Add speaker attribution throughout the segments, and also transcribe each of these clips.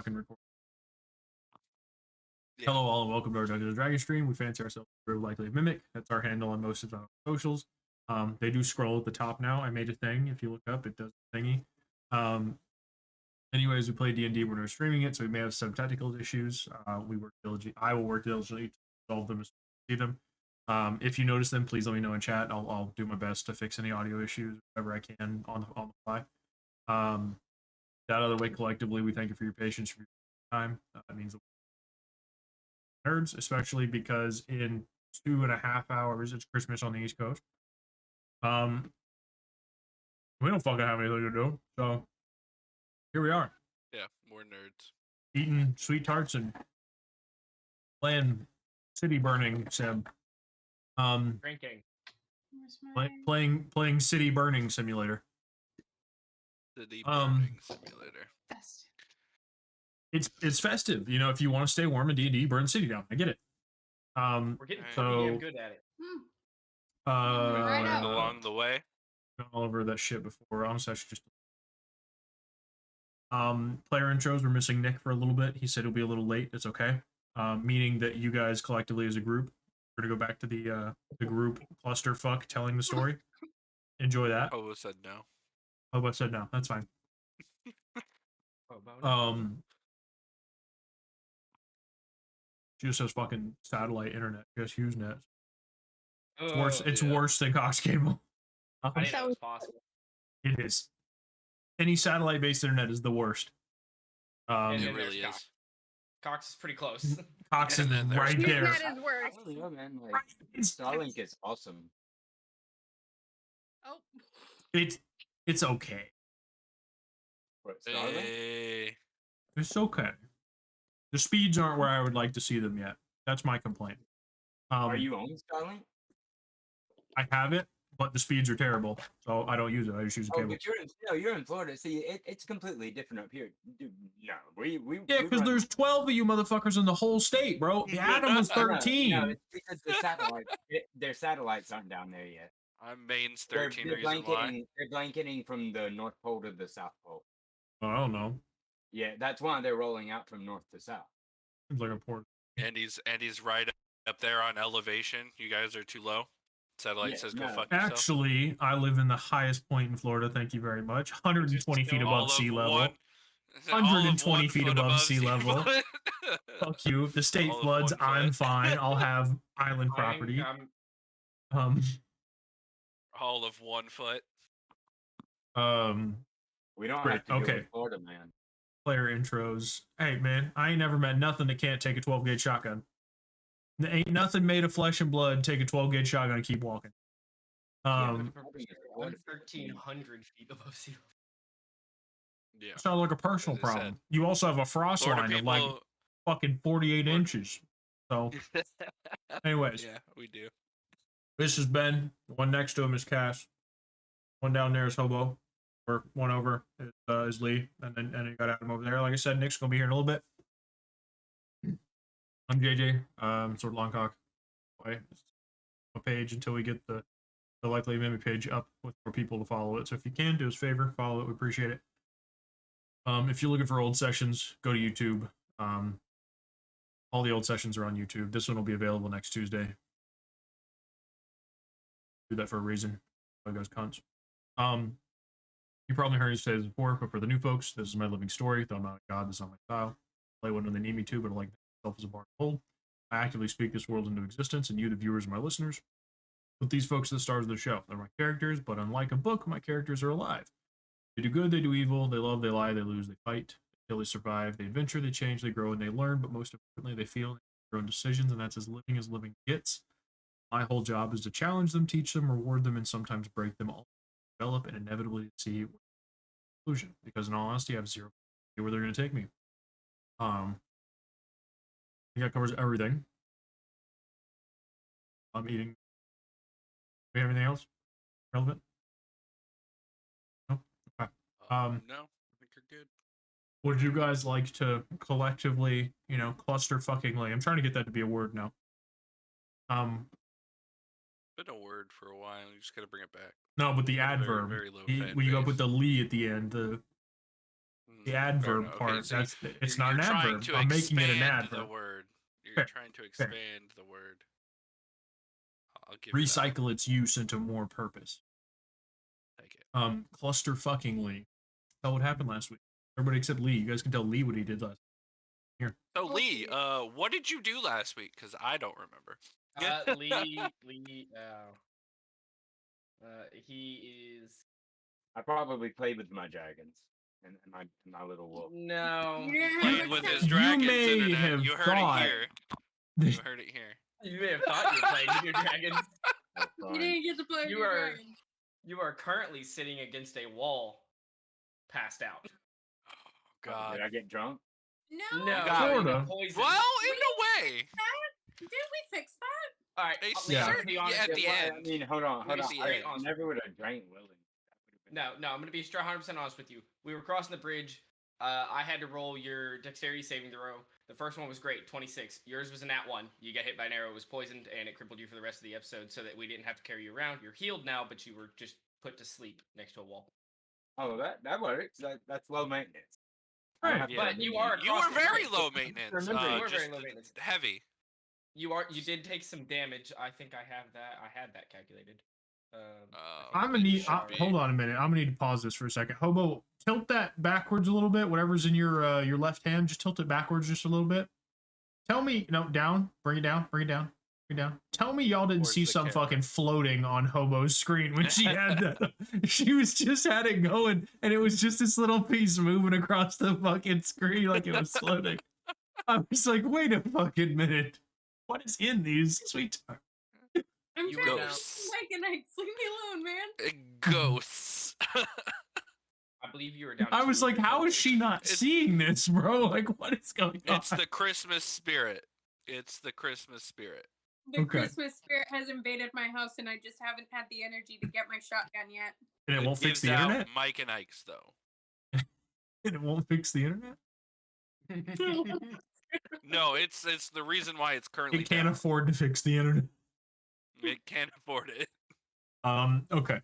Speaker 1: fucking record.
Speaker 2: Yeah.
Speaker 1: Hello all and welcome to our Dungeons & Dragons stream. We fancy ourselves LikelyAMimic. That's our handle on most of our socials. They do scroll at the top now. I made a thing. If you look up, it does the thingy. Anyways, we play D&D when we're streaming it, so we may have some technical issues. We work diligently. I will work diligently to solve them as we see them. If you notice them, please let me know in chat. I'll do my best to fix any audio issues, whatever I can on the fly. That other way, collectively, we thank you for your patience, for your time. It means nerds, especially because in 2.5 hours it's Christmas on the East Coast. We don't fucking have anything to do, so here we are.
Speaker 2: Yeah, more nerds.
Speaker 1: Eating sweet tarts and playing city burning sim.
Speaker 3: Drinking.
Speaker 1: Playing city burning simulator.
Speaker 2: City burning simulator.
Speaker 1: It's festive, you know. If you want to stay warm in D&D, burn the city down. I get it.
Speaker 3: We're getting pretty damn good at it.
Speaker 2: Learned along the way.
Speaker 1: Gone all over that shit before. Honestly, I should just. Player intros. We're missing Nick for a little bit. He said he'll be a little late. It's okay. Meaning that you guys collectively as a group, we're gonna go back to the group clusterfuck telling the story. Enjoy that.
Speaker 2: Hobo said no.
Speaker 1: Hobo said no. That's fine. She just has fucking satellite internet. She has HughesNet. It's worse. It's worse than Cox Cable.
Speaker 3: I didn't know it was possible.
Speaker 1: It is. Any satellite-based internet is the worst.
Speaker 2: It really is.
Speaker 3: Cox is pretty close.
Speaker 1: Cox is right there.
Speaker 4: That is worse.
Speaker 5: I don't know, man. Like, Starlink is awesome.
Speaker 4: Oh.
Speaker 1: It's okay.
Speaker 5: What, Starlink?
Speaker 1: It's okay. The speeds aren't where I would like to see them yet. That's my complaint.
Speaker 5: Are you on Starlink?
Speaker 1: I have it, but the speeds are terrible, so I don't use it. I just use a cable.
Speaker 5: But you're in Florida. See, it's completely different up here. Dude, no,
Speaker 1: yeah, because there's 12 of you motherfuckers in the whole state, bro. Adam was 13.
Speaker 5: No, it's because the satellites, their satellites aren't down there yet.
Speaker 2: I'm Maine's 13 reason why.
Speaker 5: They're blanketing from the North Pole to the South Pole.
Speaker 1: Oh, I don't know.
Speaker 5: Yeah, that's why they're rolling out from north to south.
Speaker 1: Seems like a port.
Speaker 2: And he's right up there on elevation. You guys are too low. Satellite says go fuck yourself.
Speaker 1: Actually, I live in the highest point in Florida. Thank you very much. 120 feet above sea level. 120 feet above sea level. Fuck you. If the state floods, I'm fine. I'll have island property.
Speaker 2: All of 1 foot.
Speaker 5: We don't have to do it in Florida, man.
Speaker 1: Player intros. Hey, man, I ain't never met nothing that can't take a 12-gauge shotgun. There ain't nothing made of flesh and blood. Take a 12-gauge shotgun and keep walking.
Speaker 3: 1,300 feet above sea level.
Speaker 2: Yeah.
Speaker 1: It's not like a personal problem. You also have a frost line of like fucking 48 inches. So, anyways.
Speaker 2: Yeah, we do.
Speaker 1: This is Ben. One next to him is Cass. One down there is Hobo. Or one over is Lee, and then you got Adam over there. Like I said, Nick's gonna be here in a little bit. I'm JJ. Sort of Longcock. A page until we get the LikelyAMimic page up with more people to follow it. So if you can do us a favor, follow it. We appreciate it. If you're looking for old sessions, go to YouTube. All the old sessions are on YouTube. This one will be available next Tuesday. Do that for a reason. I goes cunts. You probably heard me say this before, but for the new folks, this is my living story. Though I'm not a god, this is not my style. I play when they need me to, but I like myself as a bar hold. I actively speak this world into existence, and you, the viewers, are my listeners. Put these folks are the stars of the show. They're my characters, but unlike a book, my characters are alive. They do good, they do evil, they love, they lie, they lose, they fight, they kill, they survive, they adventure, they change, they grow, and they learn, but most importantly, they feel their own decisions, and that's as living gets. My whole job is to challenge them, teach them, reward them, and sometimes break them all, develop, and inevitably see conclusion. Because in all honesty, I have zero idea where they're going to take me. I think that covers everything. I'm eating. Do we have anything else relevant? No? Okay.
Speaker 2: No, I think you're good.
Speaker 1: Would you guys like to collectively, cluster fuckingly? I'm trying to get that to be a word now.
Speaker 2: Been a word for a while. You just gotta bring it back.
Speaker 1: No, but the adverb.
Speaker 2: Very low
Speaker 1: When you go put the "ly" at the end, the adverb
Speaker 2: enough. Okay,
Speaker 1: part.
Speaker 2: so
Speaker 1: That's it's
Speaker 2: you're
Speaker 1: not an
Speaker 2: trying
Speaker 1: adverb.
Speaker 2: to
Speaker 1: I'm making it an
Speaker 2: expand the
Speaker 1: adverb.
Speaker 2: word. You're
Speaker 1: Fair,
Speaker 2: trying to
Speaker 1: fair.
Speaker 2: expand the word. I'll give you that.
Speaker 1: Recycle its use into more purpose.
Speaker 2: Take it.
Speaker 1: Cluster fuckingly. Tell what happened last week. Everybody except Lee. You guys can tell Lee what he did last. Here.
Speaker 2: So Lee, what did you do last week? Because I don't remember.
Speaker 3: He is.
Speaker 5: I probably played with my dragons and my little wolf.
Speaker 3: No.
Speaker 2: Played with his
Speaker 1: You
Speaker 2: dragons.
Speaker 1: may
Speaker 2: Internet.
Speaker 1: have
Speaker 2: You heard
Speaker 1: thought-
Speaker 2: it here. You heard it here.
Speaker 3: You may have thought you were playing with your dragons.
Speaker 5: That's
Speaker 4: You
Speaker 5: fine.
Speaker 4: didn't get to play with
Speaker 3: You
Speaker 4: your
Speaker 3: are-
Speaker 4: dragon.
Speaker 3: You are currently sitting against a wall, passed out.
Speaker 2: Oh, God.
Speaker 5: Did I get drunk?
Speaker 4: No.
Speaker 3: No,
Speaker 2: got-
Speaker 3: you got
Speaker 1: Sorta.
Speaker 3: poisoned.
Speaker 2: Well, in a way.
Speaker 4: Did we fix that?
Speaker 3: All right.
Speaker 2: They
Speaker 3: Lee, I'm
Speaker 1: Yeah.
Speaker 3: gonna be honest.
Speaker 2: at the
Speaker 5: well,
Speaker 2: end.
Speaker 5: I mean, hold on.
Speaker 3: Let me see,
Speaker 5: I
Speaker 3: honest.
Speaker 5: never would have drank Willing.
Speaker 3: No, I'm gonna be 100% honest with you. We were crossing the bridge. I had to roll your dexterity saving throw. The first one was great, 26. Yours was a nat 1. You got hit by an arrow, it was poisoned, and it crippled you for the rest of the episode, so that we didn't have to carry you around. You're healed now, but you were just put to sleep next to a wall.
Speaker 5: Oh, that works. That's low maintenance. I don't
Speaker 1: Right.
Speaker 5: have to
Speaker 3: But
Speaker 5: have
Speaker 3: you
Speaker 5: any-
Speaker 3: are
Speaker 2: You
Speaker 3: across
Speaker 2: were
Speaker 3: the
Speaker 2: very
Speaker 3: bridge.
Speaker 2: low maintenance.
Speaker 5: Remember,
Speaker 3: you were
Speaker 2: Just
Speaker 3: very low maintenance.
Speaker 2: heavy.
Speaker 3: You did take some damage. I think I have that. I had that calculated.
Speaker 1: I'm gonna need. Hold on a minute. I'm gonna need to pause this for a second. Hobo, tilt that backwards a little bit. Whatever's in your left hand, just tilt it backwards just a little bit. Tell me, no, down. Bring it down. Bring it down. Bring it down. Tell me y'all didn't
Speaker 2: Towards
Speaker 1: see
Speaker 2: the
Speaker 1: some
Speaker 2: camera.
Speaker 1: fucking floating on Hobo's screen when she had that. She was just had it going, and it was just this little piece moving across the fucking screen like it was floating. I was like, wait a fucking minute. What is in these? Sweet time.
Speaker 4: I'm
Speaker 3: You
Speaker 4: trying
Speaker 3: were
Speaker 4: to
Speaker 3: down.
Speaker 4: like and leave me alone, man.
Speaker 2: Ghosts.
Speaker 3: I believe you were down.
Speaker 1: I was
Speaker 3: 2
Speaker 1: like, how is she not
Speaker 2: It's-
Speaker 1: seeing this, bro? Like, what is going on?
Speaker 2: It's the Christmas spirit. It's the Christmas spirit.
Speaker 4: The
Speaker 1: Okay.
Speaker 4: Christmas spirit has invaded my house, and I just haven't had the energy to get my shotgun yet.
Speaker 1: And it won't fix
Speaker 2: gives
Speaker 1: the
Speaker 2: out
Speaker 1: internet?
Speaker 2: Mike and Ike's though.
Speaker 1: And it won't fix the internet?
Speaker 2: No, it's the reason why it's currently
Speaker 1: It can't
Speaker 2: down.
Speaker 1: afford to fix the internet.
Speaker 2: It can't afford it.
Speaker 1: Okay.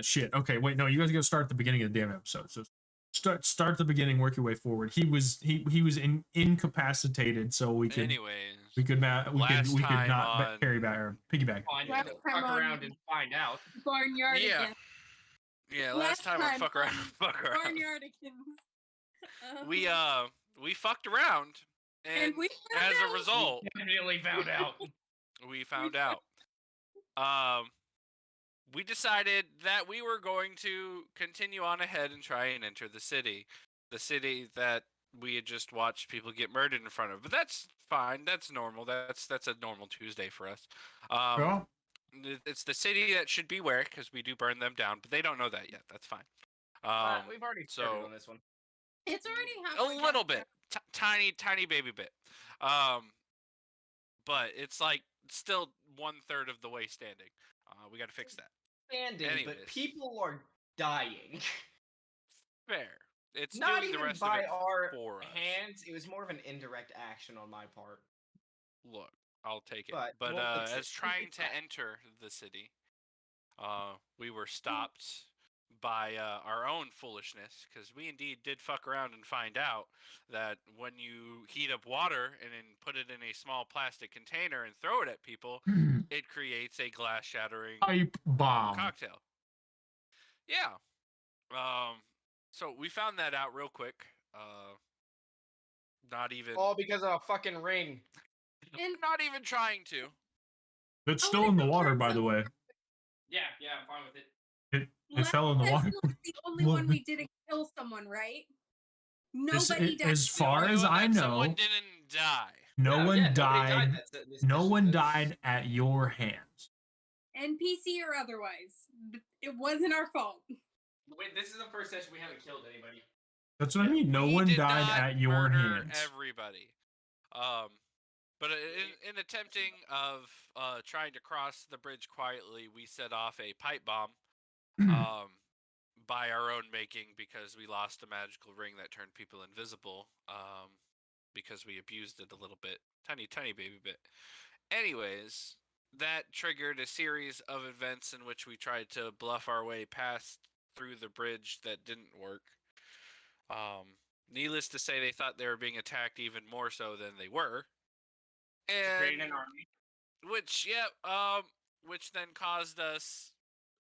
Speaker 1: Shit. Okay, wait, no, you guys gotta start at the beginning of the damn episode. So start at the beginning, work your way forward. He was incapacitated, so we could
Speaker 2: Anyways,
Speaker 1: we could
Speaker 2: last
Speaker 1: not
Speaker 2: time
Speaker 1: ba-
Speaker 2: on-
Speaker 1: carry back or piggyback.
Speaker 3: Fine,
Speaker 4: Last
Speaker 3: fuck
Speaker 4: time on-
Speaker 3: around and find out.
Speaker 4: Barnyard
Speaker 2: Yeah.
Speaker 4: again.
Speaker 2: yeah,
Speaker 4: last
Speaker 2: last time on
Speaker 4: time
Speaker 2: fuck around,
Speaker 4: on
Speaker 2: fuck around.
Speaker 4: Barnyardigans.
Speaker 2: We fucked around, and
Speaker 4: we
Speaker 2: as
Speaker 4: found
Speaker 2: a
Speaker 4: out.
Speaker 2: result,
Speaker 3: Definitely found out.
Speaker 2: we found out. We decided that we were going to continue on ahead and try and enter the city that we had just watched people get murdered in front of. But that's fine. That's normal. That's a normal Tuesday for us.
Speaker 1: Well,
Speaker 2: It's the city that should beware because we do burn them down, but they don't know that yet. That's fine.
Speaker 3: We've already started
Speaker 2: so-
Speaker 3: on this one.
Speaker 4: It's already
Speaker 2: A
Speaker 4: halfway
Speaker 2: little
Speaker 4: done.
Speaker 2: bit, tiny baby bit. But it's like still 1/3 of the way standing. We got to fix that.
Speaker 3: Standing,
Speaker 2: Anyways.
Speaker 3: but people are dying.
Speaker 2: Fair. It's
Speaker 3: Not
Speaker 2: doing
Speaker 3: even
Speaker 2: the rest
Speaker 3: by
Speaker 2: of it
Speaker 3: our
Speaker 2: for us.
Speaker 3: hands. It was more of an indirect action on my part.
Speaker 2: Look, I'll take it.
Speaker 3: But
Speaker 2: But
Speaker 3: we'll fix it.
Speaker 2: as trying to enter the city, we were stopped by our own foolishness because we indeed did fuck around and find out that when you heat up water and then put it in a small plastic container and throw it at people, it creates a glass shattering
Speaker 1: pipe bomb.
Speaker 2: cocktail. Yeah. So we found that out real quick. Not even
Speaker 3: All because of a fucking ring.
Speaker 4: And
Speaker 2: not even trying to.
Speaker 1: It's
Speaker 4: I
Speaker 1: still
Speaker 4: wanna
Speaker 1: in the
Speaker 4: go
Speaker 1: water,
Speaker 4: first,
Speaker 1: by the
Speaker 4: though.
Speaker 1: way.
Speaker 3: Yeah, I'm fine with it.
Speaker 1: It fell in the
Speaker 4: last
Speaker 1: water.
Speaker 4: time was the only
Speaker 1: Well,
Speaker 4: one we didn't kill someone, right?
Speaker 1: This-
Speaker 4: Nobody died.
Speaker 1: as far
Speaker 2: The only
Speaker 1: as
Speaker 2: one
Speaker 1: I
Speaker 2: that
Speaker 1: know,
Speaker 2: someone didn't die.
Speaker 1: no
Speaker 3: Yeah,
Speaker 1: one
Speaker 3: yeah, nobody
Speaker 1: died.
Speaker 3: this
Speaker 1: No
Speaker 3: mission.
Speaker 1: one died at your hands.
Speaker 4: NPC or otherwise. It wasn't our fault.
Speaker 3: Wait, this is the first session we haven't killed anybody.
Speaker 1: That's what I mean. No
Speaker 2: We
Speaker 1: one
Speaker 2: did
Speaker 1: died
Speaker 2: not
Speaker 1: at your
Speaker 2: murder
Speaker 1: hands.
Speaker 2: Everybody. But in attempting of trying to cross the bridge quietly, we set off a pipe bomb. By our own making because we lost a magical ring that turned people invisible. Because we abused it a little bit, tiny baby bit. Anyways, that triggered a series of events in which we tried to bluff our way past through the bridge that didn't work. Needless to say, they thought they were being attacked even more so than they were.
Speaker 3: Creating
Speaker 2: And
Speaker 3: an army.
Speaker 2: which then caused us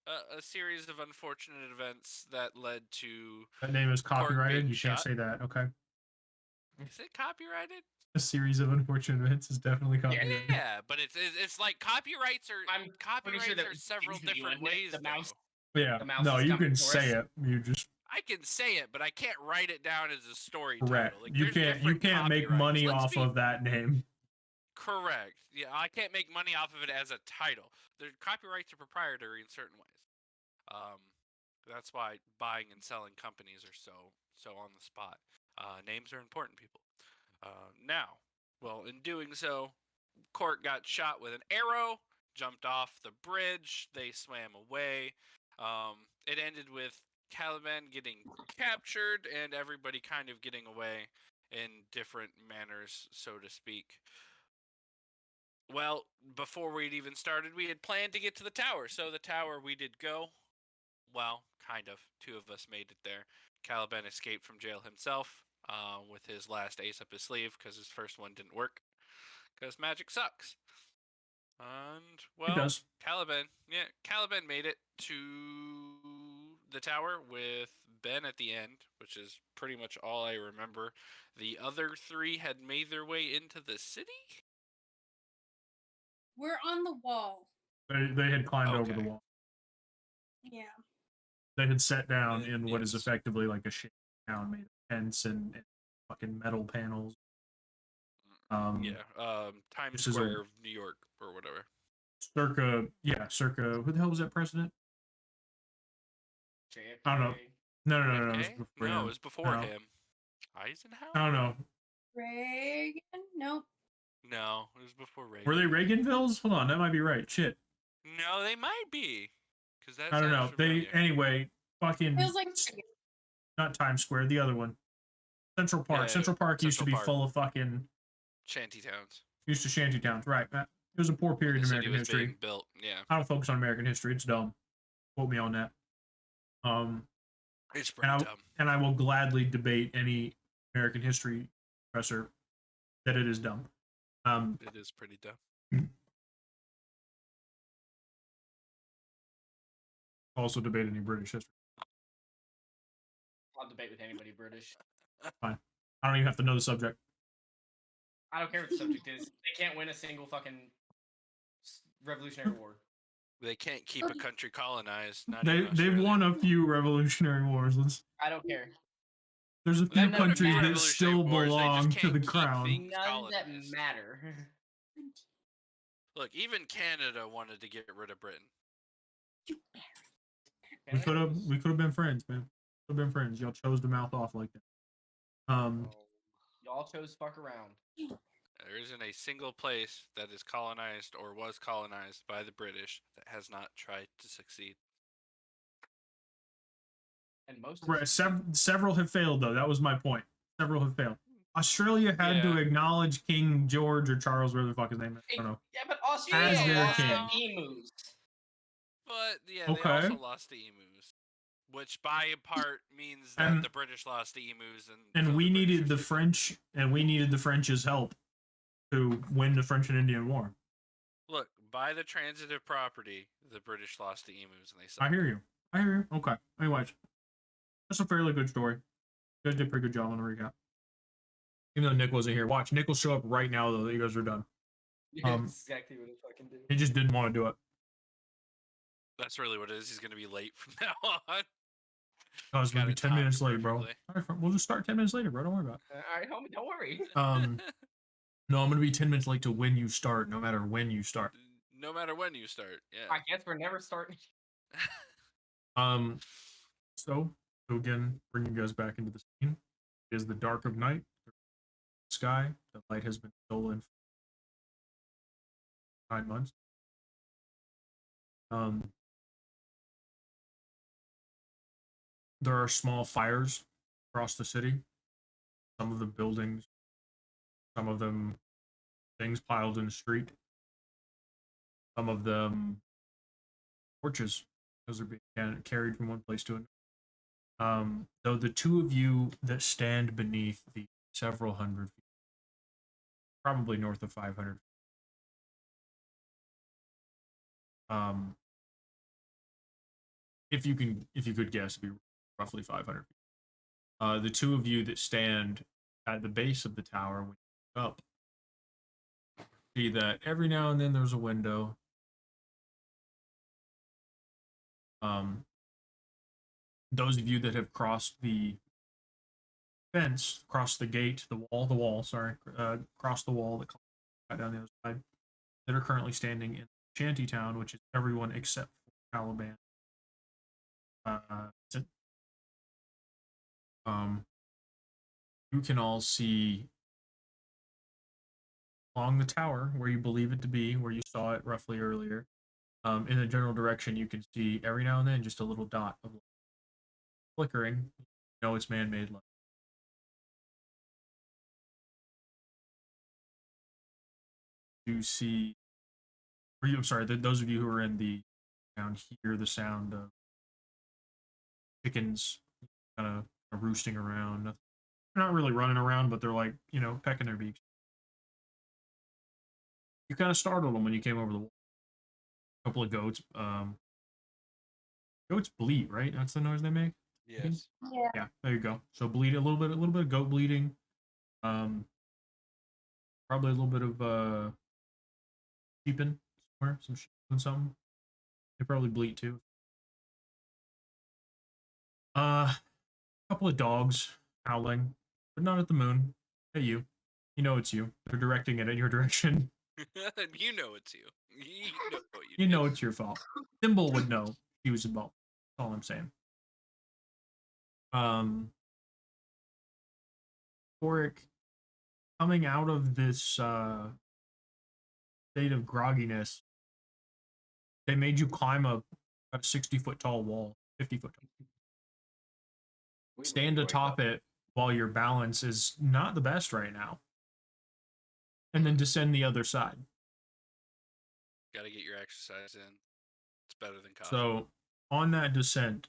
Speaker 2: a series of unfortunate events that led to
Speaker 1: That name is
Speaker 2: Court
Speaker 1: copyrighted.
Speaker 2: being
Speaker 1: You can't
Speaker 2: shut.
Speaker 1: say that. Okay.
Speaker 2: Is it copyrighted?
Speaker 1: A series of unfortunate events is definitely copyrighted.
Speaker 2: Yeah, but it's like copyrights are
Speaker 3: I'm pretty sure that
Speaker 2: are several
Speaker 3: usually
Speaker 2: different
Speaker 3: when
Speaker 2: ways.
Speaker 3: the mouse.
Speaker 1: Yeah.
Speaker 3: The mouse
Speaker 1: No,
Speaker 3: is
Speaker 1: you
Speaker 3: coming
Speaker 1: can
Speaker 3: for
Speaker 1: say
Speaker 3: us.
Speaker 1: it. You just
Speaker 2: I can say it, but I can't write it down as a story
Speaker 1: correct.
Speaker 2: title. Like,
Speaker 1: You
Speaker 2: there's
Speaker 1: can't
Speaker 2: different
Speaker 1: make
Speaker 2: copyrights.
Speaker 1: money
Speaker 2: Let's
Speaker 1: off
Speaker 2: be
Speaker 1: of that name.
Speaker 2: correct. Yeah, I can't make money off of it as a title. The copyrights are proprietary in certain ways. That's why buying and selling companies are so on the spot. Names are important, people. Now, well, in doing so, Court got shot with an arrow, jumped off the bridge, they swam away. It ended with Caliban getting captured and everybody kind of getting away in different manners, so to speak. Well, before we'd even started, we had planned to get to the tower. So the tower we did go. Well, kind of. Two of us made it there. Caliban escaped from jail himself with his last ace up his sleeve because his first one didn't work. Because magic sucks. And, well,
Speaker 1: does.
Speaker 2: Caliban made it to the tower with Ben at the end, which is pretty much all I remember. The other three had made their way into the city?
Speaker 4: We're on the wall.
Speaker 1: They had climbed over the
Speaker 2: Okay.
Speaker 1: wall.
Speaker 4: Yeah.
Speaker 1: They had sat down in what is
Speaker 2: Yes.
Speaker 1: effectively like a shit town made of tents and fucking metal panels.
Speaker 2: Times
Speaker 1: this is a-
Speaker 2: Square of New York or whatever.
Speaker 1: circa. Who the hell was that president?
Speaker 3: JFK.
Speaker 1: I don't know. No. It was
Speaker 2: JFK?
Speaker 1: before
Speaker 2: No,
Speaker 1: him.
Speaker 2: it was before
Speaker 1: No.
Speaker 2: him. Eisenhower?
Speaker 1: I don't know.
Speaker 4: Reagan? Nope.
Speaker 2: No, it was before Reagan.
Speaker 1: Were they Reaganvilles? Hold on, that might be right. Shit.
Speaker 2: No, they might be. Because that's
Speaker 1: I don't know. Anyway, fucking
Speaker 4: Feels like
Speaker 1: not Times Square, the other one. Central Park.
Speaker 2: Yeah,
Speaker 1: Central Park used to
Speaker 2: Central
Speaker 1: be
Speaker 2: Park.
Speaker 1: full of fucking
Speaker 2: shanty towns.
Speaker 1: used to shanty towns, right? It was a poor period in
Speaker 2: The city
Speaker 1: American
Speaker 2: was
Speaker 1: history.
Speaker 2: being built. Yeah,
Speaker 1: I don't focus on American history. It's dumb. Quote me on that.
Speaker 2: it's pretty dumb.
Speaker 1: And I will gladly debate any American history professor that it is dumb.
Speaker 2: It is pretty dumb.
Speaker 1: Also debate any British history.
Speaker 3: I'll debate with anybody British.
Speaker 1: Fine. I don't even have to know the subject.
Speaker 3: I don't care what the subject is. They can't win a single fucking Revolutionary War.
Speaker 2: They can't keep a country colonized.
Speaker 1: They've won a few Revolutionary Wars.
Speaker 3: I don't care.
Speaker 1: There's a few countries that still belong to the crown.
Speaker 3: None that matter.
Speaker 2: Look, even Canada wanted to get rid of Britain.
Speaker 1: We could have been friends, man. Could have been friends. Y'all chose to mouth off like that.
Speaker 3: Y'all chose fuck around.
Speaker 2: There isn't a single place that is colonized or was colonized by the British that has not tried to succeed.
Speaker 3: And most
Speaker 1: several have failed, though. That was my point. Several have failed. Australia had to acknowledge King George or Charles, whatever the fuck his name is. I don't know.
Speaker 3: Yeah, but Australia
Speaker 1: As their
Speaker 3: lost
Speaker 1: king.
Speaker 3: the emus.
Speaker 2: But yeah,
Speaker 1: Okay.
Speaker 2: they also lost the emus, which by part means that the British lost the emus,
Speaker 1: and we needed the French, and we needed the French's help to win the French and Indian War.
Speaker 2: Look, by the transitive property, the British lost the emus, and they.
Speaker 1: I hear you. Okay. Anyways, that's a fairly good story. You guys did a pretty good job on the recap. Even though Nick wasn't here. Watch, Nick will show up right now, though, that you guys are done.
Speaker 3: That's exactly what I fucking do.
Speaker 1: He just didn't want to do it.
Speaker 2: That's really what it is. He's going to be late from now on.
Speaker 1: Guys, we'll be 10 minutes late, bro. All right, we'll just start 10 minutes later, bro. Don't worry about it.
Speaker 3: All right, homie, don't worry.
Speaker 1: No, I'm going to be 10 minutes late to when you start, no matter when you start.
Speaker 2: No matter when you start, yeah.
Speaker 3: I guess we're never starting.
Speaker 1: So again, bring you guys back into the scene. It is the dark of night. Sky. The light has been stolen for 9 months. There are small fires across the city. Some of the buildings, some of them things piled in the street. Some of them torches, because they're being carried from one place to another. Though the two of you that stand beneath the several hundred feet, probably north of 500, if you could guess, it'd be roughly 500 feet. The two of you that stand at the base of the tower, when you look up, see that every now and then there's a window. Those of you that have crossed the fence, crossed the gate, the wall, sorry, crossed the wall that comes right down the other side, that are currently standing in Shanty Town, which is everyone except for Caliban. That's it. You can all see along the tower where you believe it to be, where you saw it roughly earlier. In the general direction, you can see every now and then just a little dot of light flickering. You know it's man-made light. You see, I'm sorry, those of you who are in the town hear the sound of chickens kind of roosting around. They're not really running around, but they're like, pecking their beaks. You kind of startled them when you came over the wall. A couple of goats. Goats bleat, right? That's the noise they make.
Speaker 2: Yes.
Speaker 4: Yeah.
Speaker 1: Yeah, there you go. So bleed a little bit of goat bleeding. Probably a little bit of sheeping somewhere, some sheep and something. They probably bleat too. A couple of dogs howling, but not at the moon. At you. You know it's you. They're directing it in your direction.
Speaker 2: You know it's you. You know what you
Speaker 1: You
Speaker 2: did.
Speaker 1: know it's your fault. Thimble would know she was involved. That's all I'm saying. Oric, coming out of this state of grogginess, they made you climb a 60-foot tall wall, 50-foot tall. Stand atop it while your balance is not the best right now. And then descend the other side.
Speaker 2: Gotta get your exercise in. It's better than coffee.
Speaker 1: So, on that descent,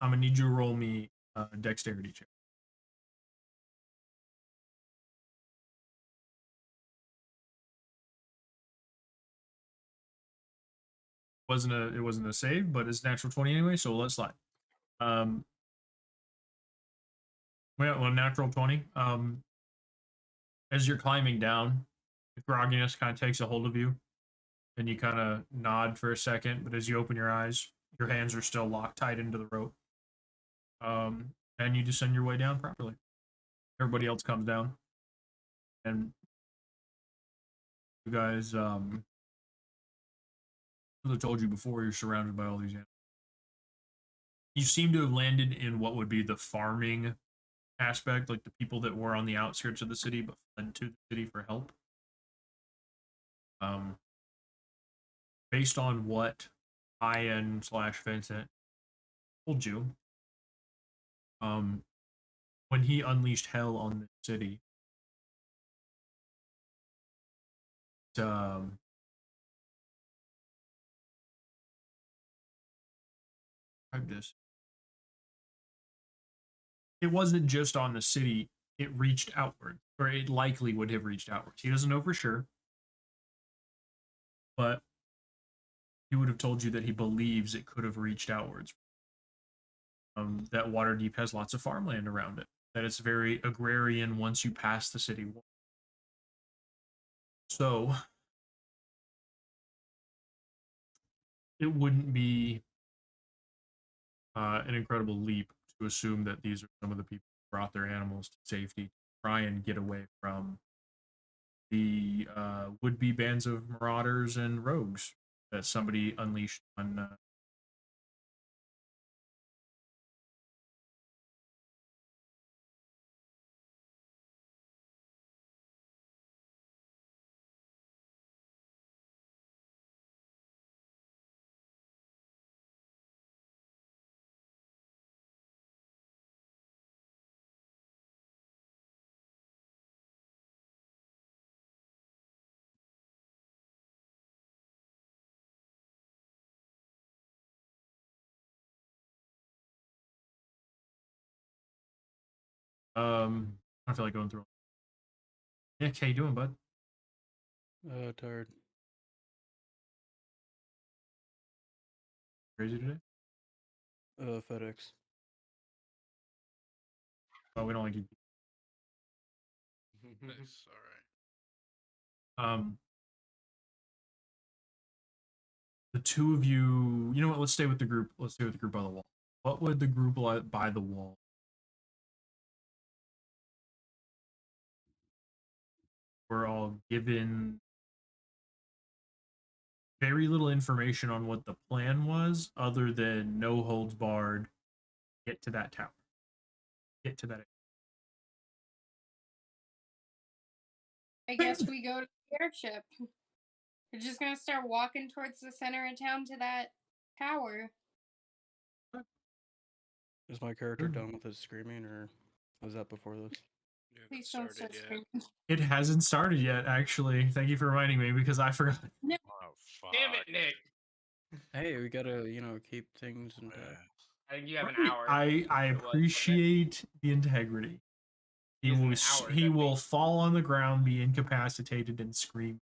Speaker 1: I'm going to need you to roll me a dexterity check. It wasn't a save, but it's natural 20 anyway, so let's slide. Well, natural 20. As you're climbing down, the grogginess kind of takes a hold of you, and you kind of nod for a second, but as you open your eyes, your hands are still locked tight into the rope. And you descend your way down properly. Everybody else comes down. And you guys, as I told you before, you're surrounded by all these animals. You seem to have landed in what would be the farming aspect, like the people that were on the outskirts of the city but fled to the city for help. Based on what Ian/Vincent told you, when he unleashed hell on the city, this. It wasn't just on the city, it reached outward, or it likely would have reached outwards. He doesn't know for sure, but he would have told you that he believes it could have reached outwards. That Waterdeep has lots of farmland around it, that it's very agrarian once you pass the city wall. So, it wouldn't be an incredible leap to assume that these are some of the people who brought their animals to safety to try and get away from the would-be bands of marauders and rogues that somebody unleashed on I feel like going through. Nick, how you doing, bud?
Speaker 6: Tired.
Speaker 1: Crazy today?
Speaker 6: FedEx.
Speaker 1: Oh, we don't like you.
Speaker 2: Nice. All right.
Speaker 1: The two of you. You know what? Let's stay with the group. Let's stay with the group by the wall. What would the group like by the wall? We're all given very little information on what the plan was, other than no holds barred. Get to that tower. Get to that.
Speaker 4: I guess we go to the airship. We're just gonna start walking towards the center of town to that tower.
Speaker 6: Is my character
Speaker 1: Sure.
Speaker 6: done with his screaming, or was that before this?
Speaker 2: You haven't
Speaker 4: Please don't
Speaker 2: started
Speaker 4: start
Speaker 2: yet.
Speaker 4: screaming.
Speaker 1: It hasn't started yet, actually. Thank you for reminding me because I forgot.
Speaker 2: Oh fuck.
Speaker 3: Damn it, Nick.
Speaker 6: Hey, we gotta, keep things intact.
Speaker 3: I think you have an
Speaker 1: Right.
Speaker 3: hour.
Speaker 1: I
Speaker 3: It was, wasn't it?
Speaker 1: appreciate the integrity. He
Speaker 3: It's an
Speaker 1: will
Speaker 3: hour,
Speaker 1: he
Speaker 3: that
Speaker 1: will
Speaker 3: thing.
Speaker 1: fall on the ground, be incapacitated, and scream.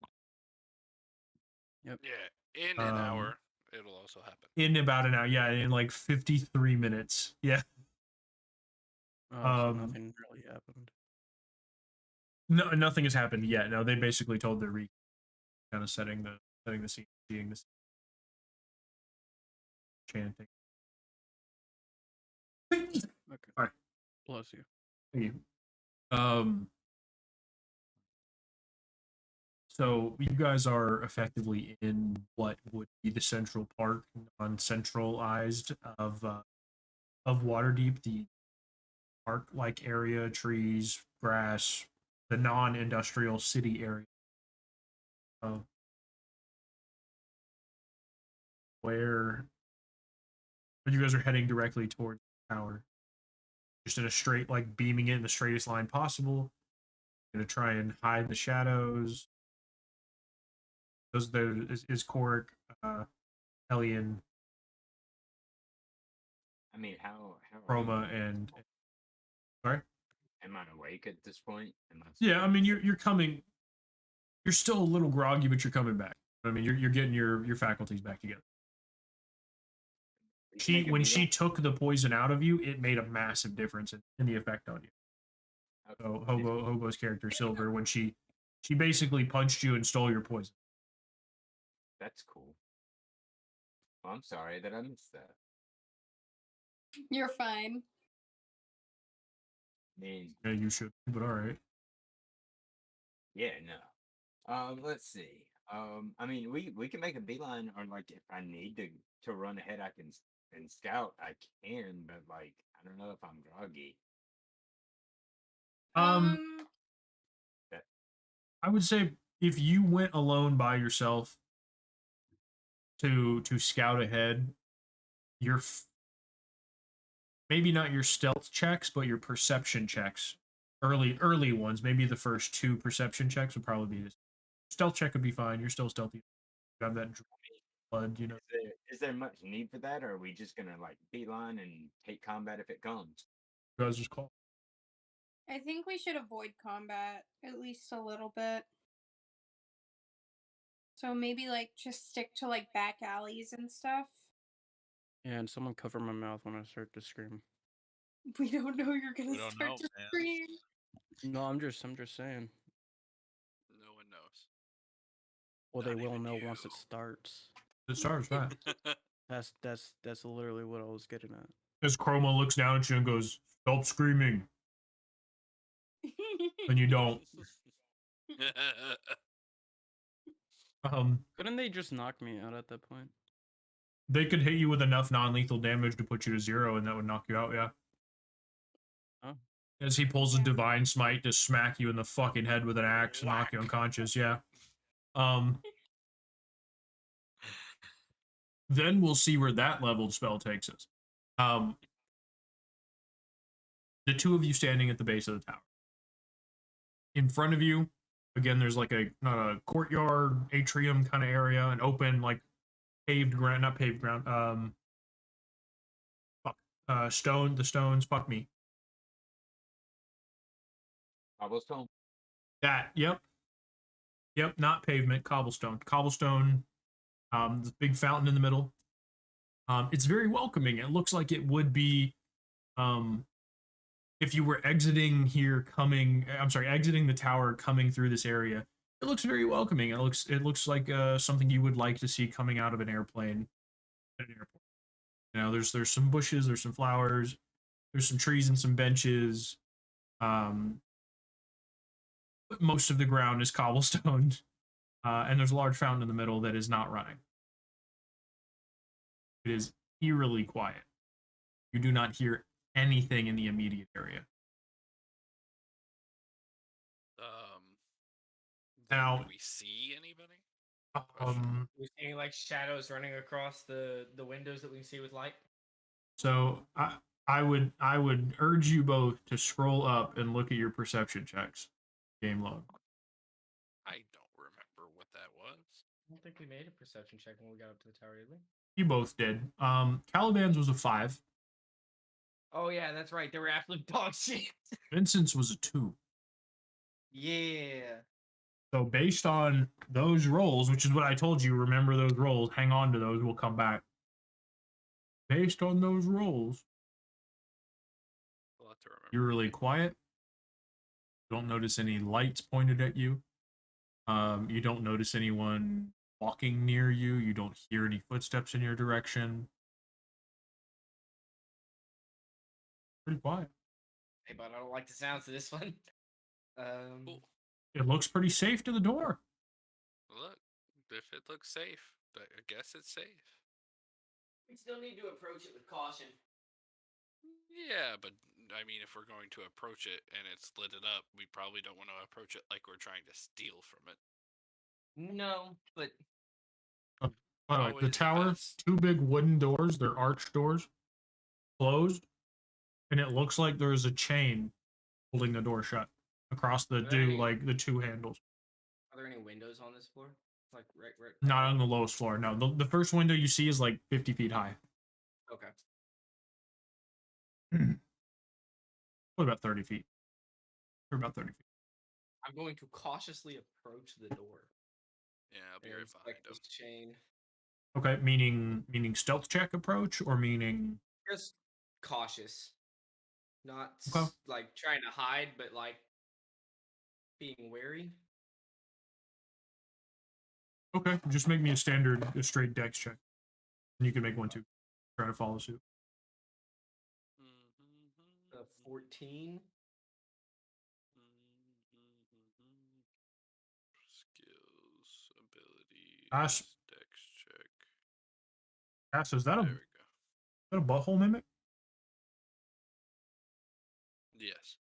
Speaker 2: Yeah. In an hour, it'll also happen.
Speaker 1: In about an hour, yeah, in like 53 minutes. Yeah.
Speaker 6: Oh, so nothing really happened.
Speaker 1: No, nothing has happened yet. No, they basically told their kind of setting the scene, seeing this chanting.
Speaker 6: Okay.
Speaker 1: Alright.
Speaker 6: Bless you.
Speaker 1: Thank you. So you guys are effectively in what would be the central park, non-centralized of Waterdeep, the park-like area, trees, grass, the non-industrial city area. Where you guys are heading directly towards the tower, just in a straight, like beaming it in the straightest line possible. Gonna try and hide the shadows. Those there is Korik, Hellion,
Speaker 5: I mean, how
Speaker 1: Chroma, and sorry.
Speaker 5: am I awake at this point?
Speaker 1: Yeah, I mean you're coming. You're still a little groggy, but you're coming back. I mean you're getting your faculties back together. When she took the poison out of you, it made a massive difference in the effect on you. So Hobo's character Silver, when she basically punched you and stole your poison.
Speaker 5: That's cool. Well, I'm sorry that I missed that.
Speaker 4: You're fine.
Speaker 5: I mean,
Speaker 1: Yeah, you should, but all right.
Speaker 5: yeah, no. Let's see. I mean, we can make a beeline, or like if I need to run ahead, I can and scout. I can, but like I don't know if I'm groggy.
Speaker 1: I would say if you went alone by yourself to scout ahead, your maybe not your stealth checks, but your perception checks, early ones, maybe the first two perception checks would probably be this. Stealth check would be fine. You're still stealthy. You have that blood, you know.
Speaker 5: Is there much need for that, or are we just gonna like beeline and take combat if it comes?
Speaker 1: You guys just call.
Speaker 4: I think we should avoid combat at least a little bit. So maybe like just stick to like back alleys and stuff.
Speaker 6: Yeah, and someone cover my mouth when I start to scream.
Speaker 4: We don't know you're gonna
Speaker 2: We don't
Speaker 4: start
Speaker 2: know,
Speaker 4: to
Speaker 2: man.
Speaker 4: scream.
Speaker 6: No, I'm just saying.
Speaker 2: No one knows.
Speaker 6: Well,
Speaker 2: Not
Speaker 6: they will
Speaker 2: even
Speaker 6: know
Speaker 2: you.
Speaker 6: once it starts.
Speaker 1: It starts right.
Speaker 6: That's literally what I was getting at.
Speaker 1: As Chroma looks down at you and goes, "Stop screaming," and you don't.
Speaker 6: Couldn't they just knock me out at that point?
Speaker 1: They could hit you with enough non-lethal damage to put you to 0, and that would knock you out. Yeah.
Speaker 6: Oh.
Speaker 1: As he pulls a divine smite to smack you in the fucking head with an axe and knock you unconscious. Yeah. Then we'll see where that leveled spell takes us. The two of you standing at the base of the tower. In front of you, again, there's like not a courtyard, atrium kind of area, an open, like paved ground, not paved ground. The stones, fuck me.
Speaker 5: Cobblestone.
Speaker 1: Yep, not pavement, cobblestone. Cobblestone. This big fountain in the middle. It's very welcoming. It looks like it would be, if you were exiting here, exiting the tower, coming through this area. It looks very welcoming. It looks like something you would like to see coming out of an airplane at an airport. You know, there's some bushes, there's some flowers, there's some trees and some benches. But most of the ground is cobblestone, and there's a large fountain in the middle that is not running. It is eerily quiet. You do not hear anything in the immediate area. Now,
Speaker 2: do we see anybody?
Speaker 3: We're seeing like shadows running across the windows that we can see with light.
Speaker 1: So I would urge you both to scroll up and look at your perception checks. Game log.
Speaker 2: I don't remember what that was.
Speaker 3: I don't think we made a perception check when we got up to the tower, did we?
Speaker 1: You both did. Caliban's was a 5.
Speaker 3: Oh yeah, that's right. They were absolute dog shit.
Speaker 1: Vincent's was a 2.
Speaker 3: Yeah.
Speaker 1: So based on those rolls, which is what I told you, remember those rolls, hang on to those, we'll come back. Based on those rolls,
Speaker 2: We'll have to remember.
Speaker 1: you're really quiet. You don't notice any lights pointed at you. You don't notice anyone walking near you. You don't hear any footsteps in your direction. Pretty quiet.
Speaker 3: Hey, but I don't like the sounds of this one.
Speaker 2: Cool.
Speaker 1: It looks pretty safe to the door.
Speaker 2: Look, if it looks safe, I guess it's safe.
Speaker 3: We still need to approach it with caution.
Speaker 2: Yeah, but I mean, if we're going to approach it and it's lit it up, we probably don't want to approach it like we're trying to steal from it.
Speaker 3: No, but
Speaker 1: By the way, the
Speaker 2: Always the
Speaker 1: tower,
Speaker 2: best.
Speaker 1: 2 big wooden doors, they're arched doors, closed, and it looks like there's a chain holding the door shut across the the 2 handles.
Speaker 3: Are there any windows on this floor? Like right.
Speaker 1: Not on the lowest floor. No, the first window you see is like 50 feet high.
Speaker 3: Okay.
Speaker 1: What about 30 feet? Or about 30 feet.
Speaker 3: I'm going to cautiously approach the door.
Speaker 2: Yeah, I'll be
Speaker 3: and
Speaker 2: right behind
Speaker 3: inspect
Speaker 2: him.
Speaker 3: this chain.
Speaker 1: Okay, meaning stealth check approach, or meaning
Speaker 3: Just cautious, not
Speaker 1: Okay.
Speaker 3: like trying to hide, but like being wary.
Speaker 1: okay, just make me a straight dex check, and you can make one too. Try to follow suit.
Speaker 3: 14.
Speaker 2: Skills, abilities,
Speaker 1: Ash.
Speaker 2: dex check.
Speaker 1: Ash, is that
Speaker 2: There we go.
Speaker 1: a butthole mimic?
Speaker 2: Yes.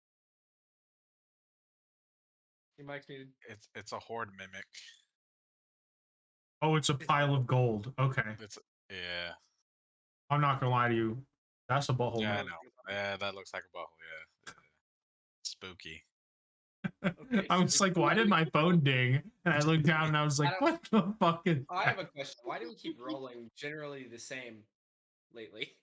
Speaker 3: He might be.
Speaker 7: It's a horde mimic.
Speaker 1: Oh, it's a pile of gold. Okay,
Speaker 7: Yeah.
Speaker 1: I'm not gonna lie to you. That's a butthole
Speaker 7: Yeah, I
Speaker 1: mimic.
Speaker 7: know. Yeah, that looks like a butthole. Yeah. Spooky.
Speaker 3: Okay,
Speaker 1: I
Speaker 3: so
Speaker 1: was like, why did my phone ding? And I looked down and I was like, what the fuck is
Speaker 3: I
Speaker 1: that?
Speaker 3: have a question. Why do we keep rolling generally the same lately?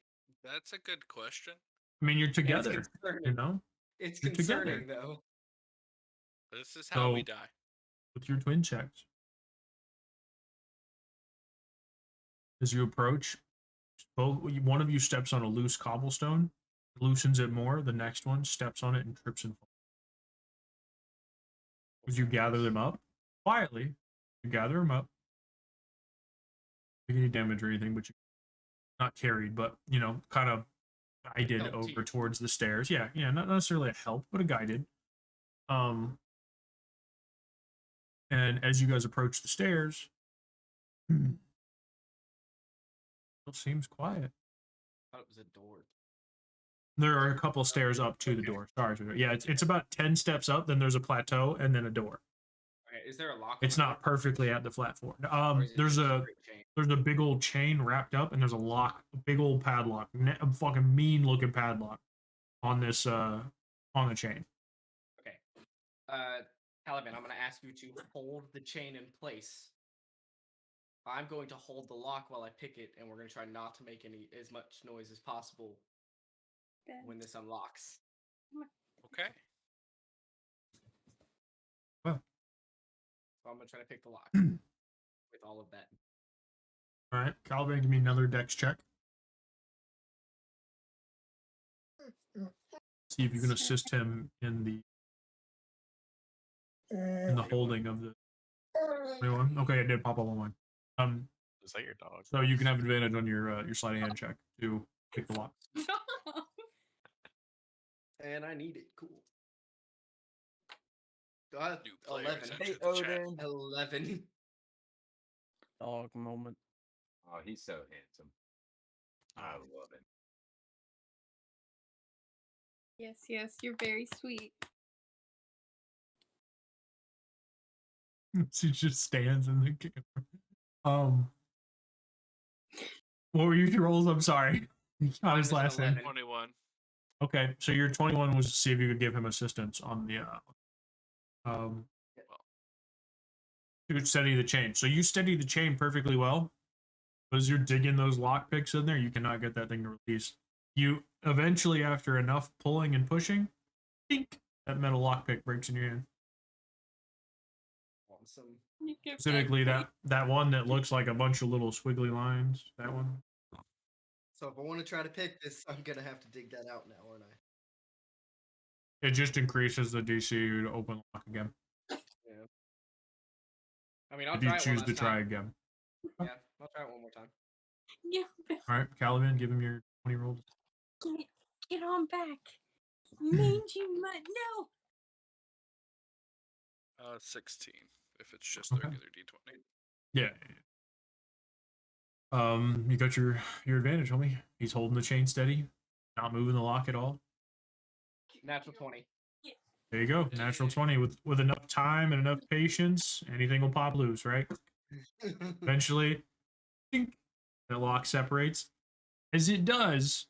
Speaker 2: That's a good question.
Speaker 1: I mean, you're
Speaker 3: It's
Speaker 1: together,
Speaker 3: concerning.
Speaker 1: you know,
Speaker 3: It's
Speaker 1: You're together.
Speaker 3: concerning though.
Speaker 2: This is how we
Speaker 1: So-
Speaker 2: die.
Speaker 1: with your twin checks. As you approach, one of you steps on a loose cobblestone, loosens it more. The next one steps on it and trips and falls. As you gather them up quietly, you gather them up. Take any damage or anything, but you not carried, but you know, kind of guided
Speaker 3: Help
Speaker 1: over
Speaker 3: team.
Speaker 1: towards the stairs. Yeah, not necessarily a help, but a guided. And as you guys approach the stairs, it seems quiet.
Speaker 3: I thought it was a door.
Speaker 1: There are a couple of stairs up to the door. Sorry. Yeah, it's about 10 steps up, then there's a plateau, and then a door.
Speaker 3: Okay, is there a lock?
Speaker 1: It's
Speaker 3: on the
Speaker 1: not
Speaker 3: door?
Speaker 1: perfectly at the flat floor.
Speaker 3: Or is it
Speaker 1: There's
Speaker 3: just
Speaker 1: a
Speaker 3: straight chain?
Speaker 1: there's a big old chain wrapped up, and there's a lock, a big old padlock, a fucking mean looking padlock on this on the chain.
Speaker 3: Okay. Caliban, I'm gonna ask you to hold the chain in place. I'm going to hold the lock while I pick it, and we're gonna try not to make as much noise as possible when this unlocks.
Speaker 2: Okay.
Speaker 3: So I'm gonna try to pick the lock with all of that.
Speaker 1: All right, Caliban, give me another dex check. See if you can assist him in the holding of the 21. Okay, it did pop up on mine.
Speaker 7: Is that your dog?
Speaker 1: So you can have advantage on your sleight of hand check to pick the lock.
Speaker 3: And I need it. Cool.
Speaker 2: New players
Speaker 3: 11.
Speaker 2: enter
Speaker 5: Hey,
Speaker 2: the chat.
Speaker 5: Odin.
Speaker 3: 11.
Speaker 6: Dog moment.
Speaker 5: Oh, he's so handsome. I love him.
Speaker 4: Yes, yes, you're very sweet.
Speaker 1: He just stands in the camera. What were your rolls? I'm sorry. On his
Speaker 3: Mine was
Speaker 1: last
Speaker 3: an
Speaker 1: name.
Speaker 3: 11.
Speaker 2: 21.
Speaker 1: Okay, so your 21 was to see if you could give him assistance on the to steady the chain. So you steady the chain perfectly well. But as you're digging those lock picks in there, you cannot get that thing to release. You eventually, after enough pulling and pushing, think that metal lockpick breaks in your hand.
Speaker 3: Awesome.
Speaker 1: Specifically, that one that looks like a bunch of little squiggly lines. That one.
Speaker 8: So if I want to try to pick this, I'm gonna have to dig that out now, aren't I?
Speaker 1: It just increases the DC to open lock again.
Speaker 3: Yeah. I mean, I'll
Speaker 1: If you
Speaker 3: try it one
Speaker 1: choose
Speaker 3: last
Speaker 1: to try
Speaker 3: time.
Speaker 1: again.
Speaker 3: Yeah, I'll try it one more time.
Speaker 4: Yeah,
Speaker 1: All right, Caliban, give him your 20 rolls.
Speaker 4: get on back. Mangy mutt, no.
Speaker 2: 16. If it's just
Speaker 1: Okay.
Speaker 2: regular D20.
Speaker 1: Yeah. You got your advantage, homie. He's holding the chain steady, not moving the lock at all.
Speaker 3: Natural 20.
Speaker 1: There you go, natural 20 with enough time and enough patience, anything will pop loose, right? Eventually, dink, that lock separates. As it does,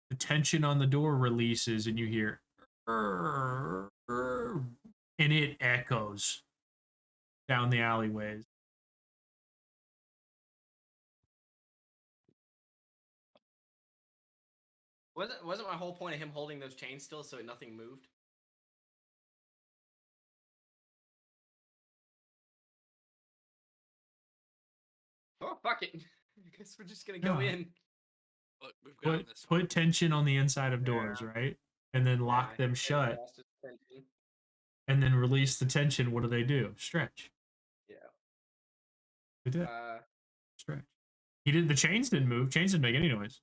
Speaker 1: the tension on the door releases, and you hear, and it echoes down the alleyways.
Speaker 3: Wasn't my whole point of him holding those chains still so nothing moved? Oh, fuck it. I guess we're just gonna go
Speaker 1: Yeah.
Speaker 3: in.
Speaker 2: Look, we've gone
Speaker 1: Put,
Speaker 2: this way.
Speaker 1: put tension on the inside of doors, right? And then lock
Speaker 3: Yeah,
Speaker 1: them
Speaker 3: and
Speaker 1: shut,
Speaker 3: lost his attention.
Speaker 1: and then release the tension. What do? Stretch.
Speaker 3: Yeah.
Speaker 1: They did.
Speaker 3: Uh,
Speaker 1: Stretch. He did. The chains didn't move. Chains didn't make any noise.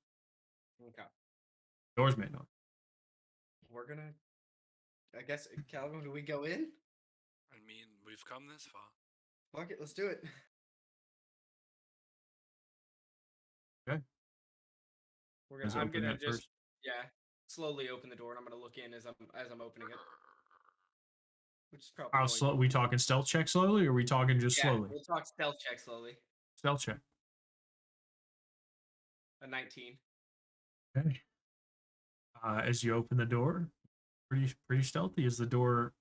Speaker 3: okay.
Speaker 1: Doors made noise.
Speaker 3: We're gonna. I guess, Calvin, do we go in?
Speaker 2: I mean, we've come this far.
Speaker 8: Fuck it, let's do it.
Speaker 1: Okay. Guys
Speaker 3: I'm
Speaker 1: open
Speaker 3: gonna
Speaker 1: that
Speaker 3: just
Speaker 1: first.
Speaker 3: slowly open the door, and I'm gonna look in as I'm opening it. Which is probably
Speaker 1: How
Speaker 3: going
Speaker 1: slow? We talking stealth check slowly, or are we talking just
Speaker 3: yeah,
Speaker 1: slowly?
Speaker 3: we'll talk stealth check slowly.
Speaker 1: Stealth check.
Speaker 3: A 19.
Speaker 1: Okay. As you open the door, pretty stealthy as the door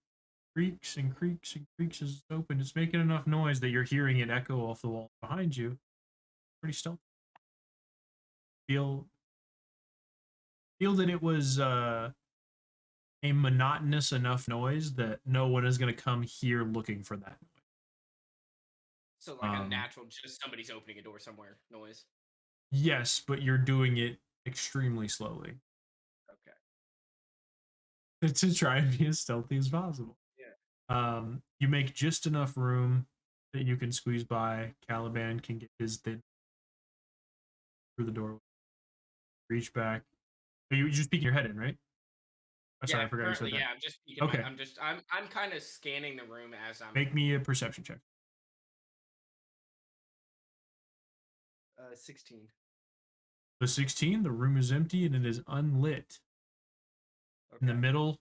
Speaker 1: creaks and creaks and creaks as it's open. It's making enough noise that you're hearing it echo off the wall behind you. Pretty stealthy. Feel that it was a monotonous enough noise that no one is going to come here looking for that noise.
Speaker 3: So like a natural, just somebody's opening a door somewhere noise.
Speaker 1: Yes, but you're doing it extremely slowly.
Speaker 3: Okay.
Speaker 1: To try and be as stealthy as possible.
Speaker 3: Yeah.
Speaker 1: You make just enough room that you can squeeze by. Caliban can get his thin through the door. Reach back. You just peek your head in, right? Oh, sorry, I forgot you said that.
Speaker 3: Yeah, I'm just peeking.
Speaker 1: Okay.
Speaker 3: I'm kind of scanning the room as I'm.
Speaker 1: Make me a perception check.
Speaker 8: 16.
Speaker 1: The 16, the room is empty and it is unlit. In the middle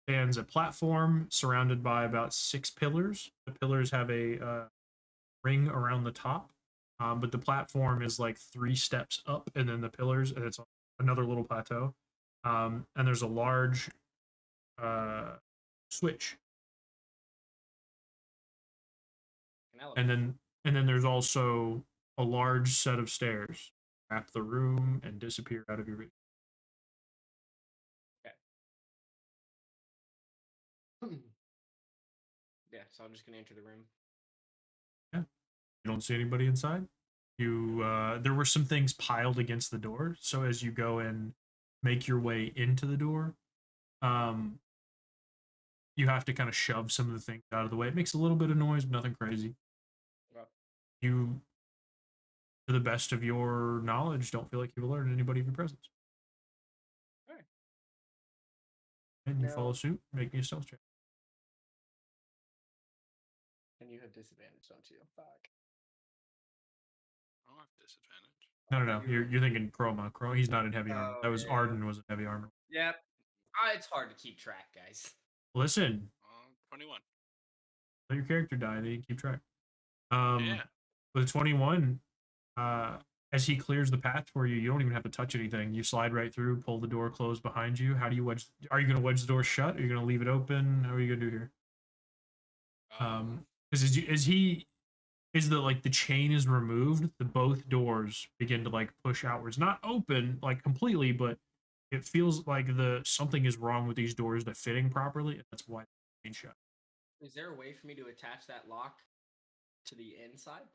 Speaker 1: stands a platform surrounded by about 6 pillars. The pillars have a ring around the top, but the platform is like 3 steps up, and then the pillars, and it's another little plateau. And there's a large switch, and then there's also a large set of stairs wrap the room and disappear out of your vision.
Speaker 3: Yeah, so I'm just gonna enter the room.
Speaker 1: You don't see anybody inside. There were some things piled against the door, so as you go and make your way into the door, you have to kind of shove some of the things out of the way. It makes a little bit of noise, but nothing crazy.
Speaker 3: Okay.
Speaker 1: You, to the best of your knowledge, don't feel like you've alerted anybody of your presence.
Speaker 3: Alright.
Speaker 1: And you
Speaker 3: Now-
Speaker 1: follow suit, make me a stealth check.
Speaker 3: And you have disadvantage, don't you? Fuck.
Speaker 2: I don't have disadvantage.
Speaker 1: No. You're thinking Chroma. Chroma. He's not in heavy armor.
Speaker 3: Oh,
Speaker 1: That was
Speaker 3: yeah.
Speaker 1: Arden was in heavy armor.
Speaker 3: Yep. It's hard to keep track, guys.
Speaker 1: Listen,
Speaker 2: 21.
Speaker 1: let your character die. They keep track.
Speaker 2: Yeah.
Speaker 1: With 21, as he clears the path for you, you don't even have to touch anything. You slide right through, pull the door closed behind you. How do you wedge? Are you going to wedge the door shut? Are you going to leave it open? How are you going to do here? Because as the chain is removed, the both doors begin to like push outwards, not open like completely, but it feels like something is wrong with these doors that fitting properly, and that's why the chain shut.
Speaker 3: Is there a way for me to attach that lock to the inside?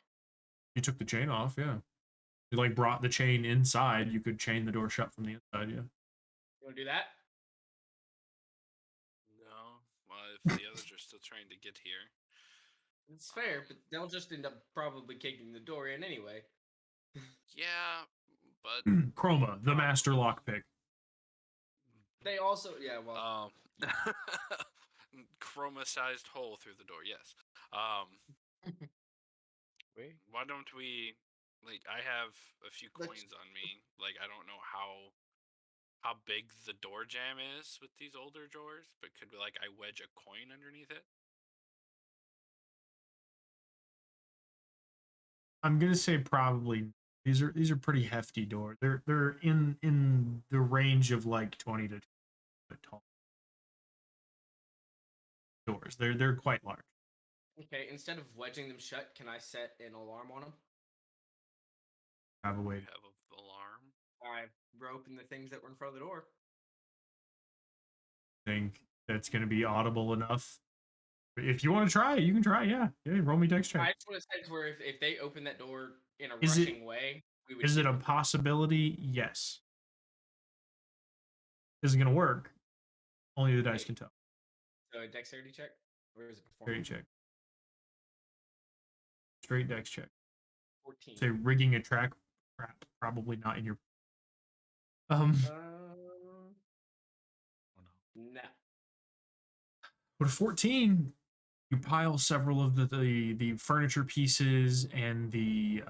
Speaker 1: You took the chain off, yeah. You like brought the chain inside. You could chain the door shut from the inside, yeah.
Speaker 3: You want to do that?
Speaker 2: No. Well, if the others are still trying to get here.
Speaker 3: It's fair, but they'll just end up probably kicking the door in anyway.
Speaker 2: Yeah, but
Speaker 1: Chroma, the master lockpick.
Speaker 3: They also, yeah, well,
Speaker 2: chroma-sized hole through the door. Yes.
Speaker 7: Wait.
Speaker 2: Why don't we? Like, I have a few
Speaker 8: Let's-
Speaker 2: coins on me. Like, I don't know how big the door jam is with these older drawers, but could we I wedge a coin underneath it?
Speaker 1: I'm gonna say probably these are pretty hefty doors. They're in the range of like 20 to 20 foot tall doors. They're quite large.
Speaker 3: okay, instead of wedging them shut, can I set an alarm on them?
Speaker 1: Have a way.
Speaker 2: We have a alarm.
Speaker 3: I rope in the things that were in front of the door.
Speaker 1: Think that's gonna be audible enough. If you want to try, you can try. Yeah, roll me dex
Speaker 3: I
Speaker 1: check.
Speaker 3: just want to say to where if they open that door in a
Speaker 1: Is it-
Speaker 3: rushing way, we would
Speaker 1: Is it
Speaker 3: hear
Speaker 1: a
Speaker 3: them.
Speaker 1: possibility? Yes. Is it gonna work? Only the dice
Speaker 3: Wait.
Speaker 1: can tell.
Speaker 3: So a dexterity check? Or is it
Speaker 1: Dexterity
Speaker 3: performance?
Speaker 1: check. Straight dex check.
Speaker 3: 14.
Speaker 1: Say rigging a track. Crap, probably not in your.
Speaker 3: Oh, no.
Speaker 1: With 14, you pile several of the furniture pieces and the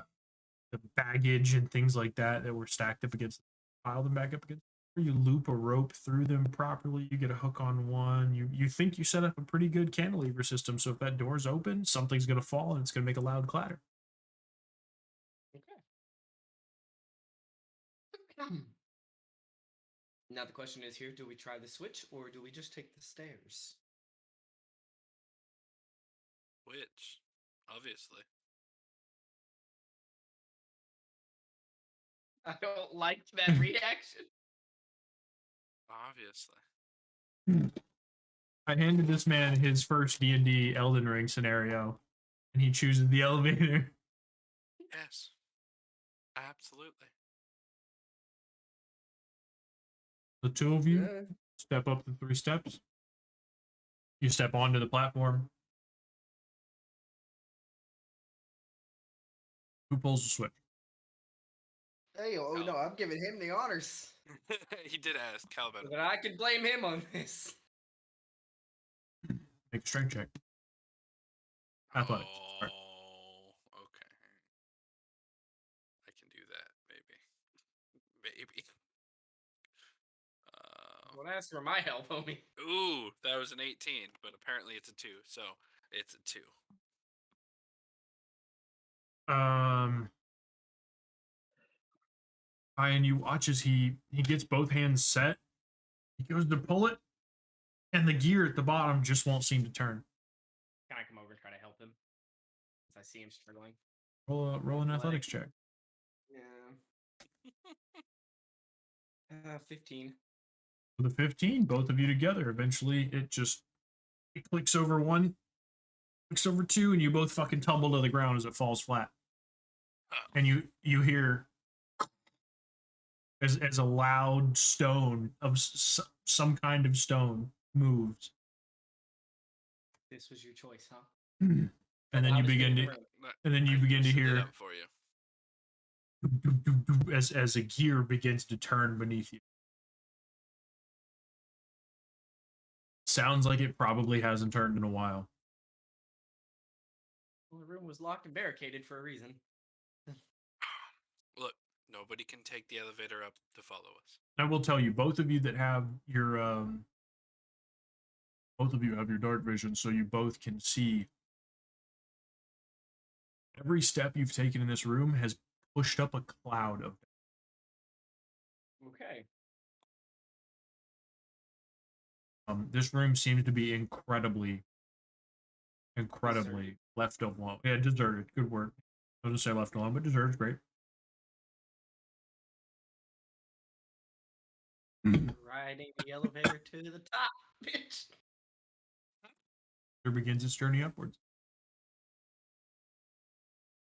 Speaker 1: baggage and things like that were stacked up against. Pile them back up against. You loop a rope through them properly. You get a hook on one. You think you set up a pretty good cantilever system. So if that door's open, something's gonna fall and it's gonna make a loud clatter.
Speaker 3: Okay. Now the question is here, do we try the switch or do we just take the stairs?
Speaker 2: Which, obviously.
Speaker 3: I don't like that reaction.
Speaker 2: Obviously.
Speaker 1: I handed this man his first D&D Elden Ring scenario, and he chooses the elevator.
Speaker 2: Yes. Absolutely.
Speaker 1: The two of you
Speaker 8: Yeah.
Speaker 1: step up the 3 steps. You step onto the platform. Who pulls the switch?
Speaker 8: Hey, oh
Speaker 2: Oh.
Speaker 8: no, I'm giving him the honors.
Speaker 2: He did ask Caliban.
Speaker 3: So that I can blame him on this.
Speaker 1: Make a strength check. Athletics. Sorry.
Speaker 2: Oh, okay. I can do that, maybe. Maybe.
Speaker 3: Don't ask for my help, homie.
Speaker 2: Ooh, that was an 18, but apparently it's a 2, so it's a 2.
Speaker 1: Ryan, you watch as he gets both hands set. He goes to pull it, and the gear at the bottom just won't seem to turn.
Speaker 3: Can I come over and try to help him? Since I see him struggling.
Speaker 1: Roll an athletics check.
Speaker 3: Yeah. 15.
Speaker 1: With a 15, both of you together. Eventually, it clicks over one. looks over too, and you both fucking tumble to the ground as it falls flat. And you hear as a loud stone of some kind of stone moves.
Speaker 3: This was your choice, huh?
Speaker 1: And then you
Speaker 3: Loudest thing
Speaker 1: begin
Speaker 3: in the
Speaker 1: to
Speaker 3: room.
Speaker 1: and then you
Speaker 2: I
Speaker 1: begin to
Speaker 2: loosened it
Speaker 1: hear
Speaker 2: up for you.
Speaker 1: as a gear begins to turn beneath you. Sounds like it probably hasn't turned in a while.
Speaker 3: Well, the room was locked and barricaded for a reason.
Speaker 2: Look, nobody can take the elevator up to follow us.
Speaker 1: I will tell you, both of you have your dark vision, so you both can see. Every step you've taken in this room has pushed up a cloud of.
Speaker 3: Okay.
Speaker 1: This room seems to be incredibly
Speaker 3: Deserted.
Speaker 1: left alone. Yeah, deserted. Good word. I was gonna say left alone, but deserted's great.
Speaker 3: Riding the elevator to the top, bitch.
Speaker 1: It begins its journey upwards,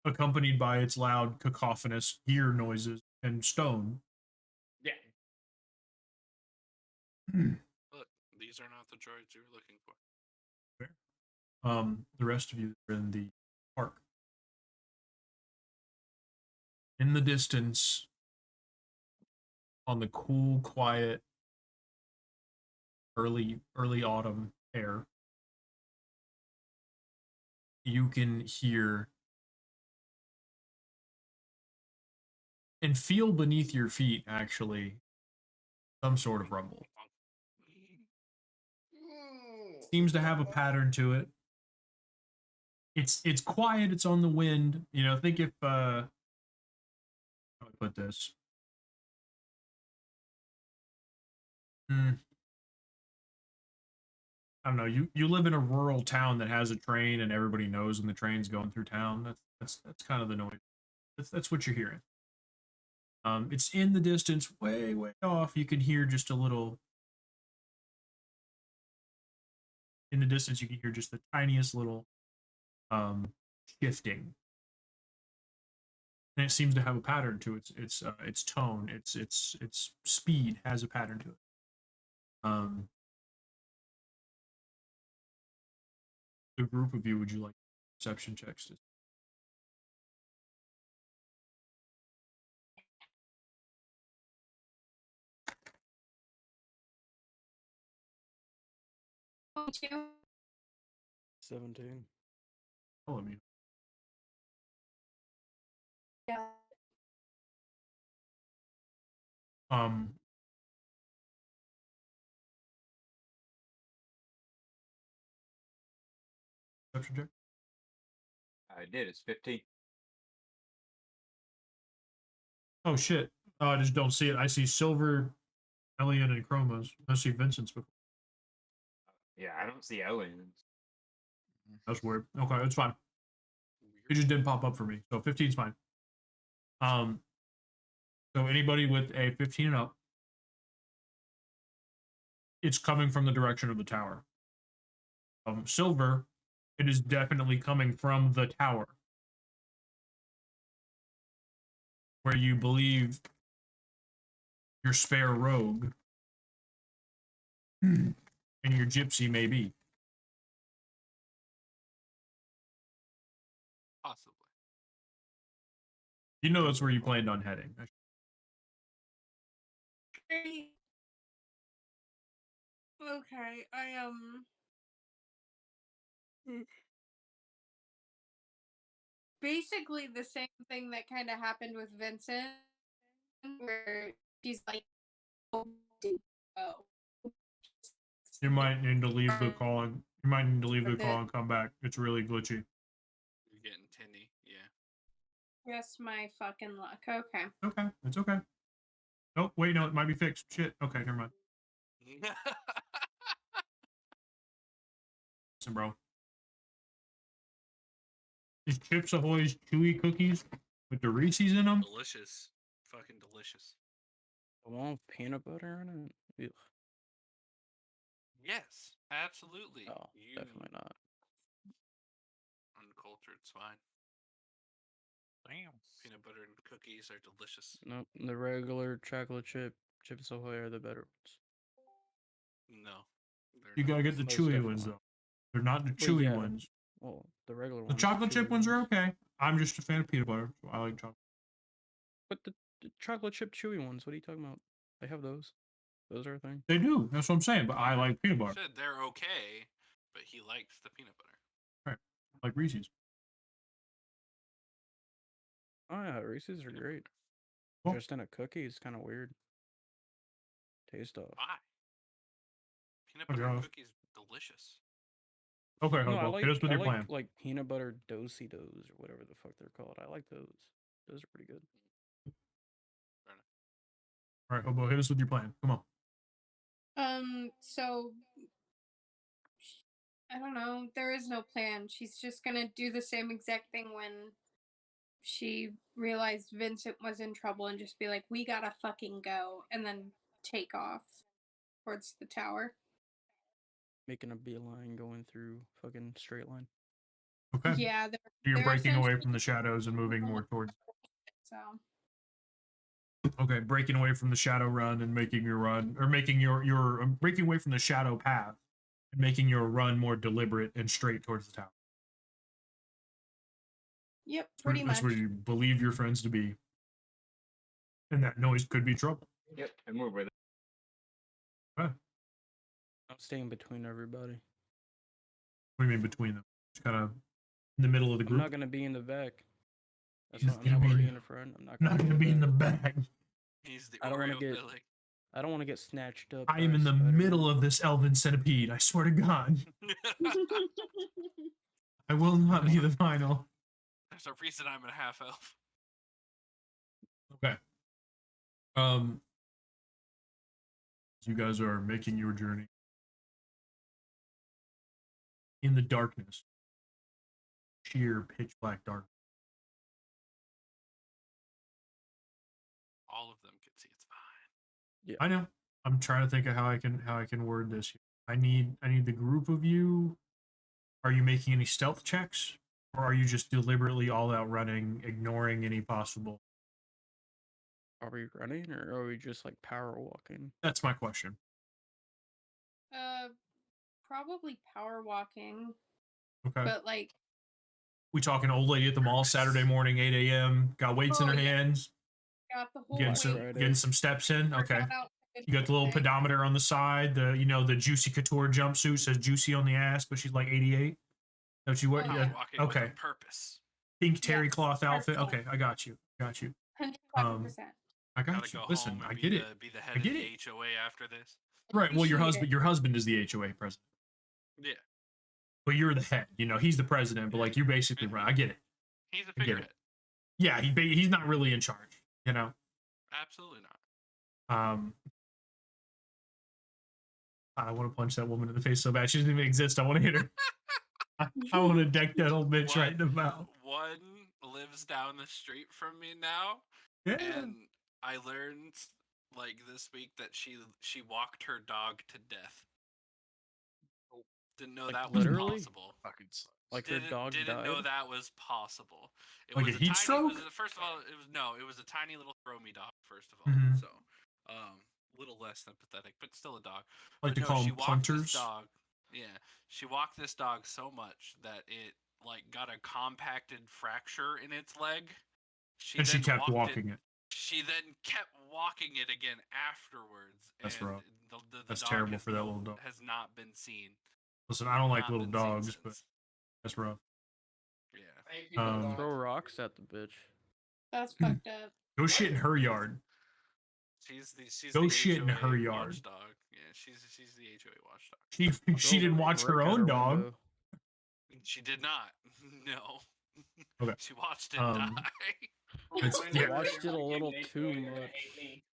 Speaker 1: accompanied by its loud, cacophonous gear noises and stone.
Speaker 3: Yeah.
Speaker 2: Look, these are not the droids you were looking for.
Speaker 1: The rest of you are in the park. In the distance, on the cool, quiet, early autumn air, you can hear and feel beneath your feet, actually, some sort of rumble. Seems to have a pattern to it. It's quiet, it's on the wind. You know, think if how do I put this? I don't know. You live in a rural town that has a train, and everybody knows when the train's going through town. That's kind of the noise. That's what you're hearing. It's in the distance, way off. You can hear just a little. In the distance, you can hear just the tiniest little shifting, and it seems to have a pattern to its tone. Its speed has a pattern to it. The group of you, would you like perception checks?
Speaker 4: Two.
Speaker 6: 17.
Speaker 1: Oh, I mean,
Speaker 4: Yeah.
Speaker 1: um, perception check.
Speaker 5: I did. It's 15.
Speaker 1: Oh shit! I just don't see it. I see Silver, Elian, and Chromas. I see Vincent's before.
Speaker 5: Yeah, I don't see aliens.
Speaker 1: That's weird. Okay, it's fine. It just didn't pop up for me, so 15 is fine. So anybody with a 15 and up, it's coming from the direction of the tower. Silver, it is definitely coming from the tower, where you believe your spare rogue and your gypsy may be.
Speaker 2: Possibly.
Speaker 1: You know that's where you planned on heading.
Speaker 4: Okay, basically the same thing that kind of happened with Vincent, where she's like, "Oh,
Speaker 1: You might need to leave the call and come back. It's really glitchy.
Speaker 2: You're getting tinny, yeah.
Speaker 4: just my fucking luck." Okay.
Speaker 1: Okay, it's okay. Oh wait, no, it might be fixed. Shit. Okay, never mind. Listen, bro. Is Chips Ahoy's chewy cookies with the Reese's in them?
Speaker 2: Delicious. Fucking delicious.
Speaker 6: The one with peanut butter in it? Ugh.
Speaker 2: Yes, absolutely.
Speaker 6: Oh, definitely not.
Speaker 2: Uncultured's fine.
Speaker 7: Damn.
Speaker 2: Peanut butter and cookies are delicious.
Speaker 6: Nope, the regular chocolate chips Ahoy are the better ones.
Speaker 2: No. they're
Speaker 1: You
Speaker 2: not.
Speaker 1: gotta get the
Speaker 6: Most
Speaker 1: chewy
Speaker 6: definitely.
Speaker 1: ones though. They're not the
Speaker 6: Well,
Speaker 1: chewy
Speaker 6: yeah.
Speaker 1: ones.
Speaker 6: Well, the regular
Speaker 1: The
Speaker 6: ones.
Speaker 1: chocolate chip
Speaker 6: chewy
Speaker 1: ones are okay. I'm just a fan of peanut butter, so I like chocolate.
Speaker 6: But the chocolate chip chewy ones, what are you talking about? They have those. Those are a thing.
Speaker 1: They do. That's what I'm saying. But I like peanut
Speaker 2: He
Speaker 1: butter.
Speaker 2: said they're okay, but he likes the peanut butter.
Speaker 1: I like Reese's.
Speaker 6: Oh yeah, Reese's are great.
Speaker 1: Well-
Speaker 6: Just in a cookie is kind of weird. Taste off.
Speaker 2: Why? Peanut
Speaker 1: Oh,
Speaker 2: butter and
Speaker 1: gosh.
Speaker 2: cookies delicious.
Speaker 1: Okay,
Speaker 6: No, I
Speaker 1: Hobo.
Speaker 6: like
Speaker 1: Hit us with
Speaker 6: I
Speaker 1: your
Speaker 6: like
Speaker 1: plan.
Speaker 6: like peanut butter dosey doughs or whatever the fuck they're called. I like those. Those are pretty good.
Speaker 1: All right, Hobo. Hit us with your plan. Come on.
Speaker 4: So I don't know. There is no plan. She's just gonna do the same exact thing when she realized Vincent was in trouble and just be like, "We gotta fucking go," and then take off towards the tower.
Speaker 6: Making a beeline going through fucking straight line.
Speaker 1: Okay.
Speaker 4: Yeah,
Speaker 1: You're
Speaker 4: they're
Speaker 1: breaking away
Speaker 4: essentially-
Speaker 1: from the shadows and moving more towards.
Speaker 4: So
Speaker 1: Okay, breaking away from the shadow run and making your run, or making your breaking away from the shadow path and making your run more deliberate and straight towards the tower.
Speaker 4: yep, pretty
Speaker 1: That's
Speaker 4: much.
Speaker 1: where you believe your friends to be, and that noise could be trouble.
Speaker 5: Yep, and we're with it.
Speaker 6: I'm staying between everybody.
Speaker 1: What do you mean between them? Just kind of in the middle of the
Speaker 6: I'm
Speaker 1: group.
Speaker 6: not gonna be in the back. That's
Speaker 1: He's
Speaker 6: not, I'm not gonna
Speaker 1: gonna
Speaker 6: be
Speaker 1: be-
Speaker 6: in the front. I'm not
Speaker 1: not
Speaker 6: gonna
Speaker 1: gonna be in the
Speaker 6: back.
Speaker 1: back.
Speaker 2: He's the
Speaker 6: I don't wanna
Speaker 2: Oreo
Speaker 6: get-
Speaker 2: filling.
Speaker 6: I don't want to get snatched up.
Speaker 1: I am in the middle of this elven centipede. I swear to God, I will not be the final.
Speaker 2: There's a reason I'm a half elf.
Speaker 1: Okay. You guys are making your journey in the darkness, sheer pitch black darkness.
Speaker 2: All of them can see it's fine.
Speaker 1: I know. I'm trying to think of how I can word this. I need the group of you. Are you making any stealth checks, or are you just deliberately all out running, ignoring any possible?
Speaker 6: Are we running or are we just like power walking?
Speaker 1: That's my question.
Speaker 4: Probably power walking,
Speaker 1: Okay.
Speaker 4: but like,
Speaker 1: We talking old lady at the mall Saturday morning, 8 a.m. Got weights in
Speaker 4: Oh,
Speaker 1: her
Speaker 4: yeah.
Speaker 1: hands,
Speaker 4: got the whole
Speaker 1: getting some steps in. Okay. You got the little
Speaker 4: pedometer.
Speaker 1: pedometer on the side. The Juicy Couture jumpsuit says juicy on the ass, but she's like 88. Don't you what?
Speaker 4: Oh,
Speaker 1: Yeah.
Speaker 4: yeah.
Speaker 2: Walking
Speaker 1: Okay.
Speaker 2: with a purpose.
Speaker 1: Pink terry
Speaker 4: Yes,
Speaker 1: cloth outfit.
Speaker 4: perfect.
Speaker 1: Okay, I got you.
Speaker 4: 111%.
Speaker 1: I
Speaker 2: Gotta
Speaker 1: got you.
Speaker 2: go
Speaker 1: Listen,
Speaker 2: home and
Speaker 1: I
Speaker 2: be
Speaker 1: get
Speaker 2: the,
Speaker 1: it.
Speaker 2: be the head
Speaker 1: I
Speaker 2: of
Speaker 1: get
Speaker 2: the
Speaker 1: it.
Speaker 2: HOA after this.
Speaker 1: Right. Well, your
Speaker 4: Appreciate
Speaker 1: husband is the HOA president,
Speaker 2: Yeah.
Speaker 1: but you're the head. He's the president, but like you're basically right. I get it.
Speaker 2: He's a
Speaker 1: I get it.
Speaker 2: figurehead.
Speaker 1: Yeah, he's not really in charge.
Speaker 2: Absolutely not.
Speaker 1: I want to punch that woman in the face so bad. She doesn't even exist. I want to hit her. I want to deck that old bitch right in the mouth.
Speaker 2: One lives down the street from me now,
Speaker 1: Yeah.
Speaker 2: and I learned like this week that she walked her dog to death. Didn't know
Speaker 6: Like,
Speaker 2: that was
Speaker 6: literally?
Speaker 2: possible.
Speaker 7: Fucking sucks.
Speaker 6: Like her dog
Speaker 2: didn't
Speaker 6: died.
Speaker 2: know that was possible. It
Speaker 1: Like
Speaker 2: was
Speaker 1: a heat
Speaker 2: tiny,
Speaker 1: stroke?
Speaker 2: First of all, it was a tiny little throw-me dog. First of all,
Speaker 1: Mhm.
Speaker 2: so little less than pathetic, but still a dog.
Speaker 1: Like
Speaker 2: But
Speaker 1: to
Speaker 2: no,
Speaker 1: call
Speaker 2: she
Speaker 1: them
Speaker 2: walked this
Speaker 1: punters.
Speaker 2: dog. Yeah, she walked this dog so much that it like got a compacted fracture in its leg.
Speaker 1: And she
Speaker 2: then
Speaker 1: kept
Speaker 2: walked
Speaker 1: walking it.
Speaker 2: She then kept walking it again afterwards.
Speaker 1: That's
Speaker 2: and
Speaker 1: rough.
Speaker 2: The
Speaker 1: That's
Speaker 2: dog
Speaker 1: terrible
Speaker 2: has
Speaker 1: for that little dog.
Speaker 2: Has not been seen.
Speaker 1: Listen, I don't like
Speaker 2: Not
Speaker 1: little
Speaker 2: been seen
Speaker 1: dogs, but
Speaker 2: since.
Speaker 1: that's rough.
Speaker 2: Yeah.
Speaker 3: I hate people
Speaker 1: Um,
Speaker 3: with
Speaker 6: Throw
Speaker 3: dogs.
Speaker 6: rocks at the bitch.
Speaker 4: That's fucked up.
Speaker 1: Go shit in her yard.
Speaker 2: She's
Speaker 1: Go
Speaker 2: the
Speaker 1: shit in
Speaker 2: HOA
Speaker 1: her yard.
Speaker 2: watchdog. Yeah, she's the HOA watchdog.
Speaker 1: She didn't watch her
Speaker 6: Brick at
Speaker 1: own dog.
Speaker 6: window.
Speaker 2: She did not. No.
Speaker 1: Okay.
Speaker 2: She watched it
Speaker 1: Um,
Speaker 2: die.
Speaker 1: It's-
Speaker 3: When
Speaker 1: yeah.
Speaker 3: you're
Speaker 6: Watched it a little
Speaker 3: they
Speaker 6: too
Speaker 3: you're gonna
Speaker 6: much.
Speaker 3: hate me.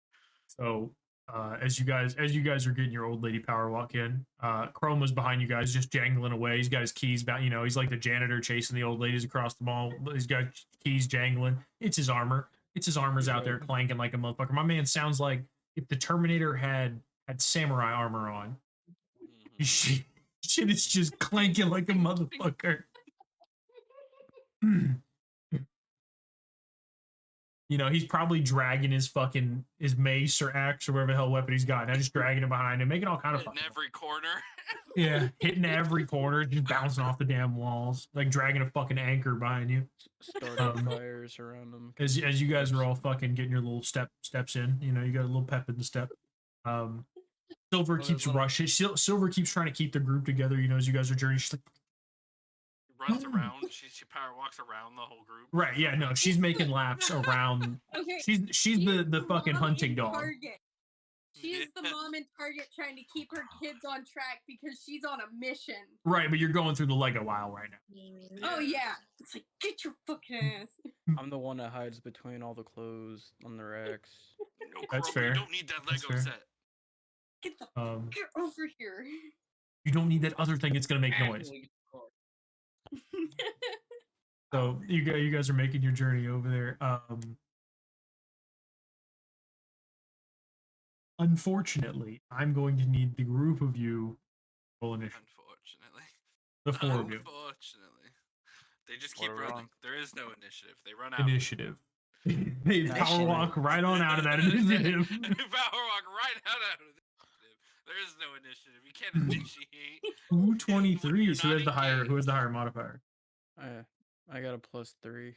Speaker 1: So, as you guys are getting your old lady power walk in, Chrome was behind you guys, just jangling away. He's got his keys back. He's like the janitor chasing the old ladies across the mall. He's got keys jangling. It's his armor. It's his armor's out there clanking like a motherfucker. My man sounds like if the Terminator had samurai armor on.
Speaker 2: Mhm.
Speaker 1: Shit is just clanking like a motherfucker. You know, he's probably dragging his mace or axe or whatever the hell weapon he's got. Now just dragging it behind him, making all kind of
Speaker 2: In
Speaker 1: fucking
Speaker 2: every corner.
Speaker 1: yeah, hitting every corner, just bouncing off the damn walls, like dragging a fucking anchor behind you.
Speaker 6: Starting fires around them.
Speaker 1: As you guys are all fucking getting your little steps in, you know, you got a little pep in the step. Silver keeps rushing. Silver keeps trying to keep the group together. You know, as you guys are journeying, she's like,
Speaker 2: Runs around. She power walks around the whole group.
Speaker 1: right, yeah, no, she's making laps around.
Speaker 4: Okay.
Speaker 1: She's the fucking
Speaker 4: mom
Speaker 1: hunting
Speaker 4: in
Speaker 1: dog.
Speaker 4: Target. She is the mom in Target trying to keep her kids on track because she's on a mission.
Speaker 1: Right, but you're going through the Lego aisle right now.
Speaker 4: Oh yeah, it's like get your fucking ass.
Speaker 6: I'm the one that hides between all the clothes on the racks.
Speaker 2: No,
Speaker 1: That's
Speaker 2: Crow,
Speaker 1: fair.
Speaker 2: You don't need that
Speaker 1: That's
Speaker 2: Lego
Speaker 1: fair.
Speaker 2: set.
Speaker 4: Get the get over here.
Speaker 1: You don't need that other thing. It's gonna make noise. So you guys are making your journey over there. Unfortunately, I'm going to need the group of you roll initiative.
Speaker 2: Unfortunately.
Speaker 1: The four of you.
Speaker 2: Unfortunately. They just keep
Speaker 7: What are we
Speaker 2: running.
Speaker 7: on?
Speaker 2: There is no initiative. They run out.
Speaker 1: Initiative. They power
Speaker 6: Initiative.
Speaker 1: walk right on out of that initiative.
Speaker 2: Power walk right out of the initiative. There is no initiative. You can't initiate.
Speaker 1: 223. So
Speaker 2: You're
Speaker 1: who has the
Speaker 2: not
Speaker 1: higher? Who has the
Speaker 2: engaged.
Speaker 1: higher modifier?
Speaker 6: I got a +3.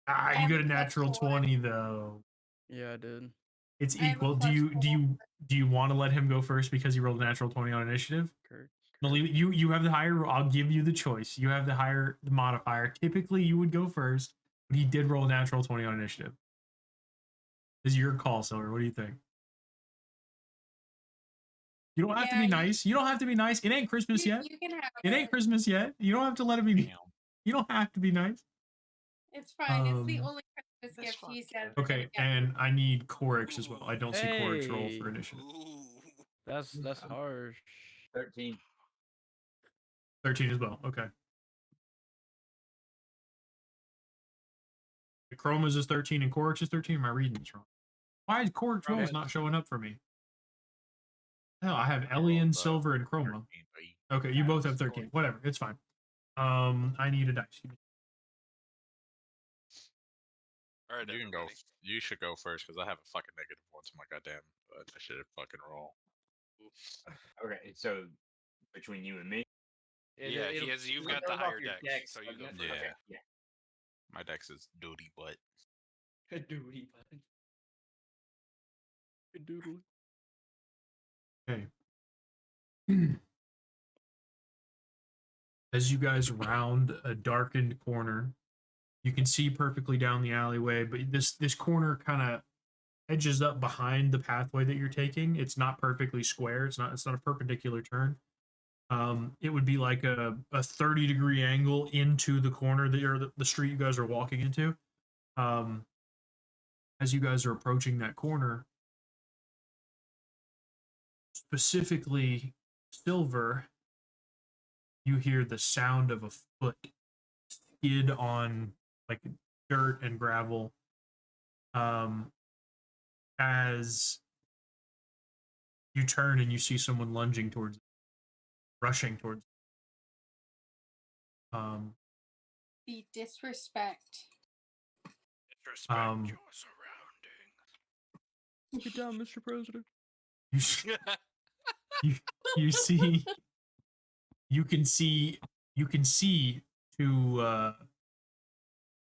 Speaker 1: Ah,
Speaker 4: I
Speaker 1: you
Speaker 4: have
Speaker 1: got a
Speaker 4: a
Speaker 1: natural
Speaker 4: +4.
Speaker 1: 20 though.
Speaker 6: Yeah, I did.
Speaker 1: It's
Speaker 4: I have a
Speaker 1: equal. Do you
Speaker 4: +4.
Speaker 1: do you want to let him go first because he rolled a natural 20 on initiative?
Speaker 6: Correct.
Speaker 1: No, you have the higher. I'll give you the choice. You have the higher modifier. Typically, you would go first, but he did roll a natural 20 on initiative. This is your call, Silver. What do you think? You don't have to be nice. You don't have to be nice. It ain't Christmas yet.
Speaker 4: You can have
Speaker 1: It ain't Christmas yet. You don't have to let it be.
Speaker 7: Damn.
Speaker 1: You don't have to be nice.
Speaker 4: It's fine. It's the
Speaker 1: Um,
Speaker 4: only Christmas
Speaker 7: That's
Speaker 4: gift he
Speaker 7: fucking
Speaker 4: says.
Speaker 7: good.
Speaker 1: Okay, and I need Corix as well. I don't see Corix roll for
Speaker 6: Hey.
Speaker 1: initiative.
Speaker 2: Ooh.
Speaker 6: That's harsh.
Speaker 5: 13.
Speaker 1: 13 as well. Okay. The Chroma's is 13 and Corix is 13. Am I reading this wrong? Why is Corix rolls not showing up for me? Hell, I have Elian, Silver, and Chroma. Okay, you both have 13. Whatever, it's fine. I need a dice.
Speaker 2: All right,
Speaker 7: You can go.
Speaker 2: everybody.
Speaker 7: You should go first because I have a fucking -1 to my goddamn initiative fucking roll.
Speaker 5: Okay, so between you and me.
Speaker 2: Yeah, he has. You've got the higher dex, so you go first.
Speaker 7: Yeah.
Speaker 5: Okay, yeah.
Speaker 7: My dex is duty butt.
Speaker 3: Duty button.
Speaker 6: Doodle.
Speaker 1: Okay. As you guys round a darkened corner, you can see perfectly down the alleyway, but this corner kind of edges up behind the pathway that you're taking. It's not perfectly square. It's not a perpendicular turn. It would be like a 30-degree angle into the corner that you're the street you guys are walking into. As you guys are approaching that corner, specifically Silver, you hear the sound of a foot skid on like dirt and gravel. As you turn and you see someone lunging towards, rushing towards.
Speaker 4: The disrespect.
Speaker 2: Disrespect
Speaker 1: Um,
Speaker 2: your surroundings.
Speaker 6: Get down, Mr. President.
Speaker 1: You see you can see two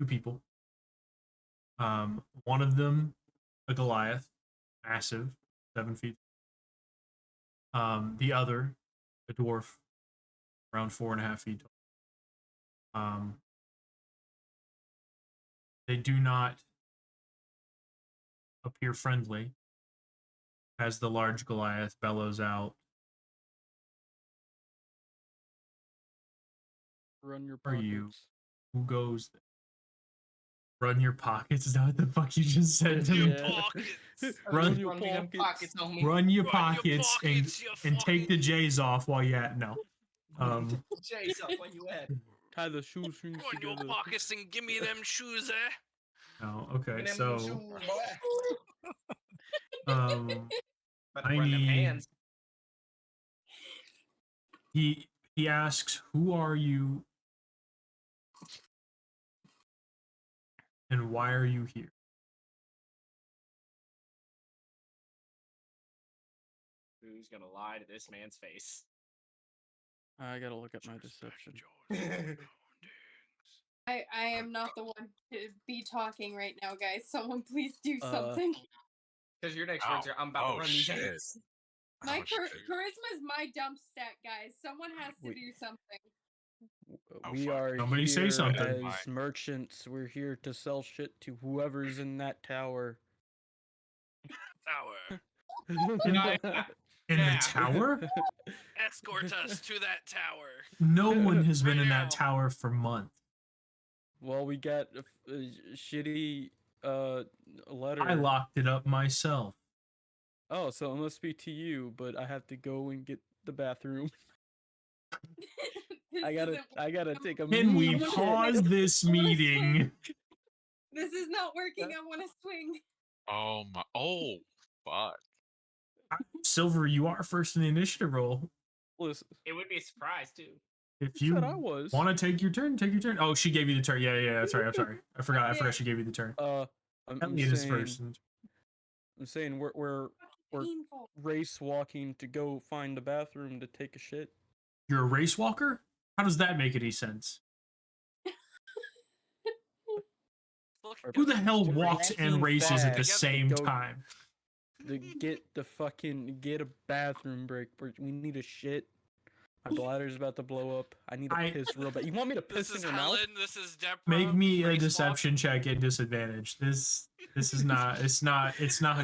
Speaker 1: people. One of them a Goliath, massive, 7 feet. The other a dwarf, around 4.5 feet tall. They do not appear friendly as the large Goliath bellows out,
Speaker 6: Run your
Speaker 1: Are
Speaker 6: pockets.
Speaker 1: you? "Who goes there?" Run your pockets. Is that what the fuck you just said to me?
Speaker 6: Yeah.
Speaker 2: Pockets.
Speaker 1: Run
Speaker 6: your
Speaker 3: Run me them
Speaker 6: pockets.
Speaker 3: pockets, homie.
Speaker 1: Run your
Speaker 2: Run
Speaker 1: pockets,
Speaker 2: you
Speaker 1: and take the
Speaker 2: fucking-
Speaker 1: J's off while you at no.
Speaker 3: Jay's up where you at?
Speaker 6: Tie the shoestrings
Speaker 2: Run your
Speaker 6: together.
Speaker 2: pockets and give me them shoes, eh?
Speaker 1: Oh, okay.
Speaker 3: Give me them
Speaker 1: So
Speaker 3: shoes, boy. About to
Speaker 1: I
Speaker 3: run them
Speaker 1: need-
Speaker 3: hands.
Speaker 1: he asks, "Who are you?" And why are you here?
Speaker 3: Who's gonna lie to this man's face?
Speaker 6: I gotta look at my deception.
Speaker 4: I am not the one to be talking right now, guys. Someone please do
Speaker 6: Uh,
Speaker 4: something.
Speaker 3: Because your next words are, I'm about to run these
Speaker 7: shit.
Speaker 3: eggs.
Speaker 4: My
Speaker 7: Oh, shit.
Speaker 4: charisma is my dump stat, guys. Someone has to
Speaker 6: Wait.
Speaker 4: do something.
Speaker 7: Oh,
Speaker 6: We
Speaker 7: fuck.
Speaker 6: are
Speaker 1: Somebody say
Speaker 6: here
Speaker 1: something.
Speaker 6: as merchants. We're here to sell shit to whoever's in that tower.
Speaker 2: Tower.
Speaker 1: In
Speaker 3: Yeah.
Speaker 1: the tower?
Speaker 2: Escort us to that tower.
Speaker 1: No one has been
Speaker 2: Right
Speaker 1: in
Speaker 2: now.
Speaker 1: that tower for months.
Speaker 6: Well, we got a shitty letter.
Speaker 1: I locked it up myself.
Speaker 6: Oh, so it must be to you, but I have to go and get the bathroom.
Speaker 4: This
Speaker 6: I gotta
Speaker 4: isn't
Speaker 6: take a
Speaker 1: Can we
Speaker 6: mean shit.
Speaker 1: pause this meeting?
Speaker 4: This is not working. I want to swing.
Speaker 7: Oh my. Oh, fuck.
Speaker 1: Silver, you are first in the initiative roll.
Speaker 6: Listen,
Speaker 3: It would be a surprise, too.
Speaker 1: If
Speaker 6: you
Speaker 1: you
Speaker 6: said I was.
Speaker 1: want to take your turn, take your turn. Oh, she gave you the turn. Yeah. Sorry, I'm sorry. I forgot she gave you the turn.
Speaker 6: I'm
Speaker 1: Elliot is
Speaker 6: saying,
Speaker 1: first.
Speaker 6: I'm saying we're
Speaker 4: Painful.
Speaker 6: race walking to go find the bathroom to take a shit.
Speaker 1: You're a race walker? How does that make any sense?
Speaker 2: Look,
Speaker 1: Who the hell
Speaker 6: We're
Speaker 1: walks and
Speaker 6: walking
Speaker 1: races at the
Speaker 6: fast.
Speaker 1: same
Speaker 6: Go-
Speaker 1: time?
Speaker 6: To get a bathroom break. We need a shit. My bladder's about to blow up. I need to piss real bad. You want me to
Speaker 2: This
Speaker 6: piss in
Speaker 2: is
Speaker 6: your
Speaker 2: Helen.
Speaker 6: mouth?
Speaker 2: This is Deborah.
Speaker 1: Make me a
Speaker 2: Race
Speaker 1: deception check at disadvantage. This is not. It's not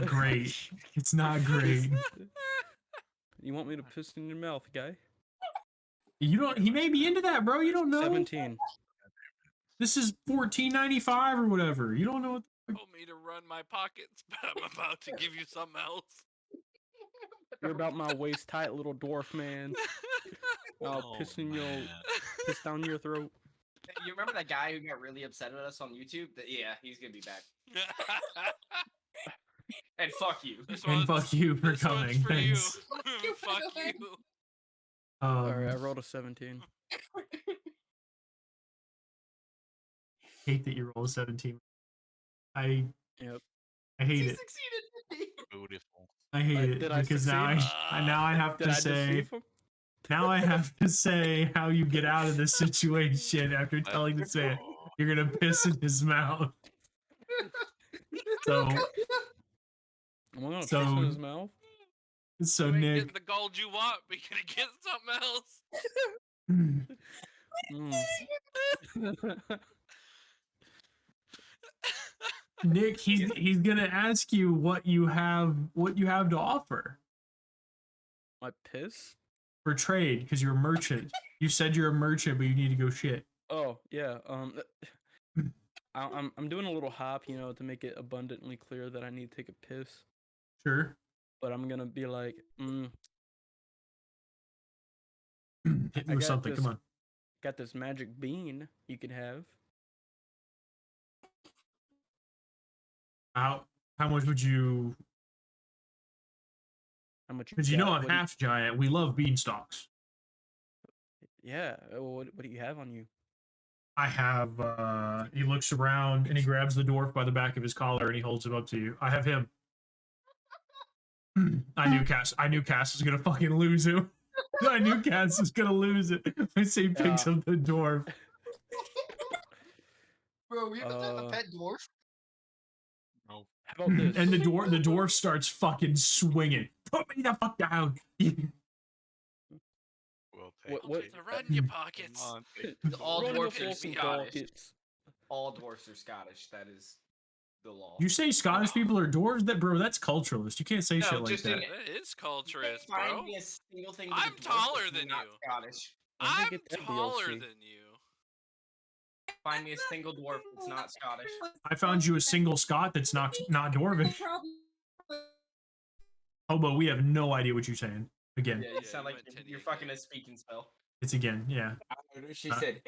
Speaker 1: great. It's not great.
Speaker 6: You want me to piss in your mouth, guy?
Speaker 1: You don't. He may be into that, bro. You don't know.
Speaker 6: 17.
Speaker 1: This is $14.95 or whatever. You don't know what.
Speaker 2: Told me to run my pockets, but I'm about to give you something else.
Speaker 6: You're about my waist tight little dwarf man. I'll
Speaker 7: Oh,
Speaker 6: piss
Speaker 7: man.
Speaker 6: down your throat.
Speaker 3: You remember that guy who got really upset at us on YouTube? Yeah, he's gonna be back. And fuck you.
Speaker 1: And fuck you for
Speaker 2: this
Speaker 1: coming.
Speaker 2: one's for you.
Speaker 1: Thanks.
Speaker 4: you for
Speaker 2: Fuck
Speaker 4: going.
Speaker 2: you.
Speaker 6: Alright, I rolled a 17.
Speaker 1: Hate that you roll a 17. I
Speaker 6: Yep.
Speaker 1: hate
Speaker 3: He
Speaker 1: it.
Speaker 3: succeeded.
Speaker 7: Beautiful.
Speaker 1: I hate it
Speaker 6: did I
Speaker 1: because now I have
Speaker 6: Did
Speaker 1: to
Speaker 6: I
Speaker 1: say
Speaker 6: deceive him?
Speaker 1: now I have to say how you get out of this situation after telling the Sith you're gonna piss in his mouth. So
Speaker 6: I'm gonna piss
Speaker 1: So-
Speaker 6: in his mouth.
Speaker 1: so
Speaker 2: You ain't
Speaker 1: Nick,
Speaker 2: getting the gold you want, but you're gonna get something else.
Speaker 6: Mm.
Speaker 1: Nick, he's gonna ask you what you have to offer
Speaker 6: My piss?
Speaker 1: for trade because you're a merchant. You said you're a merchant, but you need to go shit.
Speaker 6: Oh yeah. I'm doing a little hop, to make it abundantly clear that I need to take a piss.
Speaker 1: Sure.
Speaker 6: But I'm gonna be like,
Speaker 1: Hit me with something. Come on.
Speaker 6: got this magic bean you can have.
Speaker 1: How much would you?
Speaker 6: How much?
Speaker 1: Because you know
Speaker 6: got?
Speaker 1: I'm
Speaker 6: What do you-
Speaker 1: half giant. We love beanstalks.
Speaker 6: Yeah. What do you have on you?
Speaker 1: I have. He looks around and he grabs the dwarf by the back of his collar and he holds him up to you. I have him. I knew Cass was gonna fucking lose him. I knew Cass was gonna lose it. I say picks up the dwarf.
Speaker 8: Bro, we haven't have a
Speaker 6: Uh,
Speaker 8: pet dwarf.
Speaker 7: No.
Speaker 6: How about this?
Speaker 1: And the dwarf starts fucking swinging. Put me the fuck down.
Speaker 7: We'll take
Speaker 6: What-
Speaker 7: it.
Speaker 2: To run your pockets.
Speaker 7: Come on, take
Speaker 3: All
Speaker 6: Run
Speaker 3: dwarfs
Speaker 6: your
Speaker 3: are
Speaker 6: fucking
Speaker 3: Scottish.
Speaker 6: pockets.
Speaker 3: All dwarfs are Scottish. That is the law.
Speaker 1: You say Scottish people are dwarves? That's culturalist. You can't say
Speaker 3: No,
Speaker 1: shit like
Speaker 3: just
Speaker 1: that.
Speaker 3: in-
Speaker 2: That is
Speaker 3: You
Speaker 2: culturist,
Speaker 3: can't
Speaker 2: bro.
Speaker 3: find me a single thing.
Speaker 2: I'm
Speaker 3: with a dwarf
Speaker 2: taller
Speaker 3: that's
Speaker 2: than
Speaker 3: not
Speaker 2: you.
Speaker 6: When
Speaker 3: Scottish.
Speaker 6: did
Speaker 2: I'm
Speaker 6: they get that
Speaker 2: taller
Speaker 6: DLC?
Speaker 2: than you.
Speaker 3: Find me a single dwarf that's not Scottish.
Speaker 1: I found you a single Scot that's not dwarvish. Oh, but we have no idea what you're saying. Again,
Speaker 3: Yeah, you
Speaker 2: Yeah,
Speaker 3: sound
Speaker 2: you
Speaker 3: like
Speaker 2: went 10
Speaker 3: you're
Speaker 2: years
Speaker 3: fucking
Speaker 2: ago.
Speaker 3: a speaking spell.
Speaker 1: it's again. Yeah,
Speaker 5: She
Speaker 1: Uh,
Speaker 5: said,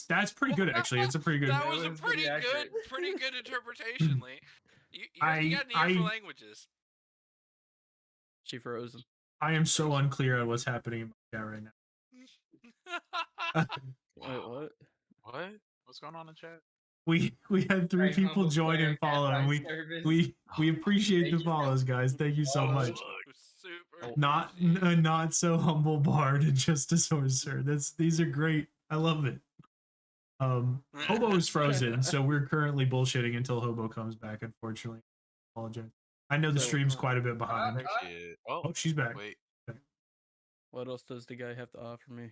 Speaker 1: that's pretty good actually. It's a pretty good.
Speaker 2: That was a
Speaker 3: was pretty
Speaker 2: pretty good interpretation, Lee. You
Speaker 1: I-
Speaker 2: got an ear for
Speaker 1: I-
Speaker 2: languages.
Speaker 6: She frozen.
Speaker 1: I am so unclear on what's happening in my chat right now.
Speaker 6: Wait, what?
Speaker 7: What? What's going on in chat?
Speaker 1: We had 3
Speaker 3: Right,
Speaker 1: people
Speaker 3: humble
Speaker 1: join and
Speaker 3: cleric at
Speaker 1: follow, and
Speaker 3: thy
Speaker 1: we
Speaker 3: service.
Speaker 1: we appreciate the
Speaker 3: Thank you,
Speaker 1: follows, guys. Thank you so
Speaker 3: Oh,
Speaker 1: much.
Speaker 2: Super.
Speaker 1: Not
Speaker 2: appreciate
Speaker 1: a
Speaker 2: it.
Speaker 1: not so humble bard and just a sorcerer. These are great. I love it. Hobo is frozen, so we're currently bullshitting until Hobo comes back. Unfortunately, apologize. I know the
Speaker 3: So,
Speaker 1: stream's quite a bit behind.
Speaker 7: Shit. Oh,
Speaker 1: Oh, she's back.
Speaker 7: wait.
Speaker 6: What else does the guy have to offer me?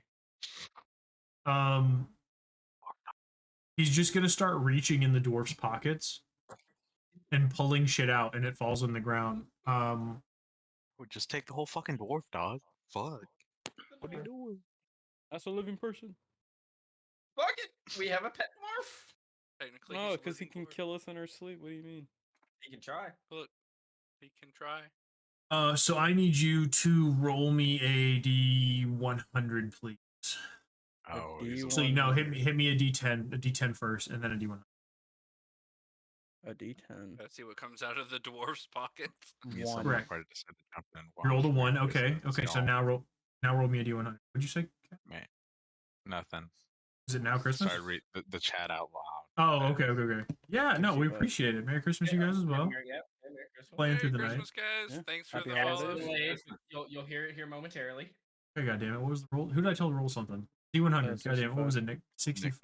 Speaker 1: He's just gonna start reaching in the dwarf's pockets and pulling shit out, and it falls on the ground.
Speaker 7: Would just take the whole fucking dwarf, dog. Fuck. What are you doing?
Speaker 6: That's a living person.
Speaker 3: fuck it. We have a pet morph.
Speaker 2: Technically,
Speaker 6: No,
Speaker 2: he's a
Speaker 6: because he
Speaker 2: living
Speaker 6: can
Speaker 2: dwarf.
Speaker 6: kill us in our sleep. What do you mean?
Speaker 3: You can try.
Speaker 2: Look, he can try.
Speaker 1: So I need you to roll me a D100, please.
Speaker 7: Oh,
Speaker 6: D100.
Speaker 7: he's a
Speaker 1: So hit me a D10 first, and then a D100.
Speaker 6: A D10.
Speaker 2: Let's see what comes out of the dwarf's pockets.
Speaker 7: He's
Speaker 6: One.
Speaker 1: Correct.
Speaker 7: Ready to send the jump in.
Speaker 1: You rolled a
Speaker 7: Wow,
Speaker 1: 1.
Speaker 7: great
Speaker 1: Okay.
Speaker 7: business,
Speaker 1: Okay. So
Speaker 7: y'all.
Speaker 1: now roll me a D100. What'd you say?
Speaker 7: Man, nothing.
Speaker 1: Is it now Christmas?
Speaker 7: Sorry, read the chat out loud.
Speaker 1: Oh, okay. Yeah, no, we
Speaker 6: 65.
Speaker 1: appreciate it. Merry Christmas, you guys as well.
Speaker 3: Merry Christmas.
Speaker 1: Playing
Speaker 2: Merry
Speaker 1: through the
Speaker 2: Christmas, guys.
Speaker 6: Yeah.
Speaker 2: Thanks for
Speaker 6: Happy
Speaker 2: the
Speaker 6: holidays.
Speaker 2: follows.
Speaker 3: Delayed, but you'll hear it here momentarily.
Speaker 1: night. Okay, goddamn it. What was the roll? Who did I tell to roll something? D100. Goddamn it. What was it, Nick? 65.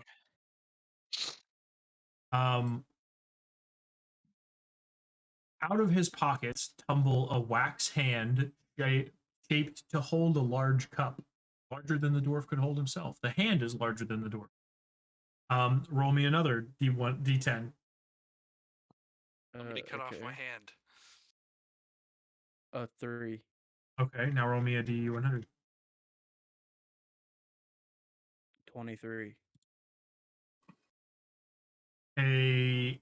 Speaker 1: Out of his pockets tumble a wax hand shaped to hold a large cup, larger than the dwarf could hold himself. The hand is larger than the dwarf. Roll me another D10.
Speaker 2: Somebody cut off my hand.
Speaker 6: 3.
Speaker 1: Okay, now roll me a D100.
Speaker 6: 23.
Speaker 1: A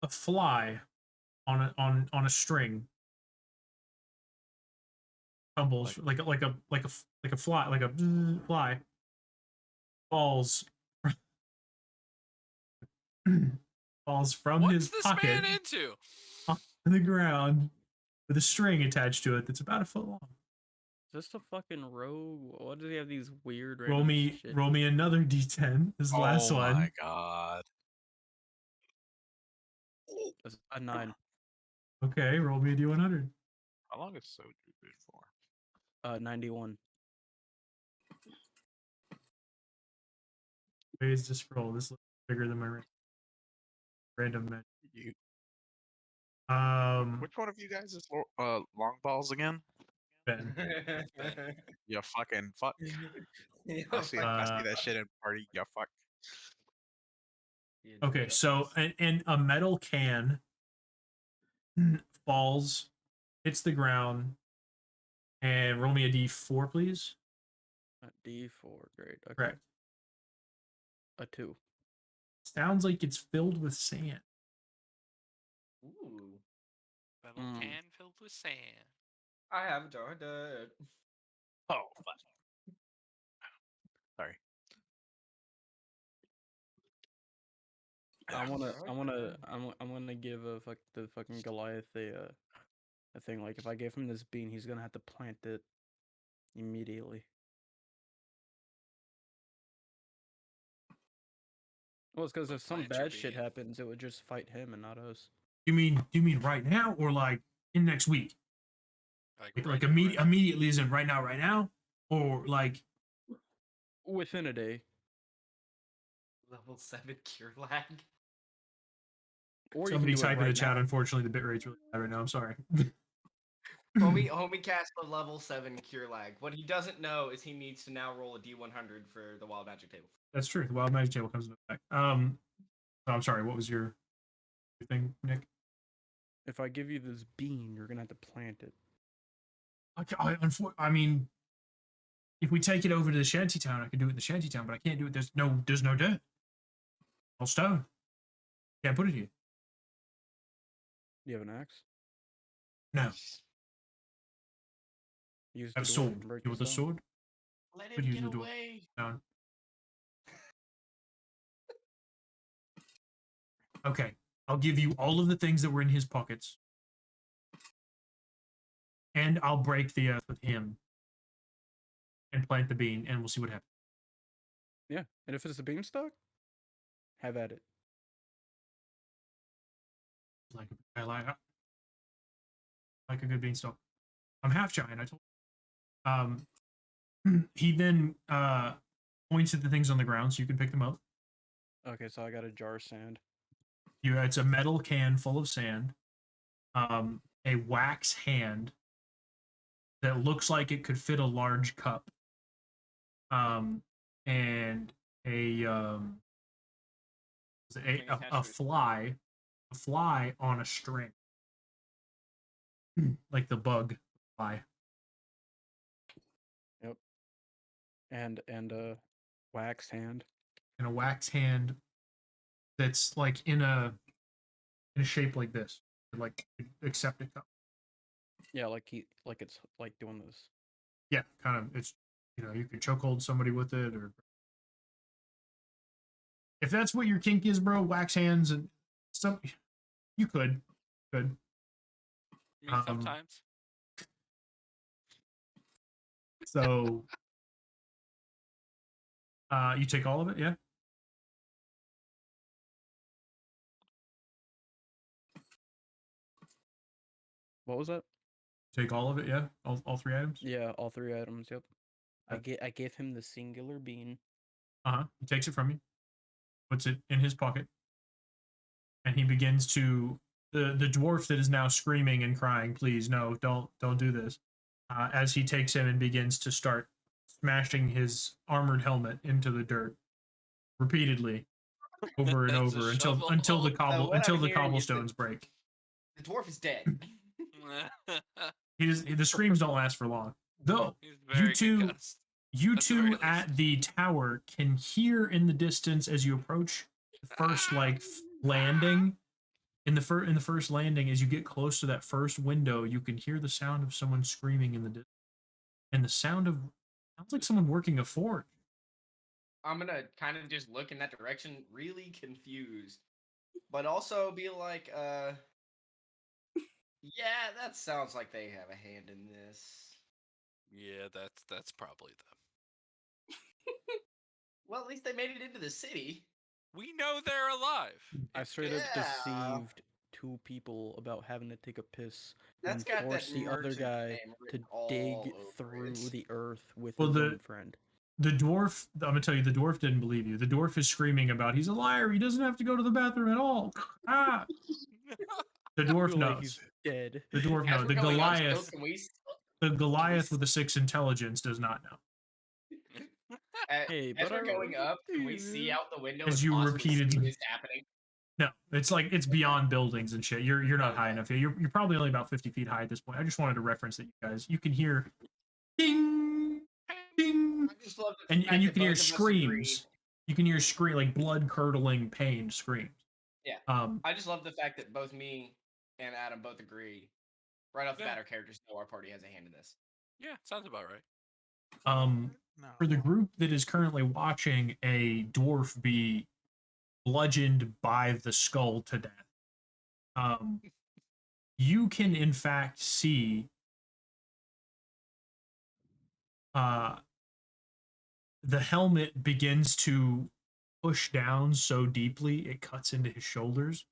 Speaker 1: fly on a string tumbles like a fly, like a fly falls from
Speaker 2: What's
Speaker 1: his
Speaker 2: this
Speaker 1: pocket
Speaker 2: man into?
Speaker 1: on the ground with a string attached to it that's about a foot long.
Speaker 6: Is this a fucking rogue? What does he have these weird
Speaker 1: Roll
Speaker 6: random
Speaker 1: me
Speaker 6: shit?
Speaker 1: roll me another D10. This is the last one.
Speaker 7: Oh my god.
Speaker 6: That's a 9.
Speaker 1: Okay, roll me a D100.
Speaker 7: How long is Soju good for?
Speaker 6: 91.
Speaker 1: Raise this roll. This looks bigger than my random match.
Speaker 7: Which one of you guys is long balls again?
Speaker 1: Ben.
Speaker 7: You fucking fuck. I see that shit in party. You fuck.
Speaker 1: Okay, so and a metal can falls, hits the ground, and roll me a D4, please.
Speaker 6: D4, great. Okay.
Speaker 1: Correct.
Speaker 6: A 2.
Speaker 1: Sounds like it's filled with sand.
Speaker 3: Ooh.
Speaker 2: Metal can filled with sand.
Speaker 3: I have a jar of dirt.
Speaker 7: Oh, fuck. Sorry.
Speaker 6: I'm gonna give the fucking Goliath a thing. Like if I give him this bean, he's gonna have to plant it immediately. Well, it's because if some
Speaker 2: Plant your
Speaker 6: bad shit
Speaker 2: bean.
Speaker 6: happens, it would just fight him and not us.
Speaker 1: Do you mean right now or like in next week? Like immediately isn't right now, or like
Speaker 6: Within a day.
Speaker 3: Level 7 cure lag.
Speaker 6: Or
Speaker 1: somebody
Speaker 6: you can do it
Speaker 1: type in the
Speaker 6: right
Speaker 1: chat.
Speaker 6: now.
Speaker 1: Unfortunately, the bit rate's really bad right now. I'm sorry.
Speaker 3: Homie cast a level 7 cure lag. What he doesn't know is he needs to now roll a D100 for the wild magic table.
Speaker 1: That's true. The wild magic table comes into effect. I'm sorry. What was your thing, Nick?
Speaker 6: If I give you this bean, you're gonna have to plant it.
Speaker 1: I mean, if we take it over to the shanty town, I can do it in the shanty town, but I can't do it. There's no dirt, no stone. Can't put it here.
Speaker 6: Do you have an axe?
Speaker 1: No.
Speaker 6: Use
Speaker 1: I have
Speaker 6: the
Speaker 1: a
Speaker 6: dwarf
Speaker 1: sword.
Speaker 6: and break
Speaker 1: You
Speaker 6: the
Speaker 1: with a
Speaker 6: stone.
Speaker 1: sword?
Speaker 3: Let
Speaker 1: Could
Speaker 3: him
Speaker 1: use
Speaker 3: get
Speaker 1: the dwarf.
Speaker 3: away.
Speaker 1: No. Okay. I'll give you all of the things that were in his pockets. And I'll break the earth with him. and plant the bean, and we'll see what happens.
Speaker 6: Yeah, and if it's a beanstalk, have at it.
Speaker 1: I like a good beanstalk. I'm half giant. I told. He then points at the things on the ground so you can pick them up.
Speaker 6: Okay, so I got a jar of sand.
Speaker 1: It's a metal can full of sand, a wax hand that looks like it could fit a large cup, and a fly on a string, like the bug fly.
Speaker 6: Yep. And a wax hand.
Speaker 1: And a wax hand that's like in a shape like this, like accept a cup.
Speaker 6: Yeah, like it's like doing this.
Speaker 1: Yeah, kind of. It's you could chokehold somebody with it, or if that's what your kink is, bro. Wax hands and some. You could.
Speaker 2: I mean, sometimes.
Speaker 1: So, you take all of it, yeah?
Speaker 6: What was that?
Speaker 1: Take all of it, yeah? All 3 items?
Speaker 6: Yeah, all 3 items. Yep.
Speaker 1: Okay.
Speaker 6: I gave him the singular bean.
Speaker 1: He takes it from you, puts it in his pocket, and he begins to the dwarf that is now screaming and crying, "Please, no, don't do this!" As he takes him and begins to start smashing his armored helmet into the dirt repeatedly, over and
Speaker 2: That's a
Speaker 1: over until
Speaker 2: shovel.
Speaker 1: the cobblestones break.
Speaker 3: The dwarf is dead.
Speaker 1: The screams don't last for long, though.
Speaker 2: He's very
Speaker 1: You
Speaker 2: concussed.
Speaker 1: You
Speaker 2: At the very
Speaker 1: two
Speaker 2: least.
Speaker 1: at the tower can hear in the distance as you approach the first landing. In the first landing, as you get close to that first window, you can hear the sound of someone screaming in the distance, and the sounds like someone working a forge.
Speaker 3: I'm gonna kind of just look in that direction, really confused, but also be like, yeah, that sounds like they have a hand in this.
Speaker 2: Yeah, that's probably them.
Speaker 3: Well, at least they made it into the city.
Speaker 2: We know they're alive.
Speaker 6: I
Speaker 2: It's
Speaker 6: straight
Speaker 2: good.
Speaker 6: up deceived 2 people about having to take a piss
Speaker 3: That's
Speaker 6: and
Speaker 3: got that
Speaker 6: forced the other
Speaker 3: merchant
Speaker 6: guy
Speaker 3: name
Speaker 6: to
Speaker 3: written all
Speaker 6: dig
Speaker 3: over
Speaker 6: through
Speaker 3: it.
Speaker 6: the earth with
Speaker 1: Well,
Speaker 6: his own friend.
Speaker 1: The dwarf, I'm gonna tell you, the dwarf didn't believe you. The dwarf is screaming about he's a liar. He doesn't have to go to the bathroom at all. Ah. The dwarf
Speaker 6: Like
Speaker 1: knows.
Speaker 6: he's dead.
Speaker 1: The dwarf
Speaker 3: As
Speaker 1: knows.
Speaker 3: we're
Speaker 1: The
Speaker 3: going up still,
Speaker 1: Goliath. The Goliath with the 6 intelligence does not know.
Speaker 6: Hey,
Speaker 3: as
Speaker 6: but
Speaker 3: we're
Speaker 6: I
Speaker 3: going
Speaker 6: wrote
Speaker 3: up,
Speaker 6: it
Speaker 3: can we
Speaker 6: too.
Speaker 3: see out the window
Speaker 1: As
Speaker 3: and
Speaker 1: you
Speaker 3: possibly see
Speaker 1: repeatedly-
Speaker 3: this happening?
Speaker 1: No, it's beyond buildings and shit. You're not high
Speaker 3: Okay.
Speaker 1: enough. You're probably only about 50 feet high at this point. I just wanted to reference that you can hear ding, ding,
Speaker 3: I just love the
Speaker 1: and
Speaker 3: fact
Speaker 1: you
Speaker 3: that
Speaker 1: can hear
Speaker 3: both of us
Speaker 1: screams. You can hear like blood curdling pain screams.
Speaker 3: Yeah. I just love the fact that both me and Adam both agree. Right off the bat, our characters know our party has a hand in this.
Speaker 2: Yeah, sounds about right.
Speaker 1: For the group that is currently watching a dwarf be bludgeoned by the skull to death, you can in fact see the helmet begins to push down so deeply it cuts into his shoulders,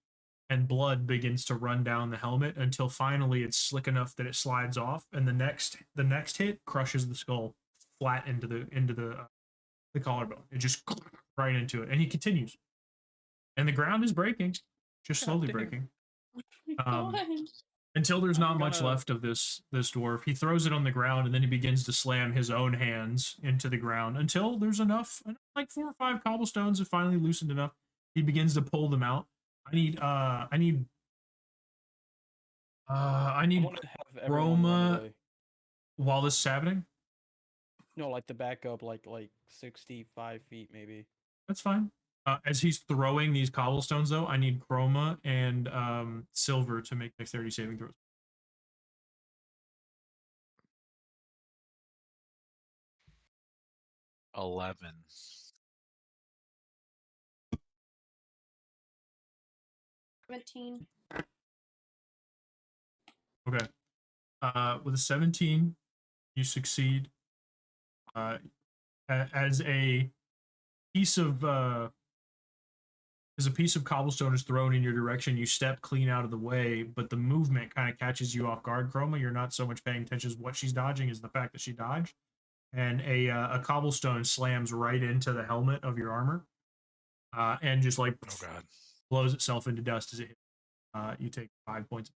Speaker 1: and blood begins to run down the helmet until finally it's slick enough that it slides off, and the next hit crushes the skull flat into the collarbone. It just right into it, and he continues, and the ground is breaking, just slowly breaking. Until there's not much left of this dwarf. He throws it on the ground, and then he begins to slam his own hands into the ground until there's enough, like 4 or 5 cobblestones have finally loosened enough. He begins to pull them out. I need
Speaker 6: I wanna have everyone run
Speaker 1: Roma
Speaker 6: away.
Speaker 1: while this is happening.
Speaker 6: No, like the backup, like 65 feet maybe.
Speaker 1: That's fine. As he's throwing these cobblestones, though, I need Chroma and Silver to make dexterity saving throws.
Speaker 7: $11.
Speaker 4: 17.
Speaker 1: Okay. With a 17, you succeed. as a piece of cobblestone is thrown in your direction, you step clean out of the way, but the movement kind of catches you off guard, Chroma. You're not so much paying attention to what she's dodging as the fact that she dodged. And a cobblestone slams right into the helmet of your armor, and just like blows itself into dust as it hits. You take 5 points.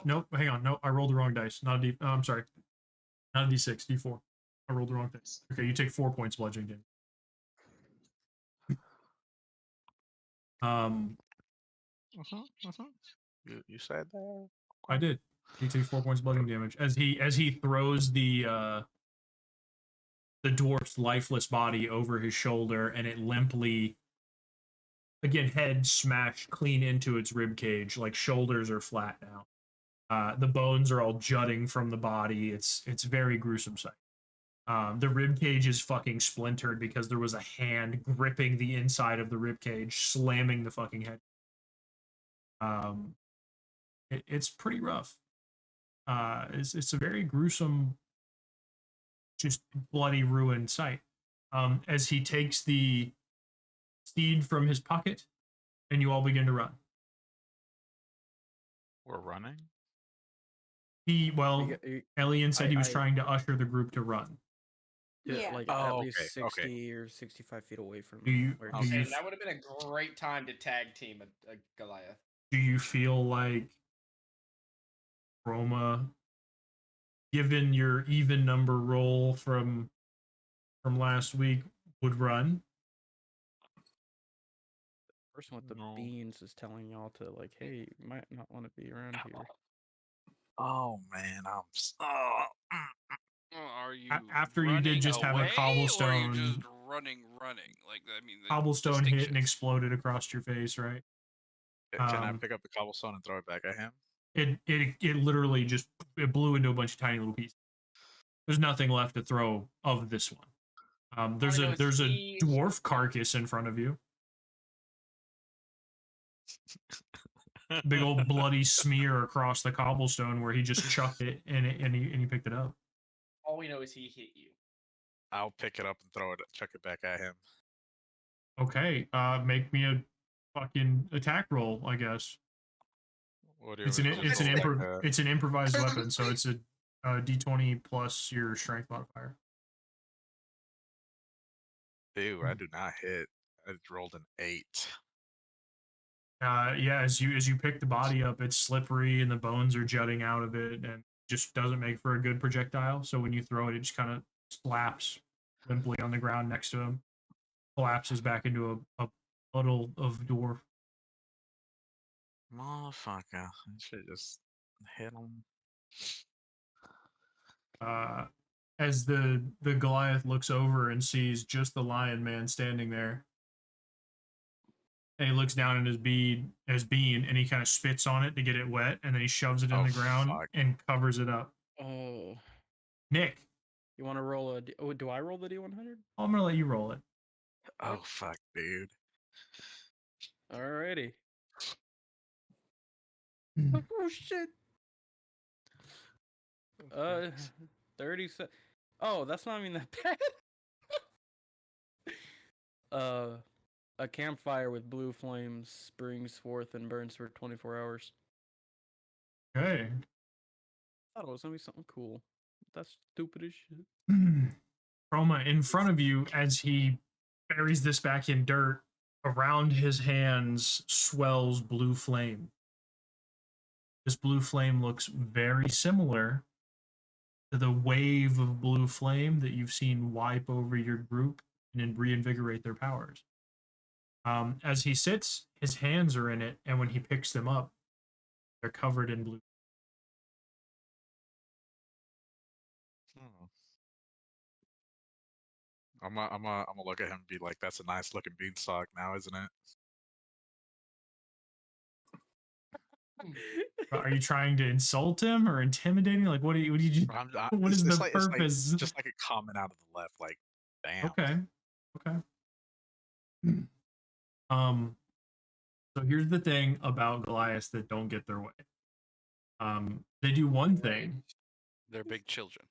Speaker 1: Nope, hang on, nope, I rolled the wrong dice. Not a D. I'm sorry, not a D6, D4. I rolled the wrong dice. Okay, you take 4 points bludgeoning damage.
Speaker 7: You said that.
Speaker 1: I did. He takes 4 points bludgeoning damage as he throws the dwarf's lifeless body over his shoulder, and it limply, again, head smashed clean into its rib cage. Like, shoulders are flat now. The bones are all jutting from the body. It's very gruesome sight. The rib cage is fucking splintered because there was a hand gripping the inside of the rib cage, slamming the fucking head. It's pretty rough. It's a very gruesome, just bloody ruined sight. As he takes the steed from his pocket, and you all begin to run.
Speaker 7: We're running?
Speaker 1: Elian said he was trying to usher the group to run.
Speaker 6: Yeah, like at least 60 or 65 feet away from where
Speaker 3: that would have been a great time to tag team a Goliath.
Speaker 1: Do you feel like Roma, given your even number roll from last week, would run?
Speaker 6: The person with the beans is telling y'all to, like, hey, you might not want to be around here.
Speaker 7: Oh man,
Speaker 2: Are you
Speaker 1: after you did just have a cobblestone?
Speaker 2: Or are you just running? Like, I mean,
Speaker 1: cobblestone hit and exploded across your face, right?
Speaker 7: Can I pick up the cobblestone and throw it back at him?
Speaker 1: It literally just blew into a bunch of tiny little pieces. There's nothing left to throw of this one. There's a dwarf carcass in front of you. Big old bloody smear across the cobblestone where he just chucked it and he picked it up.
Speaker 3: All we know is he hit you.
Speaker 7: I'll pick it up and chuck it back at him.
Speaker 1: Okay, make me a fucking attack roll, I guess. It's an improvised weapon, so it's a D20 plus your strength modifier.
Speaker 7: Ew, I do not hit. I rolled an 8.
Speaker 1: Yeah, as you pick the body up, it's slippery and the bones are jutting out of it, and just doesn't make for a good projectile. So when you throw it, it just kind of slaps limply on the ground next to him, collapses back into a puddle of dwarf.
Speaker 7: Motherfucker! I should just hit him.
Speaker 1: As the Goliath looks over and sees just the lion man standing there, and he looks down at his bean, and he kind of spits on it to get it wet, and then he shoves it in the ground and covers it up.
Speaker 6: Oh,
Speaker 1: Nick,
Speaker 6: you want to roll a? Do I roll the D100?
Speaker 1: I'm gonna let you roll it.
Speaker 7: Oh fuck, dude!
Speaker 6: Alrighty. Oh shit. 37. Oh, that's not even that bad. A campfire with blue flames springs forth and burns for 24 hours.
Speaker 1: Okay.
Speaker 6: I thought it was gonna be something cool. That's stupid as shit.
Speaker 1: Chroma, in front of you, as he buries this back in dirt, around his hands swells blue flame. This blue flame looks very similar to the wave of blue flame that you've seen wipe over your group and reinvigorate their powers. As he sits, his hands are in it, and when he picks them up, they're covered in blue.
Speaker 7: I'm gonna look at him and be like, "That's a nice looking beanstalk, now, isn't it?"
Speaker 1: Are you trying to insult him or intimidate him? Like, what is the purpose?
Speaker 7: It's just like a comment out of the left, like, damn.
Speaker 1: Okay. So here's the thing about Goliaths that don't get their way. They do one thing.
Speaker 2: They're big children.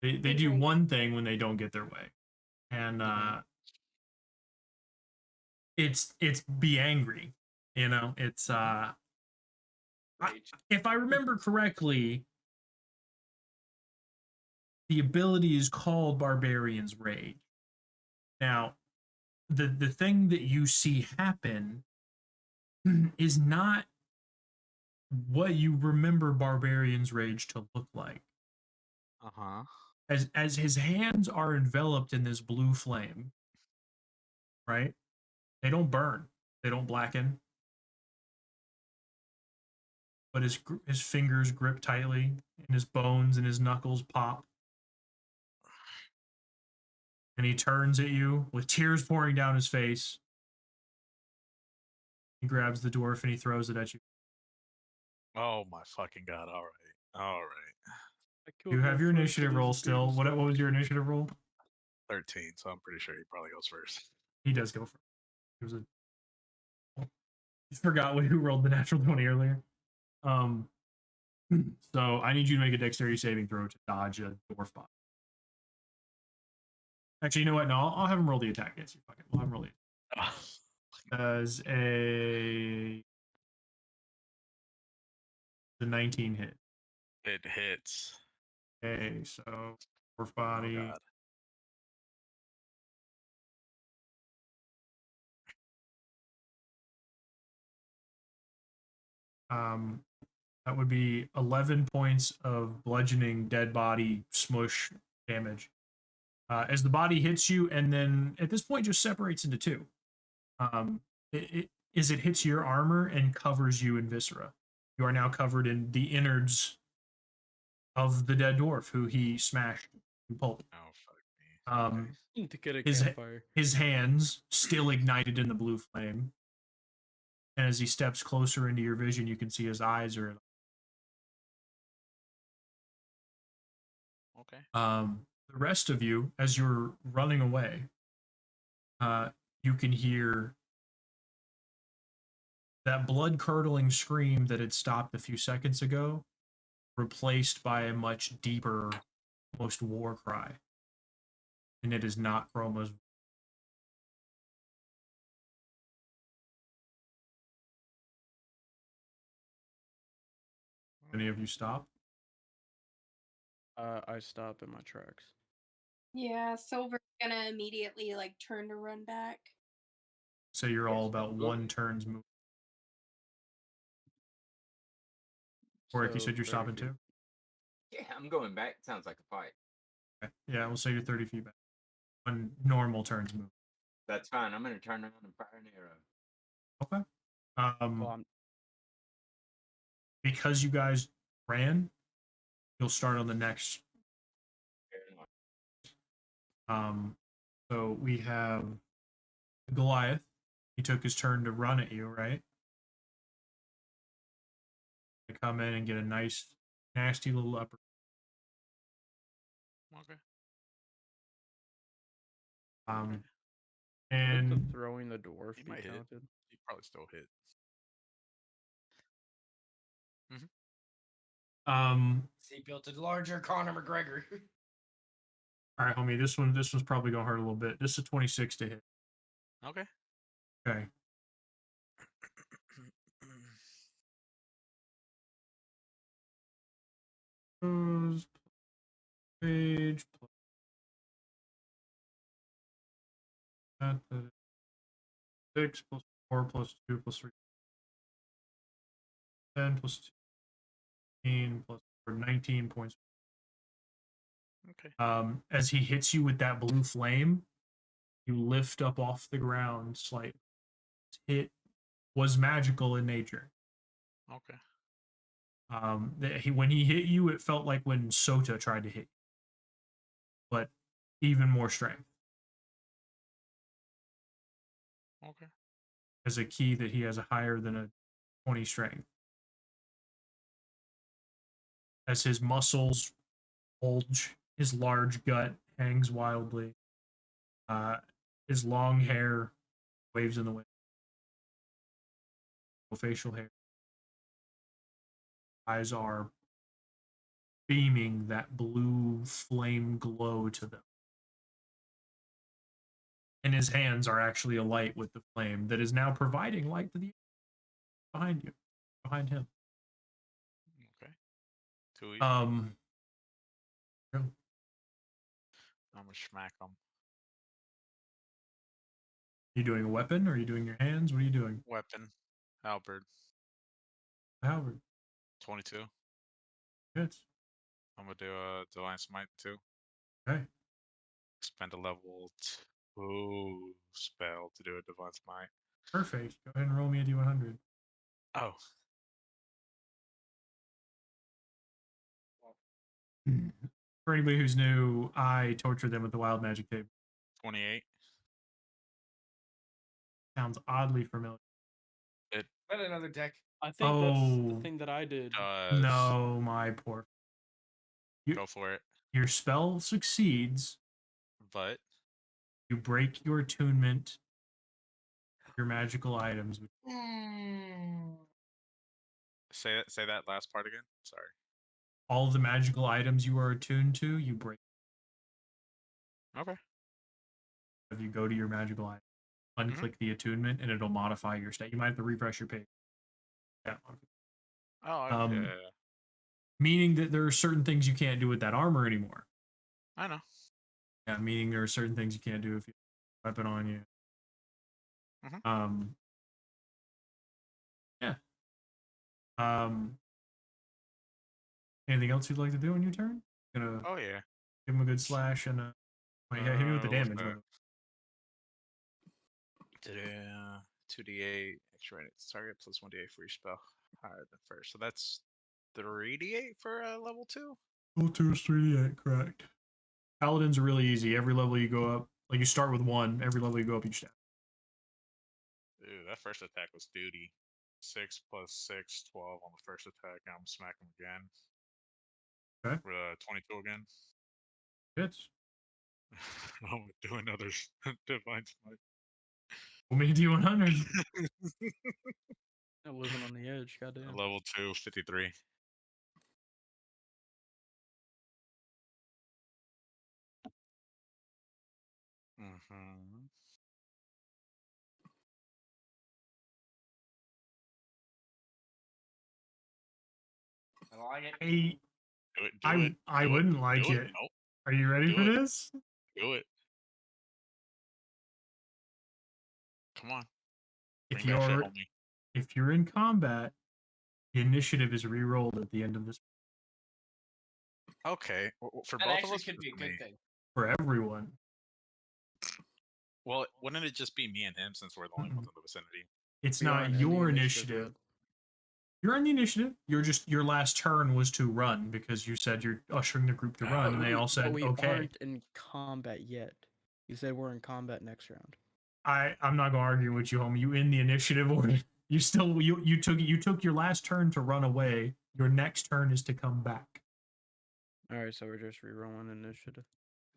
Speaker 1: They do one thing when they don't get their way, and it's be angry. You know, it's if I remember correctly, the ability is called Barbarian's Rage. Now, the thing that you see happen is not what you remember Barbarian's Rage to look like.
Speaker 7: Uh-huh.
Speaker 1: As his hands are enveloped in this blue flame, right? They don't burn, they don't blacken, but his fingers grip tightly, and his bones and his knuckles pop. And he turns at you with tears pouring down his face. He grabs the dwarf and he throws it at you.
Speaker 7: Oh my fucking god! All right, all right.
Speaker 1: You have your initiative roll still. What was your initiative roll?
Speaker 7: 13. So I'm pretty sure he probably goes first.
Speaker 1: He does go first. It was a. I forgot who rolled the natural 20 earlier. So I need you to make a dexterity saving throw to dodge a dwarf bot. Actually, you know what? No, I'll have him roll the attack against you. Fuck it. We'll have him roll the as the 19 hit.
Speaker 7: It hits.
Speaker 1: Okay, so dwarf body.
Speaker 7: Oh,
Speaker 1: God. That would be 11 points of bludgeoning dead body smush damage. As the body hits you, and then at this point just separates into two. It hits your armor and covers you in viscera. You are now covered in the innards of the dead dwarf who he smashed in pulp.
Speaker 7: Oh fuck me.
Speaker 6: To get a campfire.
Speaker 1: His hands still ignited in the blue flame. And as he steps closer into your vision, you can see his eyes are.
Speaker 7: Okay.
Speaker 1: The rest of you, as you're running away, you can hear that blood-curdling scream that had stopped a few seconds ago, replaced by a much deeper, almost war cry. And it is not Chroma's. Any of you stop?
Speaker 6: I stop in my tracks.
Speaker 4: Yeah, Silver's gonna immediately turn to run back.
Speaker 1: So you're all about one turn's move. Warwick, you said you're stopping too?
Speaker 5: Yeah, I'm going back. Sounds like a fight.
Speaker 1: Okay. Yeah, we'll say you're 30 feet back. One normal turn's move.
Speaker 5: That's fine. I'm going to turn around and fire an arrow.
Speaker 1: Okay. Because you guys ran, you'll start on the next. So we have Goliath. He took his turn to run at you, right? To come in and get a nice, nasty little upper.
Speaker 7: Okay.
Speaker 1: And
Speaker 6: the throwing the dwarf
Speaker 7: he
Speaker 6: be
Speaker 7: might hit.
Speaker 6: counted?
Speaker 7: He probably still hit.
Speaker 3: He built a larger Conor McGregor.
Speaker 1: All right, homie. This one's probably gonna hurt a little bit. This is a 26 to hit.
Speaker 7: Okay.
Speaker 1: Okay. Page plus 6 plus 4 plus 2 plus 3. 10 plus 15 plus 4, 19 points.
Speaker 7: Okay.
Speaker 1: As he hits you with that blue flame, you lift up off the ground slightly. It was magical in nature.
Speaker 7: Okay.
Speaker 1: When he hit you, it felt like when Sota tried to hit you, but even more strength.
Speaker 7: Okay.
Speaker 1: As a key that he has a higher than a 20 strength. As his muscles bulge, his large gut hangs wildly. His long hair waves in the wind. no facial hair. Eyes are beaming that blue flame glow to them. And his hands are actually alight with the flame that is now providing light to the behind you, behind him.
Speaker 7: Okay. 2 each.
Speaker 1: Yeah.
Speaker 7: I'm gonna smack him.
Speaker 1: You doing a weapon or are you doing your hands? What are you doing?
Speaker 7: Weapon. Halberd.
Speaker 1: Howard.
Speaker 7: 22.
Speaker 1: Good.
Speaker 7: I'm gonna do a Divine Smite too.
Speaker 1: Okay.
Speaker 7: Spend a level 2 spell to do a Divine Smite.
Speaker 1: Perfect. Go ahead and roll me a D100.
Speaker 7: Oh.
Speaker 1: For anybody who's new, I torture them with the wild magic table.
Speaker 7: 28.
Speaker 1: Sounds oddly familiar.
Speaker 3: But another deck.
Speaker 6: I think that's the
Speaker 1: Oh.
Speaker 6: thing that I did.
Speaker 1: No, my poor.
Speaker 7: Go for it.
Speaker 1: Your spell succeeds.
Speaker 7: But
Speaker 1: You break your attunement. Your magical items.
Speaker 7: say that last part again. Sorry.
Speaker 1: All of the magical items you are attuned to, you break.
Speaker 7: Okay.
Speaker 1: If you go to your magical item, unclick the attunement, and it'll modify your state. You might have to refresh your page. Yeah.
Speaker 7: Oh, yeah.
Speaker 1: Meaning that there are certain things you can't do with that armor anymore.
Speaker 7: I know.
Speaker 1: Yeah, meaning there are certain things you can't do if you have a weapon on you. Yeah. Anything else you'd like to do on your turn? Gonna
Speaker 7: Oh yeah.
Speaker 1: give him a good slash and wait, yeah, hit me with the
Speaker 7: what's
Speaker 1: damage.
Speaker 7: that? 2d8 extra rated target plus 1d8 for each spell higher than first. So that's 3d8 for level 2.
Speaker 1: Level 2 is 3d8, correct. Paladins are really easy. Every level you go up, like you start with 1, every level you go up each step.
Speaker 7: Ooh, that first attack was duty. 6 plus 6, 12 on the first attack. Now I'm smacking again.
Speaker 1: Okay.
Speaker 7: For 22 again.
Speaker 1: Hits.
Speaker 7: I'm gonna do another divine smite.
Speaker 1: We'll make D100.
Speaker 6: I'm living on the edge, goddamn.
Speaker 7: Level 2, 53.
Speaker 3: I like it.
Speaker 1: I wouldn't like it.
Speaker 7: Nope.
Speaker 1: Are you ready for this?
Speaker 7: Do it. Come on.
Speaker 1: If you're in combat, the initiative is re-rolled at the end of this.
Speaker 7: Okay. For
Speaker 3: That
Speaker 7: both
Speaker 3: actually
Speaker 7: of us,
Speaker 3: could be a good thing.
Speaker 1: For everyone.
Speaker 7: Well, wouldn't it just be me and him since we're the only ones in the vicinity?
Speaker 1: It's
Speaker 6: We
Speaker 1: not
Speaker 6: aren't in the
Speaker 1: your
Speaker 6: initiative
Speaker 1: initiative. You're on the initiative. You're just your last turn was to run because you said you're ushering the group to run, and they all said
Speaker 6: But we
Speaker 1: okay.
Speaker 6: aren't in combat yet. You said we're in combat next round.
Speaker 1: I'm not gonna argue with you, homie. You in the initiative order. You still you took your last turn to run away. Your next turn is to come back.
Speaker 6: All right, so we're just re-rolling initiative.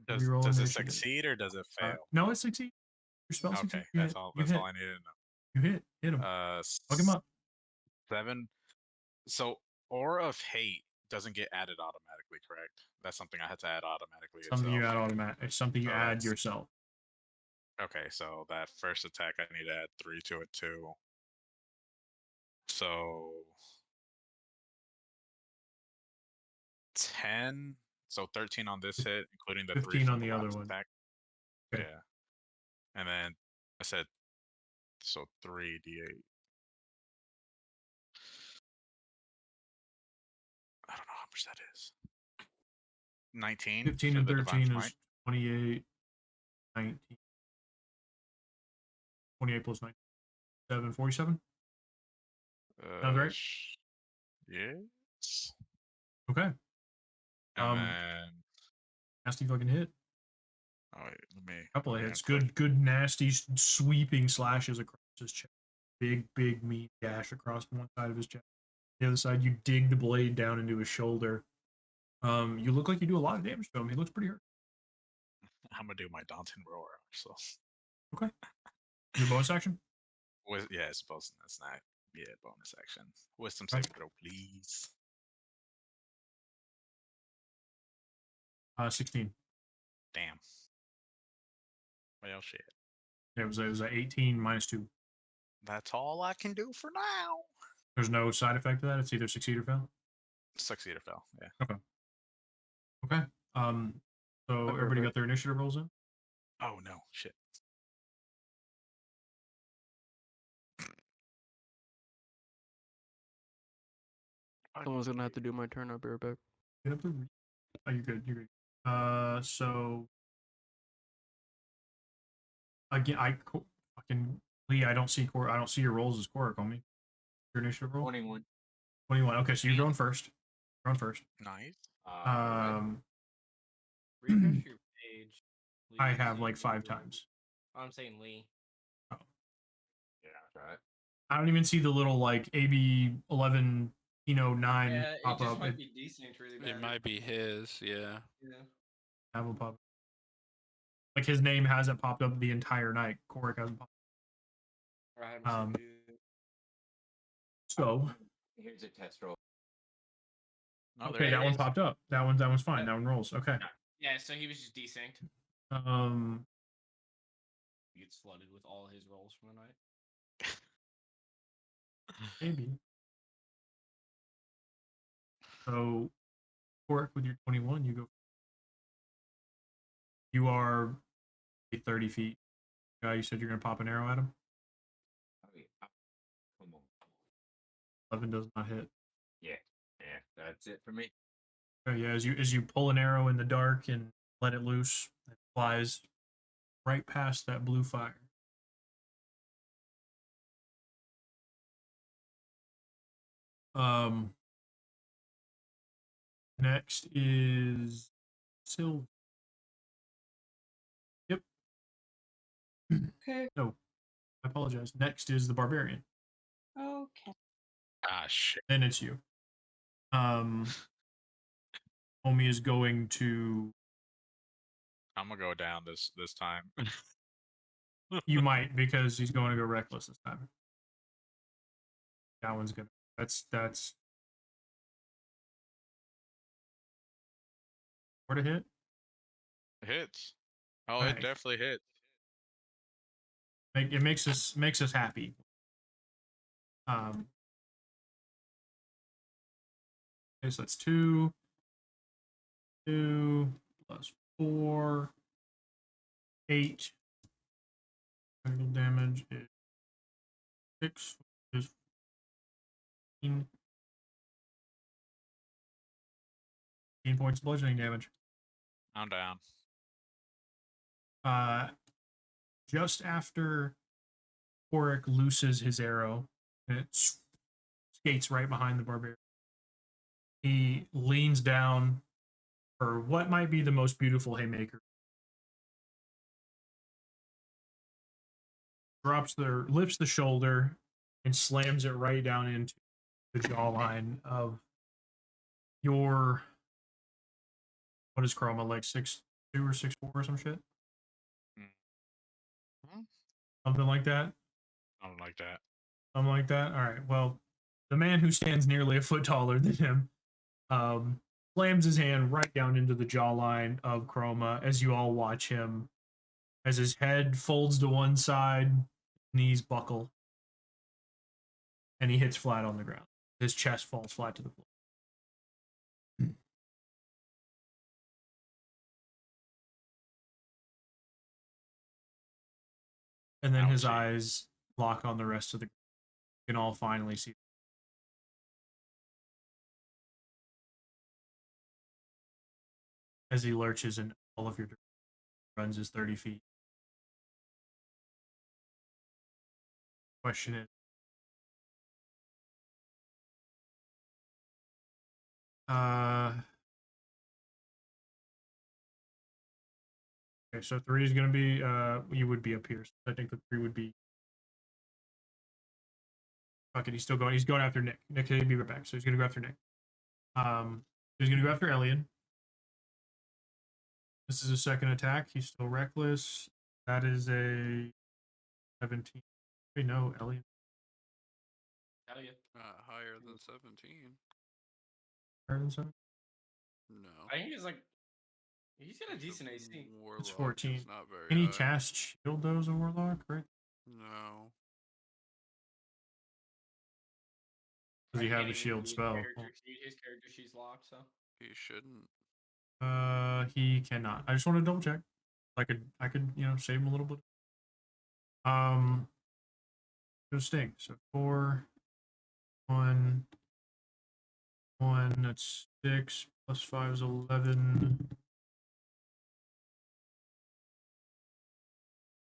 Speaker 7: Does
Speaker 1: Reroll
Speaker 7: it
Speaker 1: initiative.
Speaker 7: succeed or does it fail?
Speaker 1: No, it succeeds. Your spell
Speaker 7: Okay,
Speaker 1: succeeds.
Speaker 7: that's all. That's all I needed to know.
Speaker 1: You hit him. Fuck him up.
Speaker 7: 7. So Aura of Hate doesn't get added automatically, correct? That's something I had to add automatically.
Speaker 1: Something you
Speaker 7: itself.
Speaker 1: add automatic. It's something you add yourself.
Speaker 7: Okay, so that first attack I need to add 3 to it too. So 10. So 13 on this hit, including the 3 from
Speaker 1: on the other
Speaker 7: last
Speaker 1: one.
Speaker 7: attack.
Speaker 1: Okay.
Speaker 7: Yeah. And then I said so 3d8. I don't know how much that is. 19.
Speaker 1: 15 and 13 is 28. 19. 28 plus 9. 47. Sounds right.
Speaker 7: Yes.
Speaker 1: Okay.
Speaker 7: And then
Speaker 1: nasty fucking hit.
Speaker 7: Oh wait, let me.
Speaker 1: Couple of hits. Good, nasty, sweeping slashes across his chest. Big meat gash across one side of his chest. The other side, you dig the blade down into his shoulder. You look like you do a lot of damage to him. He looks pretty hurt.
Speaker 7: I'm gonna do my Daunting Roar. So.
Speaker 1: Okay. Your bonus action?
Speaker 7: Yeah, it's supposed to. That's not Yeah, bonus action. Wisdom saving throw, please.
Speaker 1: 16.
Speaker 7: Damn. Well, shit.
Speaker 1: It was a 18 minus 2.
Speaker 7: That's all I can do for now.
Speaker 1: There's no side effect to that. It's either succeed or fail.
Speaker 7: Succeed or fail. Yeah.
Speaker 1: Okay. So everybody got their initiative rolls in.
Speaker 7: Oh no, shit.
Speaker 6: Someone's gonna have to do my turn. I'll be right back.
Speaker 1: Oh, you're good. You're good. So again, fucking Lee. I don't see I don't see your rolls as Korik on me. Your initiative roll.
Speaker 5: 21.
Speaker 1: 21. Okay, so you're going first. You're on first.
Speaker 7: Nice.
Speaker 3: Refresh your page.
Speaker 1: I
Speaker 3: Lee,
Speaker 1: have
Speaker 3: so
Speaker 1: like 5
Speaker 3: you-
Speaker 1: times.
Speaker 3: I'm saying Lee.
Speaker 5: Yeah, that's right.
Speaker 1: I don't even see the little like AB 11 9
Speaker 3: Yeah, it
Speaker 1: pop
Speaker 3: just
Speaker 1: up.
Speaker 3: might be decent really bad.
Speaker 2: It might be his, yeah.
Speaker 3: Yeah.
Speaker 1: Have a pop. Like his name hasn't popped up the entire night. Korik hasn't popped.
Speaker 3: Or I haven't seen it.
Speaker 1: So
Speaker 5: Here's a test roll.
Speaker 7: Oh,
Speaker 1: okay,
Speaker 7: there
Speaker 1: that
Speaker 7: it
Speaker 1: one
Speaker 7: is.
Speaker 1: popped up. That one's fine. That one rolls. Okay.
Speaker 3: Yeah, so he was just desynced. He gets flooded with all his rolls from the night.
Speaker 1: Maybe. So, Korik, with your 21, you go. You are 30 feet. You said you're going to pop an arrow at him.
Speaker 5: Oh, yeah. Come on.
Speaker 1: 11 does not hit.
Speaker 5: Yeah, that's it for me.
Speaker 1: Yeah, as you pull an arrow in the dark and let it loose, it flies right past that blue fire. Next is Silver. Yep.
Speaker 4: Okay.
Speaker 1: No, I apologize. Next is the Barbarian.
Speaker 4: Okay.
Speaker 7: Ah, shit.
Speaker 1: Then it's you. Homie is going to.
Speaker 7: I'm gonna go down this time.
Speaker 1: You might because he's going to go reckless this time. That one's gonna. That's. Where to hit?
Speaker 7: Hits. Oh,
Speaker 1: Alright.
Speaker 7: it definitely hits.
Speaker 1: It makes us happy. Okay, so that's 2 plus 4, 8. Critical damage is 6, which is 15 points of bludgeoning damage.
Speaker 7: I'm down.
Speaker 1: Just after Korik looses his arrow, and it skates right behind the barbarian. He leans down for what might be the most beautiful haymaker. Lifts the shoulder and slams it right down into the jawline of your. What is Chroma, like 6'2" or 6'4" or some shit?
Speaker 7: Mm-hmm.
Speaker 1: Something like that?
Speaker 7: Something like that.
Speaker 1: Something like that? Alright, well, the man who stands nearly a foot taller than him slams his hand right down into the jawline of Chroma as you all watch him, as his head folds to one side, knees buckle, and he hits flat on the ground. His chest falls flat to the floor. And then his eyes lock on the rest of the. You can all finally see. As he lurches in all of your runs his 30 feet. Question is. Okay, so 3 is going to be, you would be up here. So I think the 3 would be. Fuck it, he's still going. He's going after Nick. Nick, he'll be right back. So he's going to go after Nick. He's going to go after Elian. This is a second attack. He's still reckless. That is a 17. Wait, no, Elian.
Speaker 3: Hell yeah.
Speaker 2: Not higher than 17.
Speaker 1: Higher than 7?
Speaker 2: No.
Speaker 3: I think he's like, he's got a
Speaker 2: He's a
Speaker 3: decent AC.
Speaker 2: Warlock.
Speaker 1: It's 14.
Speaker 2: It's not very
Speaker 1: Can he
Speaker 2: high.
Speaker 1: cast shield though as a warlock, right?
Speaker 2: No.
Speaker 1: Does he
Speaker 3: I
Speaker 1: have
Speaker 3: can't
Speaker 1: a
Speaker 3: even
Speaker 1: shield
Speaker 3: use
Speaker 1: spell?
Speaker 3: His character she's locked, so.
Speaker 2: He shouldn't.
Speaker 1: He cannot. I just want to double check. I could, save him a little bit. Go sting. So 4, 1, 1. That's 6 plus 5 is 11.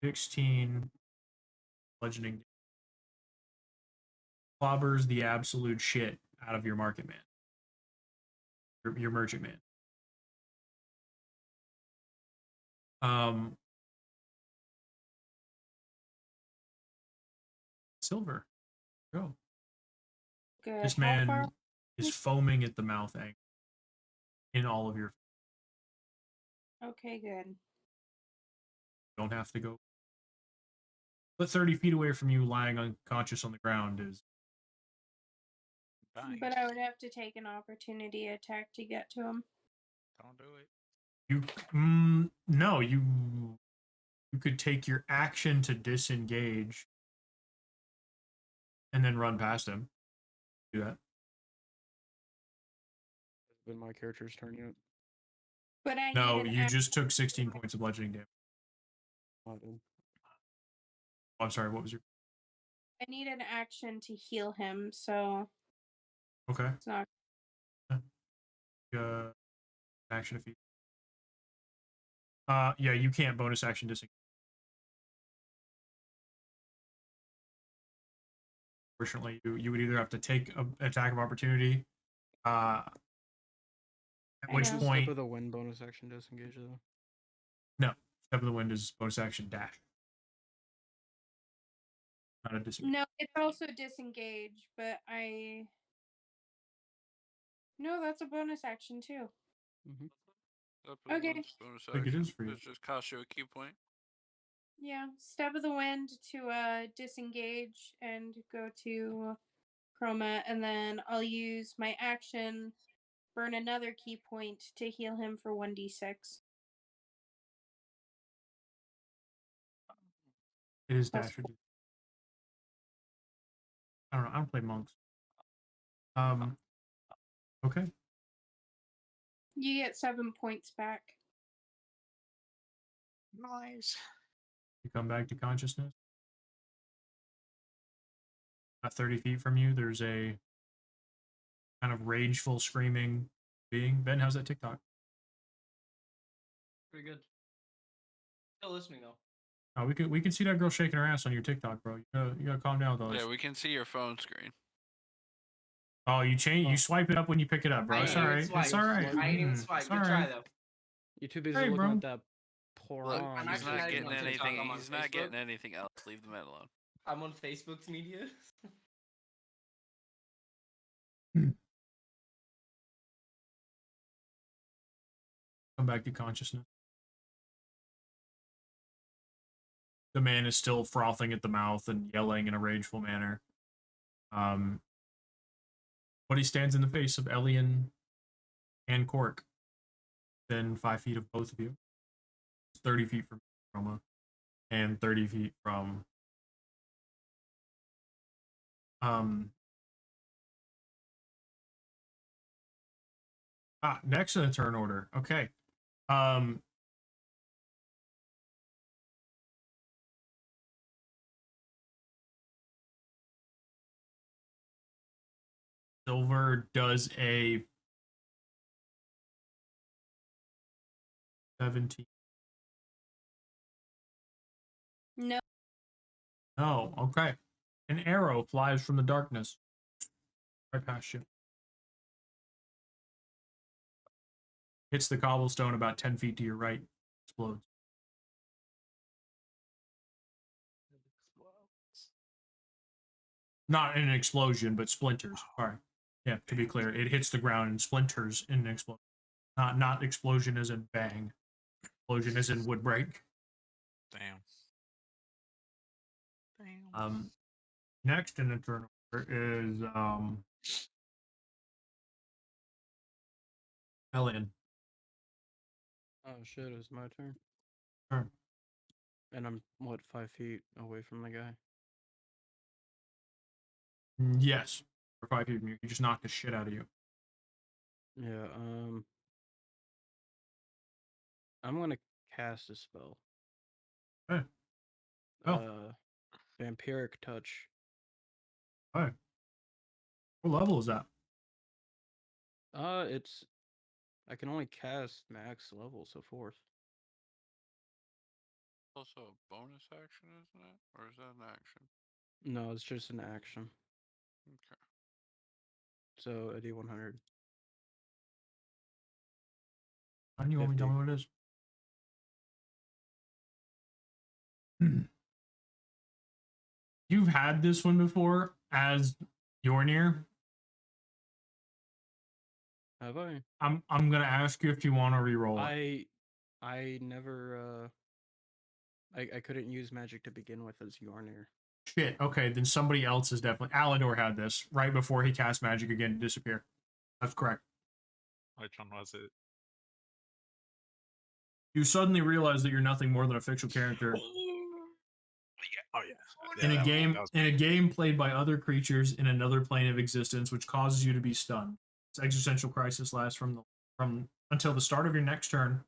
Speaker 1: 16. Bludgeoning. Clobbers the absolute shit out of your market man. Your merchant man. Silver. Go.
Speaker 4: Good.
Speaker 1: This
Speaker 4: How
Speaker 1: man
Speaker 4: far?
Speaker 1: is foaming at the mouth in all of your.
Speaker 4: Okay, good.
Speaker 1: You don't have to go. But 30 feet away from you, lying unconscious on the ground, is.
Speaker 7: Dying.
Speaker 4: But I would have to take an opportunity attack to get to him.
Speaker 7: Don't do it.
Speaker 1: No, you could take your action to disengage and then run past him. Do that.
Speaker 6: It's been my character's turn yet.
Speaker 4: But I
Speaker 1: No,
Speaker 4: need an
Speaker 1: you just took 16 points of bludgeoning damage.
Speaker 6: I did.
Speaker 1: Oh, I'm sorry, what was your.
Speaker 4: I need an action to heal him, so
Speaker 1: Okay.
Speaker 4: it's not.
Speaker 1: Action if you. Yeah, you can't bonus action disengage. Fortunately, you would either have to take an attack of opportunity, at which
Speaker 4: know.
Speaker 1: point.
Speaker 6: Step of the wind bonus action disengage though.
Speaker 1: No, step of the wind is bonus action dash. Not a disengage.
Speaker 4: No, it's also disengage, but I. No, that's a bonus action too. Okay.
Speaker 2: Bonus
Speaker 1: I think it is for you.
Speaker 2: It just costs you a key point.
Speaker 4: Yeah, step of the wind to disengage and go to Chroma, and then I'll use my action, burn another key point to heal him for 1d6.
Speaker 1: It is
Speaker 4: Plus
Speaker 1: dash. I don't know. I don't play monks. Okay.
Speaker 4: You get 7 points back.
Speaker 7: Nice.
Speaker 1: You come back to consciousness. About 30 feet from you, there's a kind of rageful, screaming being. Ben, how's that TikTok?
Speaker 3: Pretty good. Still listening though.
Speaker 1: Oh, we can see that girl shaking her ass on your TikTok, bro. You gotta calm down with all this.
Speaker 2: Yeah, we can see your phone screen.
Speaker 1: Oh, you swipe it up when you pick it up, bro.
Speaker 3: I
Speaker 1: It's
Speaker 3: ain't
Speaker 1: all
Speaker 3: even
Speaker 1: right.
Speaker 3: swipe.
Speaker 1: It's all right.
Speaker 3: I ain't even
Speaker 1: It's
Speaker 3: swipe.
Speaker 1: all
Speaker 3: Good try
Speaker 1: right.
Speaker 3: though.
Speaker 6: You're too busy
Speaker 1: Hey,
Speaker 6: looking
Speaker 1: bro.
Speaker 6: at that poor
Speaker 2: Look,
Speaker 6: on.
Speaker 3: I'm
Speaker 2: he's
Speaker 3: actually
Speaker 2: not
Speaker 3: not
Speaker 2: getting
Speaker 3: even on TikTok,
Speaker 2: anything.
Speaker 3: I'm on
Speaker 2: He's not
Speaker 3: Facebook.
Speaker 2: getting anything else. Leave the man alone.
Speaker 3: I'm on Facebook's media.
Speaker 1: Come back to consciousness. The man is still frothing at the mouth and yelling in a rageful manner. But he stands in the face of Elian and Cork. Within 5 feet of both of you. 30 feet from Roma. And 30 feet from next in the turn order. Okay. Silver does a 17.
Speaker 4: No.
Speaker 1: Oh, okay. An arrow flies from the darkness right past you. Hits the cobblestone about 10 feet to your right. Explodes. Not in an explosion, but splinters. Sorry. Yeah, to be clear, it hits the ground and splinters in an explosion. Not explosion as in bang. Explosion as in wood break.
Speaker 7: Damn.
Speaker 1: Next in the turn. There is Ellen.
Speaker 6: Oh shit, it's my turn.
Speaker 1: Sure.
Speaker 6: And I'm what, 5 feet away from the guy?
Speaker 1: Yes. For 5 feet from you. He just knocked the shit out of you.
Speaker 6: Yeah, I'm gonna cast a spell.
Speaker 1: Okay. Oh.
Speaker 6: Vampiric touch.
Speaker 1: Okay. What level is that?
Speaker 6: It's I can only cast max level, so 4th.
Speaker 2: Also a bonus action, isn't it? Or is that an action?
Speaker 6: No, it's just an action.
Speaker 2: Okay.
Speaker 6: So a D100.
Speaker 1: How do you want me to tell
Speaker 6: 50.
Speaker 1: me what it is? You've had this one before as Yornir.
Speaker 6: Have I?
Speaker 1: I'm gonna ask you if you want to re-roll it.
Speaker 6: I never I couldn't use magic to begin with as Yornir.
Speaker 1: Shit. Okay, then somebody else is definitely. Alador had this right before he cast magic again to disappear. That's correct.
Speaker 7: Which one was it?
Speaker 1: You suddenly realize that you're nothing more than a fictional character
Speaker 7: Oh yeah.
Speaker 1: in a
Speaker 7: that was-
Speaker 1: game
Speaker 7: that was
Speaker 1: in a
Speaker 7: me.
Speaker 1: game played by other creatures in another plane of existence, which causes you to be stunned. This existential crisis lasts from until the start of your next turn,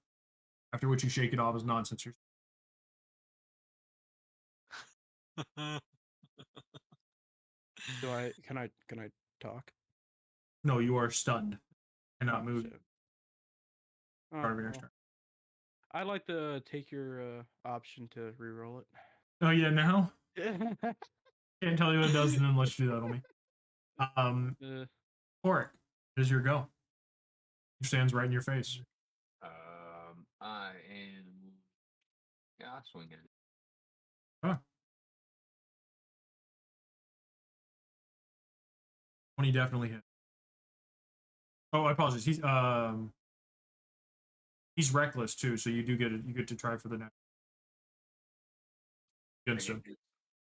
Speaker 1: after which you shake it off as nonsense.
Speaker 6: Can I talk?
Speaker 1: No, you are stunned and not
Speaker 6: Oh,
Speaker 1: move.
Speaker 6: shit. Oh,
Speaker 1: Start of your next
Speaker 6: well.
Speaker 1: turn.
Speaker 6: I'd like to take your option to re-roll it.
Speaker 1: Oh yeah, now
Speaker 6: uh,
Speaker 1: can't tell you what it does unless you do that on me. Oric, it is your go. He stands right in your face.
Speaker 5: I am. Yeah, I'll swing it.
Speaker 1: Huh. 20 definitely hit. Oh, I apologize. He's reckless too, so you get to try for the next against him.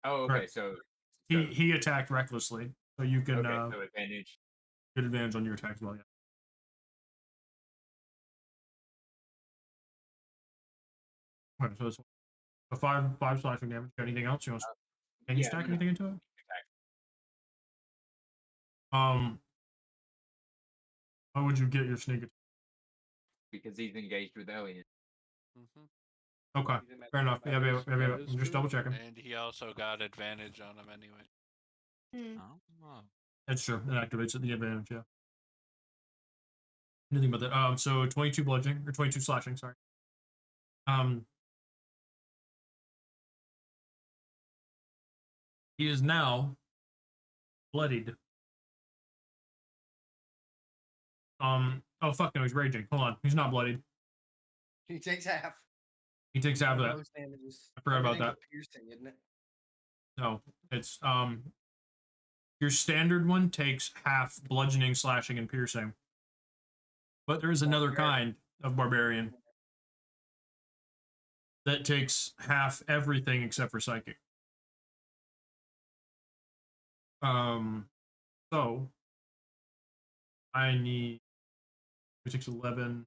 Speaker 5: Oh, okay.
Speaker 1: Right.
Speaker 5: So
Speaker 1: He attacked recklessly, so you can
Speaker 5: so advantage.
Speaker 1: get advantage on your attack as well. Yeah. Okay, so it's a five slashing damage. Got anything else? Can you stack anything into it? How would you get your sneak attack?
Speaker 5: Because he's engaged with Alien.
Speaker 2: Mm-hmm.
Speaker 1: Okay, fair enough. Yeah, I'm just double checking.
Speaker 2: And he also got advantage on him anyway.
Speaker 7: Oh.
Speaker 1: That's true. It activates the advantage. Yeah. Anything but that. So 22 bludgeoning or 22 slashing. Sorry. He is now bloodied. Oh fuck no, he's raging. Hold on, he's not bloodied.
Speaker 8: He takes half.
Speaker 1: He takes half of that.
Speaker 8: Most damages.
Speaker 1: I forgot about
Speaker 8: Everything
Speaker 1: that.
Speaker 8: but piercing, isn't it?
Speaker 1: No, it's your standard one takes half bludgeoning, slashing, and piercing. But there is another kind of barbarian that takes half everything except for psychic. So I need. It takes 11.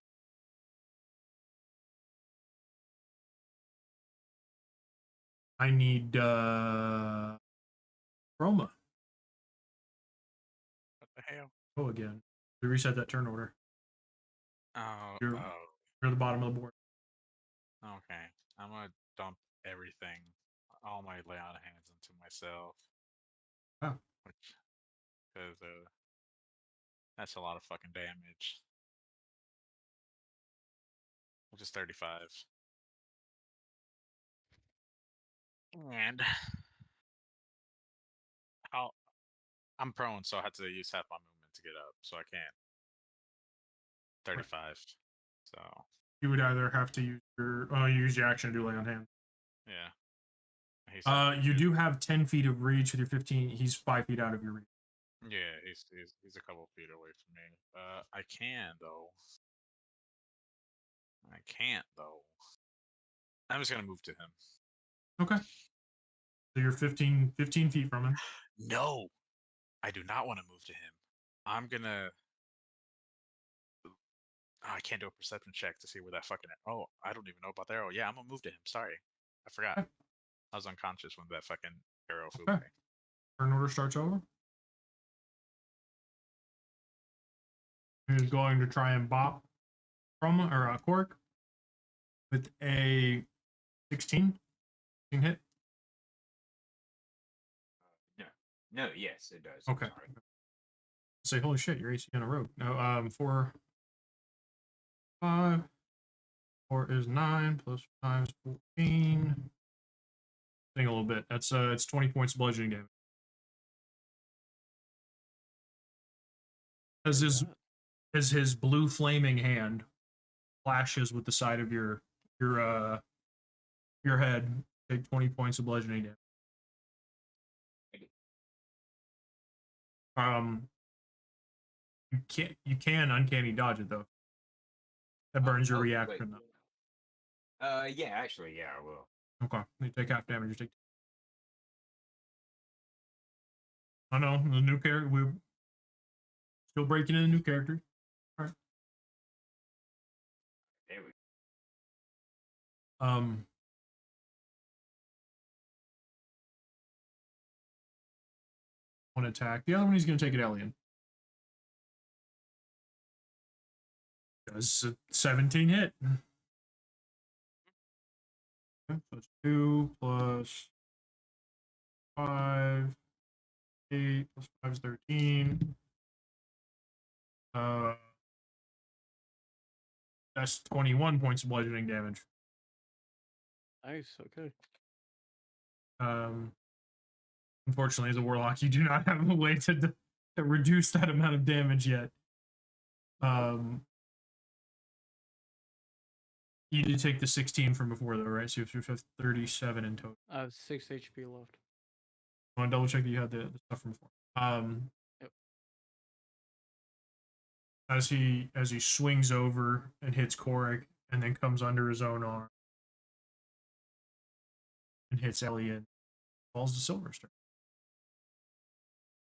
Speaker 1: I need Chroma.
Speaker 7: What the hell?
Speaker 1: Oh, again. We reset that turn order.
Speaker 7: Oh.
Speaker 1: You're at the bottom of the board.
Speaker 7: Okay. I'm gonna dump everything, all my lay on hands into myself.
Speaker 1: Oh.
Speaker 7: Because that's a lot of fucking damage. Which is 35. And I'm prone, so I had to use half my movement to get up, so I can't. 35. So
Speaker 1: You would either have to use your action to do lay on hands.
Speaker 7: yeah.
Speaker 1: You do have 10 feet of reach with your 15. He's 5 feet out of your reach.
Speaker 7: Yeah, he's a couple feet away from me. I can though. I can't though. I'm just gonna move to him.
Speaker 1: Okay. So you're 15 feet from him.
Speaker 7: No. I do not want to move to him. I'm gonna. Oh, I can't do a perception check to see where that fucking. Oh, I don't even know about the arrow. Yeah, I'm gonna move to him. Sorry, I forgot.
Speaker 1: Okay.
Speaker 7: I was unconscious when that fucking arrow flew
Speaker 1: Okay.
Speaker 7: by.
Speaker 1: Turn order starts over. He's going to try and bop from or cork with a 16 hit.
Speaker 5: No, yes, it does.
Speaker 1: Okay.
Speaker 5: Sorry.
Speaker 1: Say, holy shit, you're AC on a rogue. No, 4, 5, 4 is 9 plus 5 is 14. Thing a little bit. That's it's 20 points of bludgeoning damage. As his blue flaming hand flashes with the side of your head, take 20 points of bludgeoning damage. You can uncanny dodge it though. That burns your reaction though.
Speaker 5: Yeah, actually, yeah, I will.
Speaker 1: Okay, you take half damage. You take. I know the new character. We're still breaking in a new character. All right.
Speaker 5: There we
Speaker 1: One attack. The other one he's going to take it alien. Does 17 hit? Okay, so it's 2 plus 5, 8 plus 5 is 13. That's 21 points of bludgeoning damage.
Speaker 6: Nice. Okay.
Speaker 1: Unfortunately, as a warlock, you do not have a way to reduce that amount of damage yet. You did take the 16 from before, though, right? So you have 37 in total.
Speaker 6: I have 6 HP left.
Speaker 1: I want to double check that you had the stuff from before.
Speaker 6: Yep.
Speaker 1: As he swings over and hits Korik, and then comes under his own arm and hits Elliot, falls to Silverstone.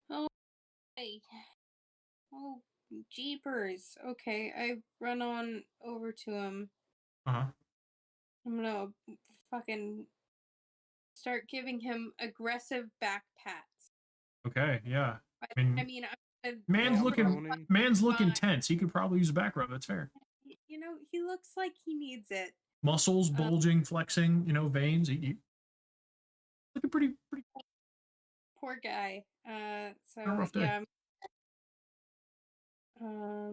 Speaker 4: Oh, hey. Oh, jeepers. Okay, I run on over to him.
Speaker 1: Uh-huh.
Speaker 4: I'm gonna fucking start giving him aggressive back pats.
Speaker 1: Okay, yeah.
Speaker 4: I mean, I'm
Speaker 1: man's looking
Speaker 6: Moaning.
Speaker 1: tense. He could probably use a back rub. That's fair.
Speaker 4: You know, he looks like he needs it.
Speaker 1: Muscles bulging, flexing. Veins. He looking pretty.
Speaker 4: Poor guy. So
Speaker 1: a rough day.
Speaker 4: yeah.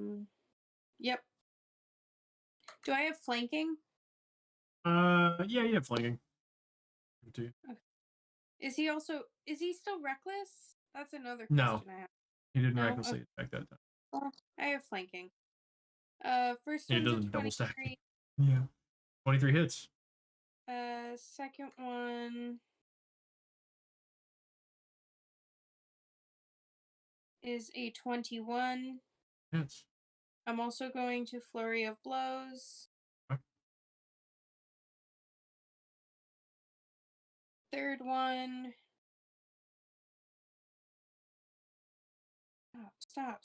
Speaker 4: Yep. Do I have flanking?
Speaker 1: Yeah, you have flanking.
Speaker 4: Okay. Is he still reckless? That's another
Speaker 1: No.
Speaker 4: question I have.
Speaker 1: He didn't
Speaker 4: No?
Speaker 1: recklessly attack that time.
Speaker 4: Well, I have flanking. First
Speaker 1: Yeah, it
Speaker 4: one's a
Speaker 1: doesn't double stack.
Speaker 4: 23.
Speaker 1: Yeah. 23 hits.
Speaker 4: Second one is a 21.
Speaker 1: Hits.
Speaker 4: I'm also going to flurry of blows.
Speaker 1: Okay.
Speaker 4: Third one. Stop.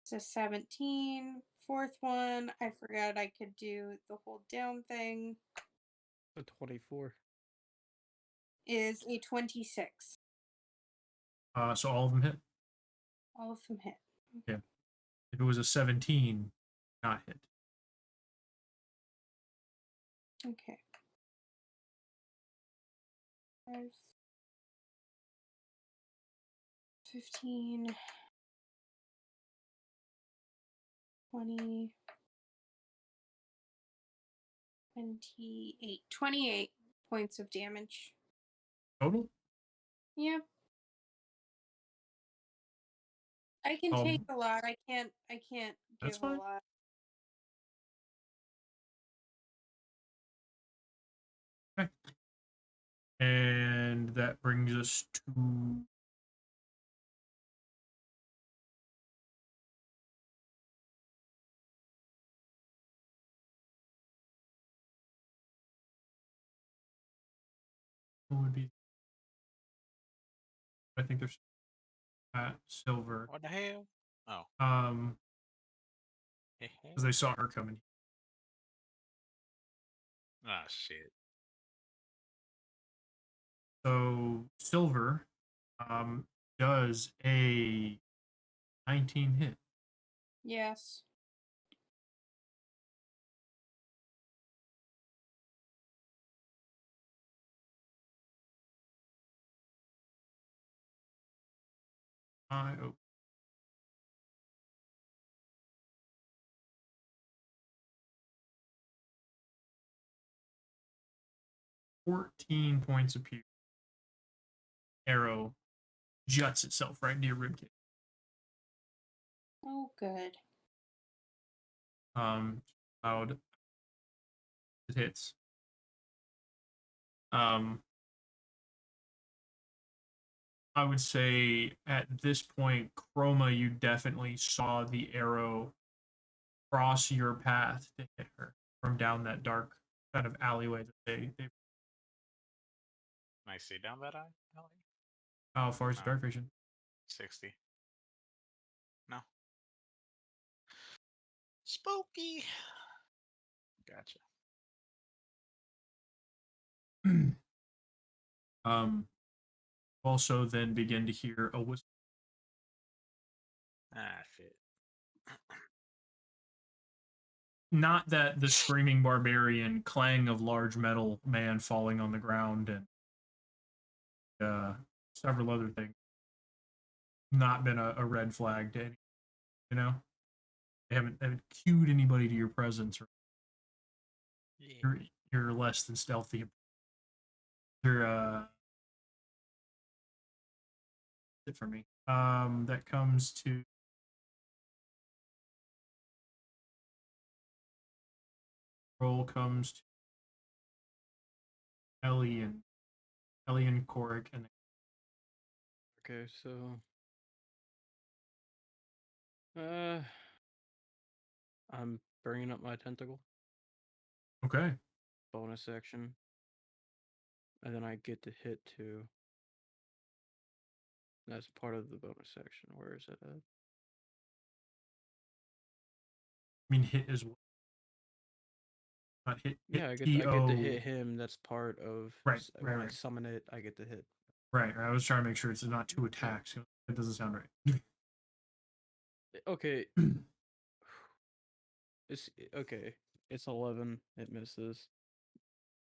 Speaker 4: It's a 17. Fourth one, I forgot I could do the hold down thing.
Speaker 6: A 24.
Speaker 4: Is a 26.
Speaker 1: So all of them hit.
Speaker 4: All of them hit.
Speaker 1: Yeah. If it was a 17, not hit.
Speaker 4: Okay. 15. 20. 28. 28 points of damage.
Speaker 1: Total?
Speaker 4: Yep. I can take a lot. I can't
Speaker 1: That's
Speaker 4: give a
Speaker 1: fine.
Speaker 4: lot.
Speaker 1: Okay. And that brings us to what would be I think there's at Silver.
Speaker 7: What the hell? Oh.
Speaker 1: Because they saw her coming.
Speaker 7: Ah, shit.
Speaker 1: So Silver does a 19 hit.
Speaker 4: Yes.
Speaker 1: Oh. $14 points apiece. Arrow juts itself right into your ribcage.
Speaker 4: Oh, good.
Speaker 1: Loud. It hits. I would say at this point, Chroma, you definitely saw the arrow cross your path to hit her from down that dark kind of alleyway that they
Speaker 7: Can I see down that alley?
Speaker 1: How far is the
Speaker 7: No.
Speaker 1: dark vision?
Speaker 7: 60. No. Spooky. Gotcha.
Speaker 1: Also then begin to hear a whistle.
Speaker 7: Ah, shit.
Speaker 1: Not that the screaming barbarian clang of large metal man falling on the ground and several other things. Not been a red flag to any, you know? They haven't cued anybody to your presence, or
Speaker 7: Yeah.
Speaker 1: you're less than stealthy. You're it for me. That comes to roll comes to Ellie and Korik, and
Speaker 6: Okay, so I'm bringing up my tentacle
Speaker 1: okay.
Speaker 6: bonus action, and then I get to hit too. That's part of the bonus action. Where is it at?
Speaker 1: I mean, hit is not hit.
Speaker 6: Yeah, I get to hit him. That's part of
Speaker 1: Right,
Speaker 6: when I
Speaker 1: right.
Speaker 6: summon it. I get to hit.
Speaker 1: Right. I was trying to make sure it's not two attacks. That doesn't sound right.
Speaker 6: Okay. It's okay. It's 11. It misses.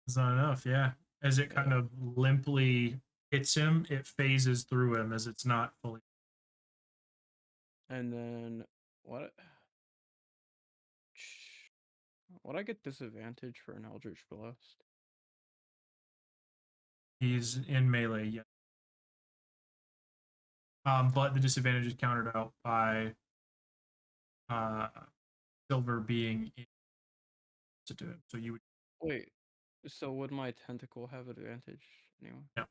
Speaker 1: It's not enough. Yeah. As it kind of limply hits him, it phases through him as it's not fully.
Speaker 6: And then what? Would I get disadvantage for an Eldritch Blast?
Speaker 1: He's in melee, yeah. But the disadvantage is countered out by Silver being in to him. So you would.
Speaker 6: Wait. So would my tentacle have advantage anyway?
Speaker 1: No.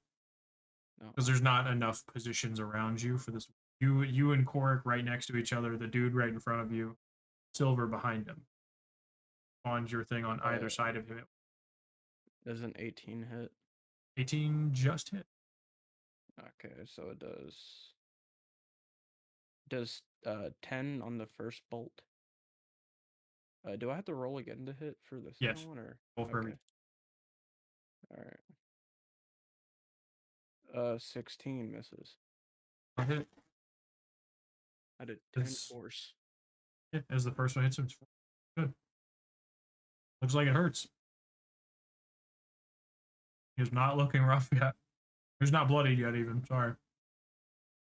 Speaker 6: No.
Speaker 1: Because there's not enough positions around you for this. You and Korik right next to each other, the dude right in front of you, Silver behind him. On your thing on either side of him.
Speaker 6: Does an 18 hit?
Speaker 1: 18 just hit.
Speaker 6: Okay, so it does 10 on the first bolt. Do I have to roll again to hit for the second one, or
Speaker 1: roll for me.
Speaker 6: All right. 16 misses.
Speaker 1: I'll hit.
Speaker 6: I did 10 force.
Speaker 1: Yeah, as the first one hits him, it's good. Looks like it hurts. He's not looking rough yet. He's not bloodied yet, even. Sorry.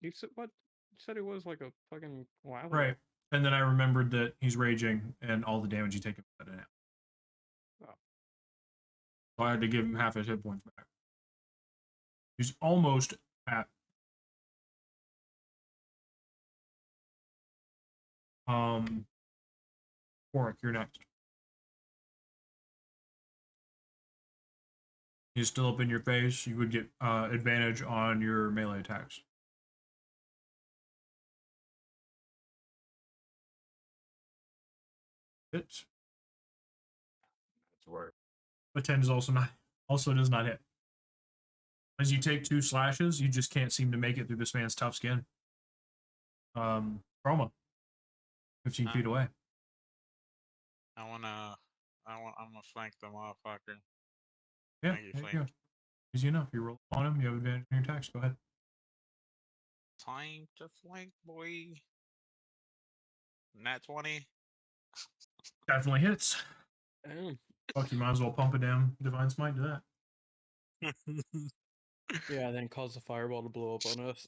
Speaker 6: You said what? You said it was like a fucking while ago.
Speaker 1: Right. And then I remembered that he's raging and all the damage he's taken by that.
Speaker 6: Oh.
Speaker 1: So I had to give him half his hit points back. He's almost at. Korik, you're next. He's still up in your face. You would get advantage on your melee attacks. Hits.
Speaker 5: That's work.
Speaker 1: But 10 is also does not hit. As you take 2 slashes, you just can't seem to make it through this man's tough skin. Chroma, 15 feet away.
Speaker 7: I'm gonna flank the motherfucker.
Speaker 1: Yeah,
Speaker 7: Thank you,
Speaker 1: there you
Speaker 7: flank.
Speaker 1: go. Easy enough. You roll on him, you have advantage on your attacks. Go ahead.
Speaker 7: Time to flank, boy. Nat 20.
Speaker 1: Definitely hits.
Speaker 6: Damn.
Speaker 1: Fuck, you might as well pump a damn Divine Smite to that.
Speaker 6: Yeah, then cause the fireball to blow up on us.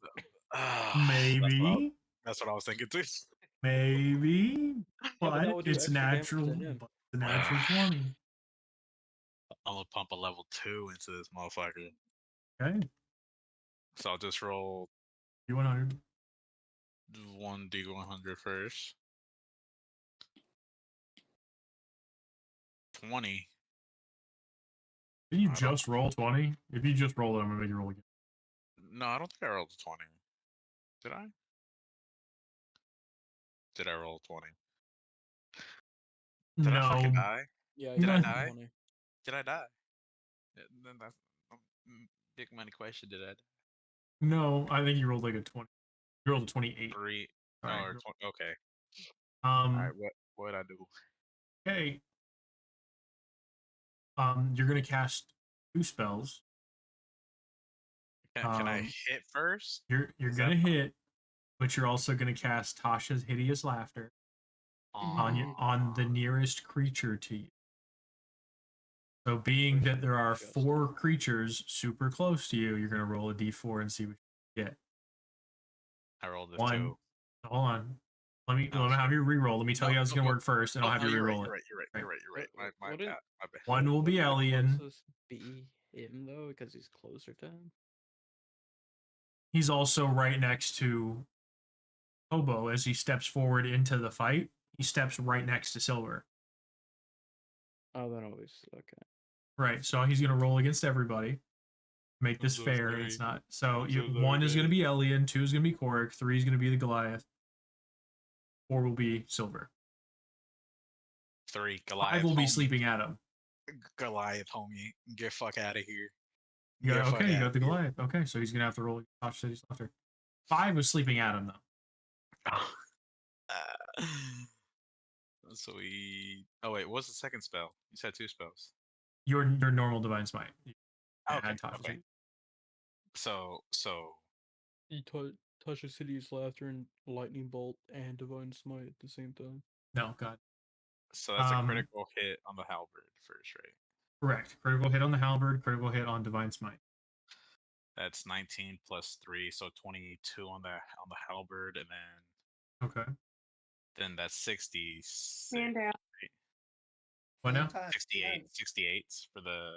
Speaker 1: Maybe.
Speaker 7: That's what I was thinking too.
Speaker 1: Maybe.
Speaker 6: Yeah, but that
Speaker 1: But
Speaker 6: would do
Speaker 1: it's
Speaker 6: extra damage
Speaker 1: natural.
Speaker 6: to him.
Speaker 1: But it's a natural 20.
Speaker 7: I'm gonna pump a level 2 into this motherfucker.
Speaker 1: Okay.
Speaker 7: So I'll just roll
Speaker 1: D100.
Speaker 7: 1d100 first. 20.
Speaker 1: Did you
Speaker 7: I don't-
Speaker 1: just roll 20? If you just roll it, I'm gonna make you roll again.
Speaker 7: No, I don't think I rolled a 20. Did I? Did I roll 20? Did I fucking
Speaker 1: No.
Speaker 7: die?
Speaker 6: Yeah,
Speaker 7: Did I
Speaker 1: No.
Speaker 7: die?
Speaker 6: 20.
Speaker 7: Did I die? Then that's big money question. Did I die?
Speaker 1: No, I think you rolled like a 20. You rolled a 28.
Speaker 7: 3
Speaker 1: Alright,
Speaker 7: or
Speaker 1: you
Speaker 7: 20, okay.
Speaker 1: roll-
Speaker 7: All right. What did I do?
Speaker 1: Okay. You're gonna cast 2 spells.
Speaker 7: Can I
Speaker 1: Um,
Speaker 7: hit first?
Speaker 1: You're
Speaker 7: Is
Speaker 1: gonna
Speaker 7: that
Speaker 1: hit, but you're also gonna cast Tasha's Hideous Laughter on the nearest creature to you. So being that there are 4 creatures super close to you, you're gonna roll a d4 and see what you get.
Speaker 7: I rolled a
Speaker 1: 1.
Speaker 7: 2.
Speaker 1: Hold on. Let me
Speaker 7: Oh,
Speaker 1: have you re-roll. Let me tell
Speaker 7: No,
Speaker 1: you how it's
Speaker 7: no,
Speaker 1: gonna
Speaker 7: no.
Speaker 1: work first, and I'll have you
Speaker 7: you're
Speaker 1: re-roll
Speaker 7: right.
Speaker 1: it.
Speaker 7: You're right. You're right. You're right. You're right. My
Speaker 6: Wouldn't-
Speaker 7: bad. My bad.
Speaker 1: 1 will be
Speaker 6: Wouldn't the
Speaker 1: Elian.
Speaker 6: closest be him though, because he's closer to him.
Speaker 1: He's also right next to Hobo as he steps forward into the fight. He steps right next to Silver.
Speaker 6: Oh, then always okay.
Speaker 1: Right. So he's gonna roll against everybody. Make this
Speaker 7: I'm so
Speaker 1: fair.
Speaker 7: sorry.
Speaker 1: It's not. So
Speaker 7: I'm so sorry,
Speaker 1: 1 is gonna
Speaker 7: guys.
Speaker 1: be Elian, 2 is gonna be Korik, 3 is gonna be the Goliath, 4 will be Silver.
Speaker 7: 3
Speaker 1: 5
Speaker 7: Goliath.
Speaker 1: will be
Speaker 7: Homie.
Speaker 1: sleeping Adam.
Speaker 7: Goliath, homie. Get fuck out of here.
Speaker 1: You got,
Speaker 7: Get fuck
Speaker 1: okay, you
Speaker 7: outta
Speaker 1: got the
Speaker 7: here.
Speaker 1: Goliath. Okay, so he's gonna have to roll Tosh City's Laughter. 5 was sleeping Adam though.
Speaker 7: Sweet. Oh wait, what's the second spell? You said 2 spells.
Speaker 1: Your normal Divine Smite.
Speaker 7: Okay.
Speaker 1: Add Tasha's
Speaker 7: Okay.
Speaker 1: Hate.
Speaker 7: So
Speaker 6: He touch a city's laughter and lightning bolt and divine smite at the same time.
Speaker 1: No, God.
Speaker 7: that's a critical hit on the halberd first, right?
Speaker 1: Correct. Critical hit on the halberd. Critical hit on Divine Smite.
Speaker 7: That's 19 plus 3, so 22 on the halberd, and then
Speaker 1: Okay.
Speaker 7: that's 66.
Speaker 4: Stand out.
Speaker 1: What now?
Speaker 7: 68 for the,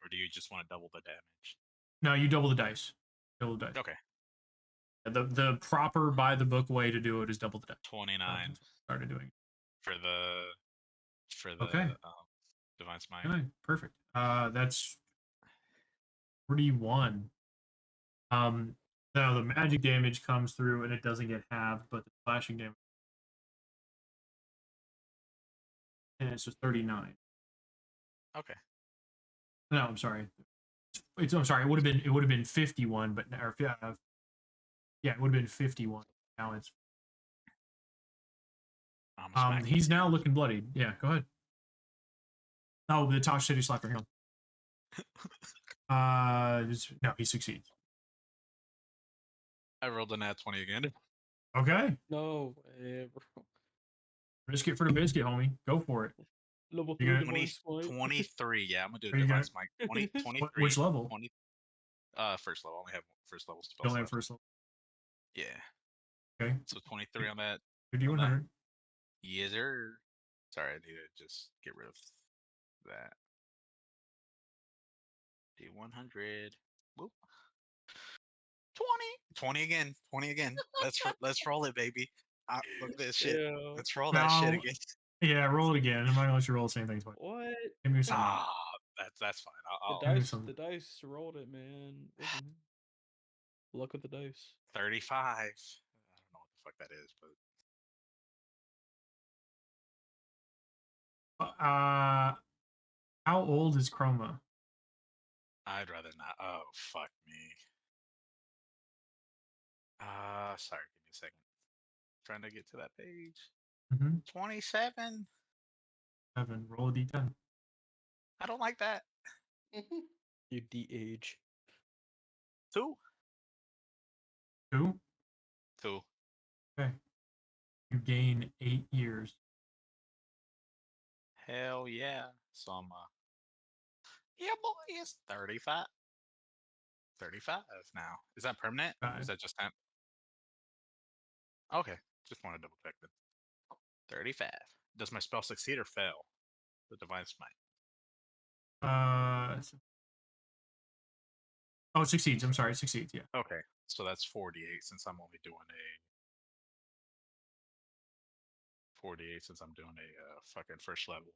Speaker 7: or do you just want to double the damage?
Speaker 1: No, you double the dice. Double the dice.
Speaker 7: Okay.
Speaker 1: The proper by the book way to do it is double the dice.
Speaker 7: 29
Speaker 1: Started doing it.
Speaker 7: for the
Speaker 1: Okay.
Speaker 7: divine smite.
Speaker 1: All right, perfect. That's 41. Now the magic damage comes through and it doesn't get halved, but the slashing damage, and it's just 39.
Speaker 7: Okay.
Speaker 1: No, I'm sorry. I'm sorry. It would have been 51, but now, yeah, it would have been 51. Now it's he's now looking bloodied. Yeah, go ahead. Oh, the Tosh City Slapper. Hang on. No, he succeeds.
Speaker 7: I rolled a nat 20 again.
Speaker 1: Okay.
Speaker 6: No, bro.
Speaker 1: Risk it for the biscuit, homie. Go for it.
Speaker 6: Level
Speaker 1: You
Speaker 6: 3
Speaker 1: gonna-
Speaker 6: divine smite.
Speaker 7: 23. Yeah, I'm gonna do
Speaker 1: Are
Speaker 7: a
Speaker 1: you
Speaker 7: divine
Speaker 1: gonna-
Speaker 7: smite. 23.
Speaker 1: Which level?
Speaker 7: 20. First level. I only have first level
Speaker 1: You
Speaker 7: spells.
Speaker 1: only have
Speaker 7: left.
Speaker 1: first level.
Speaker 7: Yeah.
Speaker 1: Okay.
Speaker 7: So 23 on that.
Speaker 1: 5100.
Speaker 7: Yes, sir. Sorry, I need to just get rid of that. D100. Whoop. 20 again. 20 again. Let's roll it, baby. Look at this shit.
Speaker 6: Yeah.
Speaker 7: Let's roll that shit
Speaker 1: No.
Speaker 7: again.
Speaker 1: Yeah, roll it again. I'm not gonna let you roll the same thing twice.
Speaker 6: What?
Speaker 1: Give me something.
Speaker 7: Ah, that's fine.
Speaker 6: The dice rolled it, man. Luck with the dice.
Speaker 7: 35. I don't know what the fuck that is, but
Speaker 1: How old is Chroma?
Speaker 7: I'd rather not. Oh, fuck me. Sorry, give me a second. Trying to get to that page.
Speaker 1: Mm-hmm.
Speaker 7: 27.
Speaker 1: 7. Roll a d10.
Speaker 7: I don't like that.
Speaker 6: You de-age.
Speaker 7: 2.
Speaker 1: 2.
Speaker 7: 2.
Speaker 1: Okay. You gain 8 years.
Speaker 7: Hell yeah. So I'm yeah, boy, it's 35. 35 now. Is that permanent? Or
Speaker 1: 5.
Speaker 7: is that just temp? Okay. Just want to double check then. 35. Does my spell succeed or fail? The divine smite.
Speaker 1: Oh, it succeeds. I'm sorry, it succeeds. Yeah.
Speaker 7: Okay. So that's 48 since I'm only doing a 48 since I'm doing a fucking first level.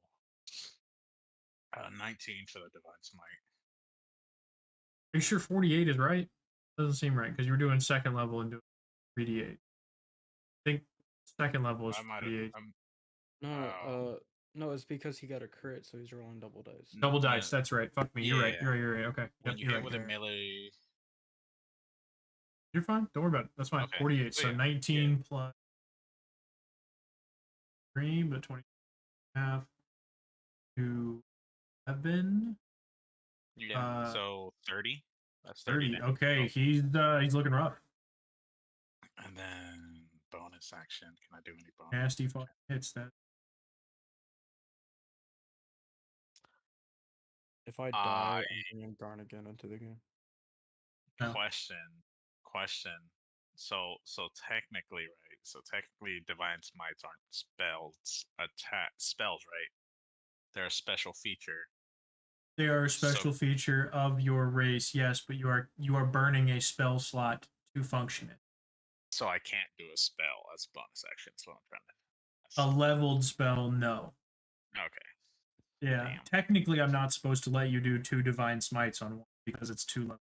Speaker 7: 19 for the divine smite.
Speaker 1: Are you sure 48 is right? Doesn't seem right because you were doing second level and doing 3d8. I think second level is
Speaker 7: I might
Speaker 1: 48.
Speaker 7: have.
Speaker 6: No, it's because he got a crit, so he's rolling double dice.
Speaker 1: Double dice. That's right. Fuck me. You're right.
Speaker 7: Yeah.
Speaker 1: You're right. Okay.
Speaker 7: When
Speaker 1: Yep,
Speaker 7: you
Speaker 1: you're
Speaker 7: hit
Speaker 1: right.
Speaker 7: with
Speaker 1: You're
Speaker 7: a
Speaker 1: right.
Speaker 7: melee.
Speaker 1: You're fine. Don't worry about it. That's fine.
Speaker 7: Okay.
Speaker 1: 48. So
Speaker 7: Yeah.
Speaker 1: 19 plus 3, but 20 half to 11.
Speaker 7: Yeah. So 30. That's
Speaker 1: 30.
Speaker 7: damage.
Speaker 1: Okay,
Speaker 7: Oh,
Speaker 1: he's looking rough.
Speaker 7: and then bonus action. Can I do any bonus?
Speaker 1: Nasty fucking hits that.
Speaker 6: If I die, I'm bringing Garn again into the game.
Speaker 1: No.
Speaker 7: Question. So technically, right? So technically, divine smites aren't spells. Spells, right? They're a special feature.
Speaker 1: They are a special feature of your race, yes, but you are burning a spell slot to function it.
Speaker 7: So I can't do a spell as a bonus action. That's what I'm trying to.
Speaker 1: A leveled spell, no.
Speaker 7: Okay.
Speaker 1: Yeah,
Speaker 7: Damn.
Speaker 1: technically, I'm not supposed to let you do 2 divine smites on one because it's too low.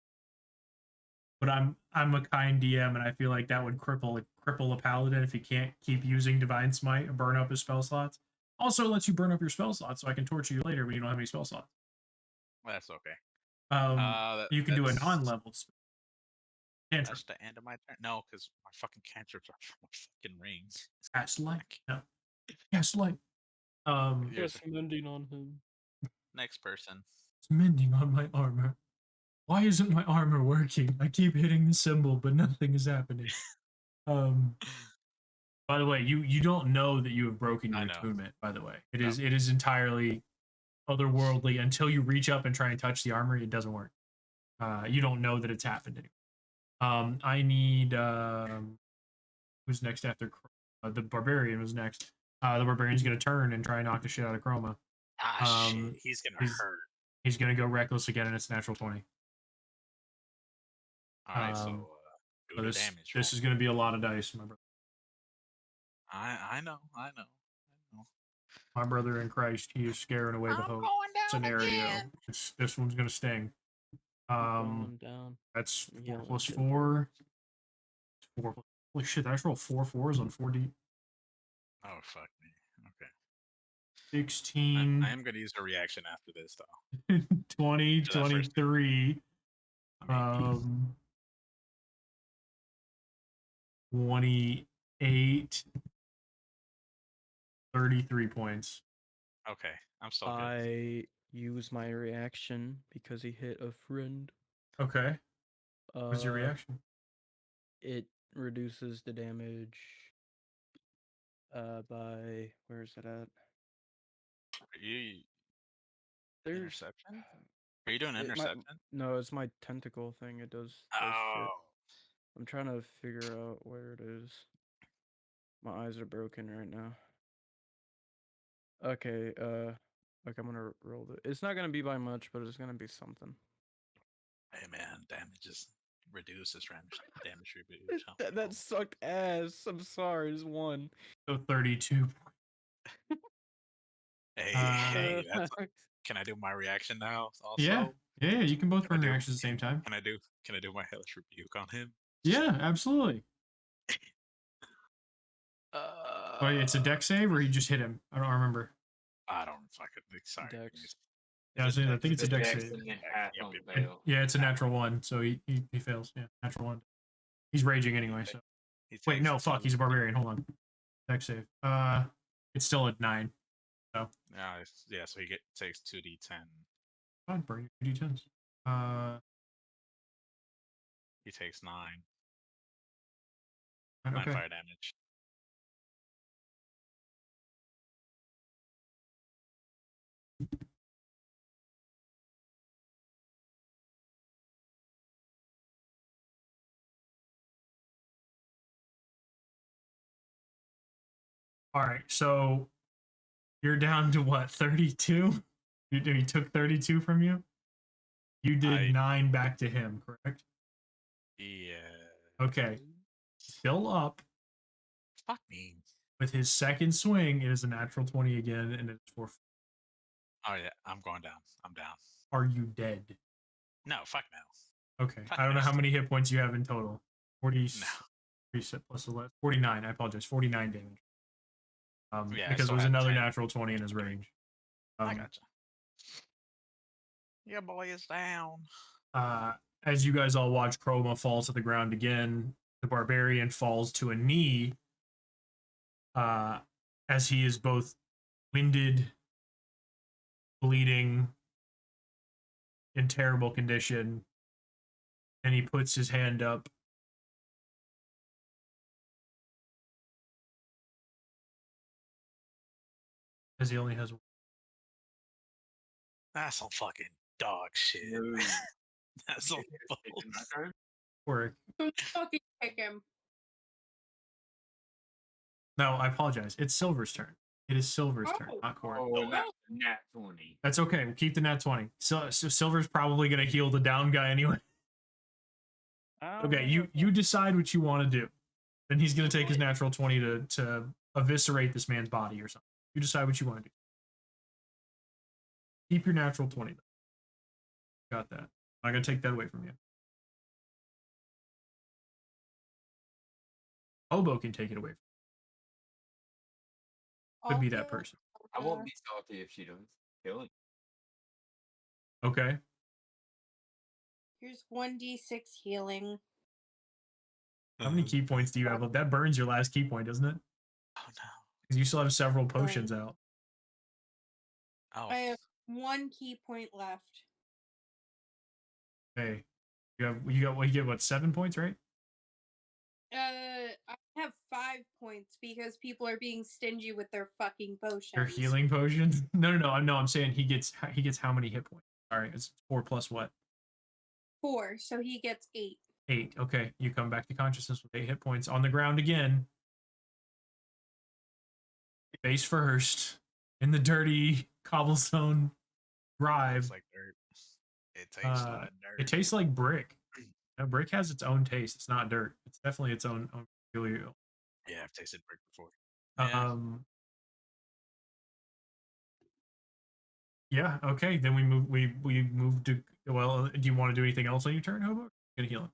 Speaker 1: But I'm a kind DM, and I feel like that would cripple a paladin if he can't keep using divine smite and burn up his spell slots. Also, lets you burn up your spell slots, so I can torture you later when you don't have any spell slots.
Speaker 7: That's okay.
Speaker 1: You can do a non-leveled spell.
Speaker 7: That's the end of my turn. No, because my fucking cantrips are my fucking rings.
Speaker 1: Cast light. No. Cast light.
Speaker 6: Just mending on him.
Speaker 7: Next person.
Speaker 1: It's mending on my armor. Why isn't my armor working? I keep hitting the symbol, but nothing is happening. By the way, you don't know that you have broken your attunement. By the way, it is entirely otherworldly until you reach up and try and touch the armor. It doesn't work. You don't know that it's happened anymore. I need who's next after the barbarian was next. The barbarian's gonna turn and try and knock the shit out of Chroma.
Speaker 7: Shit, he's gonna hurt.
Speaker 1: He's gonna go reckless again, and it's natural 20.
Speaker 7: All right, so do the damage.
Speaker 1: This is gonna be a lot of dice, my brother.
Speaker 7: I know.
Speaker 1: My brother in Christ, he is scaring away the whole scenario. This one's gonna sting.
Speaker 6: Down.
Speaker 1: That's 4 plus 4. 4. Holy shit! Did I just roll 4 4s on 4D?
Speaker 7: Oh fuck me. Okay.
Speaker 1: 16.
Speaker 7: I am gonna use a reaction after this though.
Speaker 1: 20, 23. 28. 33 points.
Speaker 7: Okay, I'm still good.
Speaker 6: I use my reaction because he hit a friend.
Speaker 1: Okay. What's your reaction?
Speaker 6: It reduces the damage by where is it at?
Speaker 7: Interception? Are you doing interception?
Speaker 6: No, it's my tentacle thing. It does shit. I'm trying to figure out where it is. My eyes are broken right now. Okay, I'm gonna roll it. It's not gonna be by much, but it's gonna be something.
Speaker 7: Hey man, damage is reduces damage reboot.
Speaker 6: That sucked ass. I'm sorry, it's 1.
Speaker 1: So 32.
Speaker 7: Hey, can I do my reaction now? Also,
Speaker 1: yeah. You can both burn reactions at the same time.
Speaker 7: Can I do my hellish rebuke on him?
Speaker 1: Yeah, absolutely. Wait, it's a deck save, or you just hit him? I don't remember.
Speaker 7: I don't fucking think. Sorry.
Speaker 6: Dex.
Speaker 1: Yeah,
Speaker 7: Is it
Speaker 1: I think it's a
Speaker 5: The
Speaker 1: dex
Speaker 5: dex
Speaker 1: save.
Speaker 5: and then half
Speaker 7: Yep,
Speaker 5: on
Speaker 7: yep, yep.
Speaker 5: fail.
Speaker 1: Yeah, it's a natural 1, so he fails. Yeah, natural 1. He's raging anyway, so.
Speaker 7: He
Speaker 1: Wait,
Speaker 7: takes
Speaker 1: no, fuck, he's a barbarian. Hold on. Dex save. It's still at 9.
Speaker 7: Yeah, so he takes 2d10.
Speaker 1: Fine, burn your 2d10s.
Speaker 7: He takes 9.
Speaker 1: Fine,
Speaker 7: 9
Speaker 1: okay.
Speaker 7: fire damage.
Speaker 1: All right, so you're down to what, 32? He took 32 from you? You did 9 back to him, correct?
Speaker 7: Yeah.
Speaker 1: Okay. Still up.
Speaker 7: Fuck me.
Speaker 1: With his second swing, it is a natural 20 again, and it's for.
Speaker 7: Oh yeah, I'm going down. I'm down.
Speaker 1: Are you dead?
Speaker 7: No, fuck no.
Speaker 1: Okay.
Speaker 7: Fuck
Speaker 1: I don't know how
Speaker 7: no.
Speaker 1: many hit points you have in total. 40
Speaker 7: No.
Speaker 1: reset plus 11. 49. I apologize. 49 damage.
Speaker 7: Yeah,
Speaker 1: Because
Speaker 7: so
Speaker 1: it was
Speaker 7: I had
Speaker 1: another
Speaker 7: 10.
Speaker 1: natural 20 in his range.
Speaker 7: I gotcha. Your boy is down.
Speaker 1: As you guys all watch, Chroma falls to the ground again. The barbarian falls to a knee. As he is both winded, bleeding, in terrible condition, and he puts his hand up. Because he only has one.
Speaker 7: That's some fucking dog shit.
Speaker 5: No.
Speaker 7: That's some
Speaker 5: Is it my
Speaker 7: balls.
Speaker 5: turn?
Speaker 1: Or
Speaker 4: Don't fucking kick him.
Speaker 1: no, I apologize. It's Silver's turn. It is Silver's turn,
Speaker 4: Oh.
Speaker 1: not Corey.
Speaker 5: Oh, that's a nat 20.
Speaker 1: That's okay. We'll keep the nat 20. So Silver's probably gonna heal the down guy anyway. Okay, you decide what you want to do. Then he's gonna take his natural 20 to eviscerate this man's body or something. You decide what you want to do. Keep your natural 20. Got that. I'm gonna take that away from you. Obo can take it away. Could be that person.
Speaker 5: I won't be salty if she doesn't kill him.
Speaker 1: Okay.
Speaker 4: Here's 1d6 healing.
Speaker 1: How many key points do you have? That burns your last key point, doesn't it?
Speaker 7: Oh no.
Speaker 1: Because you still have several potions out.
Speaker 7: Oh.
Speaker 4: I have 1 key point left.
Speaker 1: Hey, you get what, 7 points, right?
Speaker 4: I have 5 points because people are being stingy with their fucking potions.
Speaker 1: Your healing potions? No. I'm saying he gets how many hit points? All right, it's 4 plus what?
Speaker 4: 4, so he gets 8.
Speaker 1: 8. Okay, you come back to consciousness with 8 hit points on the ground again. Face first in the dirty cobblestone drive.
Speaker 7: It's like dirt. It tastes like dirt.
Speaker 1: It tastes like brick. Now, brick has its own taste. It's not dirt. It's definitely its own peculiar.
Speaker 7: Yeah, I've tasted brick before.
Speaker 1: Yeah. Okay. Then we move to. Well, do you want to do anything else on your turn, Hobo? Gonna heal him.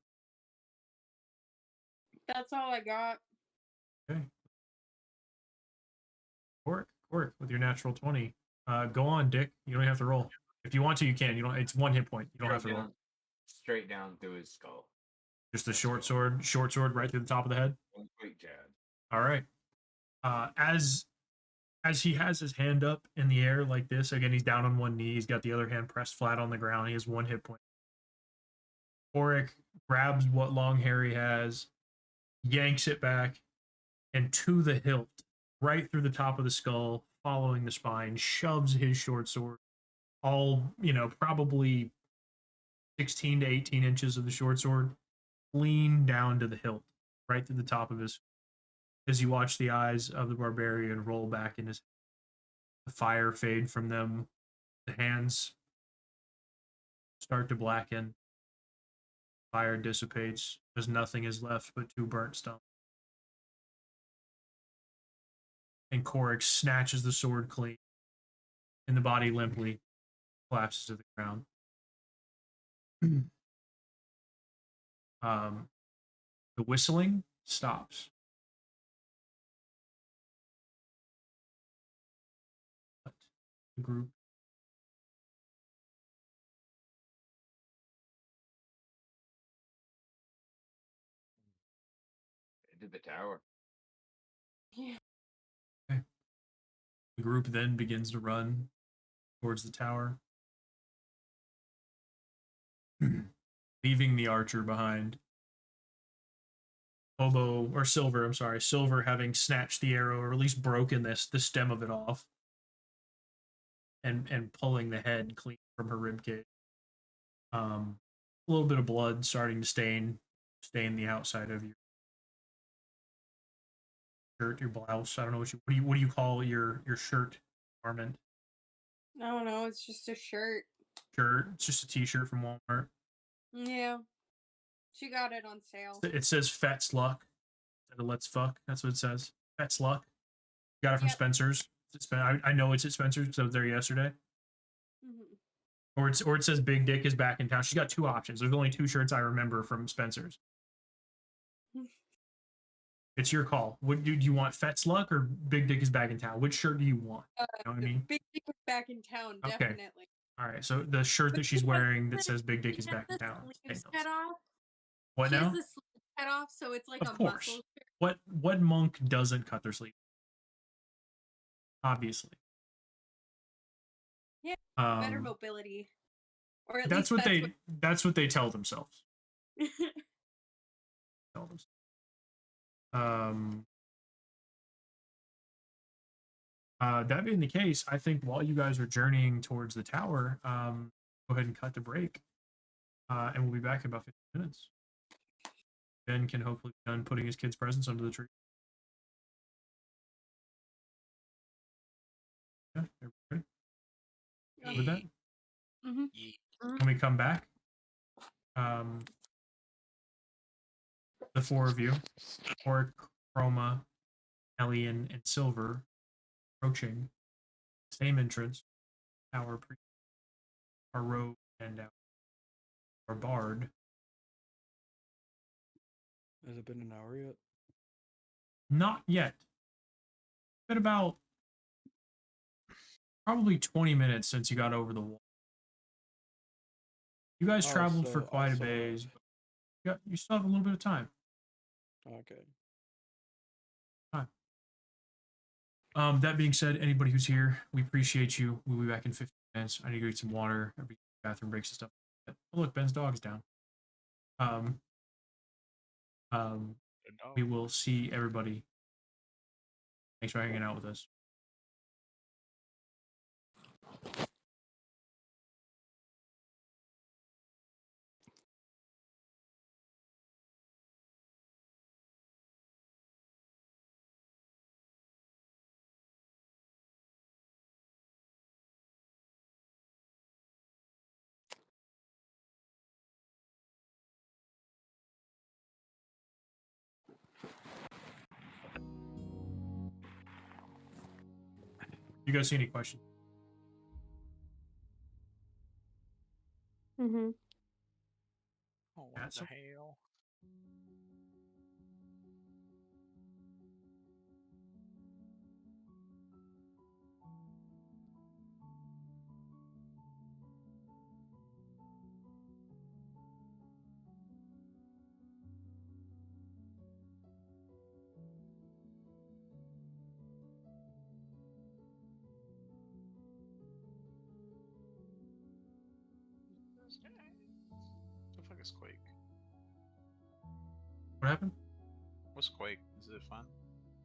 Speaker 4: That's all I got.
Speaker 1: Okay. Cork with your natural 20. Go on, Dick. You don't have to roll. If you want to, you can. You don't. It's 1 hit point. You don't have to roll.
Speaker 5: Straight down through his skull.
Speaker 1: Just the short sword right through the top of the head.
Speaker 5: One quick jab.
Speaker 1: All right. As he has his hand up in the air like this, again, he's down on one knee. He's got the other hand pressed flat on the ground. He has 1 hit point. Oric grabs what long hair he has, yanks it back, and to the hilt, right through the top of the skull, following the spine, shoves his short sword, all, probably 16 to 18 inches of the short sword, clean down to the hilt, right through the top of his. As you watch the eyes of the barbarian roll back in his, the fire fade from them, the hands start to blacken, fire dissipates, as nothing is left but 2 burnt stumps. And Korik snatches the sword clean, and the body limply collapses to the ground. The whistling stops. The group
Speaker 5: to the tower.
Speaker 4: Yeah.
Speaker 1: The group then begins to run towards the tower, leaving the archer behind. Hobo or Silver, I'm sorry, Silver having snatched the arrow or at least broken the stem of it off, and pulling the head clean from her ribcage. A little bit of blood starting to stain the outside of your shirt, your blouse. I don't know what do you call your shirt garment?
Speaker 4: I don't know. It's just a shirt.
Speaker 1: Shirt. It's just a t-shirt from Walmart.
Speaker 4: Yeah. She got it on sale.
Speaker 1: It says Fats Luck instead of Let's Fuck. That's what it says. Fats Luck. Got it from Spencer's. I know it's at Spencer's because I was there yesterday.
Speaker 4: Mm-hmm.
Speaker 1: Or it says Big Dick is back in town. She's got two options. There's only two shirts I remember from Spencer's. It's your call. What do you want? Fats Luck or Big Dick is back in town? Which shirt do you want? You know what I mean?
Speaker 4: Big Dick is back in town,
Speaker 1: Okay.
Speaker 4: definitely.
Speaker 1: All right. So the shirt that she's wearing that says Big Dick is back in town.
Speaker 4: Sleeves cut off.
Speaker 1: What
Speaker 4: She
Speaker 1: now?
Speaker 4: has the sleeves cut off, so it's like
Speaker 1: Of
Speaker 4: a
Speaker 1: course.
Speaker 4: muscle shirt.
Speaker 1: What monk doesn't cut their sleeve? Obviously.
Speaker 4: Yeah. Better mobility. Or at
Speaker 1: That's
Speaker 4: least
Speaker 1: that's what they tell themselves. Tell themselves. That being the case, I think while you guys are journeying towards the tower, go ahead and cut the break, and we'll be back in about 15 minutes. Ben can hopefully be done putting his kids' presents under the tree. Yeah, everybody ready? With that?
Speaker 4: Mm-hmm.
Speaker 1: When we come back, the four of you, Oric, Chroma, Elian, and Silver, approaching same entrance, our rogue and our bard.
Speaker 6: Has it been an hour yet?
Speaker 1: Not yet. It's been about probably 20 minutes since you got over the wall. You guys traveled for quite a ways, but you still have a little bit of time.
Speaker 6: Okay.
Speaker 1: That being said, anybody who's here, we appreciate you. We'll be back in 15 minutes. I need to go get some water, bathroom breaks and stuff. Oh, look, Ben's dog's down. We will see everybody. Thanks for hanging out with us. You guys see any questions?
Speaker 4: Mm-hmm.
Speaker 7: Oh, what the hell? The fuck is Quake?
Speaker 1: What happened?
Speaker 7: What's Quake? Is it fun?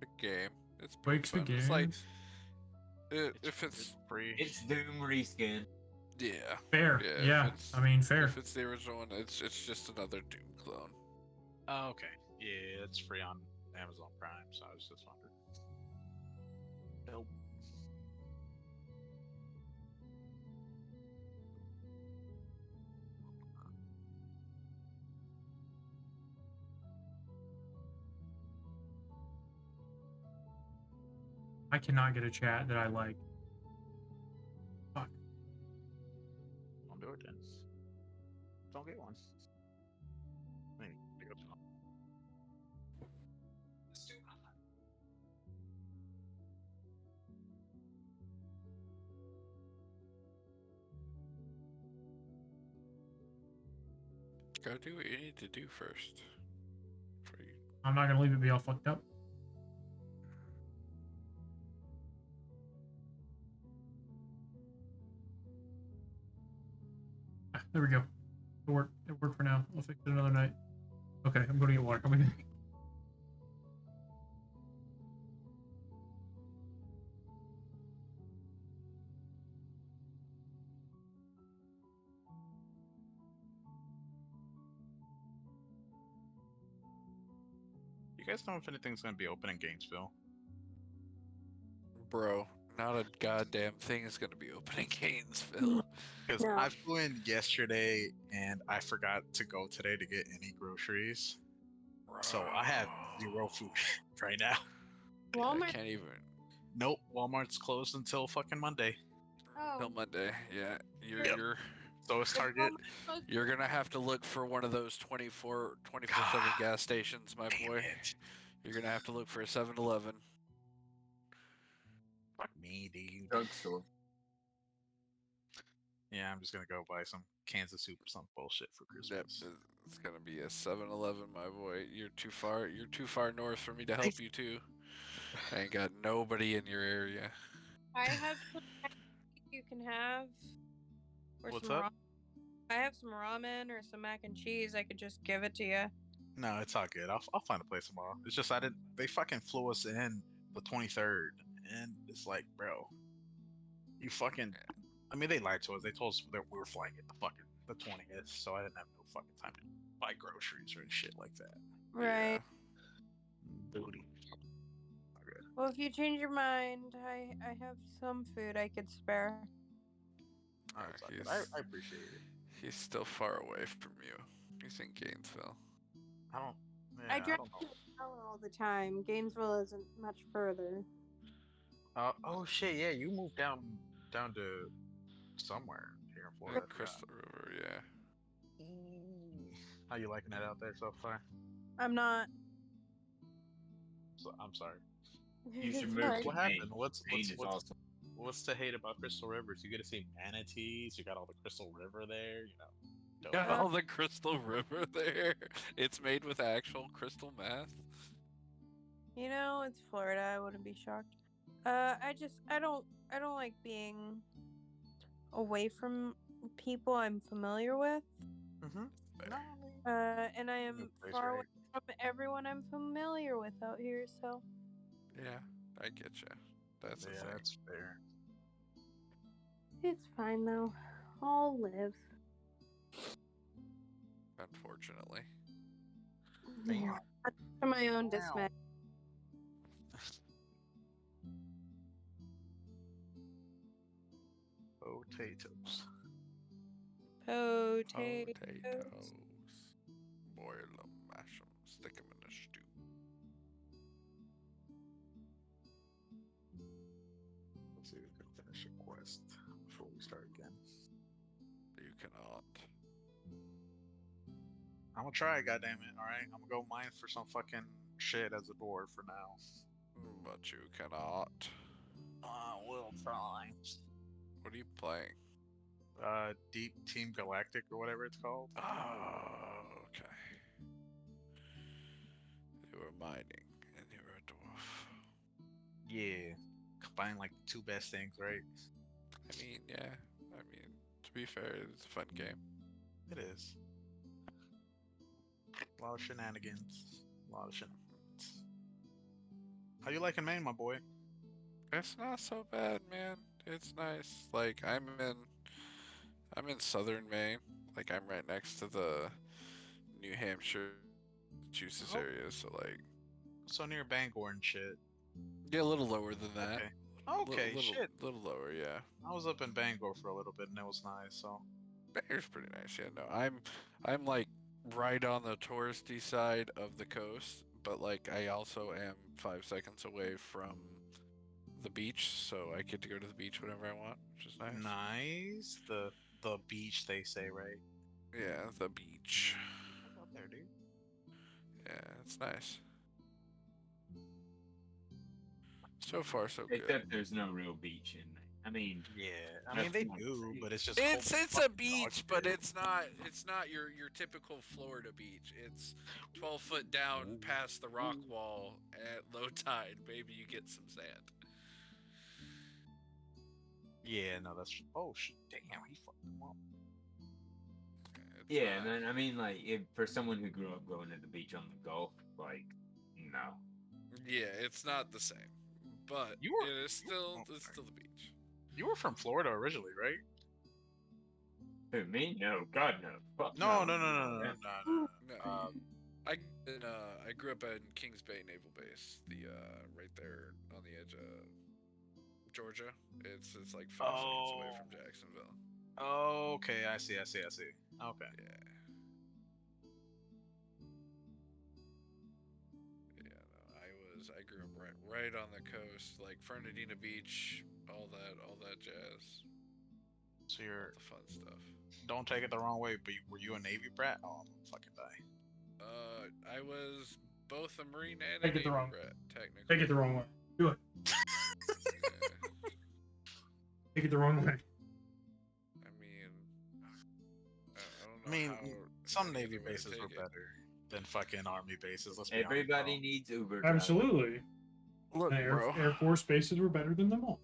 Speaker 2: A game. It's pretty
Speaker 1: Quake's a
Speaker 2: fun.
Speaker 1: game.
Speaker 2: It's like if it's
Speaker 7: free.
Speaker 5: It's Doom reskin.
Speaker 2: yeah.
Speaker 1: Fair. Yeah. I mean, fair.
Speaker 2: If it's the original one, it's just another Doom clone.
Speaker 7: Oh, okay. Yeah, it's free on Amazon Prime, so I was just wondering. Nope.
Speaker 1: I cannot get a chat that I like. Fuck.
Speaker 7: Don't do it then. Don't get one. I mean, pick up some.
Speaker 2: Go do what you need to do first. Before you
Speaker 1: I'm not gonna leave it be all fucked up. Ah, there we go. It worked. It worked for now. I'll fix it another night. Okay, I'm going to get water. Come back.
Speaker 7: You guys know if anything's gonna be open in Gainesville?
Speaker 2: Bro, not a goddamn thing is gonna be open in Gainesville.
Speaker 7: Because
Speaker 4: No.
Speaker 7: I flew in yesterday and I forgot to go today to get any groceries. So I have zero food right now.
Speaker 2: Yeah, I
Speaker 4: Walmart.
Speaker 2: can't even.
Speaker 7: Nope, Walmart's closed until fucking Monday.
Speaker 2: Till
Speaker 4: Oh.
Speaker 2: Monday. Yeah,
Speaker 7: Yep.
Speaker 2: you're
Speaker 7: So is Target.
Speaker 2: you're gonna have to look for one of those 24/7
Speaker 7: God
Speaker 2: gas stations, my
Speaker 7: Damn
Speaker 2: boy.
Speaker 7: it.
Speaker 2: You're gonna have to look for a 7-Eleven.
Speaker 7: Fuck me, dude.
Speaker 5: Drugstore.
Speaker 7: Yeah, I'm just gonna go buy some cans of soup or some bullshit for
Speaker 2: Yep,
Speaker 7: Christmas.
Speaker 2: it's gonna be a 7-Eleven, my boy. You're too far. You're too far north for me to help you too. I ain't got nobody in your area.
Speaker 4: I have some you can have. Or
Speaker 7: What's
Speaker 4: some
Speaker 7: up?
Speaker 4: I have some ramen or some mac and cheese. I could just give it to you.
Speaker 7: No, it's all good. I'll find a place tomorrow. It's just I didn't. They fucking flew us in the 23rd, and it's like, bro, you fucking. I mean, they lied to us. They told us that we were flying at the 20th, so I didn't have no fucking time to buy groceries or shit like that.
Speaker 4: Right.
Speaker 7: Booty.
Speaker 4: Well, if you change your mind, I have some food I could spare.
Speaker 7: Oh, it's all good.
Speaker 2: He's-
Speaker 7: I appreciate it.
Speaker 2: He's still far away from you. He's in Gainesville.
Speaker 7: I don't. Yeah,
Speaker 4: I
Speaker 7: I
Speaker 4: drive
Speaker 7: don't know.
Speaker 4: to Ocala all the time. Gainesville isn't much further.
Speaker 7: Oh shit! Yeah, you moved down to somewhere here in Florida. I forgot.
Speaker 2: Crystal River, yeah.
Speaker 7: How you liking it out there so far?
Speaker 4: I'm not.
Speaker 7: So, I'm sorry.
Speaker 5: You should
Speaker 4: It's
Speaker 5: move
Speaker 4: fine.
Speaker 5: to
Speaker 7: What
Speaker 5: Maine.
Speaker 7: happened?
Speaker 5: Maine is awesome.
Speaker 7: What's to hate about Crystal Rivers? You get to see manatees. You got all the Crystal River there. You know. Dope.
Speaker 2: Got all the Crystal River there. It's made with actual crystal meth.
Speaker 4: You know, it's Florida. I wouldn't be shocked. I don't like being away from people I'm familiar with.
Speaker 7: Mm-hmm.
Speaker 4: And I am
Speaker 7: New place,
Speaker 4: far away
Speaker 7: right?
Speaker 4: from everyone I'm familiar with out here. So
Speaker 2: Yeah, I get you. That's the
Speaker 7: Yeah,
Speaker 2: thing.
Speaker 7: that's fair.
Speaker 4: it's fine though. I'll live.
Speaker 2: Unfortunately.
Speaker 4: Yeah. To my own
Speaker 7: Wow.
Speaker 4: dismay.
Speaker 7: Potatoes.
Speaker 2: Potatoes. Boil them, mash them, stick them in a stew.
Speaker 7: Let's see if we can finish a quest before we start again.
Speaker 2: You cannot.
Speaker 7: I'm gonna try, goddammit. All right, I'm gonna go mine for some fucking shit as a dwarf for now.
Speaker 2: But you cannot.
Speaker 7: We'll try.
Speaker 2: What are you playing?
Speaker 7: Deep Team Galactic or whatever it's called.
Speaker 2: Oh, okay. You were mining and you were a dwarf.
Speaker 7: Yeah, combine like the two best things, right?
Speaker 2: I mean, yeah. I mean, to be fair, it's a fun game.
Speaker 7: It is. A lot of shenanigans. A lot of shenanigans. How you liking Maine, my boy?
Speaker 2: It's not so bad, man. It's nice. Like I'm in southern Maine. Like I'm right next to the New Hampshire, Massachusetts
Speaker 7: Oh.
Speaker 2: area. So like,
Speaker 7: So near Bangor and shit.
Speaker 2: yeah, a little lower than that.
Speaker 7: Okay, shit.
Speaker 2: Little lower, yeah.
Speaker 7: I was up in Bangor for a little bit and it was nice, so.
Speaker 2: Bangor's pretty nice. Yeah, no, I'm like right on the touristy side of the coast, but like I also am 5 seconds away from the beach, so I get to go to the beach whenever I want, which is nice.
Speaker 7: Nice. The beach, they say, right?
Speaker 2: Yeah, the beach.
Speaker 7: What's up there, dude?
Speaker 2: Yeah, it's nice. So far, so good.
Speaker 5: Except there's no real beach in Maine. I mean,
Speaker 7: Yeah, I mean
Speaker 5: That's
Speaker 7: they
Speaker 5: not
Speaker 7: do,
Speaker 5: safe.
Speaker 7: but it's just cold
Speaker 2: It's
Speaker 7: as
Speaker 2: a
Speaker 7: fucking
Speaker 2: beach,
Speaker 7: dog
Speaker 2: but
Speaker 7: shit.
Speaker 2: it's not your typical Florida beach. It's 12 foot down past the rock wall at low tide. Maybe you get some sand.
Speaker 7: Yeah, no, that's damn, he fucked them up.
Speaker 2: It's
Speaker 5: yeah,
Speaker 2: not-
Speaker 5: and then I mean, like, if for someone who grew up going to the beach on the Gulf, like, no.
Speaker 2: yeah, it's not the same, but
Speaker 7: You were-
Speaker 2: it is still
Speaker 7: oh,
Speaker 2: it's
Speaker 7: sorry.
Speaker 2: still the beach.
Speaker 7: You were from Florida originally, right?
Speaker 5: Who, me? No, God, no. Fuck
Speaker 7: No,
Speaker 5: no.
Speaker 7: no, no, no, no, no, no.
Speaker 2: No, I grew up in Kings Bay Naval Base, the right there on the edge of Georgia. It's like 5 seconds away from Jacksonville.
Speaker 7: Oh, okay, I see. Okay.
Speaker 2: Yeah. Yeah, no, I grew up right on the coast, like Fernandina Beach, all that jazz,
Speaker 7: So
Speaker 2: all
Speaker 7: you're
Speaker 2: the fun stuff.
Speaker 7: don't take it the wrong way, but were you a Navy brat? Oh, I'm gonna fucking die.
Speaker 2: I was both a Marine and
Speaker 1: Take
Speaker 2: a
Speaker 1: it the
Speaker 2: Navy
Speaker 1: wrong-
Speaker 2: brat, technically.
Speaker 1: Take it the wrong way. Do it.
Speaker 2: Yeah.
Speaker 1: Take it the wrong way.
Speaker 2: I mean, I don't know
Speaker 7: I mean,
Speaker 2: how
Speaker 7: some
Speaker 2: any
Speaker 7: Navy
Speaker 2: other way to
Speaker 7: bases
Speaker 2: take
Speaker 7: were
Speaker 2: it.
Speaker 7: better than fucking Army bases. Let's be
Speaker 5: Everybody
Speaker 7: honest.
Speaker 5: needs Uber drivers.
Speaker 1: Absolutely.
Speaker 2: Look,
Speaker 1: Air Force bases were better than them all.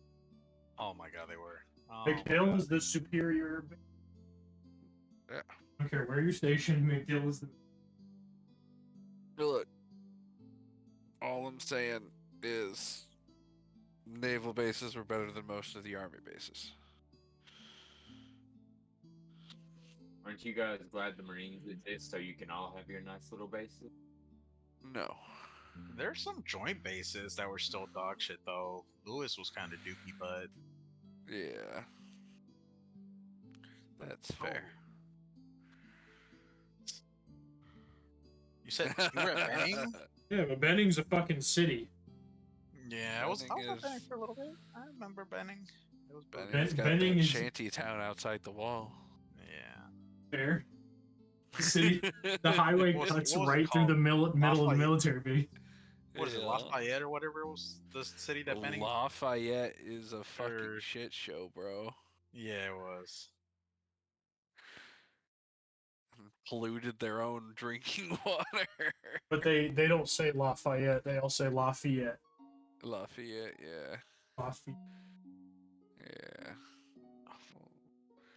Speaker 7: Oh my god, they were. Oh my
Speaker 1: McDill
Speaker 7: God.
Speaker 1: is the superior.
Speaker 2: Yeah.
Speaker 1: I don't care where you're stationed. McDill is the.
Speaker 2: Look, all I'm saying is naval bases were better than most of the Army bases.
Speaker 5: Aren't you guys glad the Marines exist so you can all have your nice little bases?
Speaker 2: No.
Speaker 7: There's some joint bases that were still dog shit though. Lewis was kind of dookie, but
Speaker 2: Yeah. That's fair.
Speaker 7: you said you were at Benning?
Speaker 1: Yeah, but Benning's a fucking city.
Speaker 7: Yeah, I was
Speaker 2: Benning
Speaker 7: at Benning
Speaker 2: is-
Speaker 7: for a little bit. I remember Benning. It was boogie.
Speaker 2: Benning's got
Speaker 1: Benning
Speaker 2: that
Speaker 1: is-
Speaker 2: shanty town outside the wall.
Speaker 7: Yeah.
Speaker 1: Fair. The city, the highway
Speaker 7: What was-
Speaker 1: cuts
Speaker 7: what was it
Speaker 1: right through the middle of the
Speaker 7: Lafayette?
Speaker 1: military base.
Speaker 7: What is it,
Speaker 2: Yeah.
Speaker 7: Lafayette or whatever it was? The city that Benning.
Speaker 2: Lafayette is a fucking
Speaker 7: Or-
Speaker 2: shit show, bro.
Speaker 7: Yeah, it was.
Speaker 2: Polluted their own drinking water.
Speaker 1: But they don't say Lafayette. They all say Lafayette.
Speaker 2: Lafayette, yeah.
Speaker 1: Lafayette.
Speaker 2: Yeah.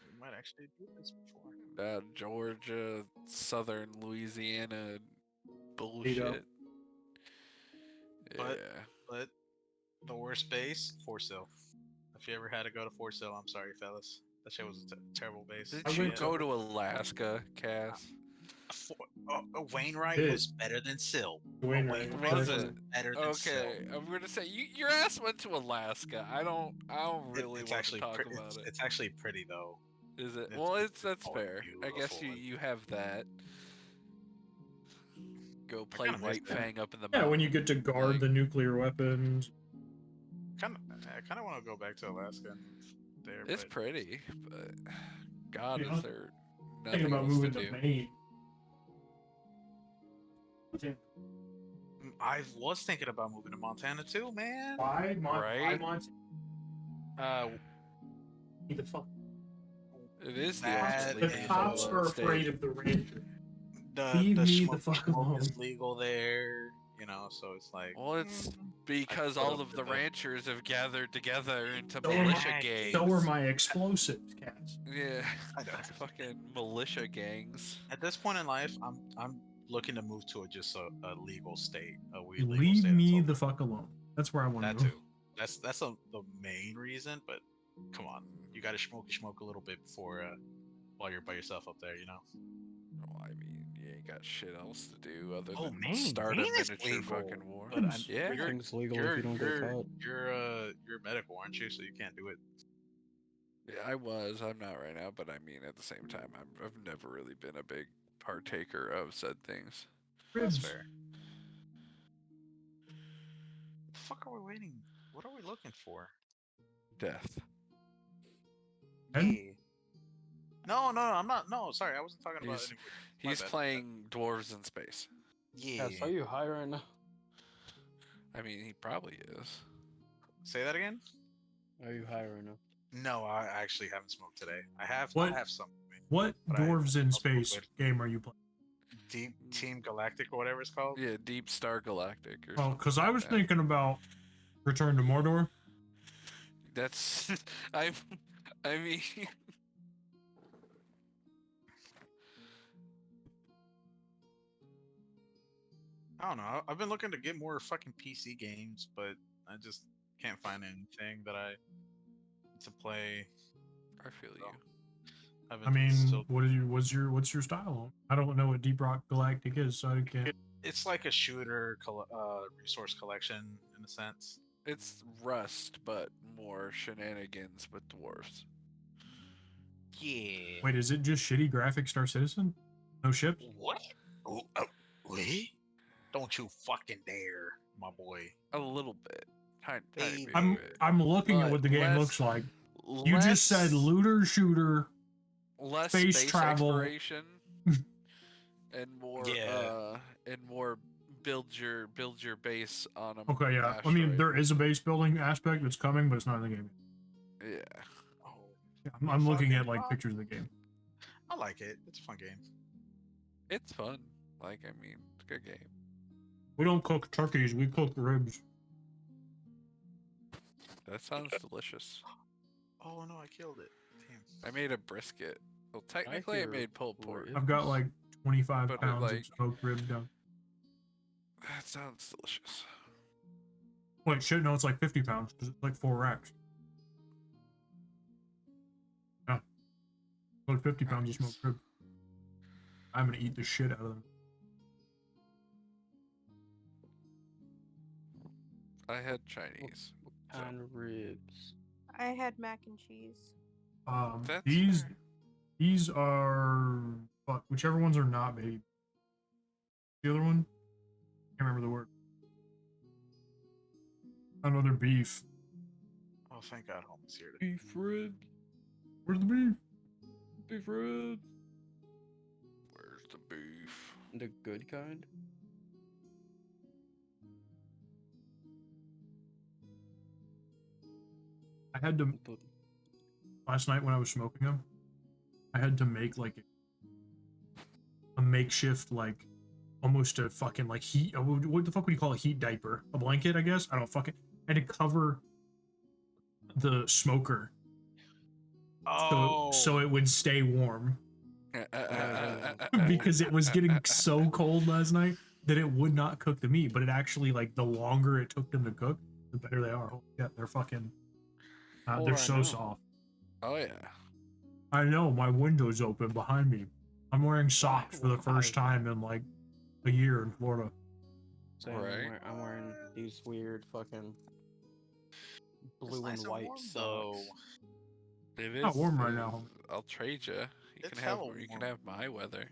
Speaker 7: We might actually do this before.
Speaker 2: Georgia, southern Louisiana
Speaker 1: Toledo.
Speaker 2: bullshit.
Speaker 7: But-
Speaker 2: Yeah.
Speaker 7: But the worst base, Fort Sill. If you ever had to go to Fort Sill, I'm sorry, fellas. That shit was a terrible base.
Speaker 2: Did
Speaker 1: I
Speaker 2: you
Speaker 1: went to-
Speaker 2: go to Alaska, Cass?
Speaker 7: Wainwright
Speaker 1: Did.
Speaker 7: was better than Sill.
Speaker 1: Wainwright.
Speaker 2: Was
Speaker 7: was
Speaker 2: it?
Speaker 7: better than Sill.
Speaker 2: Okay, I'm gonna say your ass went to Alaska. I don't really
Speaker 7: It's
Speaker 2: want
Speaker 7: actually
Speaker 2: to talk
Speaker 7: pretty.
Speaker 2: about it.
Speaker 7: It's actually pretty though.
Speaker 2: Is it?
Speaker 7: it's-
Speaker 2: Well,
Speaker 7: it's
Speaker 2: that's
Speaker 7: all
Speaker 2: fair. I guess
Speaker 7: beautiful.
Speaker 2: you have that. Go play
Speaker 7: kinda miss
Speaker 2: White
Speaker 7: that.
Speaker 2: Fang up in the
Speaker 1: Yeah, when you
Speaker 2: mountains.
Speaker 1: get to guard
Speaker 2: Like-
Speaker 1: the nuclear weapons.
Speaker 7: I kind of want to go back to Alaska and move there.
Speaker 2: It's
Speaker 7: but
Speaker 2: pretty, but God,
Speaker 1: Yeah.
Speaker 2: is there nothing
Speaker 1: Thinking about
Speaker 2: else
Speaker 1: moving
Speaker 2: to
Speaker 1: to
Speaker 2: do?
Speaker 1: Maine.
Speaker 7: I was thinking about moving to Montana too, man.
Speaker 1: Why? Why
Speaker 2: Right?
Speaker 1: Montana?
Speaker 7: Uh,
Speaker 1: The fuck.
Speaker 2: It is the
Speaker 7: That
Speaker 2: only
Speaker 1: The
Speaker 7: is
Speaker 1: cops
Speaker 2: legal
Speaker 1: are
Speaker 2: state.
Speaker 1: afraid of the ranger.
Speaker 7: the
Speaker 1: Leave
Speaker 7: the
Speaker 1: me
Speaker 7: smoke,
Speaker 1: the fuck
Speaker 7: smoke
Speaker 1: alone.
Speaker 7: is legal there, you know. So it's like,
Speaker 2: Well, it's because
Speaker 7: put
Speaker 2: all
Speaker 7: up
Speaker 2: of
Speaker 7: with
Speaker 2: the
Speaker 7: that.
Speaker 2: ranchers have gathered together into
Speaker 1: So are
Speaker 2: militia
Speaker 7: my-
Speaker 2: gangs.
Speaker 1: So are my explosives, cats.
Speaker 2: Yeah,
Speaker 7: I know.
Speaker 2: fucking militia gangs.
Speaker 7: At this point in life, I'm looking to move to just a legal state, a weed legal
Speaker 1: Leave
Speaker 7: state.
Speaker 1: me
Speaker 7: until-
Speaker 1: the fuck alone. That's where I want
Speaker 7: that
Speaker 1: to go.
Speaker 7: too. That's the main reason. But come on, you got to smoke a little bit before while you're by yourself up there, you know.
Speaker 2: Well, I mean, you ain't got shit else to do other
Speaker 7: Oh,
Speaker 2: than
Speaker 7: Maine-
Speaker 2: start
Speaker 7: Maine
Speaker 2: a
Speaker 7: is
Speaker 2: miniature
Speaker 7: legal,
Speaker 2: fucking war.
Speaker 7: But
Speaker 2: Yeah.
Speaker 6: Everything's legal if you don't get caught.
Speaker 7: You're medical, aren't you? So you can't do it.
Speaker 2: Yeah, I was. I'm not right now, but I mean, at the same time, I've never really been a big partaker of said things.
Speaker 7: That's
Speaker 1: Ribs.
Speaker 7: fair. The fuck are we waiting? What are we looking for?
Speaker 2: Death.
Speaker 1: And-
Speaker 7: Yeah. No, I'm not. No, sorry, I wasn't talking about
Speaker 2: He's-
Speaker 7: anybody. My
Speaker 2: He's
Speaker 7: bad.
Speaker 2: playing Dwarves in Space.
Speaker 7: Yeah.
Speaker 6: Cass, are you high right now?
Speaker 2: I mean, he probably is.
Speaker 7: Say that again.
Speaker 6: Are you high right now?
Speaker 7: No, I actually haven't smoked today. I have.
Speaker 1: What-
Speaker 7: I have some.
Speaker 1: What
Speaker 7: But I-
Speaker 1: Dwarves in
Speaker 7: I'll smoke
Speaker 1: Space
Speaker 7: later.
Speaker 1: game are you playing?
Speaker 7: Deep Team Galactic or whatever it's called.
Speaker 2: Yeah, Deep Star Galactic or
Speaker 1: Oh,
Speaker 2: something.
Speaker 1: because I
Speaker 2: like
Speaker 1: was
Speaker 2: that.
Speaker 1: thinking about Return to Mordor.
Speaker 2: That's I mean
Speaker 7: I don't know. I've been looking to get more fucking PC games, but I just can't find anything that I to play.
Speaker 2: I feel you.
Speaker 7: I've
Speaker 1: I
Speaker 7: been
Speaker 1: mean,
Speaker 7: still-
Speaker 1: what's your style? I don't know what Deep Rock Galactic is, so I can't.
Speaker 7: It's like a shooter resource collection in a sense.
Speaker 2: It's Rust, but more shenanigans with dwarfs.
Speaker 7: Yeah.
Speaker 1: Wait, is it just shitty graphics Star Citizen? No ships?
Speaker 7: What? Oh, wait? Don't you fucking dare, my boy.
Speaker 2: A little bit. Tiny
Speaker 7: Baby.
Speaker 2: bit.
Speaker 1: I'm looking at what the game
Speaker 2: Less-
Speaker 1: looks like. You just said looter shooter.
Speaker 2: less
Speaker 1: space travel.
Speaker 2: exploration and more build your base on a
Speaker 1: Okay, yeah. I mean,
Speaker 2: asteroid.
Speaker 1: there is a base building aspect that's coming, but it's not in the game.
Speaker 2: Yeah.
Speaker 7: Oh,
Speaker 1: Yeah, I'm looking at
Speaker 7: fucking
Speaker 1: like
Speaker 7: fuck.
Speaker 1: pictures of the game.
Speaker 7: I like it. It's a fun game.
Speaker 2: It's fun. Like, I mean, it's a good game.
Speaker 1: We don't cook turkeys, we cook ribs.
Speaker 2: That sounds delicious.
Speaker 7: Oh no, I killed it. Damn.
Speaker 2: I made a brisket. Well, technically, I
Speaker 6: hear
Speaker 2: made pulled pork.
Speaker 6: ribs.
Speaker 1: I've got like 25
Speaker 2: But,
Speaker 1: pounds of
Speaker 2: like-
Speaker 1: smoked ribs down.
Speaker 2: That sounds delicious.
Speaker 1: Wait, shit, no, it's like 50 pounds because it's like 4 racks. Yeah. Like 50 pounds of
Speaker 2: Nice.
Speaker 1: smoked ribs. I'm gonna eat the shit out of them.
Speaker 2: I had Chinese. so-
Speaker 6: Kind of ribs.
Speaker 4: I had mac and cheese.
Speaker 2: That's
Speaker 1: These
Speaker 2: fair.
Speaker 1: these are whichever ones are not baby. The other one, can't remember the word. Another beef.
Speaker 7: Oh, thank God, home is here.
Speaker 6: Beef ribs.
Speaker 1: Where's the beef?
Speaker 6: Beef ribs.
Speaker 2: Where's the beef?
Speaker 6: The good kind.
Speaker 1: I had to
Speaker 6: The-
Speaker 1: last night when I was smoking them. I had to make like a makeshift like almost a fucking like heat. What the fuck would you call a heat diaper? A blanket, I guess. I don't fucking. I had to cover the smoker
Speaker 7: Oh,
Speaker 1: so it would stay warm because it was getting so cold last night that it would not cook the meat. But it actually like the longer it took them to cook, the better they are. Holy shit, they're fucking.
Speaker 6: Oh,
Speaker 1: They're
Speaker 6: I
Speaker 1: so
Speaker 6: know.
Speaker 1: soft.
Speaker 2: Oh yeah.
Speaker 1: I know my window's open behind me. I'm wearing socks for the first
Speaker 6: Why?
Speaker 1: time in like a year in Florida.
Speaker 6: Same,
Speaker 2: Right.
Speaker 6: I'm wearing these weird fucking blue
Speaker 7: nice
Speaker 6: and
Speaker 7: and
Speaker 6: white
Speaker 7: warm,
Speaker 6: socks.
Speaker 7: though.
Speaker 2: It is
Speaker 1: Not warm right
Speaker 2: it
Speaker 1: now.
Speaker 2: is- I'll trade you. You
Speaker 7: It's
Speaker 2: can have
Speaker 7: hella
Speaker 2: you can
Speaker 7: warm.
Speaker 2: have my weather.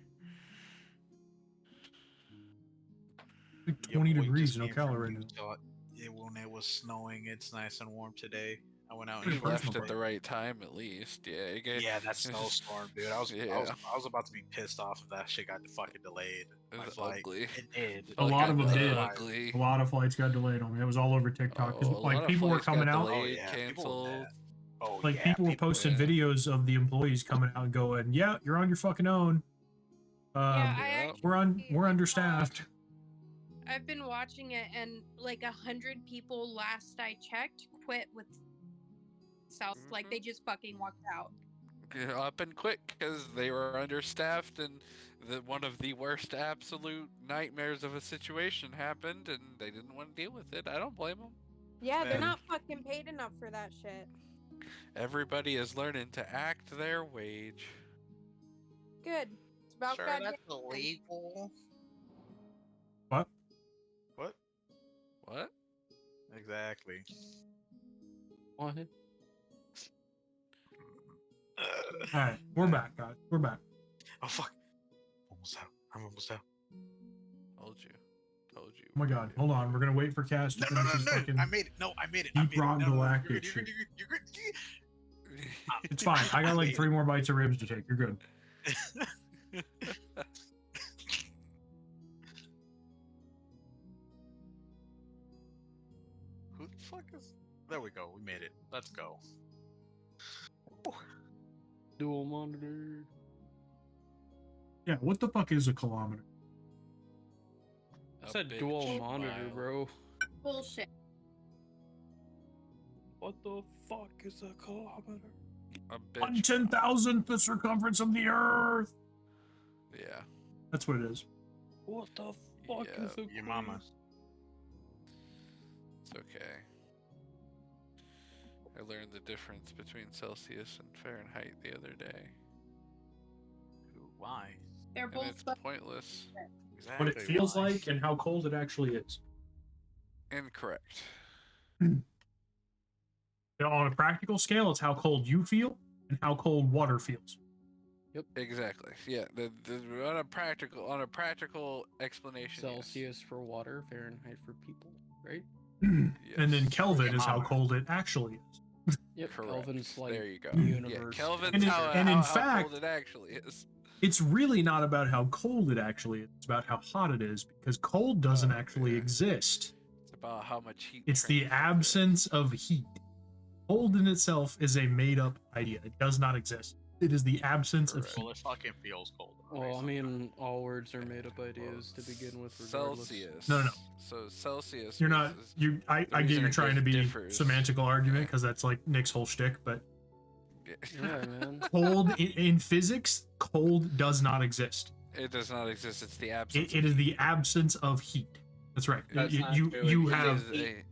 Speaker 1: Like
Speaker 7: Your
Speaker 1: 20
Speaker 7: boy
Speaker 1: degrees
Speaker 7: just
Speaker 1: in
Speaker 7: came from
Speaker 1: Ocala right now.
Speaker 7: Utah. When it was snowing, it's nice and warm today. I went out
Speaker 1: Pretty
Speaker 7: and
Speaker 2: You
Speaker 1: personal,
Speaker 2: left at
Speaker 1: bro.
Speaker 2: the right time, at least. Yeah. You get,
Speaker 7: yeah, that snowstorm, dude. I was
Speaker 2: Yeah.
Speaker 7: about to be pissed off if that shit got fucking delayed.
Speaker 2: It
Speaker 7: My
Speaker 2: was
Speaker 7: flight.
Speaker 2: ugly.
Speaker 7: It did.
Speaker 1: A lot of them
Speaker 2: Fucking
Speaker 1: did.
Speaker 2: Ugly.
Speaker 1: A lot of flights got delayed on me. It was all over TikTok
Speaker 2: Oh,
Speaker 1: because
Speaker 2: a
Speaker 1: like
Speaker 2: lot of
Speaker 1: people were
Speaker 2: flights got
Speaker 1: coming out.
Speaker 2: delayed,
Speaker 7: yeah, people were
Speaker 2: canceled.
Speaker 7: mad. Oh
Speaker 1: Like
Speaker 7: yeah,
Speaker 1: people were posting
Speaker 2: yeah.
Speaker 1: videos of the employees coming out and going, "Yeah, you're on your fucking own.
Speaker 4: Yeah,
Speaker 2: Yeah.
Speaker 1: We're understaffed."
Speaker 4: I've been watching it, and like 100 people last I checked quit with South. Like they just fucking walked out.
Speaker 2: Up and quick because they were understaffed and one of the worst absolute nightmares of a situation happened and they didn't want to deal with it. I don't blame them.
Speaker 4: Yeah, they're
Speaker 7: Man.
Speaker 4: not fucking paid enough for that shit.
Speaker 2: Everybody is learning to act their wage.
Speaker 4: Good. It's about
Speaker 7: sure,
Speaker 4: goddamn
Speaker 7: that's illegal.
Speaker 1: What?
Speaker 7: What?
Speaker 2: What?
Speaker 7: Exactly.
Speaker 6: What?
Speaker 1: All right, we're back, guys. We're back.
Speaker 7: Oh fuck! Almost out. I'm almost out.
Speaker 2: Told you. Told you.
Speaker 1: Oh my god, hold on. We're gonna wait for Cass to
Speaker 7: No,
Speaker 1: finish his
Speaker 7: no.
Speaker 1: fucking.
Speaker 7: I made it. No, I made it. I
Speaker 1: Deep
Speaker 7: made it.
Speaker 1: Rock
Speaker 7: No,
Speaker 1: Galactic
Speaker 7: you're good.
Speaker 1: shit.
Speaker 7: You're good.
Speaker 1: It's fine. I got like 3 more bites of ribs to take. You're good.
Speaker 7: Who the fuck is? There we go. We made it. Let's go.
Speaker 6: Dual monitor.
Speaker 1: Yeah, what the fuck is a kilometer?
Speaker 6: I
Speaker 2: A
Speaker 6: said
Speaker 2: big
Speaker 6: dual monitor,
Speaker 2: mile.
Speaker 6: bro.
Speaker 4: Bullshit.
Speaker 6: What the fuck is a kilometer?
Speaker 2: A
Speaker 1: One
Speaker 2: bitch.
Speaker 1: 10,000th the circumference of the Earth.
Speaker 2: Yeah.
Speaker 1: That's what it is.
Speaker 6: What the fuck
Speaker 2: Yeah,
Speaker 6: is a
Speaker 7: Your mama.
Speaker 2: It's okay. I learned the difference between Celsius and Fahrenheit the other day.
Speaker 7: Why?
Speaker 4: They're
Speaker 2: And
Speaker 4: both
Speaker 2: it's
Speaker 4: fucking
Speaker 2: pointless.
Speaker 1: What it
Speaker 7: Exactly,
Speaker 1: feels
Speaker 7: why?
Speaker 1: like and how cold it actually is.
Speaker 2: Incorrect.
Speaker 1: On a practical scale, it's how cold you feel and how cold water feels.
Speaker 2: Exactly. Yeah. On a practical explanation.
Speaker 6: Celsius for water, Fahrenheit for people, right?
Speaker 2: Yes.
Speaker 1: And then
Speaker 2: Yes.
Speaker 1: Kelvin
Speaker 7: Your
Speaker 1: is how
Speaker 7: mama.
Speaker 1: cold it actually is.
Speaker 6: Yep.
Speaker 2: Correct.
Speaker 6: Kelvin's like
Speaker 2: There you go.
Speaker 6: universe.
Speaker 2: Yeah, Kelvin's
Speaker 1: And in-
Speaker 2: how,
Speaker 1: and in
Speaker 2: how
Speaker 1: fact-
Speaker 2: cold it actually is.
Speaker 1: It's really not about how cold it actually is. It's about how hot it is because cold doesn't
Speaker 2: Oh,
Speaker 1: actually
Speaker 2: yeah.
Speaker 1: exist.
Speaker 2: It's about how much heat.
Speaker 1: It's the
Speaker 2: transfers there.
Speaker 1: absence of heat. Cold in itself is a made up idea. It does not exist. It is the absence of
Speaker 2: Correct.
Speaker 1: heat.
Speaker 7: Well, it fucking feels cold.
Speaker 6: Well, I mean, all words are made up ideas to begin with, regardless.
Speaker 2: Celsius.
Speaker 1: No.
Speaker 2: So Celsius.
Speaker 1: You're not. You. I
Speaker 2: the
Speaker 1: get
Speaker 2: reason
Speaker 1: you're
Speaker 2: it
Speaker 1: trying to be
Speaker 2: differs.
Speaker 1: semantical argument
Speaker 2: Yeah.
Speaker 1: because that's like Nick's whole shtick. But
Speaker 6: Yeah, man.
Speaker 1: cold in physics, cold does not exist.
Speaker 2: It does not exist. It's the absence.
Speaker 1: It is the absence of heat. That's right.
Speaker 5: That's not
Speaker 1: You
Speaker 5: true.
Speaker 1: you
Speaker 5: It
Speaker 1: have
Speaker 5: is-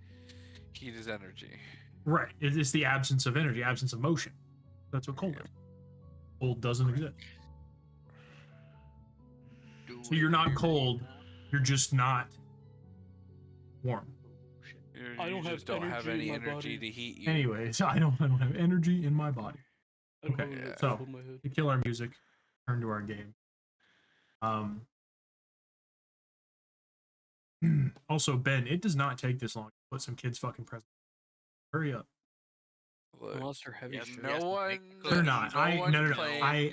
Speaker 2: Heat is energy.
Speaker 1: right. It is the absence of energy, absence of motion. That's what cold is. Cold doesn't exist. So you're not cold. You're just not warm.
Speaker 6: I don't
Speaker 2: just
Speaker 6: have
Speaker 2: don't have
Speaker 6: energy
Speaker 2: any
Speaker 6: in my
Speaker 2: energy
Speaker 6: body.
Speaker 2: to heat you.
Speaker 1: Anyways, I don't have energy in my body.
Speaker 6: I don't
Speaker 1: Okay,
Speaker 6: have enough
Speaker 1: so-
Speaker 6: top of my head.
Speaker 1: To kill our music, turn to our game. Also, Ben, it does not take this long to put some kids fucking presents. Hurry up.
Speaker 2: Look,
Speaker 6: Unless they're heavy.
Speaker 7: Yes,
Speaker 6: shit.
Speaker 2: no
Speaker 7: yes,
Speaker 2: one.
Speaker 7: make the
Speaker 1: They're
Speaker 7: cookies.
Speaker 1: not.
Speaker 2: No one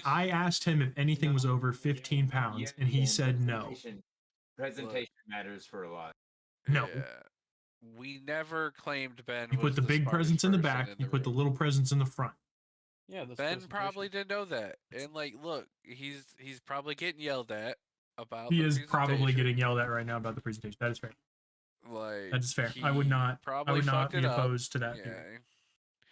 Speaker 1: I asked him if anything was over 15 pounds, and he said no.
Speaker 5: Presentation matters for a lot.
Speaker 1: No.
Speaker 2: Yeah. We never claimed Ben.
Speaker 1: You
Speaker 2: was
Speaker 1: put the big
Speaker 2: smartest
Speaker 1: presents in the
Speaker 2: person
Speaker 1: back.
Speaker 2: in
Speaker 1: You put the
Speaker 2: room.
Speaker 1: little presents in the front.
Speaker 6: Yeah, that's
Speaker 2: Ben
Speaker 6: presentation.
Speaker 2: probably didn't know that, and like, look, he's probably getting yelled at about.
Speaker 1: He
Speaker 2: the
Speaker 1: is probably
Speaker 2: presentation.
Speaker 1: getting yelled at right now about the presentation. That is fair.
Speaker 2: Like,
Speaker 1: That is fair. I would
Speaker 2: he
Speaker 1: not. I
Speaker 2: Probably
Speaker 1: would not
Speaker 2: fucked
Speaker 1: be
Speaker 2: it up.
Speaker 1: opposed to that.
Speaker 2: Yeah.
Speaker 1: period.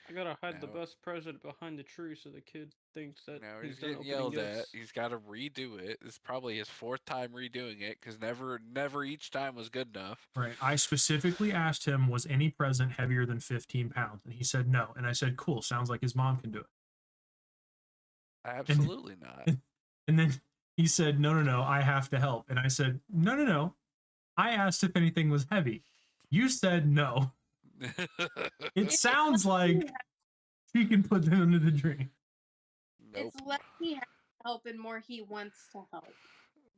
Speaker 6: I gotta hide the
Speaker 2: Now-
Speaker 6: best present behind the tree so the kid thinks that
Speaker 2: Now
Speaker 6: he's
Speaker 2: he's
Speaker 6: done
Speaker 2: getting
Speaker 6: opening
Speaker 2: yelled
Speaker 6: gifts.
Speaker 2: at. He's got to redo it. This is probably his 4th time redoing it because never each time was good enough.
Speaker 1: Right. I specifically asked him, was any present heavier than 15 pounds? And he said no. And I said, cool. Sounds like his mom can do it.
Speaker 2: Absolutely not.
Speaker 1: And then he said, no, I have to help. And I said, no. I asked if anything was heavy. You said no. It sounds like she can put them under the tree.
Speaker 2: Nope.
Speaker 4: It's less he has to help and more he wants to help.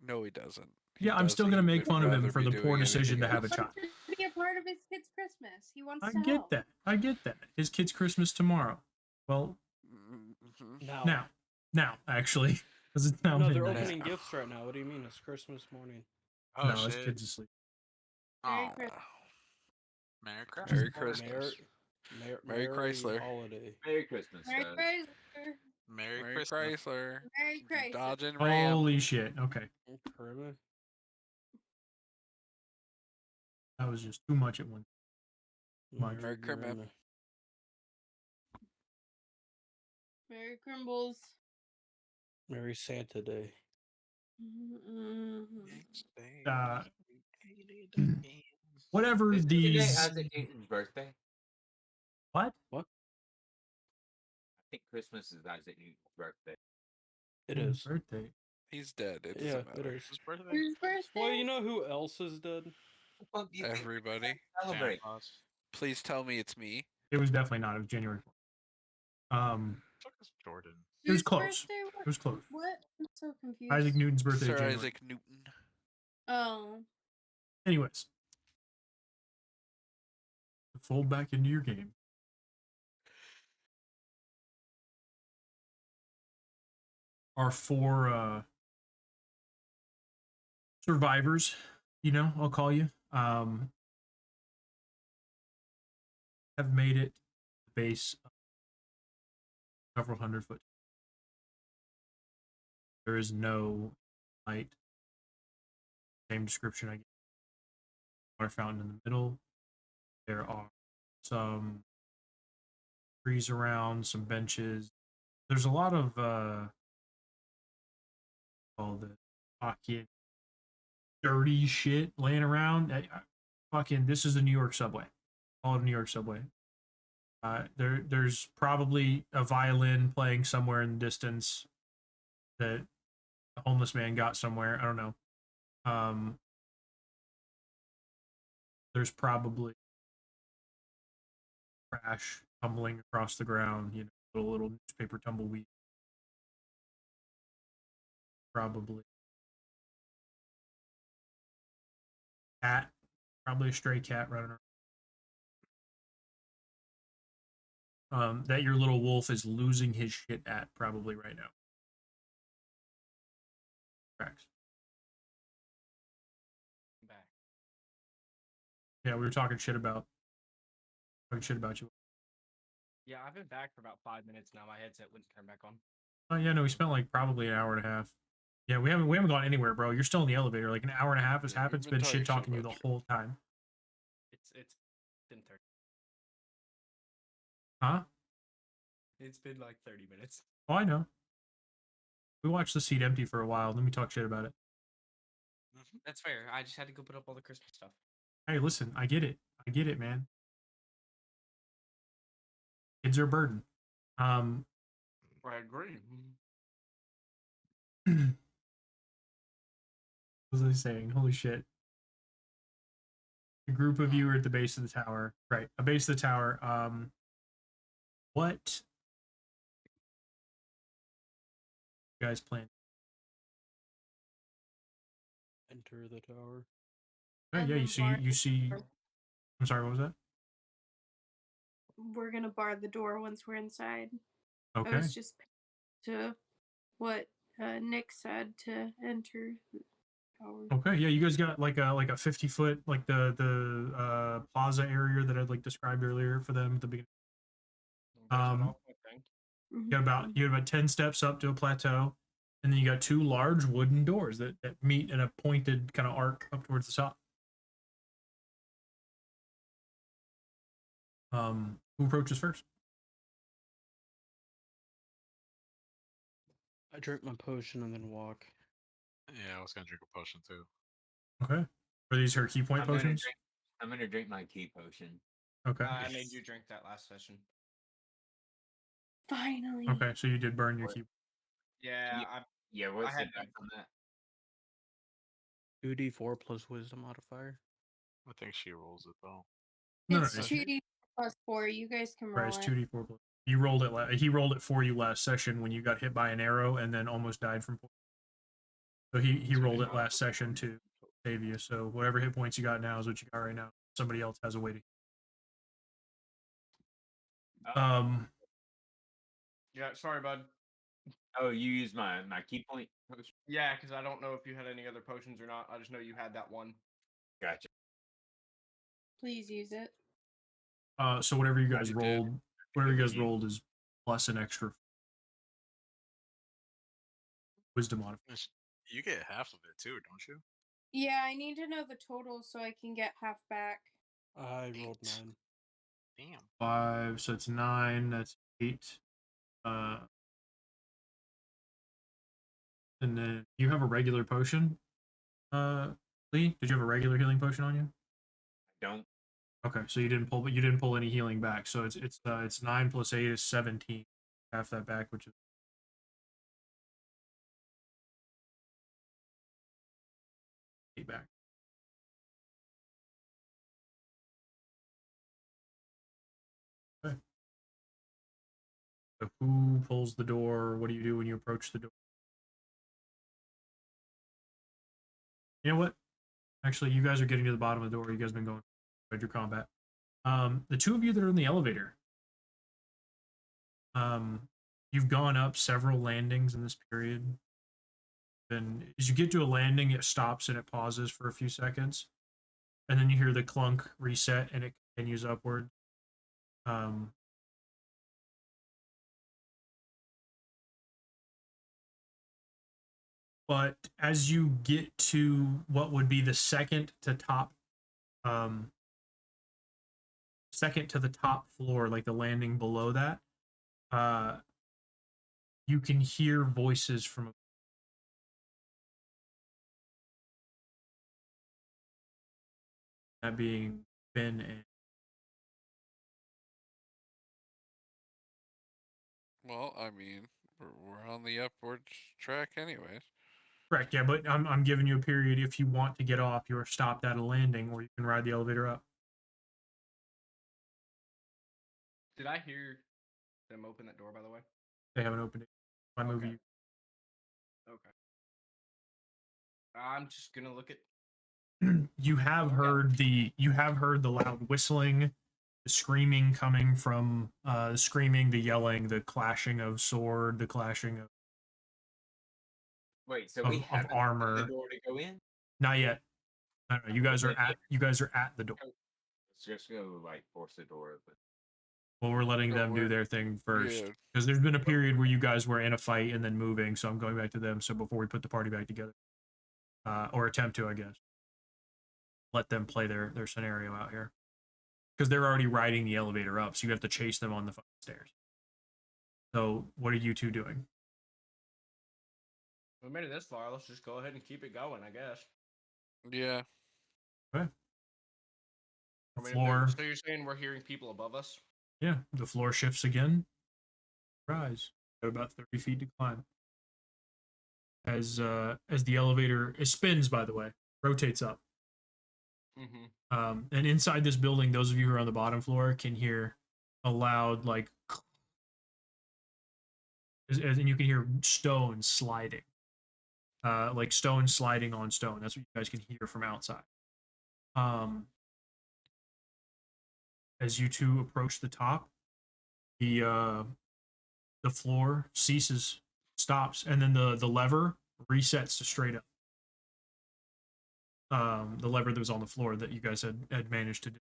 Speaker 2: No, he doesn't.
Speaker 1: Yeah, I'm still going to make fun of him for the poor decision to have a
Speaker 4: He
Speaker 1: child.
Speaker 4: wants to be a part of his kid's Christmas. He wants
Speaker 1: I
Speaker 4: to
Speaker 1: get
Speaker 4: help.
Speaker 1: that. I get that. His kid's Christmas tomorrow. Well, now, actually. Because it's now
Speaker 6: No, they're
Speaker 1: midnight.
Speaker 6: opening gifts right now. What do you mean? It's Christmas morning.
Speaker 7: Oh
Speaker 1: No, his
Speaker 7: shit!
Speaker 1: kid's asleep.
Speaker 4: Merry
Speaker 7: Aw.
Speaker 4: Christmas.
Speaker 7: Merry Christmas.
Speaker 2: Merry Christmas.
Speaker 6: Merry
Speaker 2: Chrysler.
Speaker 6: holiday.
Speaker 5: Merry Christmas.
Speaker 4: Merry
Speaker 5: guys.
Speaker 4: Chrysler.
Speaker 7: Merry
Speaker 2: Mary
Speaker 7: Christmas.
Speaker 2: Chrysler.
Speaker 4: Merry Chrysler.
Speaker 2: Dodge and Ram.
Speaker 1: Holy shit. Okay.
Speaker 6: Kermit.
Speaker 1: That was just too much at once.
Speaker 2: Merry Kermit.
Speaker 4: Merry Crimbles.
Speaker 6: Merry Santa Day.
Speaker 4: Mm-hmm.
Speaker 1: Uh, Whatever
Speaker 5: Is today
Speaker 1: these.
Speaker 5: Isaac Newton's birthday?
Speaker 1: What?
Speaker 6: What?
Speaker 5: I think Christmas is Isaac Newton's birthday.
Speaker 6: It
Speaker 1: His
Speaker 6: is.
Speaker 1: birthday.
Speaker 2: He's dead. It doesn't
Speaker 6: Yeah, it
Speaker 2: matter.
Speaker 6: is.
Speaker 7: His birthday.
Speaker 4: Whose birthday?
Speaker 6: Well, you know who else is dead?
Speaker 5: The fuck do you think we're
Speaker 2: Everybody.
Speaker 5: gonna celebrate?
Speaker 7: Santa Claus.
Speaker 2: Please tell me it's me.
Speaker 1: It was definitely not. It was January 4th.
Speaker 7: Fuck is Jordan.
Speaker 1: It was
Speaker 4: Whose
Speaker 1: close.
Speaker 4: birthday?
Speaker 1: It was close.
Speaker 4: What? I'm so confused.
Speaker 1: Isaac Newton's birthday.
Speaker 2: Sir
Speaker 1: is January.
Speaker 2: Isaac Newton.
Speaker 4: Oh.
Speaker 1: Anyways. Fold back into your game. Our 4 survivors, I'll call you, have made it to the base of several 100-foot. There is no light. Same description I gave. Water fountain in the middle. There are some trees around, some benches. There's a lot of all the fucking dirty shit laying around. Fucking, this is the New York subway. All of New York subway. There's probably a violin playing somewhere in the distance that a homeless man got somewhere. I don't know. There's probably trash tumbling across the ground, you know, little newspaper tumbleweed. Probably cat, probably a stray cat running around. That your little wolf is losing his shit at probably right now. Tracks.
Speaker 3: Back.
Speaker 1: Yeah, we were talking shit about you.
Speaker 3: Yeah, I've been back for about 5 minutes now. My headset wouldn't turn back on.
Speaker 1: Oh yeah, no, we spent like probably an hour and a half. Yeah, we haven't gone anywhere, bro. You're still in the elevator. Like an hour and a half has
Speaker 7: Yeah,
Speaker 1: happened.
Speaker 7: we've
Speaker 1: It's
Speaker 7: been
Speaker 1: been
Speaker 7: talking
Speaker 1: shit
Speaker 7: shit
Speaker 1: talking you the
Speaker 7: about you.
Speaker 1: whole time.
Speaker 3: It's been 30.
Speaker 1: Huh?
Speaker 3: It's been like 30 minutes.
Speaker 1: Oh, I know. We watched the seat empty for a while. Then we talk shit about it.
Speaker 3: That's fair. I just had to go put up all the Christmas stuff.
Speaker 1: Hey, listen, I get it, man. Kids are a burden.
Speaker 3: I agree.
Speaker 1: What was I saying? Holy shit. A group of you are at the base of the tower. Right. A base of the tower. What you guys plan?
Speaker 6: Enter the tower.
Speaker 1: Oh,
Speaker 4: And
Speaker 1: yeah,
Speaker 4: then bar
Speaker 1: you
Speaker 4: the
Speaker 1: see
Speaker 4: door.
Speaker 1: I'm sorry, what was that?
Speaker 4: We're gonna bar the door once we're inside. I
Speaker 1: Okay.
Speaker 4: was just to what Nick said to enter the tower.
Speaker 1: Okay, yeah, you guys got like a 50-foot, like the plaza area that I'd like described earlier for them at the beginning.
Speaker 4: Mhm.
Speaker 1: You got about 10 steps up to a plateau, and then you got two large wooden doors that meet in a pointed kind of arc up towards the top. Who approaches first?
Speaker 6: I drink my potion and then walk.
Speaker 7: Yeah, I was gonna drink a potion too.
Speaker 1: Okay. Are these her key point potions?
Speaker 5: I'm gonna drink my key potion.
Speaker 1: Okay.
Speaker 3: I made you drink that last session.
Speaker 4: Finally.
Speaker 1: Okay, so you did burn your key.
Speaker 3: Yeah,
Speaker 5: Yeah, what's
Speaker 3: had
Speaker 5: the dex on that?
Speaker 6: 2d4 plus wisdom modifier.
Speaker 7: I think she rolls it though.
Speaker 1: No,
Speaker 4: It's
Speaker 1: no,
Speaker 4: 2d plus 4. You guys can
Speaker 1: right,
Speaker 4: roll
Speaker 1: it's
Speaker 4: it.
Speaker 1: 2d4 plus. You rolled it. He rolled it for you last session when you got hit by an arrow and then almost died from poison. So he rolled it last session to save you. So whatever hit points you got now is what you got right now. Somebody else has a way to.
Speaker 3: Yeah, sorry, bud.
Speaker 5: Oh, you used my key point potion?
Speaker 3: Yeah, because I don't know if you had any other potions or not. I just know you had that one.
Speaker 5: Gotcha.
Speaker 4: Please use it.
Speaker 1: So whatever you guys
Speaker 7: You
Speaker 1: rolled,
Speaker 7: did.
Speaker 1: whatever you
Speaker 5: It
Speaker 1: guys
Speaker 5: was you.
Speaker 1: rolled is plus an extra wisdom modifier.
Speaker 7: You get half of it too, don't you?
Speaker 4: Yeah, I need to know the total so I can get half back.
Speaker 6: I rolled 9.
Speaker 7: Damn.
Speaker 1: 5, so it's 9. That's 8. And then you have a regular potion. Lee, did you have a regular healing potion on you?
Speaker 5: I don't.
Speaker 1: Okay, so you didn't pull any healing back. So it's 9 plus 8 is 17. Half that back, which is back. Okay. So who pulls the door? What do you do when you approach the door? You know what? Actually, you guys are getting to the bottom of the door. You guys have been going through your combat. The two of you that are in the elevator. You've gone up several landings in this period. Then as you get to a landing, it stops and it pauses for a few seconds. And then you hear the clunk reset and it continues upward. but as you get to what would be the second to the top floor, like the landing below that, you can hear voices from that being Ben and
Speaker 9: Well, I mean, we're on the upward track anyways.
Speaker 1: correct, yeah, but I'm giving you a period. If you want to get off, you're stopped at a landing, or you can ride the elevator up.
Speaker 3: Did I hear them open that door, by the way?
Speaker 1: They haven't opened it. My
Speaker 3: Okay.
Speaker 1: movie.
Speaker 3: Okay. I'm just gonna look at.
Speaker 1: You have heard the loud whistling, the screaming coming from the screaming, the yelling, the clashing of sword, the clashing
Speaker 5: Wait, so
Speaker 1: of
Speaker 5: we have
Speaker 1: armor.
Speaker 5: the door to go in?
Speaker 1: Not yet. No, you guys are at the door.
Speaker 5: Let's just go like force the door open.
Speaker 1: Well, we're letting them do their thing first because there's been a period where you guys were in a fight and then moving, so I'm going back to them. So before we put the party back together, or attempt to, I guess, let them play their scenario out here because they're already riding the elevator up, so you have to chase them on the stairs. So what are you two doing?
Speaker 3: We made it this far. Let's just go ahead and keep it going, I guess.
Speaker 9: Yeah.
Speaker 1: Okay.
Speaker 3: I mean,
Speaker 1: Floor.
Speaker 3: So you're saying we're hearing people above us?
Speaker 1: Yeah, the floor shifts again. Rise. Got about 30 feet to climb. As the elevator spins, by the way, rotates up.
Speaker 3: Mm-hmm.
Speaker 1: And inside this building, those of you who are on the bottom floor can hear a loud and you can hear stone sliding. Like stone sliding on stone. That's what you guys can hear from outside. As you two approach the top, the floor ceases, stops, and then the lever resets to straight up. The lever that was on the floor that you guys had managed to do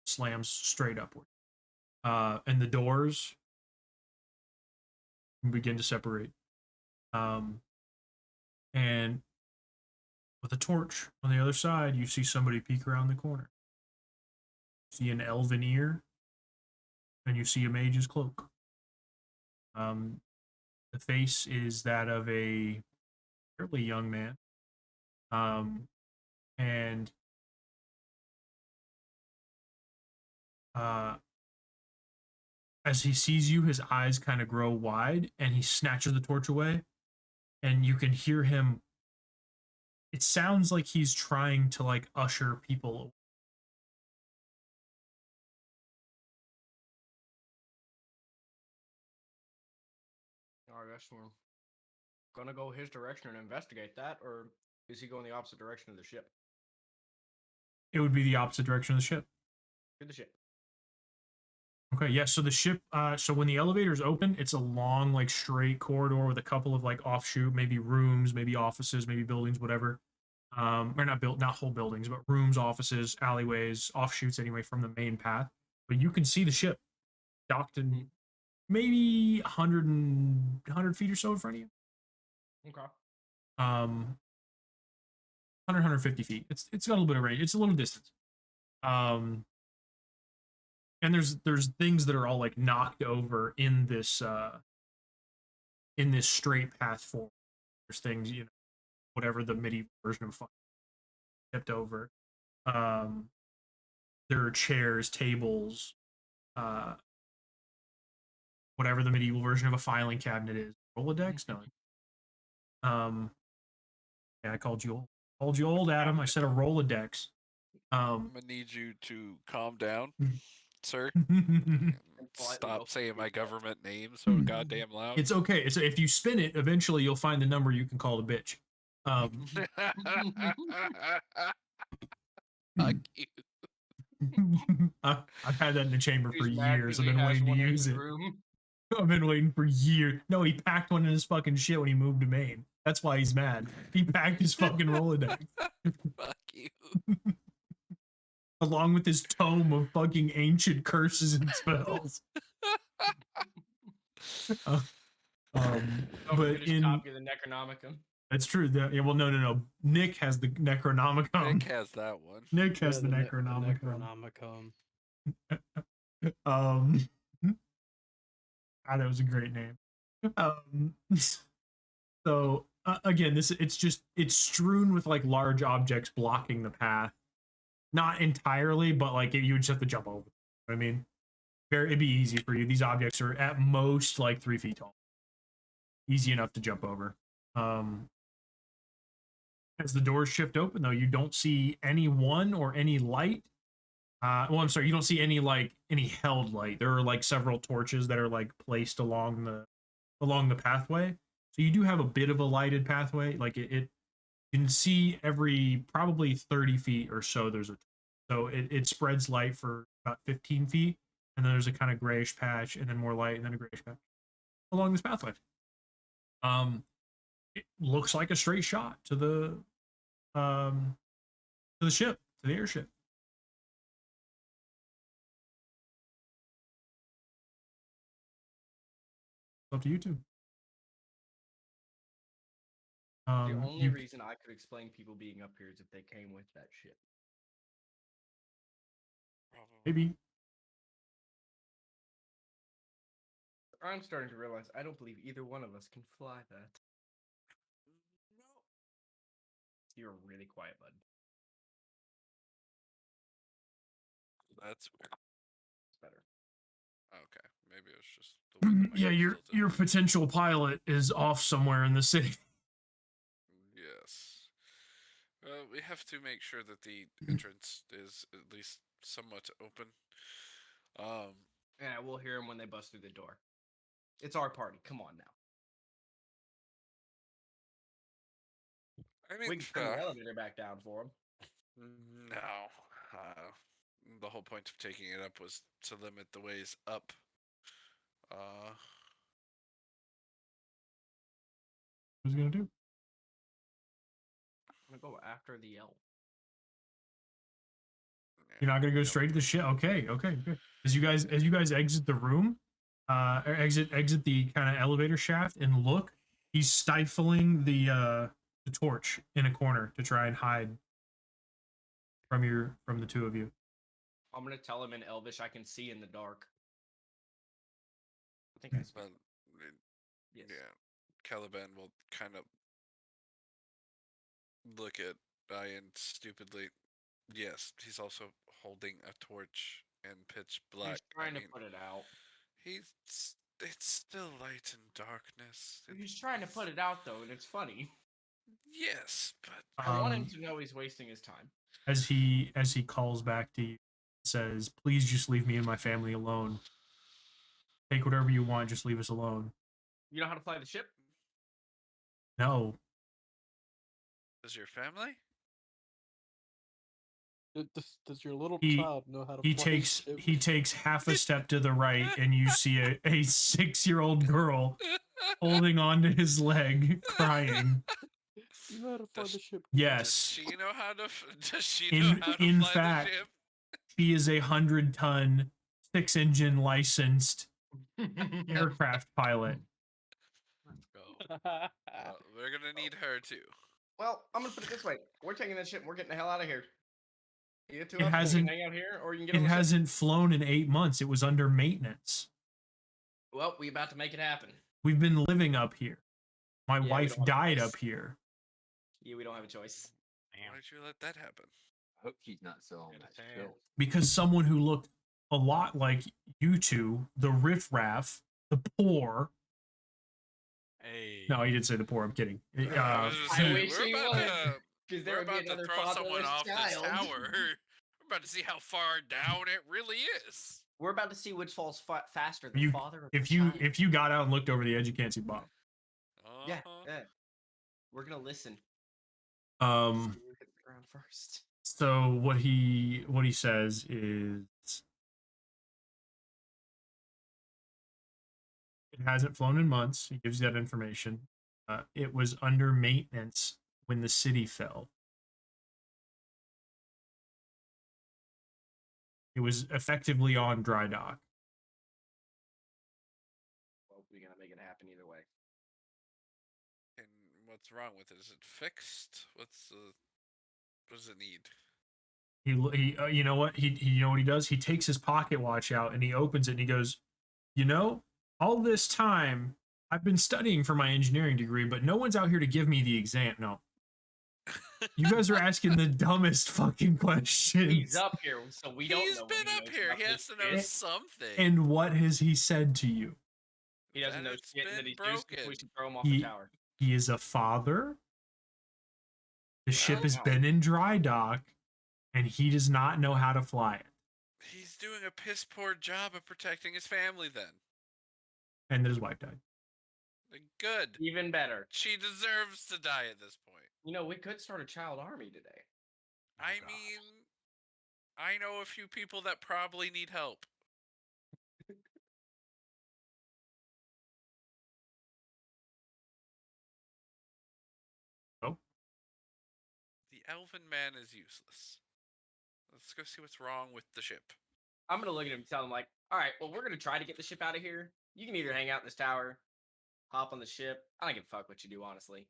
Speaker 1: slams straight upward. And the doors begin to separate. And with a torch on the other side, you see somebody peek around the corner. You see an elven ear, and you see a mage's cloak. The face is that of a fairly young man. And as he sees you, his eyes kind of grow wide, and he snatches the torch away, and you can hear him. It sounds like he's trying to like usher people away.
Speaker 3: I guess we're gonna go his direction and investigate that, or is he going the opposite direction of the ship?
Speaker 1: It would be the opposite direction of the ship.
Speaker 3: To the ship.
Speaker 1: Okay, yeah, so the ship, so when the elevator's open, it's a long, like, straight corridor with a couple of, like, offshoot, maybe rooms, maybe offices, maybe buildings, whatever. Or not whole buildings, but rooms, offices, alleyways, offshoots anyway from the main path. But you can see the ship docked in maybe 100 feet or so in front of you.
Speaker 3: Okay.
Speaker 1: 100, 150 feet. It's got a little bit of range. It's a little distance. And there's things that are all like knocked over in this straight path forward. There's things, you know, whatever the medieval version of fun tipped over. There are chairs, tables, whatever the medieval version of a filing cabinet is. Rolodex? No. Yeah, I called you old. Called you old, Adam. I said a Rolodex.
Speaker 9: I'm gonna need you to calm down, sir. Stop saying my government name so goddamn loud.
Speaker 1: It's okay. It's if you spin it, eventually you'll find the number you can call the bitch.
Speaker 9: Fuck you.
Speaker 1: I've had that in the chamber for years. I've been waiting to use it. I've been waiting for years. No, he packed one in his fucking shit when he moved to Maine. That's why he's mad. He packed his fucking Rolodex.
Speaker 9: Fuck you.
Speaker 1: Along with his tome of fucking ancient curses and spells. But
Speaker 3: in copy of the Necronomicon.
Speaker 1: That's true. Yeah, well, no. Nick has the Necronomicon.
Speaker 9: Nick has that one.
Speaker 1: Nick has
Speaker 6: Yeah,
Speaker 1: the
Speaker 6: Ne-
Speaker 1: Necronomicon.
Speaker 6: Necronomicon.
Speaker 1: That was a great name. Um, so again, it's strewn with like large objects blocking the path. Not entirely, but like you would just have to jump over. I mean, it'd be easy for you. These objects are at most like 3 feet tall. Easy enough to jump over. As the doors shift open, though, you don't see anyone or any light. Well, I'm sorry, you don't see any held light. There are like several torches that are like placed along the pathway. So you do have a bit of a lighted pathway. Like it you can see every probably 30 feet or so. So it spreads light for about 15 feet, and then there's a kind of grayish patch, and then more light, and then a grayish patch along this pathway. It looks like a straight shot to the ship, to the airship. It's up to you two.
Speaker 3: The only
Speaker 1: You
Speaker 3: reason I could explain people being up here is if they came with that ship.
Speaker 1: maybe
Speaker 3: I'm starting to realize I don't believe either one of us can fly that.
Speaker 2: No.
Speaker 3: You're really quiet, bud.
Speaker 9: That's weird.
Speaker 3: It's better.
Speaker 9: Okay, maybe it was just the way that my
Speaker 1: yeah,
Speaker 9: mic
Speaker 1: your
Speaker 9: tilted.
Speaker 1: your potential pilot is off somewhere in the city.
Speaker 9: Yes. We have to make sure that the entrance is at least somewhat open.
Speaker 3: Yeah, we'll hear them when they bust through the door. It's our party. Come on now.
Speaker 9: I mean,
Speaker 3: We can turn the elevator back down for them.
Speaker 9: no. The whole point of taking it up was to limit the ways up.
Speaker 1: What's he gonna do?
Speaker 3: I'm gonna go after the elf.
Speaker 1: You're not gonna go straight to the ship. Okay. As you guys exit the room, or exit the kind of elevator shaft and look, he's stifling the torch in a corner to try and hide from the two of you.
Speaker 3: I'm gonna tell him in Elvish I can see in the dark. I think I speak.
Speaker 9: Well,
Speaker 3: Yes.
Speaker 9: yeah. Caliban will kind of look at Ian stupidly. Yes, he's also holding a torch and pitch black.
Speaker 3: He's trying to put it out.
Speaker 9: It's still light in darkness.
Speaker 3: He's trying to put it out though, and it's funny.
Speaker 9: Yes, but
Speaker 3: I want him to know he's wasting his time.
Speaker 1: As he calls back to you, says, "Please just leave me and my family alone. Take whatever you want, just leave us alone."
Speaker 3: You know how to fly the ship?
Speaker 1: No.
Speaker 9: does your family?
Speaker 6: Does your little
Speaker 1: He-
Speaker 6: child know how to
Speaker 1: He
Speaker 6: fly
Speaker 1: takes
Speaker 6: a ship?
Speaker 1: he takes half a step to the right, and you see a 6-year-old girl holding onto his leg, crying.
Speaker 6: You know how to fly
Speaker 9: Does-
Speaker 6: the ship?
Speaker 9: Does
Speaker 1: Yes,
Speaker 9: she know how to? Does she
Speaker 1: In-
Speaker 9: know how to
Speaker 1: in
Speaker 9: fly
Speaker 1: fact-
Speaker 9: the ship?
Speaker 1: she is a 100-ton, 6-engine licensed aircraft pilot.
Speaker 9: Let's go. We're gonna need her too.
Speaker 3: Well, I'm gonna put it this way: we're taking that ship. And we're getting the hell out of here. You two
Speaker 1: It
Speaker 3: of us
Speaker 1: hasn't-
Speaker 3: can hang out here, or you can get
Speaker 1: It
Speaker 3: on the ship.
Speaker 1: hasn't flown in 8 months. It was under maintenance.
Speaker 3: Well, we about to make it happen.
Speaker 1: We've been living up here. My
Speaker 3: we
Speaker 1: wife
Speaker 3: don't have a
Speaker 1: died
Speaker 3: choice.
Speaker 1: up here.
Speaker 3: Yeah, we don't have a choice.
Speaker 9: Why did you let that happen?
Speaker 5: I hope she's not still on that ship.
Speaker 1: Because someone who looked a lot like you two, the riffraff, the poor.
Speaker 7: Hey.
Speaker 1: No, he did say the poor. I'm kidding.
Speaker 9: I was just
Speaker 3: I
Speaker 9: saying,
Speaker 3: wish
Speaker 9: we're
Speaker 3: he
Speaker 9: about
Speaker 3: would,
Speaker 9: to,
Speaker 3: Because there
Speaker 9: we're
Speaker 3: would be
Speaker 9: about to
Speaker 3: another
Speaker 9: throw someone
Speaker 3: fatherless
Speaker 9: off this
Speaker 3: child.
Speaker 9: tower. We're about to see how far down it really is.
Speaker 3: We're about to see which falls faster, the
Speaker 1: You-
Speaker 3: father or
Speaker 1: If
Speaker 3: the
Speaker 1: you
Speaker 3: child.
Speaker 1: if you got out and looked over the edge, you can't see the bottom.
Speaker 3: Yeah,
Speaker 9: Uh-huh.
Speaker 3: yeah. We're gonna listen. See who hit the ground first.
Speaker 1: So what he says is it hasn't flown in months. He gives you that information. It was under maintenance when the city fell. It was effectively on dry dock.
Speaker 3: Well, we're gonna make it happen either way.
Speaker 9: And what's wrong with it? Is it fixed? What does it need?
Speaker 1: You know what you know what he does? He takes his pocket watch out and he opens it and he goes, you know, all this time I've been studying for my engineering degree, but no one's out here to give me the exam. No, you guys are asking the dumbest fucking questions.
Speaker 3: He's up here, so we don't
Speaker 9: He's
Speaker 3: know.
Speaker 9: been
Speaker 3: what
Speaker 9: up
Speaker 3: knows
Speaker 9: here.
Speaker 3: about
Speaker 9: He has
Speaker 3: this
Speaker 9: to know
Speaker 3: shit.
Speaker 9: something.
Speaker 1: And what has he said to you?
Speaker 3: He doesn't
Speaker 9: that
Speaker 3: know
Speaker 9: it's
Speaker 3: shit, and that
Speaker 9: been
Speaker 3: he's useless. We
Speaker 9: broken.
Speaker 3: should throw him off the tower.
Speaker 1: He is a father. The ship
Speaker 9: Well,
Speaker 1: has been in dry dock, and he does not know how to fly it.
Speaker 9: He's doing a piss poor job of protecting his family then.
Speaker 1: And then his wife died.
Speaker 9: Good.
Speaker 3: Even better.
Speaker 9: She deserves to die at this point.
Speaker 3: You know, we could start a child army today.
Speaker 9: I mean, I know a few people that probably need help.
Speaker 1: Oh.
Speaker 9: The elven man is useless. Let's go see what's wrong with the ship.
Speaker 3: I'm gonna look at him and tell him like, all right, well, we're gonna try to get the ship out of here. You can either hang out in this tower, hop on the ship. I don't give a fuck what you do, honestly.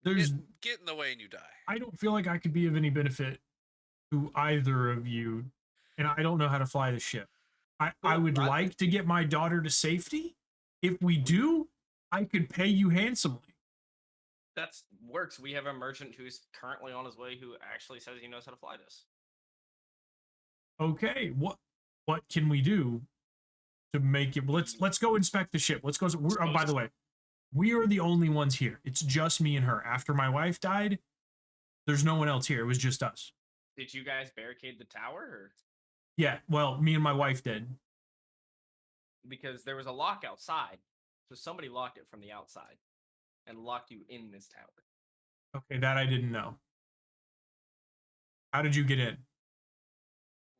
Speaker 9: Get in the way and you die.
Speaker 1: I don't feel like I could be of any benefit to either of you, and I don't know how to fly the ship. I would like to get my daughter to safety. If we do, I could pay you handsomely.
Speaker 3: That's works. We have a merchant who's currently on his way who actually says he knows how to fly this.
Speaker 1: Okay, what can we do to make it? Let's go inspect the ship. Let's go. By the way, we are the only ones here. It's just me and her. After my wife died, there's no one else here. It was just us.
Speaker 3: Did you guys barricade the tower? Or?
Speaker 1: Yeah, well, me and my wife did.
Speaker 3: Because there was a lock outside. So somebody locked it from the outside and locked you in this tower.
Speaker 1: Okay, that I didn't know. How did you get in?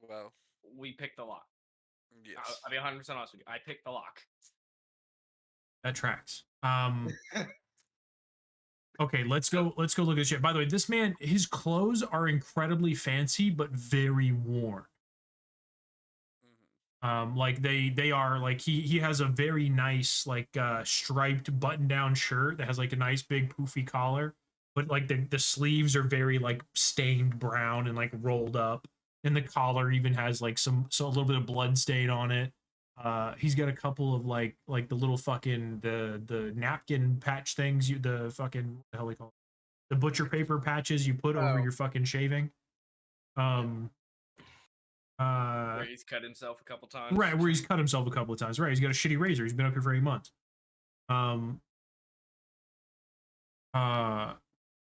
Speaker 9: Well,
Speaker 3: we picked the lock.
Speaker 9: Yes.
Speaker 3: I'll be 100% honest with you. I picked the lock.
Speaker 1: That tracks. Okay, let's go look at the ship. By the way, this man, his clothes are incredibly fancy but very worn. Like they are like he has a very nice like striped button down shirt that has like a nice big poofy collar, but like the sleeves are very like stained brown and like rolled up, and the collar even has like a little bit of blood stain on it. He's got a couple of like the little fucking the napkin patch things, the fucking what the hell we call it? The butcher paper patches you put over your fucking shaving.
Speaker 3: Where he's cut himself a couple times.
Speaker 1: Right, where he's cut himself a couple of times. Right, he's got a shitty razor. He's been up here for 8 months.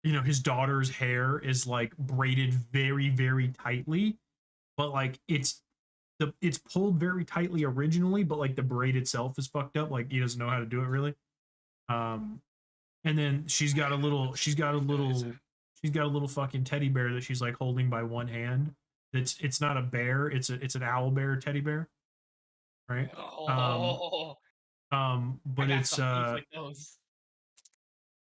Speaker 1: You know, his daughter's hair is like braided very, very tightly, but like it's pulled very tightly originally, but like the braid itself is fucked up. Like he doesn't know how to do it really. And then she's got a little fucking teddy bear that she's like holding by one hand. It's not a bear, it's an owl bear teddy bear, right? But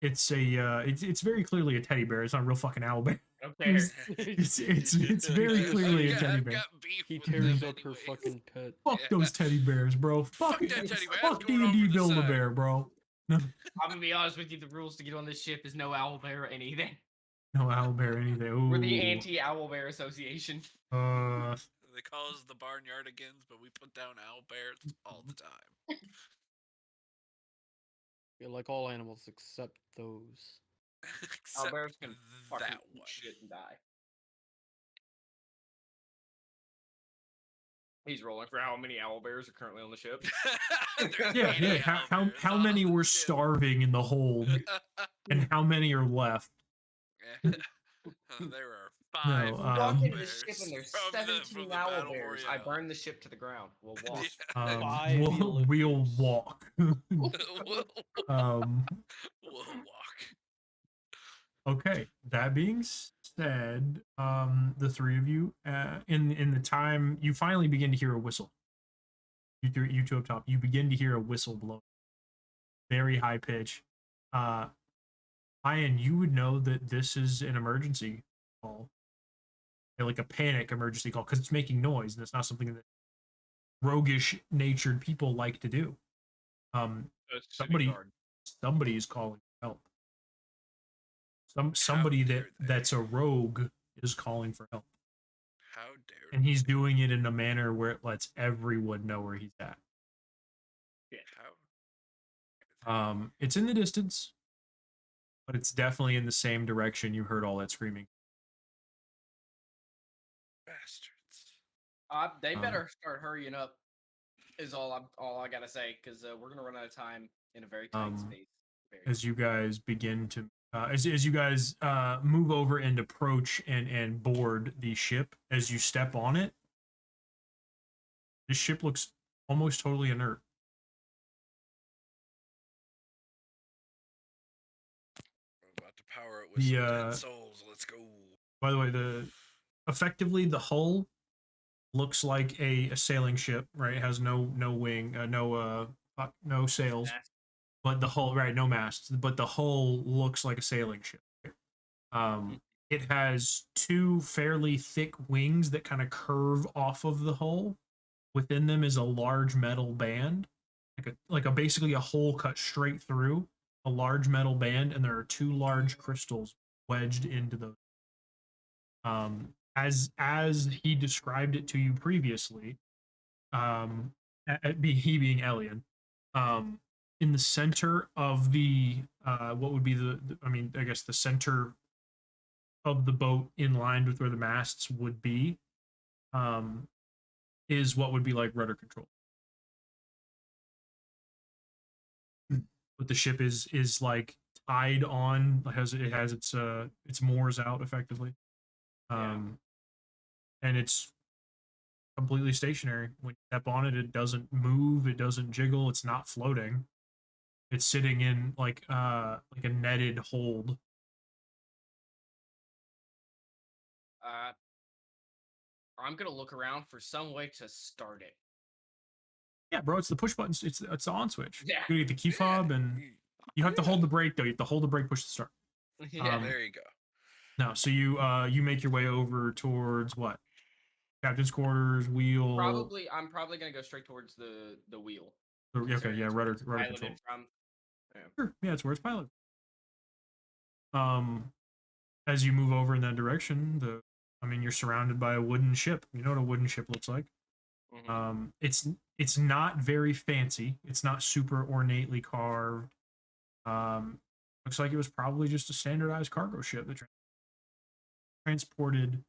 Speaker 1: it's very clearly a teddy bear. It's not a real fucking owl bear.
Speaker 3: Okay.
Speaker 1: It's very clearly a teddy bear.
Speaker 6: He tears up her fucking pet.
Speaker 1: Fuck those teddy bears, bro. Fuck
Speaker 9: that teddy bear.
Speaker 1: fuck D&D Build-A-Bear, bro. No.
Speaker 3: I'm gonna be honest with you. The rules to get on this ship is no owl bear or anything.
Speaker 1: No owl bear anything. Ooh.
Speaker 3: We're the anti-owl bear association.
Speaker 9: They call us the Barnyardigans, but we put down owl bears all the time.
Speaker 6: Yeah, like all animals except those.
Speaker 3: Owl bears can fucking
Speaker 9: that
Speaker 3: eat
Speaker 9: one.
Speaker 3: shit and die. He's rolling for how many owl bears are currently on the ship.
Speaker 1: Yeah. How many were starving in the hold, and how many are left?
Speaker 9: There are 5
Speaker 1: No,
Speaker 3: Walk into the
Speaker 9: bears
Speaker 3: ship and there's
Speaker 9: from
Speaker 3: 17
Speaker 9: the
Speaker 3: owl
Speaker 9: Battle
Speaker 3: bears. I
Speaker 9: Royale.
Speaker 3: burned the ship to the ground. We'll walk.
Speaker 1: We'll walk.
Speaker 9: We'll walk.
Speaker 1: Okay. That being said, the three of you, in the time you finally begin to hear a whistle. You two up top, you begin to hear a whistle blow. Very high pitch. Ian, you would know that this is an emergency call, like a panic emergency call, because it's making noise and it's not something that roguish natured people like to do. Somebody is calling help. somebody
Speaker 9: dare they.
Speaker 1: that's a rogue is calling for help,
Speaker 9: How dare
Speaker 1: and he's doing it in a manner where it lets everyone know where he's at.
Speaker 9: How?
Speaker 1: It's in the distance, but it's definitely in the same direction you heard all that screaming.
Speaker 9: Bastards.
Speaker 3: They better start hurrying up. Is all I gotta say, because we're gonna run out of time in a very tight space.
Speaker 1: As you guys begin to, as you guys move over and approach and board the ship, as you step on it, this ship looks almost totally inert.
Speaker 9: We're about to power it with some dead souls. Let's go.
Speaker 1: By the way, effectively the hull looks like a sailing ship, right? It has no wing, no sails, but the hull, right? No masts, but the hull looks like a sailing ship. It has two fairly thick wings that kind of curve off of the hull. Within them is a large metal band, like a basically a hole cut straight through, a large metal band, and there are two large crystals wedged into those. As he described it to you previously, he being Elian, in the center of the what would be I guess the center of the boat, in line with where the masts would be, is what would be like rudder control. But the ship is like tied on, it has its moors out effectively, and it's completely stationary. When you step on it, it doesn't move, it doesn't jiggle, it's not floating. It's sitting in like a netted hold.
Speaker 3: I'm gonna look around for some way to start it.
Speaker 1: Yeah, bro, it's the push button. It's the on switch.
Speaker 3: Yeah.
Speaker 1: You get the key fob, and you have to hold the brake though. You have to hold the brake, push to start.
Speaker 3: Yeah,
Speaker 9: there you go.
Speaker 1: No, so you make your way over towards what? Captain's quarters, wheel.
Speaker 3: I'm probably gonna go straight towards the wheel.
Speaker 1: Okay, yeah, rudder control.
Speaker 3: From.
Speaker 1: Yeah. Sure, yeah, it's where it's piloted. As you move over in that direction, you're surrounded by a wooden ship. You know what a wooden ship looks like.
Speaker 3: Mm-hmm.
Speaker 1: It's not very fancy. It's not super ornately carved. Looks like it was probably just a standardized cargo ship that transported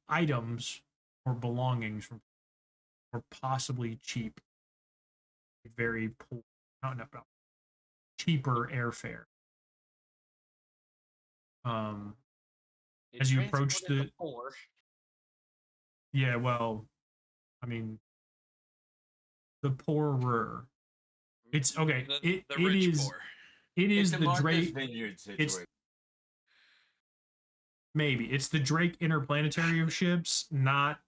Speaker 1: items or belongings from, or possibly cheap, very poor, no, cheaper airfare. As you approach the yeah, well, I mean, the poorer. It's okay.
Speaker 9: The rich
Speaker 1: is.
Speaker 9: poor.
Speaker 1: It is
Speaker 5: It's
Speaker 1: the
Speaker 5: a Martha's
Speaker 1: Drake.
Speaker 5: Vineyard situation.
Speaker 1: Maybe it's the Drake Interplanetary of ships, not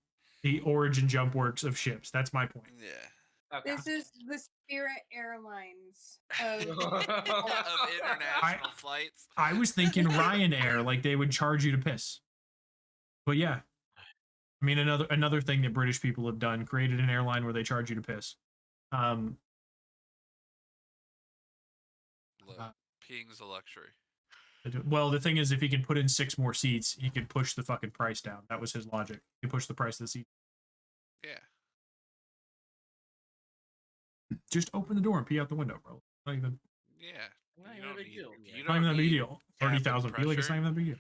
Speaker 1: the Origin Jump Works of ships. That's my point.
Speaker 9: Yeah.
Speaker 3: Okay.
Speaker 4: This is the Spirit Airlines of
Speaker 9: Of international flights.
Speaker 1: I was thinking Ryanair, like they would charge you to piss. But yeah, I mean another thing that British people have done, created an airline where they charge you to piss.
Speaker 9: Peeing's a luxury.
Speaker 1: Well, the thing is, if he can put in 6 more seats, he could push the fucking price down. That was his logic. He could push the price of the seat.
Speaker 9: Yeah.
Speaker 1: Just open the door and pee out the window, bro. Not even.
Speaker 9: Yeah.
Speaker 3: Not
Speaker 9: You
Speaker 3: even a
Speaker 9: don't
Speaker 3: big
Speaker 9: need.
Speaker 3: deal.
Speaker 9: You
Speaker 1: Not
Speaker 9: don't
Speaker 1: even that big
Speaker 9: need
Speaker 1: deal. 30,000 feet. Like it's not even that big deal.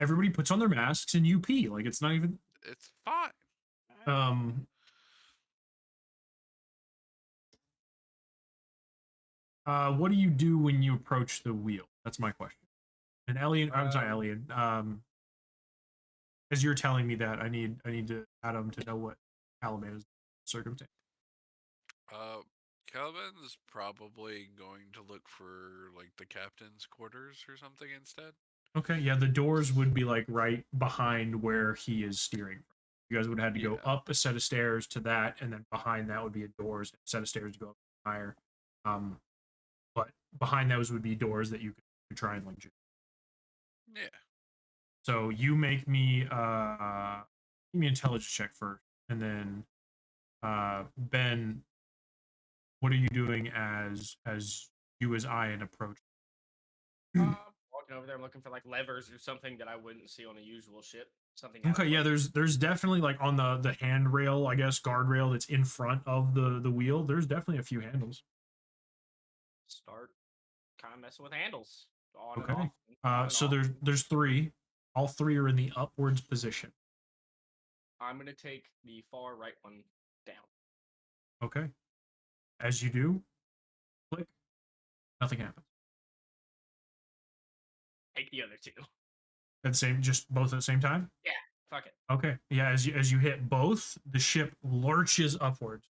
Speaker 1: Everybody puts on their masks and you pee. Like it's not even.
Speaker 9: It's fine.
Speaker 1: What do you do when you approach the wheel? That's my question. And Elian, I'm sorry, Elian. As you're telling me that, I need to Adam to know what Caliban's circumstance.
Speaker 9: Calvin's probably going to look for like the captain's quarters or something instead.
Speaker 1: Okay, yeah, the doors would be like right behind where he is steering from. You guys would have had to go up a set of stairs to that, and then behind that would be a doors, a set of stairs to go up higher. But behind those would be doors that you could try and like jump.
Speaker 9: Yeah.
Speaker 1: So you make me give me an intelligence check first, and then Ben, what are you doing as you as Ian approach?
Speaker 3: Walking over there, I'm looking for like levers or something that I wouldn't see on a usual ship. Something.
Speaker 1: Okay, yeah, there's definitely like on the handrail, I guess, guardrail that's in front of the wheel. There's definitely a few handles.
Speaker 3: Start kind of messing with handles on and
Speaker 1: Okay.
Speaker 3: off. on and
Speaker 1: So
Speaker 3: off.
Speaker 1: there's three. All three are in the upwards position.
Speaker 3: I'm gonna take the far right one down.
Speaker 1: Okay. As you do, click. Nothing happens.
Speaker 3: Take the other two.
Speaker 1: At the same, just both at the same time.
Speaker 3: Yeah. Fuck it.
Speaker 1: Okay. Yeah. As you hit both, the ship lurches upwards.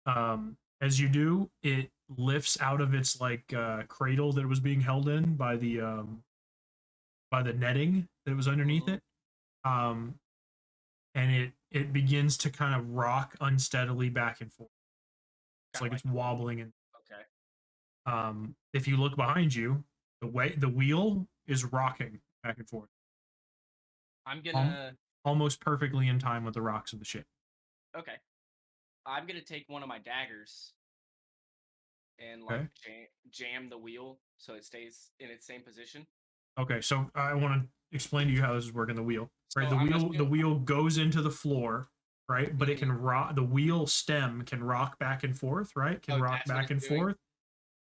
Speaker 1: As you do, it lifts out of its like cradle that it was being held in by the netting that was underneath it. And it begins to kind of rock unsteadily back and forth. It's
Speaker 3: Kinda
Speaker 1: like it's wobbling. And
Speaker 3: Okay.
Speaker 1: if you look behind you, the wheel is rocking back and forth,
Speaker 3: I'm gonna.
Speaker 1: almost perfectly in time with the rocks of the ship.
Speaker 3: Okay. I'm gonna take one of my daggers and like
Speaker 1: Okay.
Speaker 3: jam the wheel so it stays in its same position.
Speaker 1: Okay, so I want to explain to you how this is working. The wheel, right?
Speaker 3: So
Speaker 1: The wheel goes into the floor, right? But it
Speaker 3: Mm-hmm.
Speaker 1: can rock. The wheel stem can rock back and forth, right? Can rock
Speaker 3: that's what
Speaker 1: back
Speaker 3: it's
Speaker 1: and
Speaker 3: doing?
Speaker 1: forth,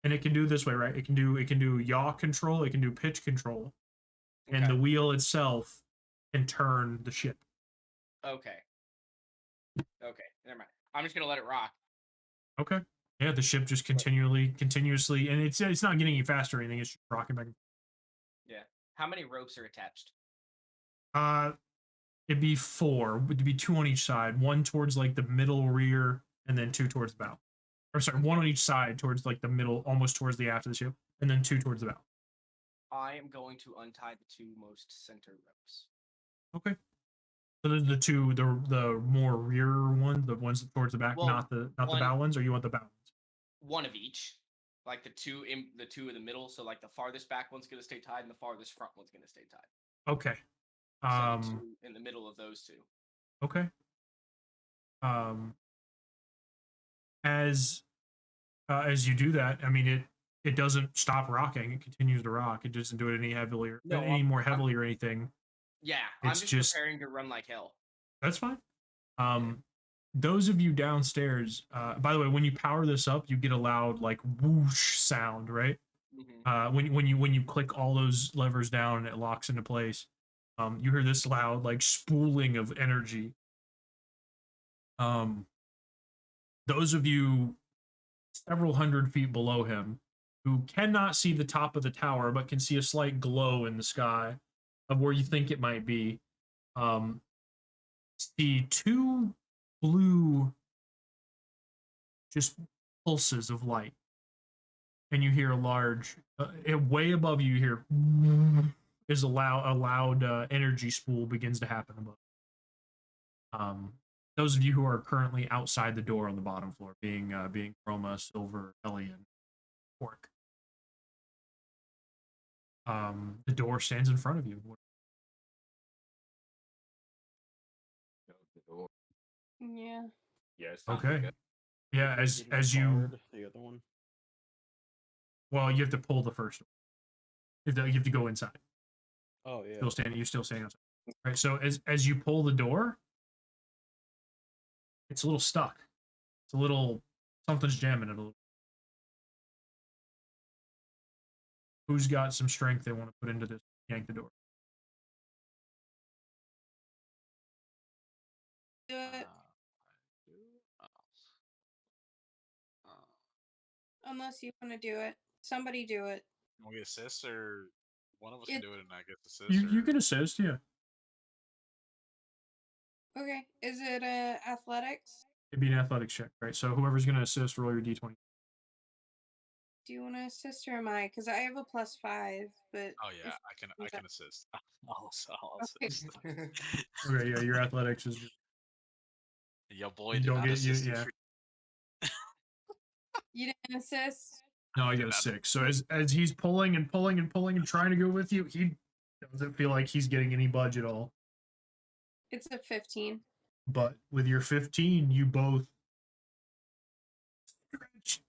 Speaker 1: and it can do this way, right? It can do yaw control. It can do pitch control, and
Speaker 3: Okay.
Speaker 1: the wheel itself can turn the ship.
Speaker 3: Okay. Okay. Never mind. I'm just gonna let it rock.
Speaker 1: Okay. Yeah, the ship just continuously, and it's not getting any faster or anything. It's just rocking back.
Speaker 3: Yeah. How many ropes are attached?
Speaker 1: It'd be 4. It'd be 2 on each side. 1 towards like the middle rear, and then 2 towards the bow. Or sorry, 1 on each side towards like the middle, almost towards the aft of the ship, and then 2 towards the bow.
Speaker 3: I am going to untie the 2 most center ropes.
Speaker 1: Okay. So there's the more rear one, the ones towards the back,
Speaker 3: Well,
Speaker 1: not the bow ones, or you want the bow ones?
Speaker 3: One of each. Like the two in the middle, so like the farthest back one's gonna stay tied and the farthest front one's gonna stay tied.
Speaker 1: Okay.
Speaker 3: So the 2 in the middle of those 2.
Speaker 1: Okay. As you do that, I mean it doesn't stop rocking. It continues to rock. It doesn't do it any more heavily or anything.
Speaker 3: Yeah,
Speaker 1: It's
Speaker 3: I'm
Speaker 1: just
Speaker 3: preparing to run like hell.
Speaker 1: That's fine. Those of you downstairs, by the way, when you power this up, you get a loud like whoosh sound, right?
Speaker 3: Mm-hmm.
Speaker 1: When you click all those levers down and it locks into place, you hear this loud like spooling of energy. Those of you several hundred feet below him, who cannot see the top of the tower but can see a slight glow in the sky of where you think it might be, see 2 blue just pulses of light, and you hear a large way above you hear is a loud energy spool begins to happen above. Those of you who are currently outside the door on the bottom floor, being Chroma, Silver, Ellie, and Pork, the door stands in front of you.
Speaker 4: Yeah.
Speaker 3: Yeah. It's
Speaker 1: Okay. Yeah, as you
Speaker 6: the other one.
Speaker 1: Well, you have to pull the first one. You have to go inside.
Speaker 6: Oh yeah.
Speaker 1: You're still standing outside. Right. So as you pull the door, it's a little stuck. It's a little something's jamming it a little. Who's got some strength they want to put into this? Yank the door.
Speaker 4: Do it. Unless you want to do it. Somebody do it.
Speaker 7: Can we assist, or one of us can do it and I get assist?
Speaker 1: You can assist, yeah.
Speaker 4: Okay. Is it athletics?
Speaker 1: It'd be an athletics check, right? So whoever's going to assist, roll your d20.
Speaker 4: Do you want to assist or am I? Because I have a +5, but.
Speaker 7: Oh yeah, I can assist. I'll assist.
Speaker 1: Okay, yeah, your athletics is just.
Speaker 7: Your boy did not assist you.
Speaker 4: You didn't assist?
Speaker 1: No, I got a 6. So as he's pulling and pulling and pulling and trying to go with you, he doesn't feel like he's getting any budge at all.
Speaker 4: It's a 15.
Speaker 1: But with your 15, you both stretch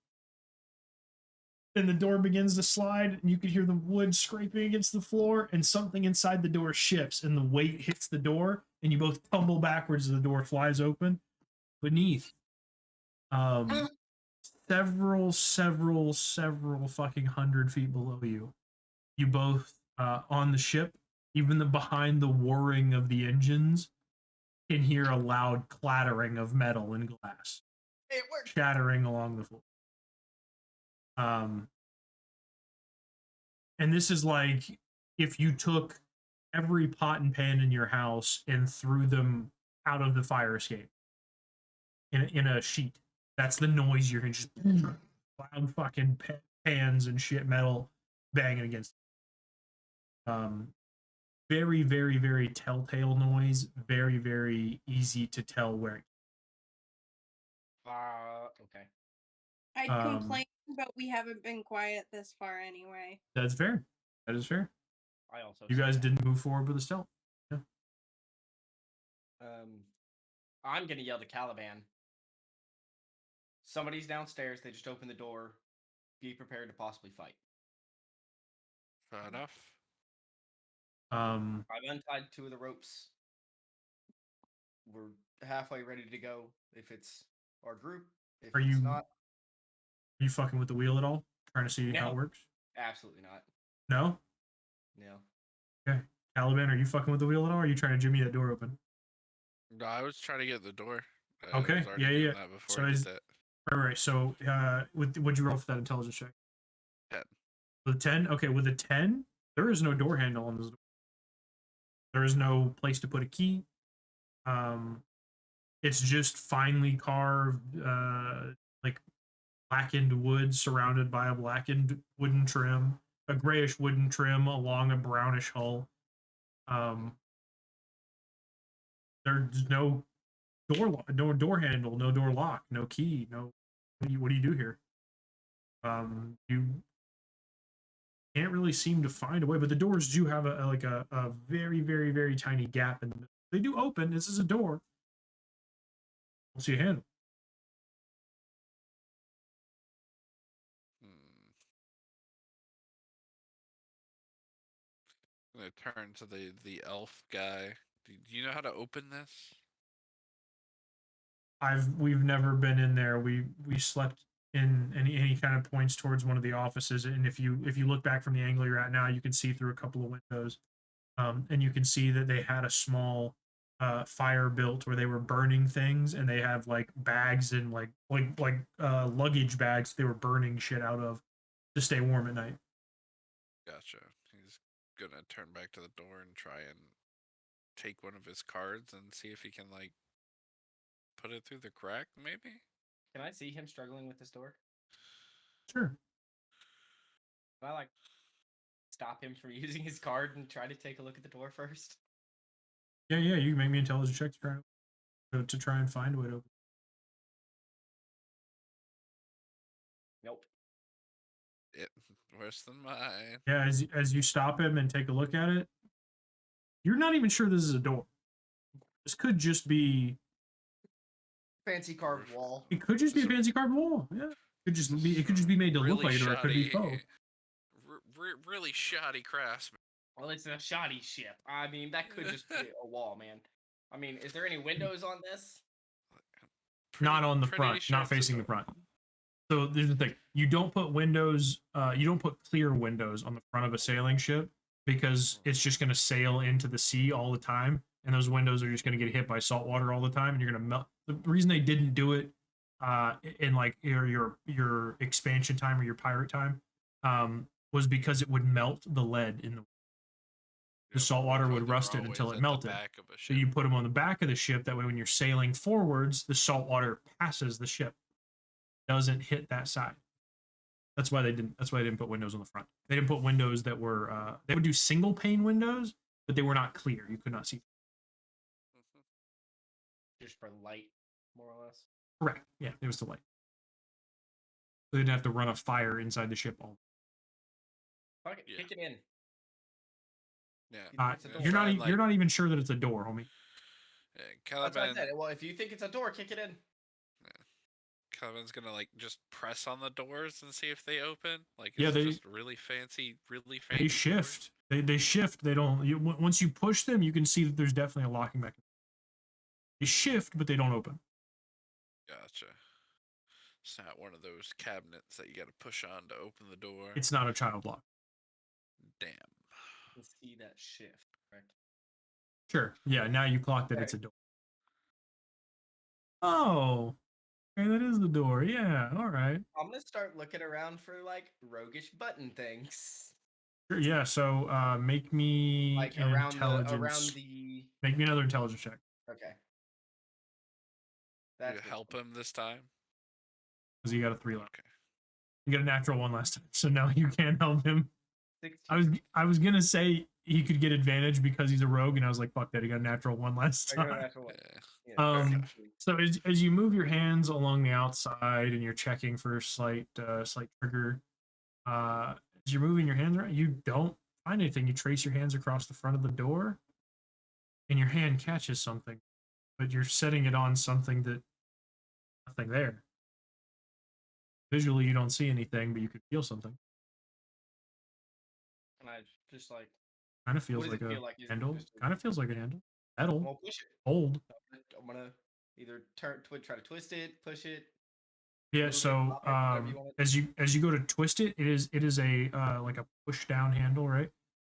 Speaker 1: and the door begins to slide, and you can hear the wood scraping against the floor, and something inside the door shifts, and the weight hits the door, and you both tumble backwards as the door flies open. Beneath, several fucking 100 feet below you, you both on the ship, even behind the whirring of the engines, can hear a loud clattering of metal and glass
Speaker 3: It worked.
Speaker 1: shattering along the floor. And this is like if you took every pot and pan in your house and threw them out of the fire escape in a sheet. That's the noise you're hearing. Just loud fucking pans and shit, metal banging against. Very, very, very telltale noise. Very, very easy to tell where.
Speaker 3: Okay.
Speaker 4: I'd complain, but we haven't been quiet this far anyway.
Speaker 1: That's fair. That is fair.
Speaker 3: I also.
Speaker 1: You guys didn't move forward with the stealth. Yeah.
Speaker 3: I'm gonna yell to Caliban. Somebody's downstairs. They just opened the door. Be prepared to possibly fight.
Speaker 9: Fair enough.
Speaker 3: I've untied 2 of the ropes. We're halfway ready to go. If it's our group, if
Speaker 1: Are
Speaker 3: it's
Speaker 1: you
Speaker 3: not,
Speaker 1: Are you fucking with the wheel at all? Trying to see how
Speaker 3: No.
Speaker 1: it works?
Speaker 3: absolutely not.
Speaker 1: No?
Speaker 3: No.
Speaker 1: Okay. Caliban, are you fucking with the wheel at all? Or are you trying to jimmy that door open?
Speaker 9: No, I was trying to get the door.
Speaker 1: Okay,
Speaker 9: I was already
Speaker 1: yeah,
Speaker 9: doing
Speaker 1: yeah.
Speaker 9: That before
Speaker 1: So
Speaker 9: I did
Speaker 1: is-
Speaker 9: that.
Speaker 1: Right. So, what'd you roll for that intelligence check?
Speaker 9: 10.
Speaker 1: With a 10? Okay, with a 10, there is no door handle on this door. There is no place to put a key. It's just finely carved, like blackened wood surrounded by a blackened wooden trim, a grayish wooden trim along a brownish hull. There's no door handle, no door lock, no key, no. What do you do here? You can't really seem to find a way, but the doors do have a very, very, very tiny gap in the middle. They do open. This is a door. We'll see a handle.
Speaker 9: I'm gonna turn to the elf guy. Do you know how to open this?
Speaker 1: We've never been in there. We slept in any kind of points towards one of the offices, and if you look back from the angle you're at now, you can see through a couple of windows, and you can see that they had a small fire built where they were burning things, and they have like bags and like luggage bags they were burning shit out of to stay warm at night.
Speaker 9: Gotcha. He's gonna turn back to the door and try and take one of his cards and see if he can like put it through the crack, maybe?
Speaker 3: Can I see him struggling with this door?
Speaker 1: Sure.
Speaker 3: Can I like stop him from using his card and try to take a look at the door first?
Speaker 1: Yeah. You can make me an intelligence check to try and find a way to open.
Speaker 3: Nope.
Speaker 9: Worse than mine.
Speaker 1: Yeah, as you stop him and take a look at it, you're not even sure this is a door. This could just be
Speaker 8: Fancy carved wall.
Speaker 1: It could just be a fancy carved wall. Yeah, it could just be made to look like it, or it could be faux.
Speaker 9: Really shoddy craftsman.
Speaker 3: Well, it's a shoddy ship. I mean, that could just be a wall, man. I mean, is there any windows on this?
Speaker 1: Not on the
Speaker 9: pretty
Speaker 1: front,
Speaker 9: sure
Speaker 1: not
Speaker 9: it's a
Speaker 1: facing the
Speaker 9: door.
Speaker 1: front. So there's the thing: you don't put windows, you don't put clear windows on the front of a sailing ship because it's just going to sail into the sea all the time, and those windows are just going to get hit by salt water all the time, and you're going to melt. The reason they didn't do it in like your expansion time or your pirate time was because it would melt the lead in the salt water
Speaker 9: Put
Speaker 1: would
Speaker 9: them
Speaker 1: rust it
Speaker 9: always
Speaker 1: until
Speaker 9: at
Speaker 1: it
Speaker 9: the
Speaker 1: melted.
Speaker 9: back of a
Speaker 1: So
Speaker 9: ship.
Speaker 1: you put them on the back of the ship. That way, when you're sailing forwards, the salt water passes the ship, doesn't hit that side. That's why they didn't put windows on the front. They didn't put windows that were. They would do single pane windows, but they were not clear. You could not see.
Speaker 3: Just for light, more or less.
Speaker 1: Correct. Yeah, it was the light. So they didn't have to run a fire inside the ship all.
Speaker 3: Fuck it,
Speaker 9: Yeah.
Speaker 3: kick it in.
Speaker 9: Yeah.
Speaker 3: It's a door.
Speaker 1: You're not.
Speaker 9: Try and,
Speaker 1: You're not even sure that it's a door, homie.
Speaker 9: Yeah,
Speaker 3: That's what I
Speaker 9: Caliban,
Speaker 3: said. Well, if you think it's a door, kick it in.
Speaker 9: Kevin's gonna like just press on the doors and see if they open. Like,
Speaker 1: Yeah,
Speaker 9: is
Speaker 1: they-
Speaker 9: it just really fancy
Speaker 1: They
Speaker 9: doors?
Speaker 1: shift. They shift. They don't. Once you push them, you can see that there's definitely a locking mechanism. They shift, but they don't open.
Speaker 9: Gotcha. It's not one of those cabinets that you got to push on to open the door.
Speaker 1: It's not a child lock.
Speaker 9: Damn.
Speaker 3: You can see that shift, correct?
Speaker 1: Sure. Yeah. Now you clock that it's a door. Oh. Okay, that is the door. Yeah. All right.
Speaker 3: I'm gonna start looking around for like roguish button things.
Speaker 1: Sure, yeah. So make me
Speaker 3: Like
Speaker 1: an
Speaker 3: around
Speaker 1: intelligence.
Speaker 3: the
Speaker 1: Make me another intelligence check
Speaker 3: okay.
Speaker 9: You
Speaker 3: That's
Speaker 9: help him this time?
Speaker 1: because you got a 3 left.
Speaker 9: Okay.
Speaker 1: You got a natural 1 last time, so now you can't help him.
Speaker 3: 16.
Speaker 1: I was gonna say he could get advantage because he's a rogue, and I was like, fuck that. He got a natural 1 last
Speaker 3: I got a
Speaker 1: time.
Speaker 3: natural one.
Speaker 9: Yeah.
Speaker 3: Yeah,
Speaker 1: Um,
Speaker 3: enough.
Speaker 1: So as you move your hands along the outside and you're checking for slight trigger, as you're moving your hands around, you don't find anything. You trace your hands across the front of the door, and your hand catches something, but you're setting it on something that nothing there. Visually, you don't see anything, but you could feel something.
Speaker 3: And I just like
Speaker 1: Kind of feels
Speaker 3: does
Speaker 1: like
Speaker 3: it
Speaker 1: a
Speaker 3: feel like? Is it
Speaker 1: handle.
Speaker 3: just a-
Speaker 1: Kind of feels like a handle.
Speaker 3: I'm
Speaker 1: Metal,
Speaker 3: gonna push it.
Speaker 1: old.
Speaker 3: I'm gonna either try to twist it, push it.
Speaker 1: Yeah.
Speaker 3: little bit,
Speaker 1: So
Speaker 3: pop it, whatever you want it.
Speaker 1: as you go to twist it, it is a like a push down handle, right?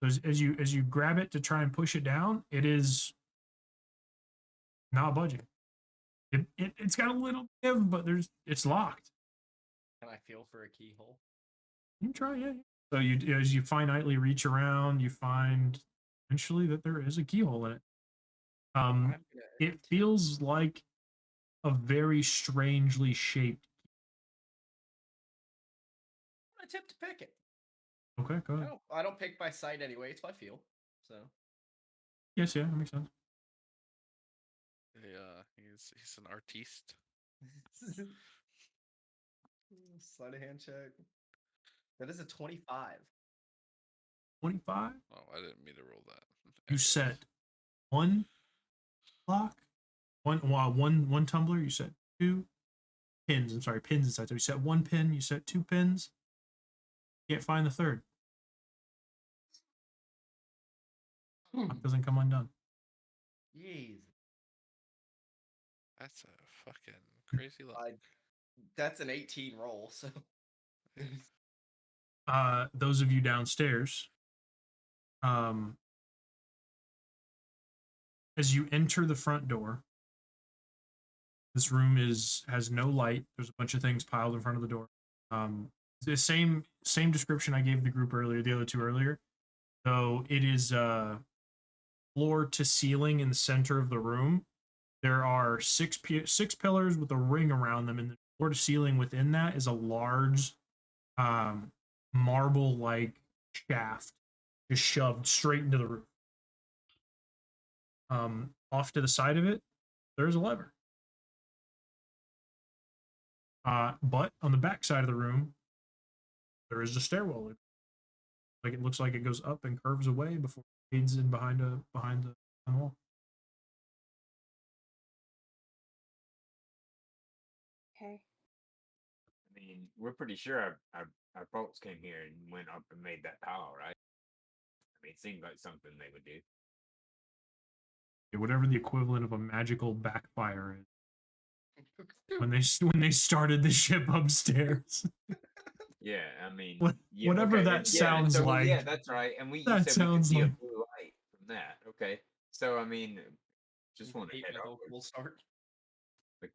Speaker 1: So as you grab it to try and push it down, it is not budging. It's got a little give, but it's locked.
Speaker 3: Can I feel for a keyhole?
Speaker 1: You can try, yeah. So as you finitely reach around, you find eventually that there is a keyhole in it.
Speaker 3: I'm gonna
Speaker 1: It
Speaker 3: attempt-
Speaker 1: feels like a very strangely shaped.
Speaker 3: I'm gonna attempt to pick it.
Speaker 1: Okay, go ahead.
Speaker 3: I don't pick by sight anyway. It's by feel. So
Speaker 1: Yes, yeah, that makes sense.
Speaker 9: He's an artiste.
Speaker 3: sleight of hand check. That is a 25.
Speaker 1: 25.
Speaker 9: Oh, I didn't mean to roll that.
Speaker 1: You set one lock, one tumbler. You set 2 pins. I'm sorry, pins inside. So you set 1 pin. You set 2 pins. Can't find the third. Lock doesn't come undone.
Speaker 3: Jeez.
Speaker 9: That's a fucking crazy look.
Speaker 3: That's an 18 roll. So
Speaker 1: Those of you downstairs, as you enter the front door, this room has no light. There's a bunch of things piled in front of the door. The same description I gave the group earlier, the other two earlier. So it is floor to ceiling in the center of the room. There are 6 pillars with a ring around them, and the floor to ceiling within that is a large marble-like shaft just shoved straight into the roof. Off to the side of it, there's a lever. But on the back side of the room, there is a stairwell. Like it looks like it goes up and curves away before it fades in behind the wall.
Speaker 4: Okay.
Speaker 5: I mean, we're pretty sure our folks came here and went up and made that pile, right? I mean, it seemed like something they would do.
Speaker 1: Yeah, whatever the equivalent of a magical backfire is. When they started the ship upstairs.
Speaker 5: Yeah, I mean,
Speaker 1: Whatever that sounds
Speaker 5: so,
Speaker 1: like.
Speaker 5: Yeah, that's right. And you
Speaker 1: that
Speaker 5: said we could
Speaker 1: sounds
Speaker 5: see
Speaker 1: like.
Speaker 5: a blue light from that. Okay, so I mean, just want to head
Speaker 3: like a
Speaker 5: upwards.
Speaker 3: cool start.